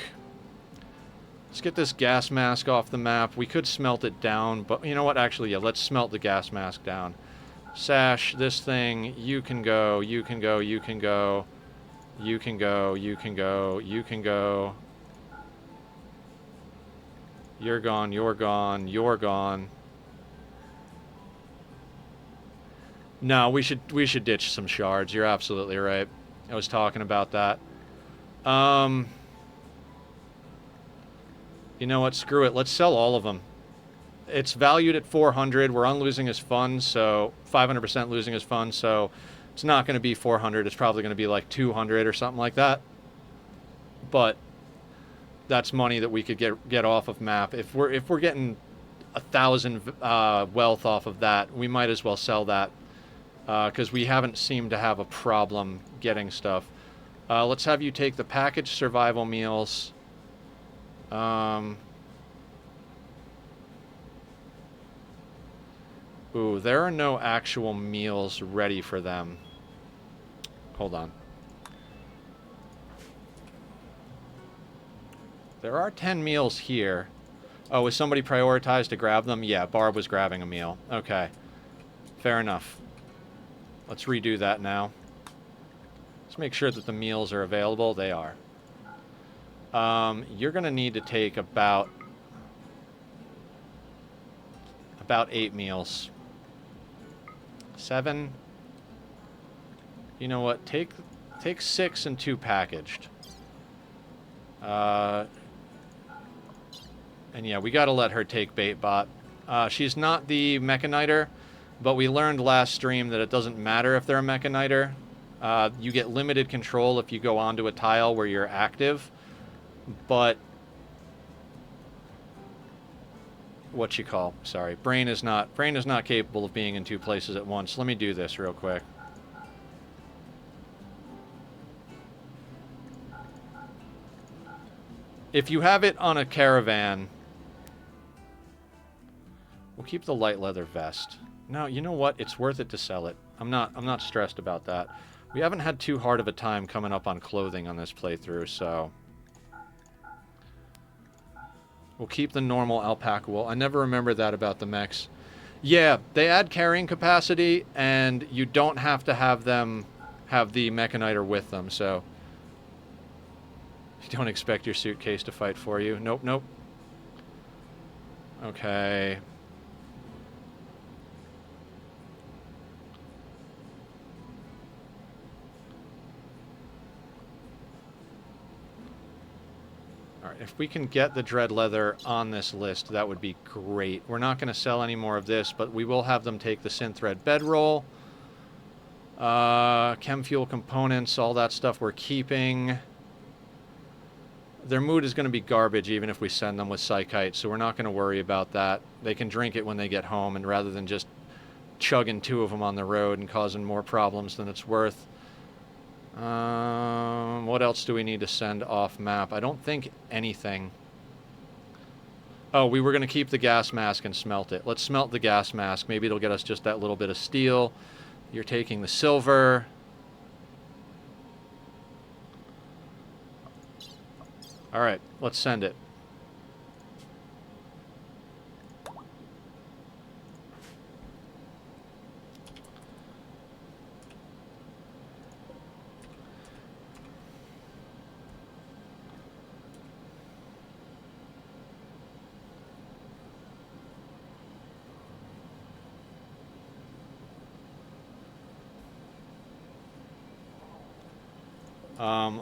Let's get this gas mask off the map. We could smelt it down, but you know what? Actually, yeah, let's smelt the gas mask down. Sash, this thing, you can go, you can go, you can go. You can go, you can go, you can go. You're gone, you're gone, you're gone. No, we should ditch some shards. You're absolutely right. I was talking about that. You know what? Screw it. Let's sell all of them. It's valued at 400. We're on losing his funds, so 500% losing his funds, so it's not going to be 400. It's probably going to be like 200 or something like that. But that's money that we could get off of map. If we're getting 1,000 wealth off of that, we might as well sell that because we haven't seemed to have a problem getting stuff. Let's have you take the packaged survival meals. Ooh, there are no actual meals ready for them. Hold on. There are 10 meals here. Oh, was somebody prioritized to grab them? Yeah, Barb was grabbing a meal. Okay. Fair enough. Let's redo that now. Let's make sure that the meals are available. They are. You're going to need to take about 8 meals. 7. You know what? Take 6 and 2 packaged. And yeah, we gotta let her take bait bot. She's not the mechaniter, but we learned last stream that it doesn't matter if they're a mechaniter. You get limited control if you go onto a tile where you're active, but brain is not capable of being in 2 places at once. Let me do this real quick. If you have it on a caravan, we'll keep the light leather vest. No, you know what? It's worth it to sell it. I'm not stressed about that. We haven't had too hard of a time coming up on clothing on this playthrough, so we'll keep the normal alpaca wool. I never remember that about the mechs. Yeah, they add carrying capacity, and you don't have to have them have the mechaniter with them, so you don't expect your suitcase to fight for you. Nope, nope. Okay. Alright, if we can get the dread leather on this list, that would be great. We're not going to sell any more of this, but we will have them take the synth thread bedroll. Chem fuel components, all that stuff we're keeping. Their mood is going to be garbage even if we send them with Psychite, so we're not going to worry about that. They can drink it when they get home, and rather than just chugging 2 of them on the road and causing more problems than it's worth. What else do we need to send off map? I don't think anything. Oh, we were going to keep the gas mask and smelt it. Let's smelt the gas mask. Maybe it'll get us just that little bit of steel. You're taking the silver. Alright, let's send it.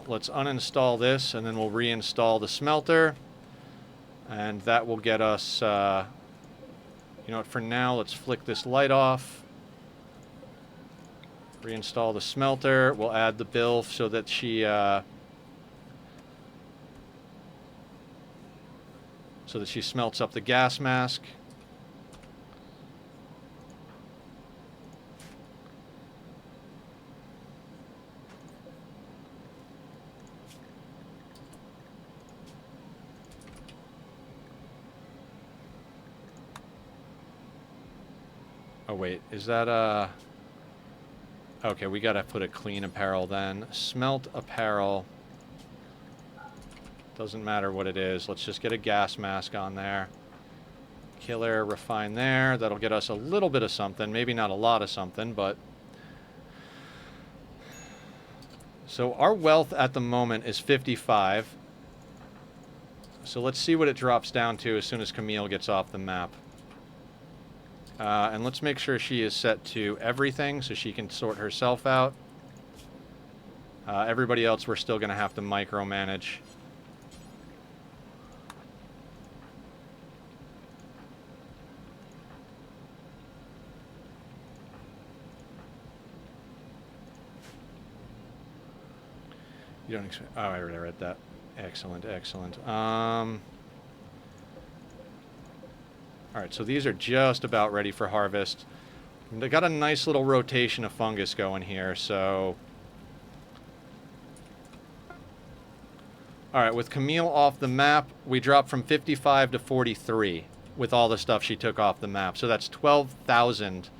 Let's uninstall this, and then we'll reinstall the smelter. And that will get us, you know what, for now, let's flick this light off. Reinstall the smelter. We'll add the bilf so that she smelts up the gas mask. Oh, wait. Is that, Okay, we gotta put a clean apparel then. Smelt apparel. Doesn't matter what it is. Let's just get a gas mask on there. Killer, refine there. That'll get us a little bit of something. Maybe not a lot of something, but... So our wealth at the moment is 55. So let's see what it drops down to as soon as Camille gets off the map. And let's make sure she is set to everything so she can sort herself out. Everybody else we're still going to have to micromanage. You don't expect... Oh, I already read that. Excellent, excellent. Alright, so these are just about ready for harvest. They got a nice little rotation of fungus going here, so... Alright, with Camille off the map, we dropped from 55 to 43 with all the stuff she took off the map. So that's 12,000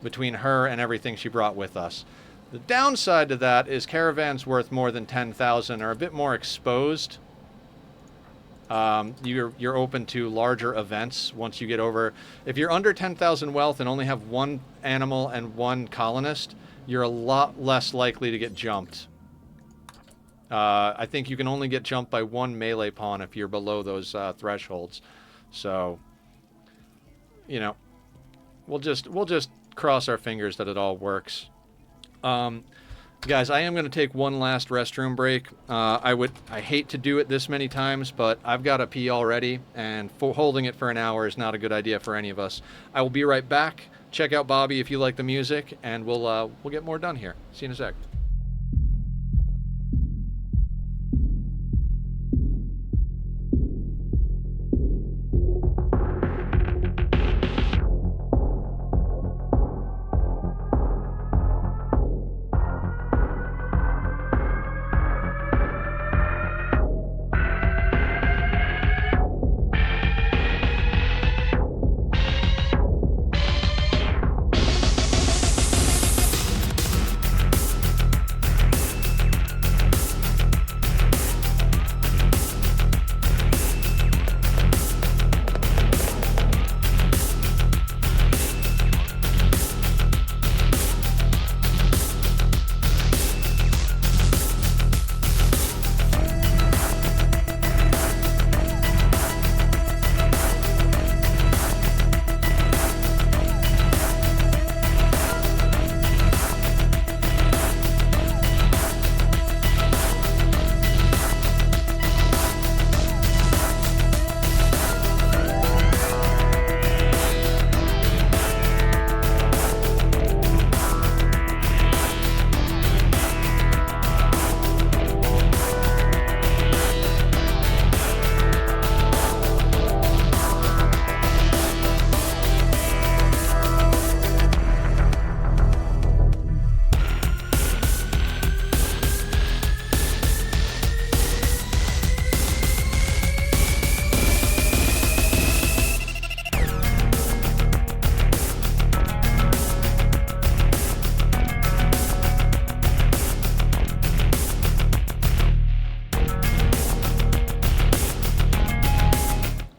between her and everything she brought with us. The downside to that is caravans worth more than 10,000 are a bit more exposed. You're open to larger events once you get over. If you're under 10,000 wealth and only have one animal and one colonist, you're a lot less likely to get jumped. I think you can only get jumped by one melee pawn if you're below those thresholds. So, you know, we'll just cross our fingers that it all works. Guys, I am going to take one last restroom break. I hate to do it this many times, but I've got to pee already, and holding it for an hour is not a good idea for any of us. I will be right back. Check out Bobby if you like the music, and we'll get more done here. See you in a sec.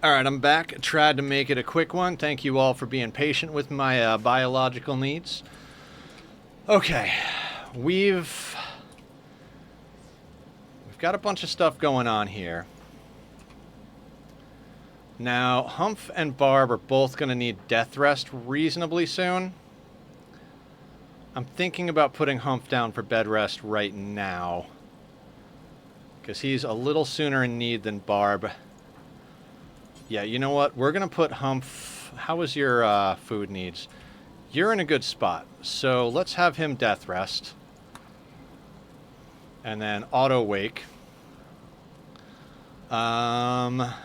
Alright, I'm back. Tried to make it a quick one. Thank you all for being patient with my biological needs. Okay, we've got a bunch of stuff going on here. Now, Humph and Barb are both going to need death rest reasonably soon. I'm thinking about putting Humph down for bed rest right now, because he's a little sooner in need than Barb. Yeah, you know what? We're going to put Humph... How is your food needs? You're in a good spot, so let's have him death rest. And then auto-wake. That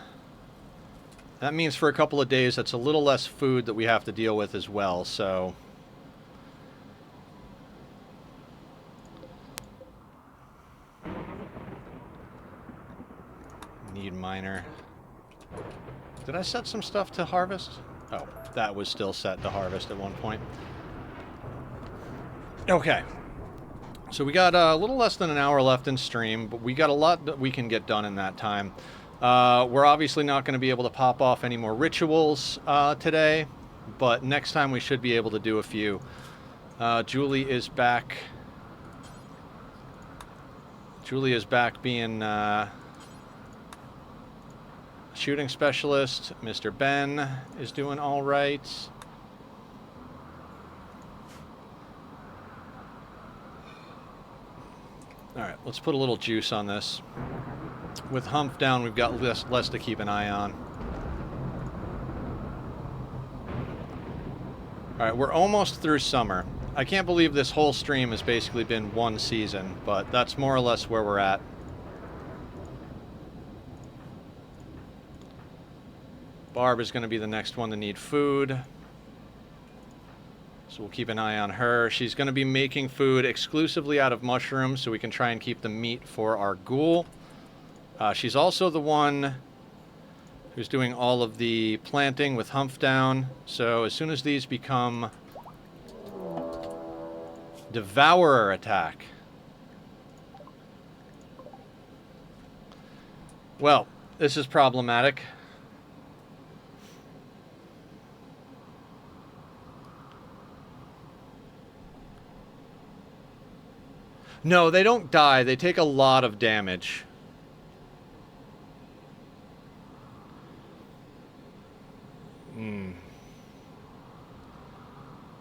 means for a couple of days that's a little less food that we have to deal with as well, so... Need miner. Did I set some stuff to harvest? Oh, that was still set to harvest at one point. Okay. So we got a little less than an hour left in stream, but we got a lot that we can get done in that time. We're obviously not going to be able to pop off any more rituals today, but next time we should be able to do a few. Julie is back. Julie is back being shooting specialist. Mr. Ben is doing all right. All right, let's put a little juice on this. With Humph down, we've got less to keep an eye on. All right, we're almost through summer. I can't believe this whole stream has basically been one season, but that's more or less where we're at. Barb is going to be the next one to need food. So we'll keep an eye on her. She's going to be making food exclusively out of mushrooms so we can try and keep the meat for our ghoul. She's also the one who's doing all of the planting with Humph down. So as soon as these become Devourer attack. Well, this is problematic. No, they don't die. They take a lot of damage.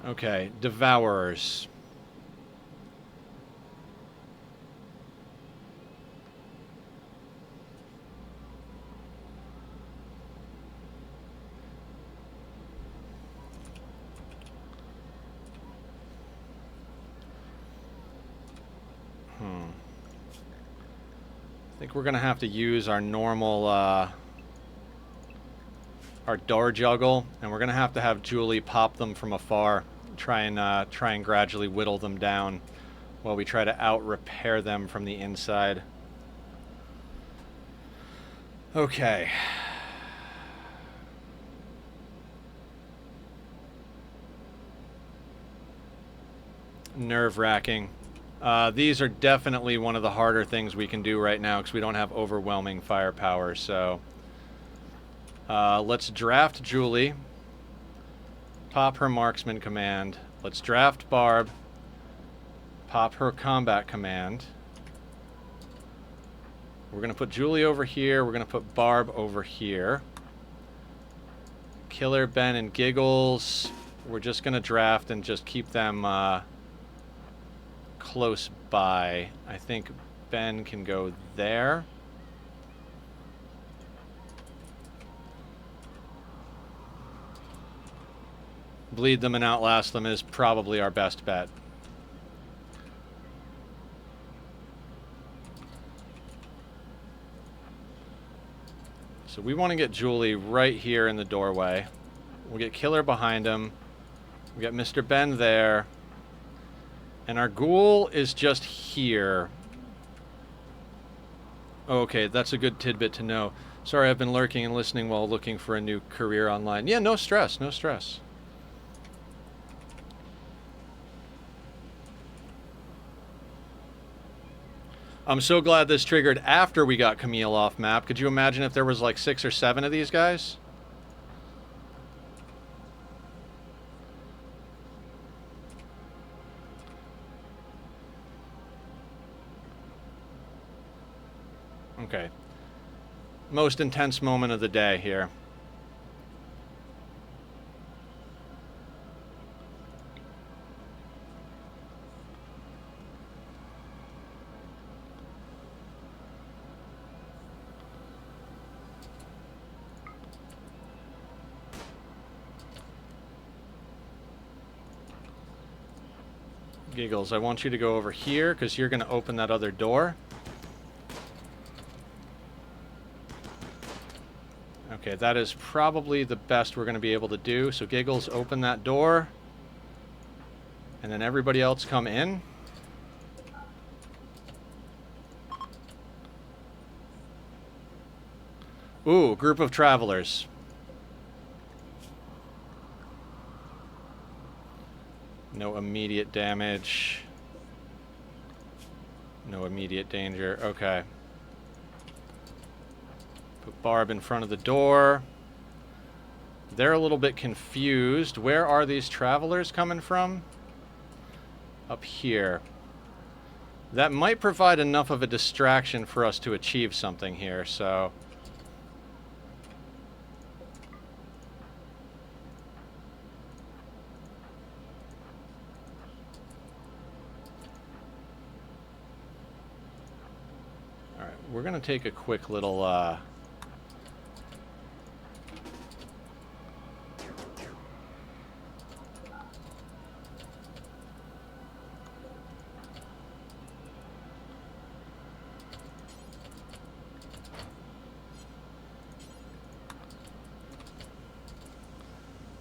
Okay, Devourers. I think we're going to have to use our normal, our door juggle, and we're going to have Julie pop them from afar, try and gradually whittle them down while we try to out-repair them from the inside. Okay. Nerve-wracking. These are definitely one of the harder things we can do right now because we don't have overwhelming firepower, so let's draft Julie. Pop her marksman command. Let's draft Barb. Pop her combat command. We're going to put Julie over here. We're going to put Barb over here. Killer, Ben, and Giggles. We're just going to draft and just keep them close by. I think Ben can go there. Bleed them and outlast them is probably our best bet. So we want to get Julie right here in the doorway. We'll get Killer behind him. We got Mr. Ben there. And our ghoul is just here. Okay, that's a good tidbit to know. Sorry, I've been lurking and listening while looking for a new career online. Yeah, no stress, no stress. I'm so glad this triggered after we got Camille off map. Could you imagine if there was like 6 or 7 of these guys? Okay. Most intense moment of the day here. Giggles, I want you to go over here because you're going to open that other door. Okay, that is probably the best we're going to be able to do. So Giggles, open that door. And then everybody else come in. Ooh, group of travelers. No immediate damage. No immediate danger. Okay. Put Barb in front of the door. They're a little bit confused. Where are these travelers coming from? Up here. That might provide enough of a distraction for us to achieve something here, so... Alright, we're gonna take a quick little,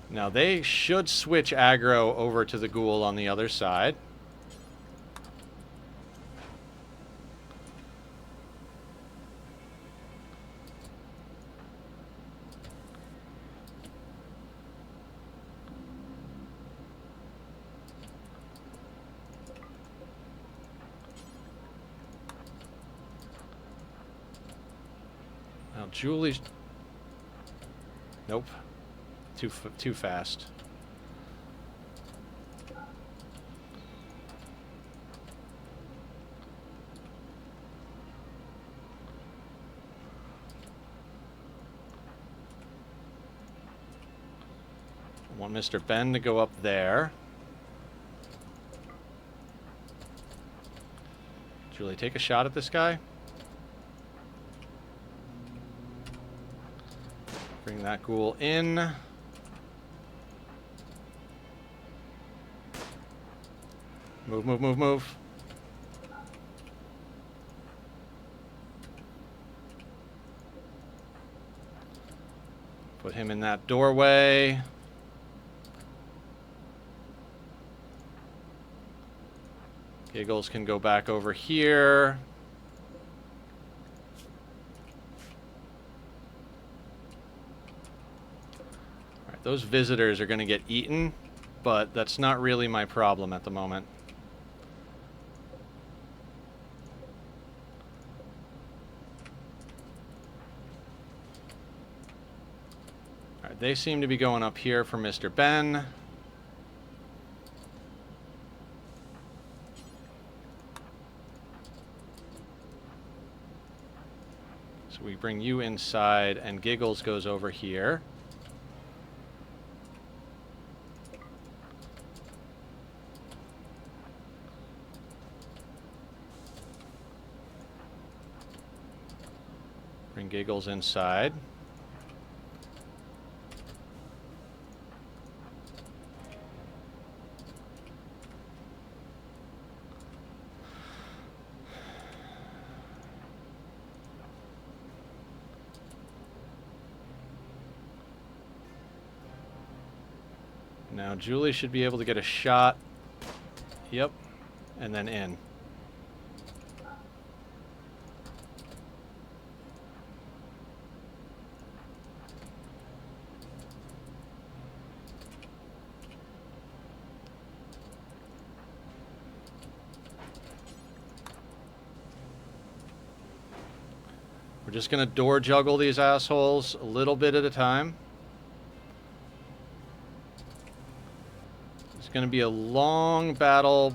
Now, they should switch aggro over to the ghoul on the other side. Now, Julie's... Nope. Too fast. I want Mr. Ben to go up there. Julie, take a shot at this guy. Bring that ghoul in. Move, move, move, move. Put him in that doorway. Giggles can go back over here. All right, those visitors are going to get eaten, but that's not really my problem at the moment. They seem to be going up here for Mr. Ben. So we bring you inside, and Giggles goes over here. Bring Giggles inside. Now Julie should be able to get a shot. Yep. And then in. We're just gonna door juggle these assholes a little bit at a time. It's going to be a long battle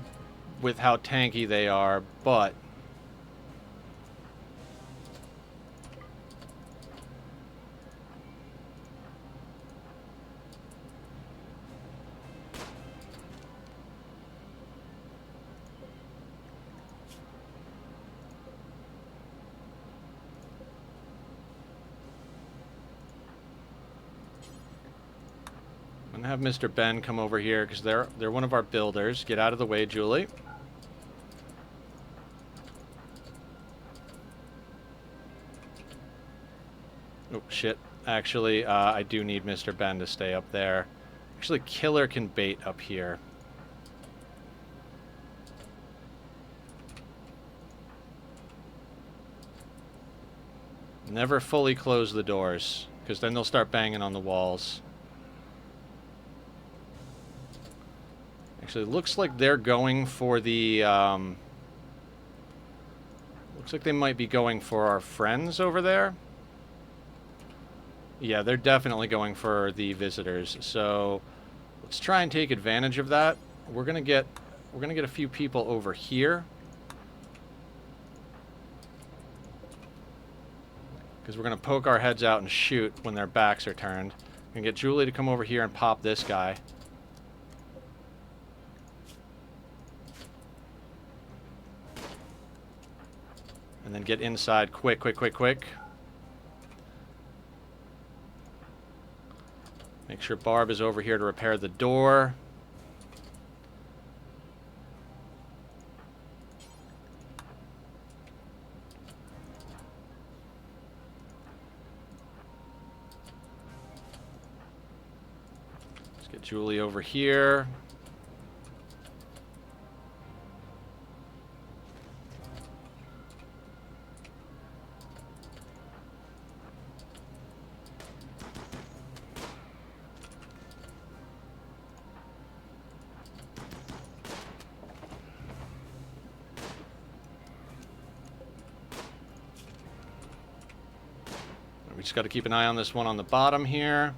with how tanky they are, but I'm gonna have Mr. Ben come over here because they're one of our builders. Get out of the way, Julie. Oh shit! Actually, I do need Mr. Ben to stay up there. Actually, Killer can bait up here. Never fully close the doors, because then they'll start banging on the walls. Actually, looks like they're going for the, looks like they might be going for our friends over there. Yeah, they're definitely going for the visitors. So let's try and take advantage of that. We're gonna get a few people over here. Because we're gonna poke our heads out and shoot when their backs are turned. We're gonna get Julie to come over here and pop this guy. And then get inside quick, quick, quick, quick. Make sure Barb is over here to repair the door. Let's get Julie over here. We just got to keep an eye on this one on the bottom here.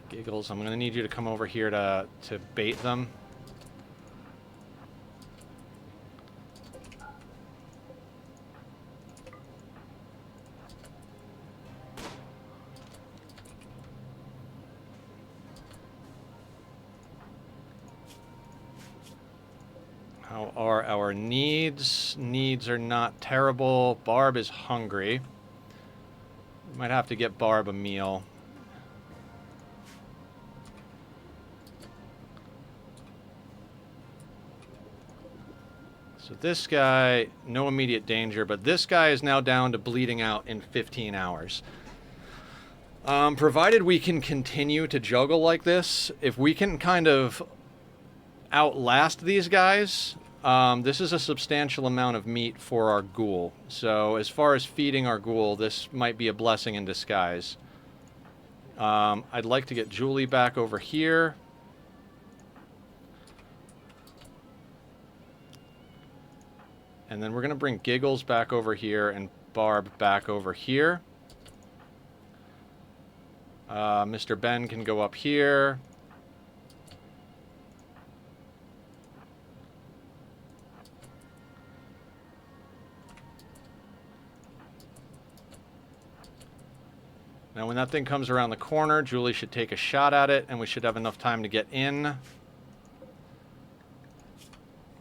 Giggles, I'm going to need you to come over here to bait them. How are our needs? Needs are not terrible. Barb is hungry. Might have to get Barb a meal. So this guy, no immediate danger, but this guy is now down to bleeding out in 15 hours. Provided we can continue to juggle like this, if we can kind of outlast these guys, this is a substantial amount of meat for our ghoul. So as far as feeding our ghoul, this might be a blessing in disguise. I'd like to get Julie back over here. And then we're going to bring Giggles back over here and Barb back over here. Mr. Ben can go up here. Now when that thing comes around the corner, Julie should take a shot at it, and we should have enough time to get in.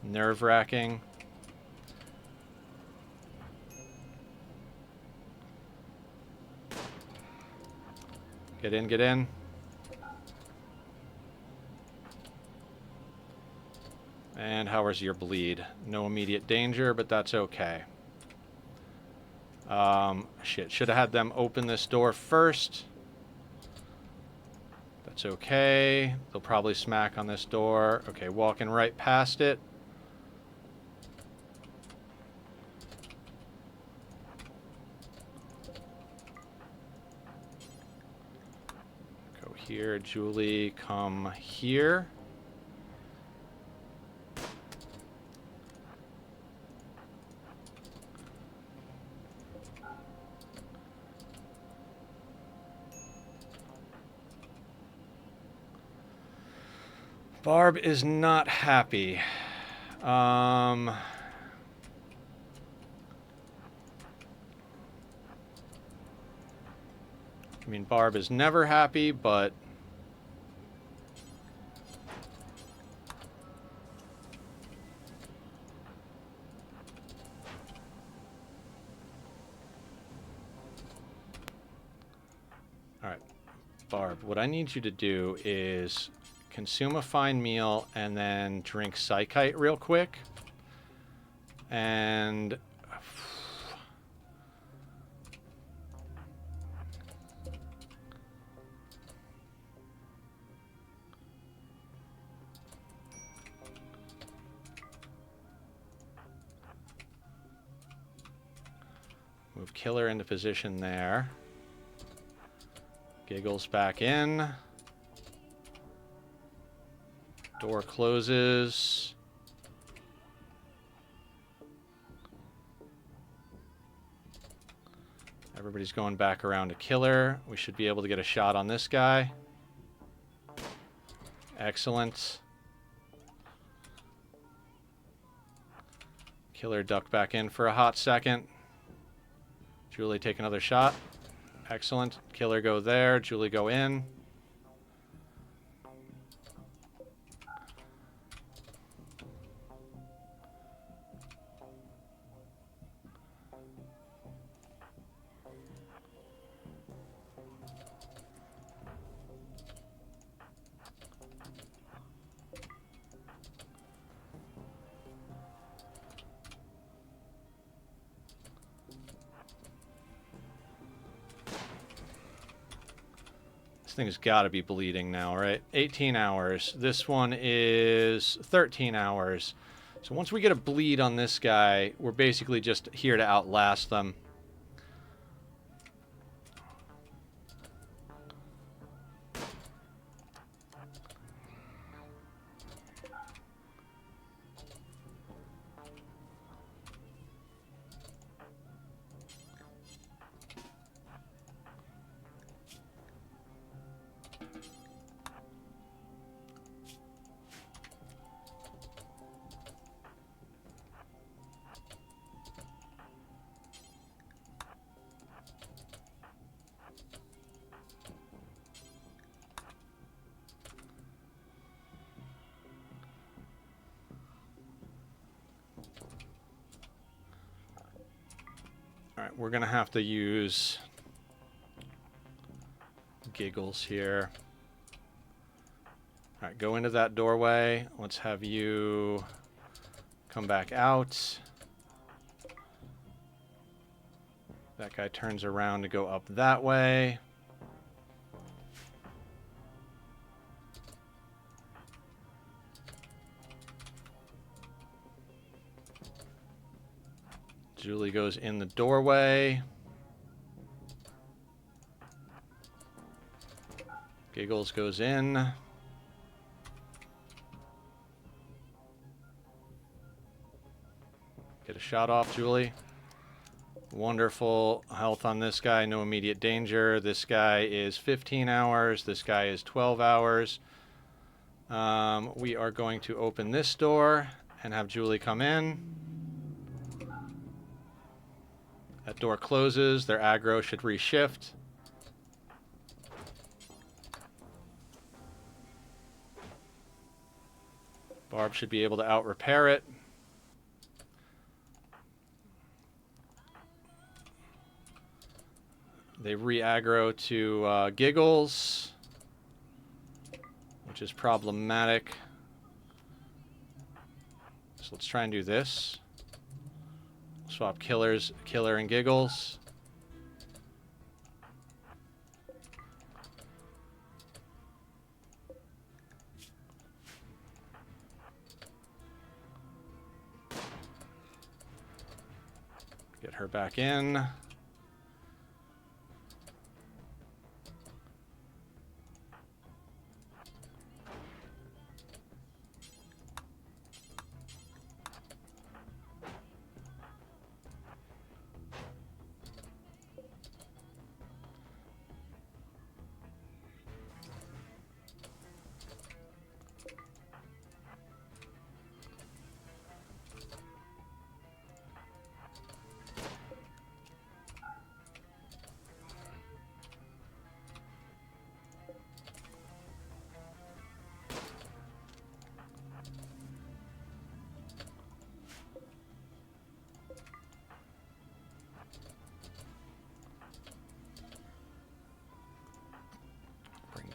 Nerve-wracking. Get in, get in. And how is your bleed? No immediate danger, but that's okay. Shit, should have had them open this door first. That's okay. They'll probably smack on this door. Okay, walking right past it. Go here, Julie, come here. Barb is not happy. I mean, Barb is never happy, but... Alright, Barb, what I need you to do is consume a fine meal and then drink Psychite real quick. And... Move Killer into position there. Giggles back in. Door closes. Everybody's going back around to Killer. We should be able to get a shot on this guy. Excellent. Killer duck back in for a hot second. Julie take another shot. Excellent. Killer go there. Julie go in. This thing has got to be bleeding now, right? 18 hours. This one is 13 hours. So once we get a bleed on this guy, we're basically just here to outlast them. Alright, we're going to have to use Giggles here. Alright, go into that doorway. Let's have you come back out. That guy turns around to go up that way. Julie goes in the doorway. Giggles goes in. Get a shot off, Julie. Wonderful health on this guy. No immediate danger. This guy is 15 hours. This guy is 12 hours. We are going to open this door and have Julie come in. That door closes. Their aggro should reshift. Barb should be able to out-repair it. They re-aggro to Giggles, which is problematic. So let's try and do this. Swap Killer and Giggles. Get her back in.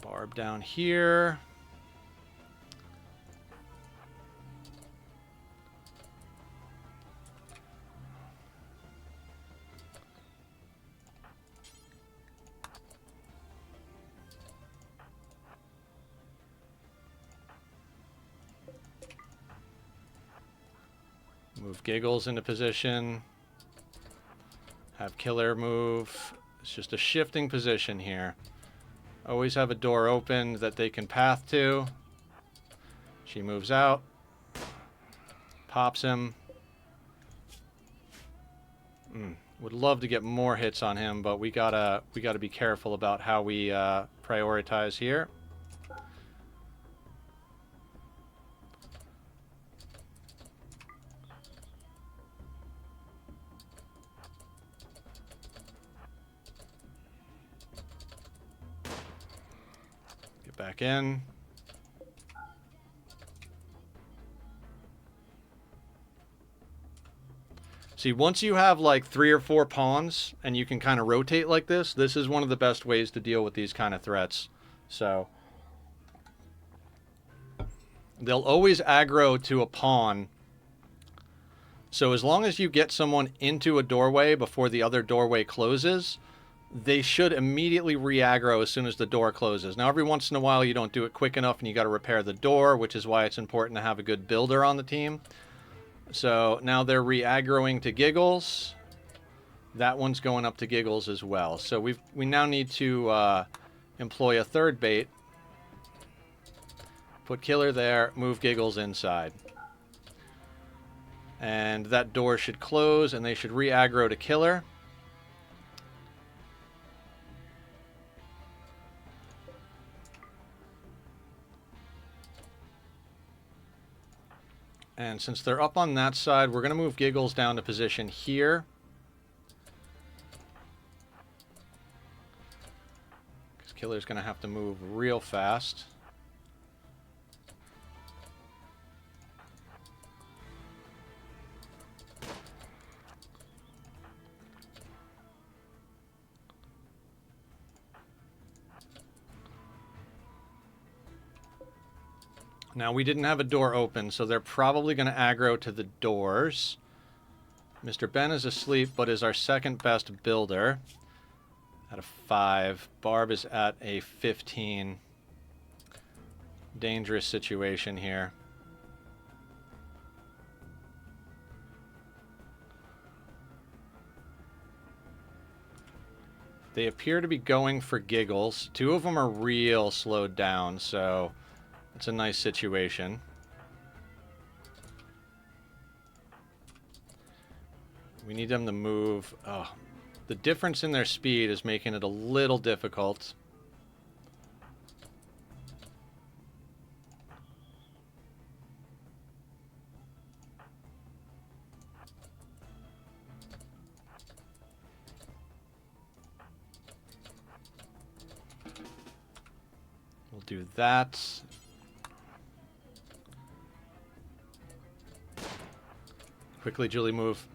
Barb down here. Move Giggles into position. Have Killer move. It's just a shifting position here. Always have a door open that they can path to. She moves out. Pops him. Would love to get more hits on him, but we gotta be careful about how we prioritize here. Get back in. See, once you have like 3 or 4 pawns and you can kind of rotate like this is one of the best ways to deal with these kind of threats. So they'll always aggro to a pawn. So as long as you get someone into a doorway before the other doorway closes, they should immediately re-aggro as soon as the door closes. Now, every once in a while you don't do it quick enough and you got to repair the door, which is why it's important to have a good builder on the team. So now they're re-aggroing to Giggles. That one's going up to Giggles as well. So we now need to employ a third bait. Put Killer there, move Giggles inside. And that door should close and they should re-aggro to Killer. And since they're up on that side, we're going to move Giggles down to position here. Because Killer's going to have to move real fast. Now, we didn't have a door open, so they're probably going to aggro to the doors. Mr. Ben is asleep, but is our second best builder at a 5. Barb is at a 15. Dangerous situation here. They appear to be going for Giggles. 2 of them are real slowed down, so it's a nice situation. We need them to move. Oh, the difference in their speed is making it a little difficult. We'll do that. Quickly, Julie, move.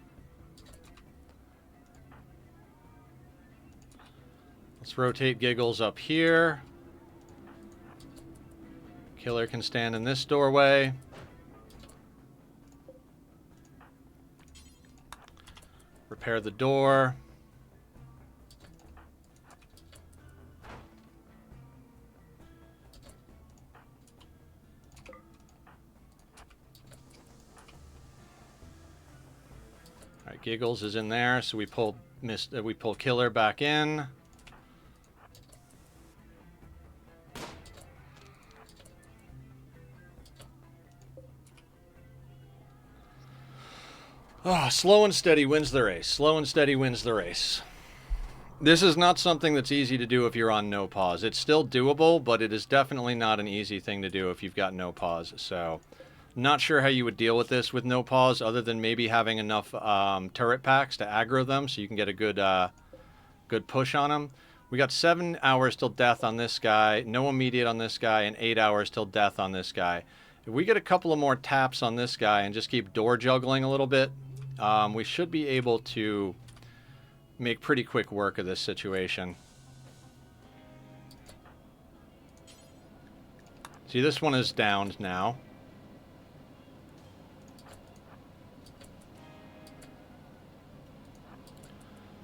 Let's rotate Giggles up here. Killer can stand in this doorway. Repair the door. Alright, Giggles is in there, so we pull Killer back in. Oh, slow and steady wins the race. Slow and steady wins the race. This is not something that's easy to do if you're on no pause. It's still doable, but it is definitely not an easy thing to do if you've got no pause. So, not sure how you would deal with this with no pause, other than maybe having enough turret packs to aggro them so you can get a good push on them. We got 7 hours till death on this guy, no immediate on this guy, and 8 hours till death on this guy. If we get a couple of more taps on this guy and just keep door juggling a little bit, we should be able to make pretty quick work of this situation. See, this one is downed now.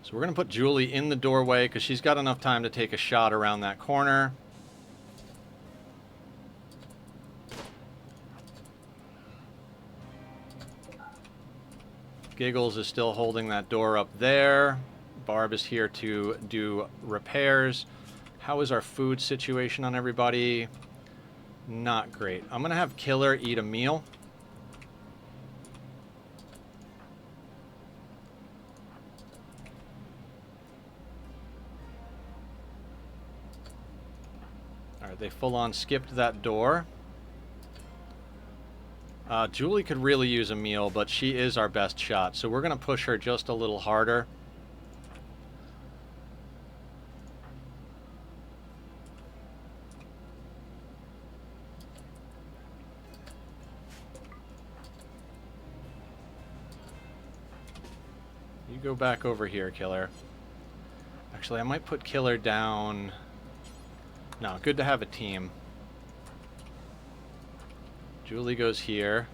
So we're going to put Julie in the doorway because she's got enough time to take a shot around that corner. Giggles is still holding that door up there. Barb is here to do repairs. How is our food situation on everybody? Not great. I'm going to have Killer eat a meal. Alright, they full-on skipped that door. Julie could really use a meal, but she is our best shot, so we're going to push her just a little harder. You go back over here, Killer. Actually, I might put Killer down... No, good to have a team. Julie goes here.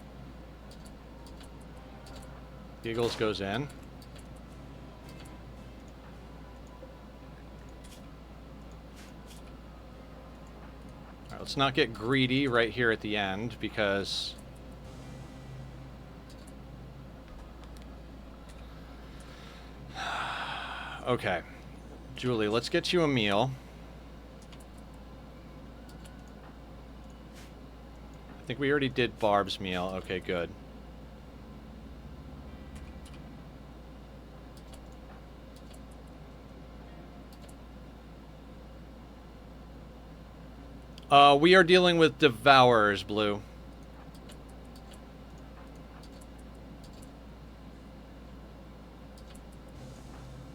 Giggles goes in. Alright, let's not get greedy right here at the end, because... Okay. Julie, let's get you a meal. I think we already did Barb's meal. Okay, good. We are dealing with Devourers, Blue.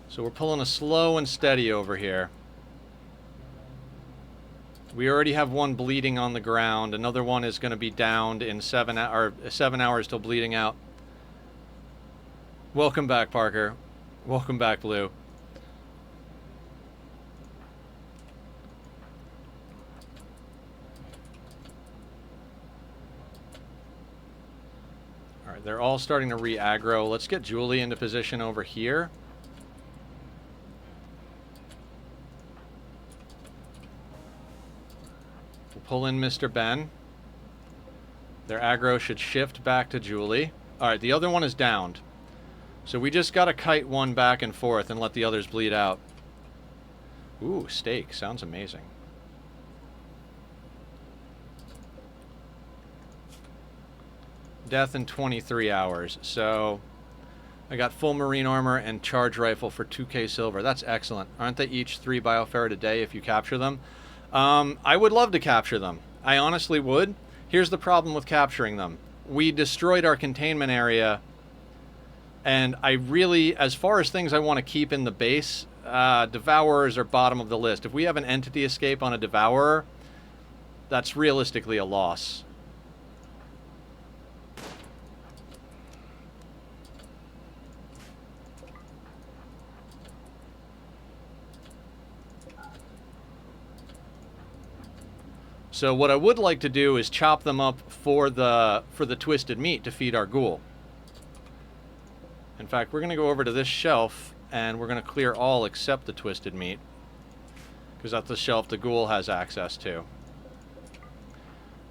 So we're pulling a slow and steady over here. We already have one bleeding on the ground. Another one is going to be downed in 7 hours till bleeding out. Welcome back, Parker. Welcome back, Blue. Alright, they're all starting to re-aggro. Let's get Julie into position over here. Pull in Mr. Ben. Their aggro should shift back to Julie. Alright, the other one is downed. So we just gotta kite one back and forth and let the others bleed out. Ooh, steak. Sounds amazing. Death in 23 hours. So I got full marine armor and charge rifle for 2k silver. That's excellent. Aren't they each 3 bioferret a day if you capture them? I would love to capture them. I honestly would. Here's the problem with capturing them. We destroyed our containment area, and I really, as far as things I want to keep in the base, Devourers are bottom of the list. If we have an entity escape on a Devourer, that's realistically a loss. So what I would like to do is chop them up for the twisted meat to feed our ghoul. In fact, we're going to go over to this shelf and we're going to clear all except the twisted meat, because that's the shelf the ghoul has access to.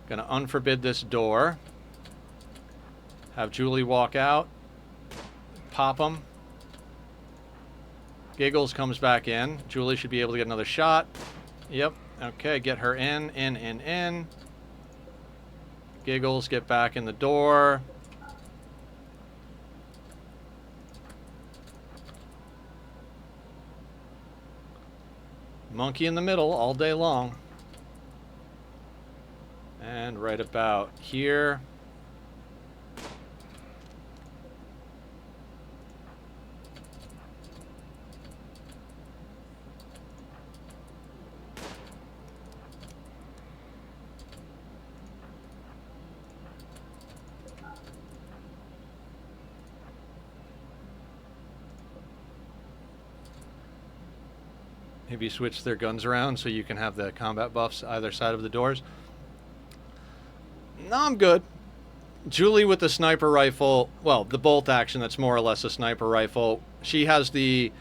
Going to unforbid this door. Have Julie walk out. Pop them. Giggles comes back in. Julie should be able to get another shot. Yep. Okay, get her in. Giggles, get back in the door. Monkey in the middle all day long. And right about here. Maybe switch their guns around so you can have the combat buffs either side of the doors. No, I'm good. Julie with the sniper rifle, well, the bolt action that's more or less a sniper rifle. She has a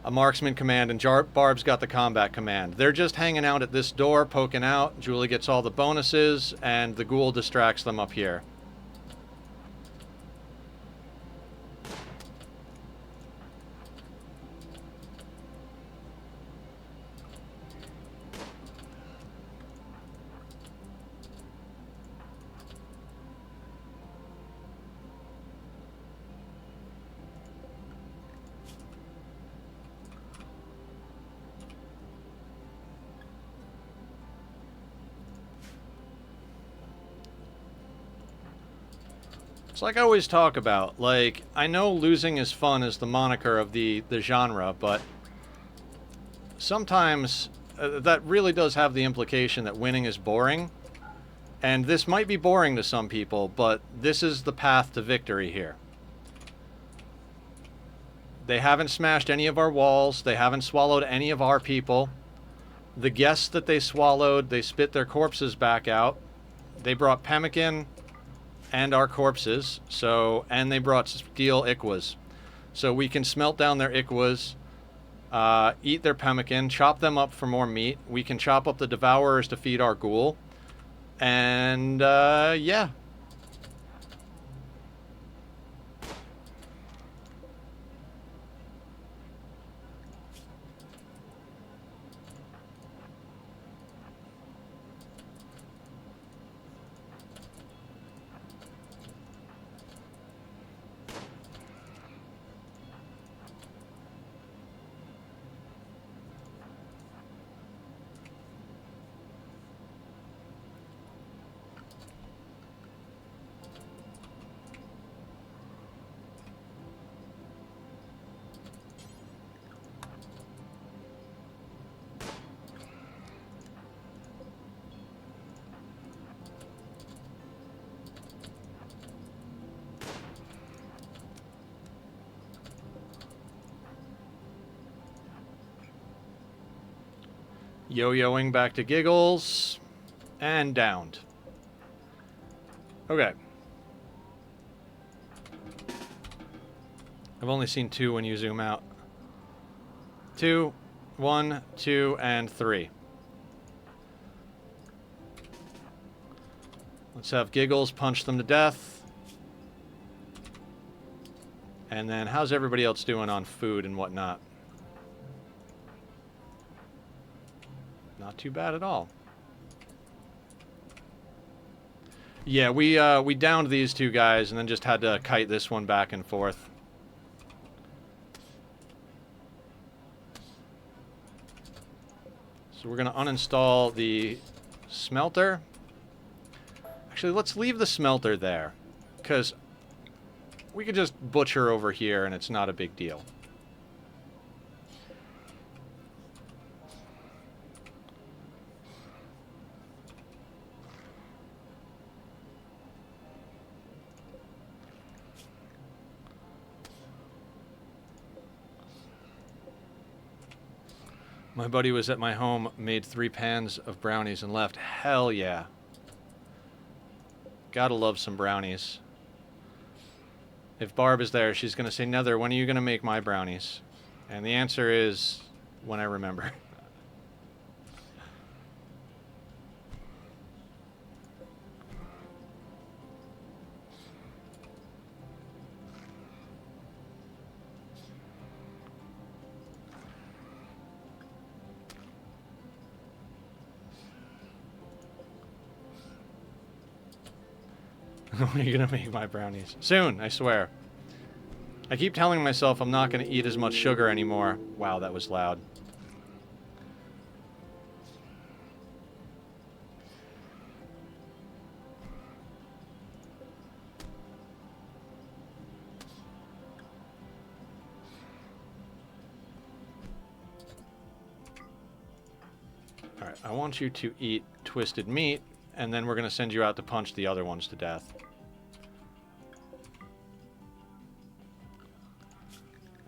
marksman command, and Barb's got the combat command. They're just hanging out at this door, poking out. Julie gets all the bonuses, and the ghoul distracts them up here. It's like I always talk about, like, I know losing is fun is the moniker of the genre, but sometimes that really does have the implication that winning is boring. And this might be boring to some people, but this is the path to victory here. They haven't smashed any of our walls. They haven't swallowed any of our people. The guests that they swallowed, they spit their corpses back out. They brought pemmican and our corpses, and they brought steel ikwas. So we can smelt down their ikwas, eat their pemmican, chop them up for more meat. We can chop up the devourers to feed our ghoul. And, yeah. Yo-yoing back to Giggles. And downed. Okay. I've only seen 2 when you zoom out. 2, 1, 2, and 3. Let's have Giggles punch them to death. And then how's everybody else doing on food and whatnot? Not too bad at all. Yeah, we downed these 2 guys and then just had to kite this one back and forth. So we're going to uninstall the smelter. Actually, let's leave the smelter there, because we could just butcher over here and it's not a big deal. My buddy was at my home, made 3 pans of brownies and left. Hell yeah. Gotta love some brownies. If Barb is there, she's gonna say, Nether, when are you gonna make my brownies? And the answer is, when I remember. When are you gonna make my brownies? Soon, I swear. I keep telling myself I'm not gonna eat as much sugar anymore. Wow, that was loud. Alright, I want you to eat twisted meat, and then we're gonna send you out to punch the other ones to death.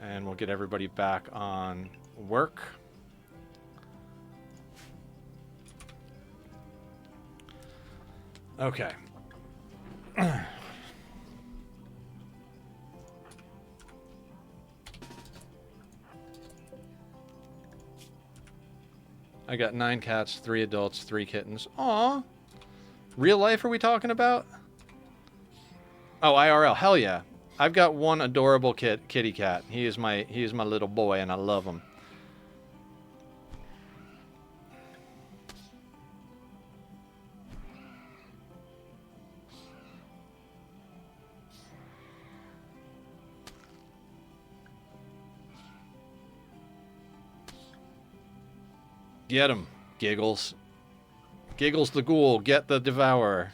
And we'll get everybody back on work. Okay. I got 9 cats, 3 adults, 3 kittens. Aw. Real life are we talking about? Oh, IRL. Hell yeah. I've got 1 adorable kitty cat. He is my little boy, and I love him. Get him, Giggles. Giggles the ghoul, get the devourer.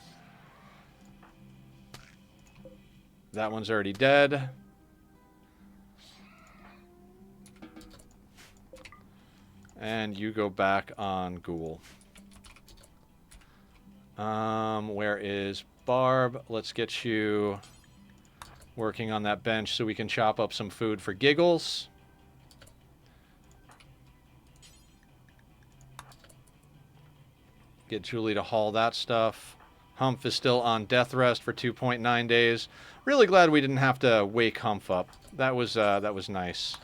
That one's already dead. And you go back on Ghoul. Where is Barb? Let's get you working on that bench so we can chop up some food for Giggles. Get Julie to haul that stuff. Humph is still on death rest for 2.9 days. Really glad we didn't have to wake Humph up. That was nice.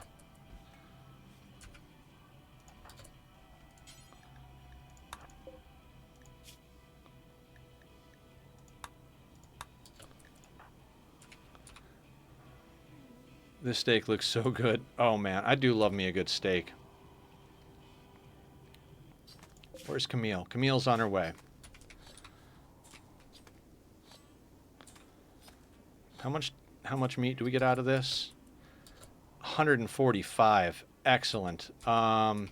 This steak looks so good. Oh man, I do love me a good steak. Where's Camille? Camille's on her way. How much meat do we get out of this? 145. Excellent. I'm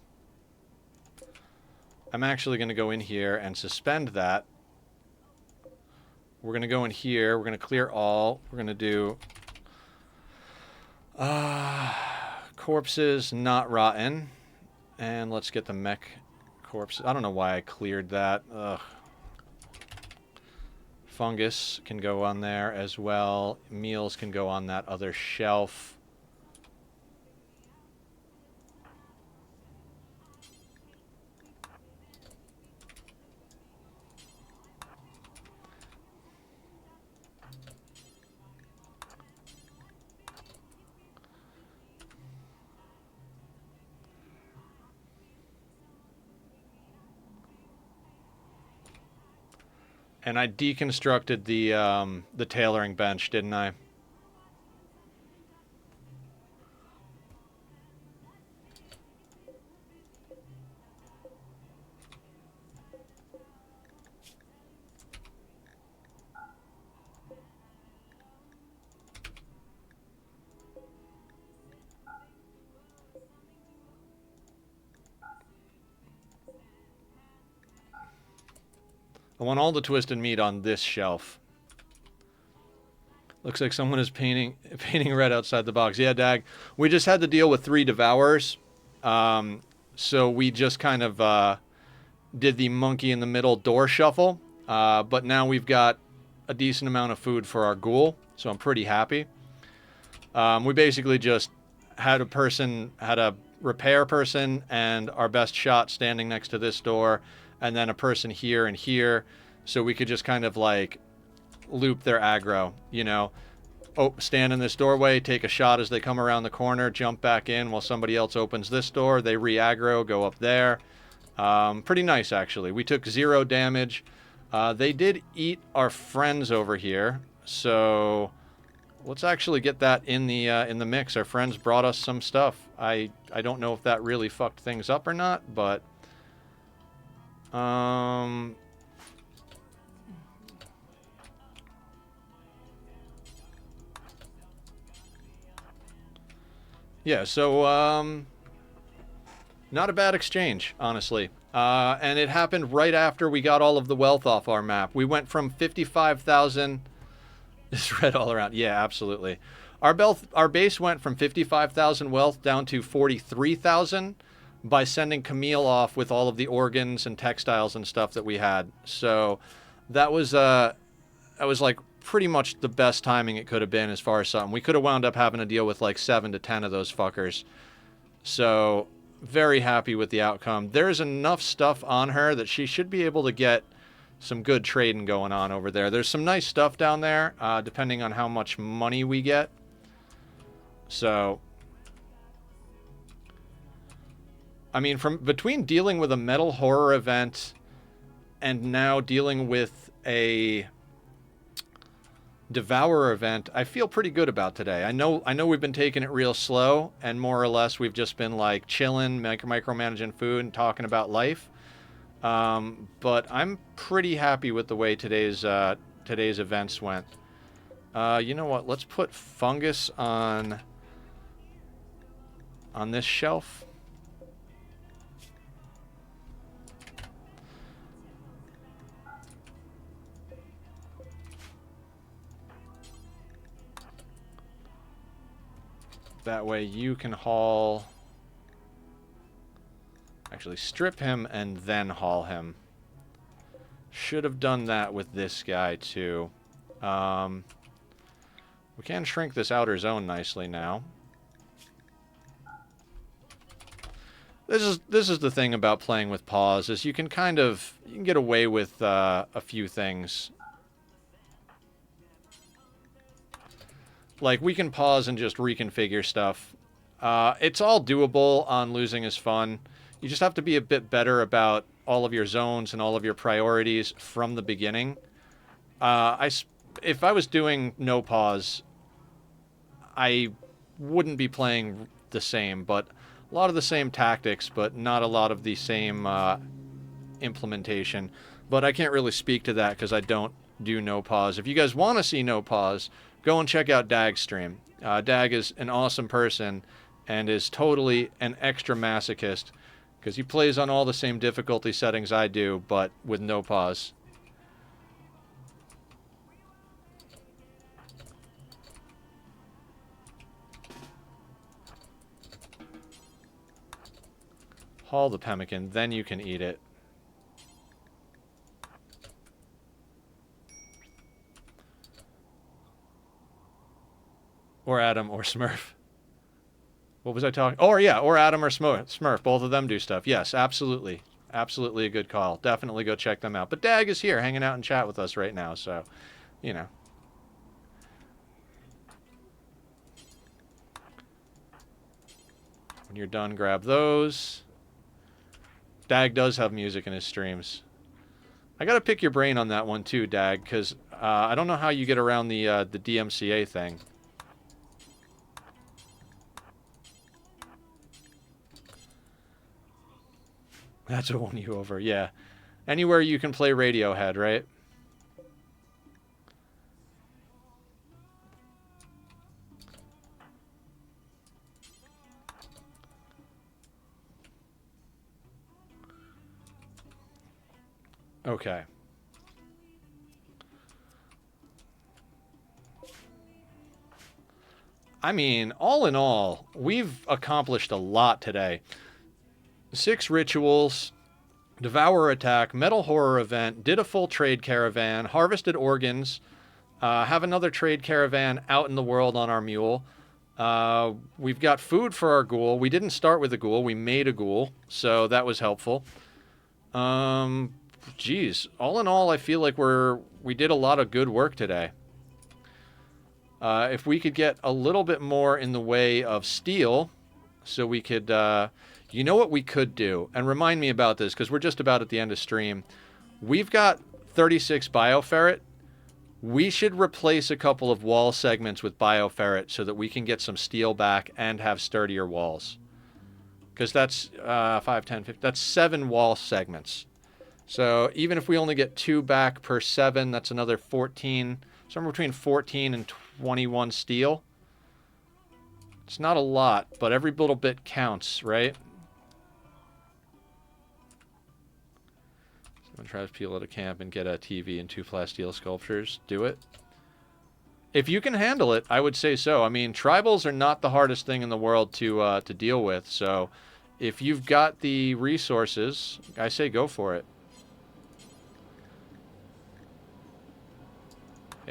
actually going to go in here and suspend that. We're going to go in here. We're going to clear all. We're going to do corpses not rotten. And let's get the mech corpses. I don't know why I cleared that. Ugh. Fungus can go on there as well. Meals can go on that other shelf. And I deconstructed the tailoring bench, didn't I? I want all the twisted meat on this shelf. Looks like someone is painting red outside the box. Yeah, Dag. We just had to deal with 3 devourers. So we just kind of did the monkey in the middle door shuffle. But now we've got a decent amount of food for our ghoul. So I'm pretty happy. We basically just had a repair person and our best shot standing next to this door. And then a person here and here. So we could just kind of like loop their aggro, you know. Oh, stand in this doorway, take a shot as they come around the corner, jump back in while somebody else opens this door. They re-aggro, go up there. Pretty nice, actually. We took 0 damage. They did eat our friends over here. So let's actually get that in the mix. Our friends brought us some stuff. I don't know if that really fucked things up or not, but yeah, so not a bad exchange, honestly. And it happened right after we got all of the wealth off our map. We went from 55,000. It's red all around. Yeah, absolutely. Our base went from 55,000 wealth down to 43,000 by sending Camille off with all of the organs and textiles and stuff that we had. So that was like pretty much the best timing it could have been as far as something. We could have wound up having to deal with like 7 to 10 of those fuckers. So very happy with the outcome. There's enough stuff on her that she should be able to get some good trading going on over there. There's some nice stuff down there, depending on how much money we get. So I mean, from between dealing with a metal horror event and now dealing with a Devourer event, I feel pretty good about today. I know we've been taking it real slow, and more or less we've just been like chilling, micromanaging food, and talking about life. But I'm pretty happy with the way today's events went. You know what? Let's put fungus on this shelf. That way you can haul... Actually, strip him and then haul him. Should have done that with this guy, too. We can shrink this outer zone nicely now. This is the thing about playing with pause, is you can kind of... You can get away with a few things. Like, we can pause and just reconfigure stuff. It's all doable on Losing is Fun. You just have to be a bit better about all of your zones and all of your priorities from the beginning. If I was doing no pause, I wouldn't be playing the same, but a lot of the same tactics, but not a lot of the same implementation. But I can't really speak to that because I don't do no pause. If you guys want to see no pause, go and check out Dag's stream. Dag is an awesome person and is totally an extra masochist because he plays on all the same difficulty settings I do, but with no pause. Haul the pemmican, then you can eat it. Or Adam or Smurf. What was I talking? Oh, yeah, or Adam or Smurf. Both of them do stuff. Yes, absolutely. Absolutely a good call. Definitely go check them out. But Dag is here hanging out in chat with us right now, so, you know. When you're done, grab those. Dag does have music in his streams. I gotta pick your brain on that one too, Dag, because I don't know how you get around the DMCA thing. That's what won you over, yeah. Anywhere you can play Radiohead, right? Okay. I mean, all in all, we've accomplished a lot today. 6 rituals, Devour Attack, Metal Horror Event, did a full trade caravan, harvested organs, have another trade caravan out in the world on our mule. We've got food for our ghoul. We didn't start with a ghoul, we made a ghoul, so that was helpful. Geez, all in all, I feel like we did a lot of good work today. If we could get a little bit more in the way of steel, so we could... you know what we could do? And remind me about this, because we're just about at the end of stream. We've got 36 bioferret. We should replace a couple of wall segments with bioferret so that we can get some steel back and have sturdier walls. Because that's 5, 10, 15... That's 7 wall segments. So even if we only get 2 back per 7, that's another 14... Somewhere between 14 and 21 steel. It's not a lot, but every little bit counts, right? Someone tries to peel at a camp and get a TV and 2 flat steel sculptures. Do it. If you can handle it, I would say so. I mean, tribals are not the hardest thing in the world to deal with, so if you've got the resources, I say go for it.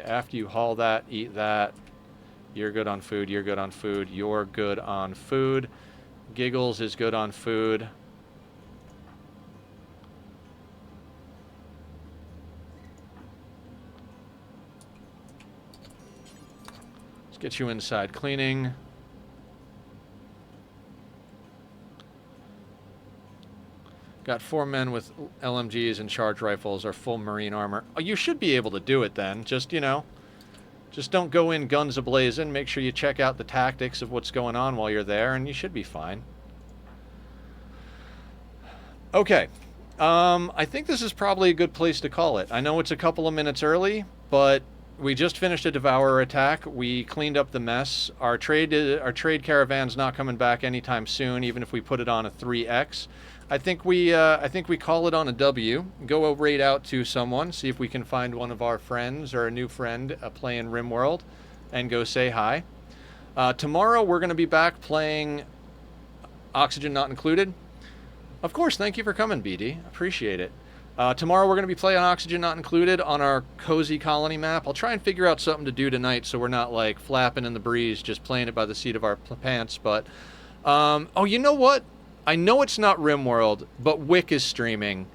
After you haul that, eat that. You're good on food, you're good on food, you're good on food. Giggles is good on food. Let's get you inside cleaning. Got 4 men with LMGs and charge rifles or full marine armor. Oh, you should be able to do it then. Just, you know, just don't go in guns a-blazing. Make sure you check out the tactics of what's going on while you're there, and you should be fine. Okay. I think this is probably a good place to call it. I know it's a couple of minutes early, but we just finished a Devourer attack. We cleaned up the mess. Our trade caravan's not coming back anytime soon, even if we put it on a 3X. I think we call it on a W. Go raid out to someone, see if we can find one of our friends or a new friend playing Rimworld, and go say hi. Tomorrow we're going to be back playing Oxygen Not Included. Of course, thank you for coming, BD. Appreciate it. Tomorrow we're going to be playing Oxygen Not Included on our cozy colony map. I'll try and figure out something to do tonight so we're not like flapping in the breeze, just playing it by the seat of our pants. But, oh, you know what? I know it's not Rimworld, but Wick is streaming.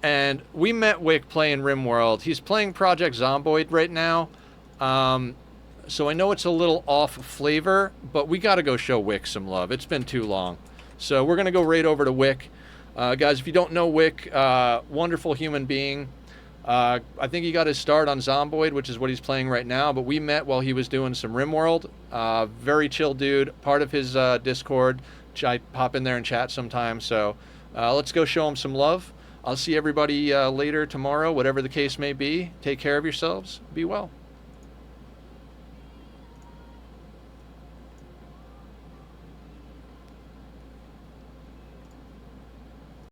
And we met Wick playing Rimworld. He's playing Project Zomboid right now. So I know it's a little off flavor, but we got to go show Wick some love. It's been too long. So we're going to go right over to Wick. Guys, if you don't know Wick, wonderful human being. I think he got his start on Zomboid, which is what he's playing right now, but we met while he was doing some Rimworld. Very chill dude, part of his Discord, which I pop in there and chat sometimes. So let's go show him some love. I'll see everybody later tomorrow, whatever the case may be. Take care of yourselves. Be well.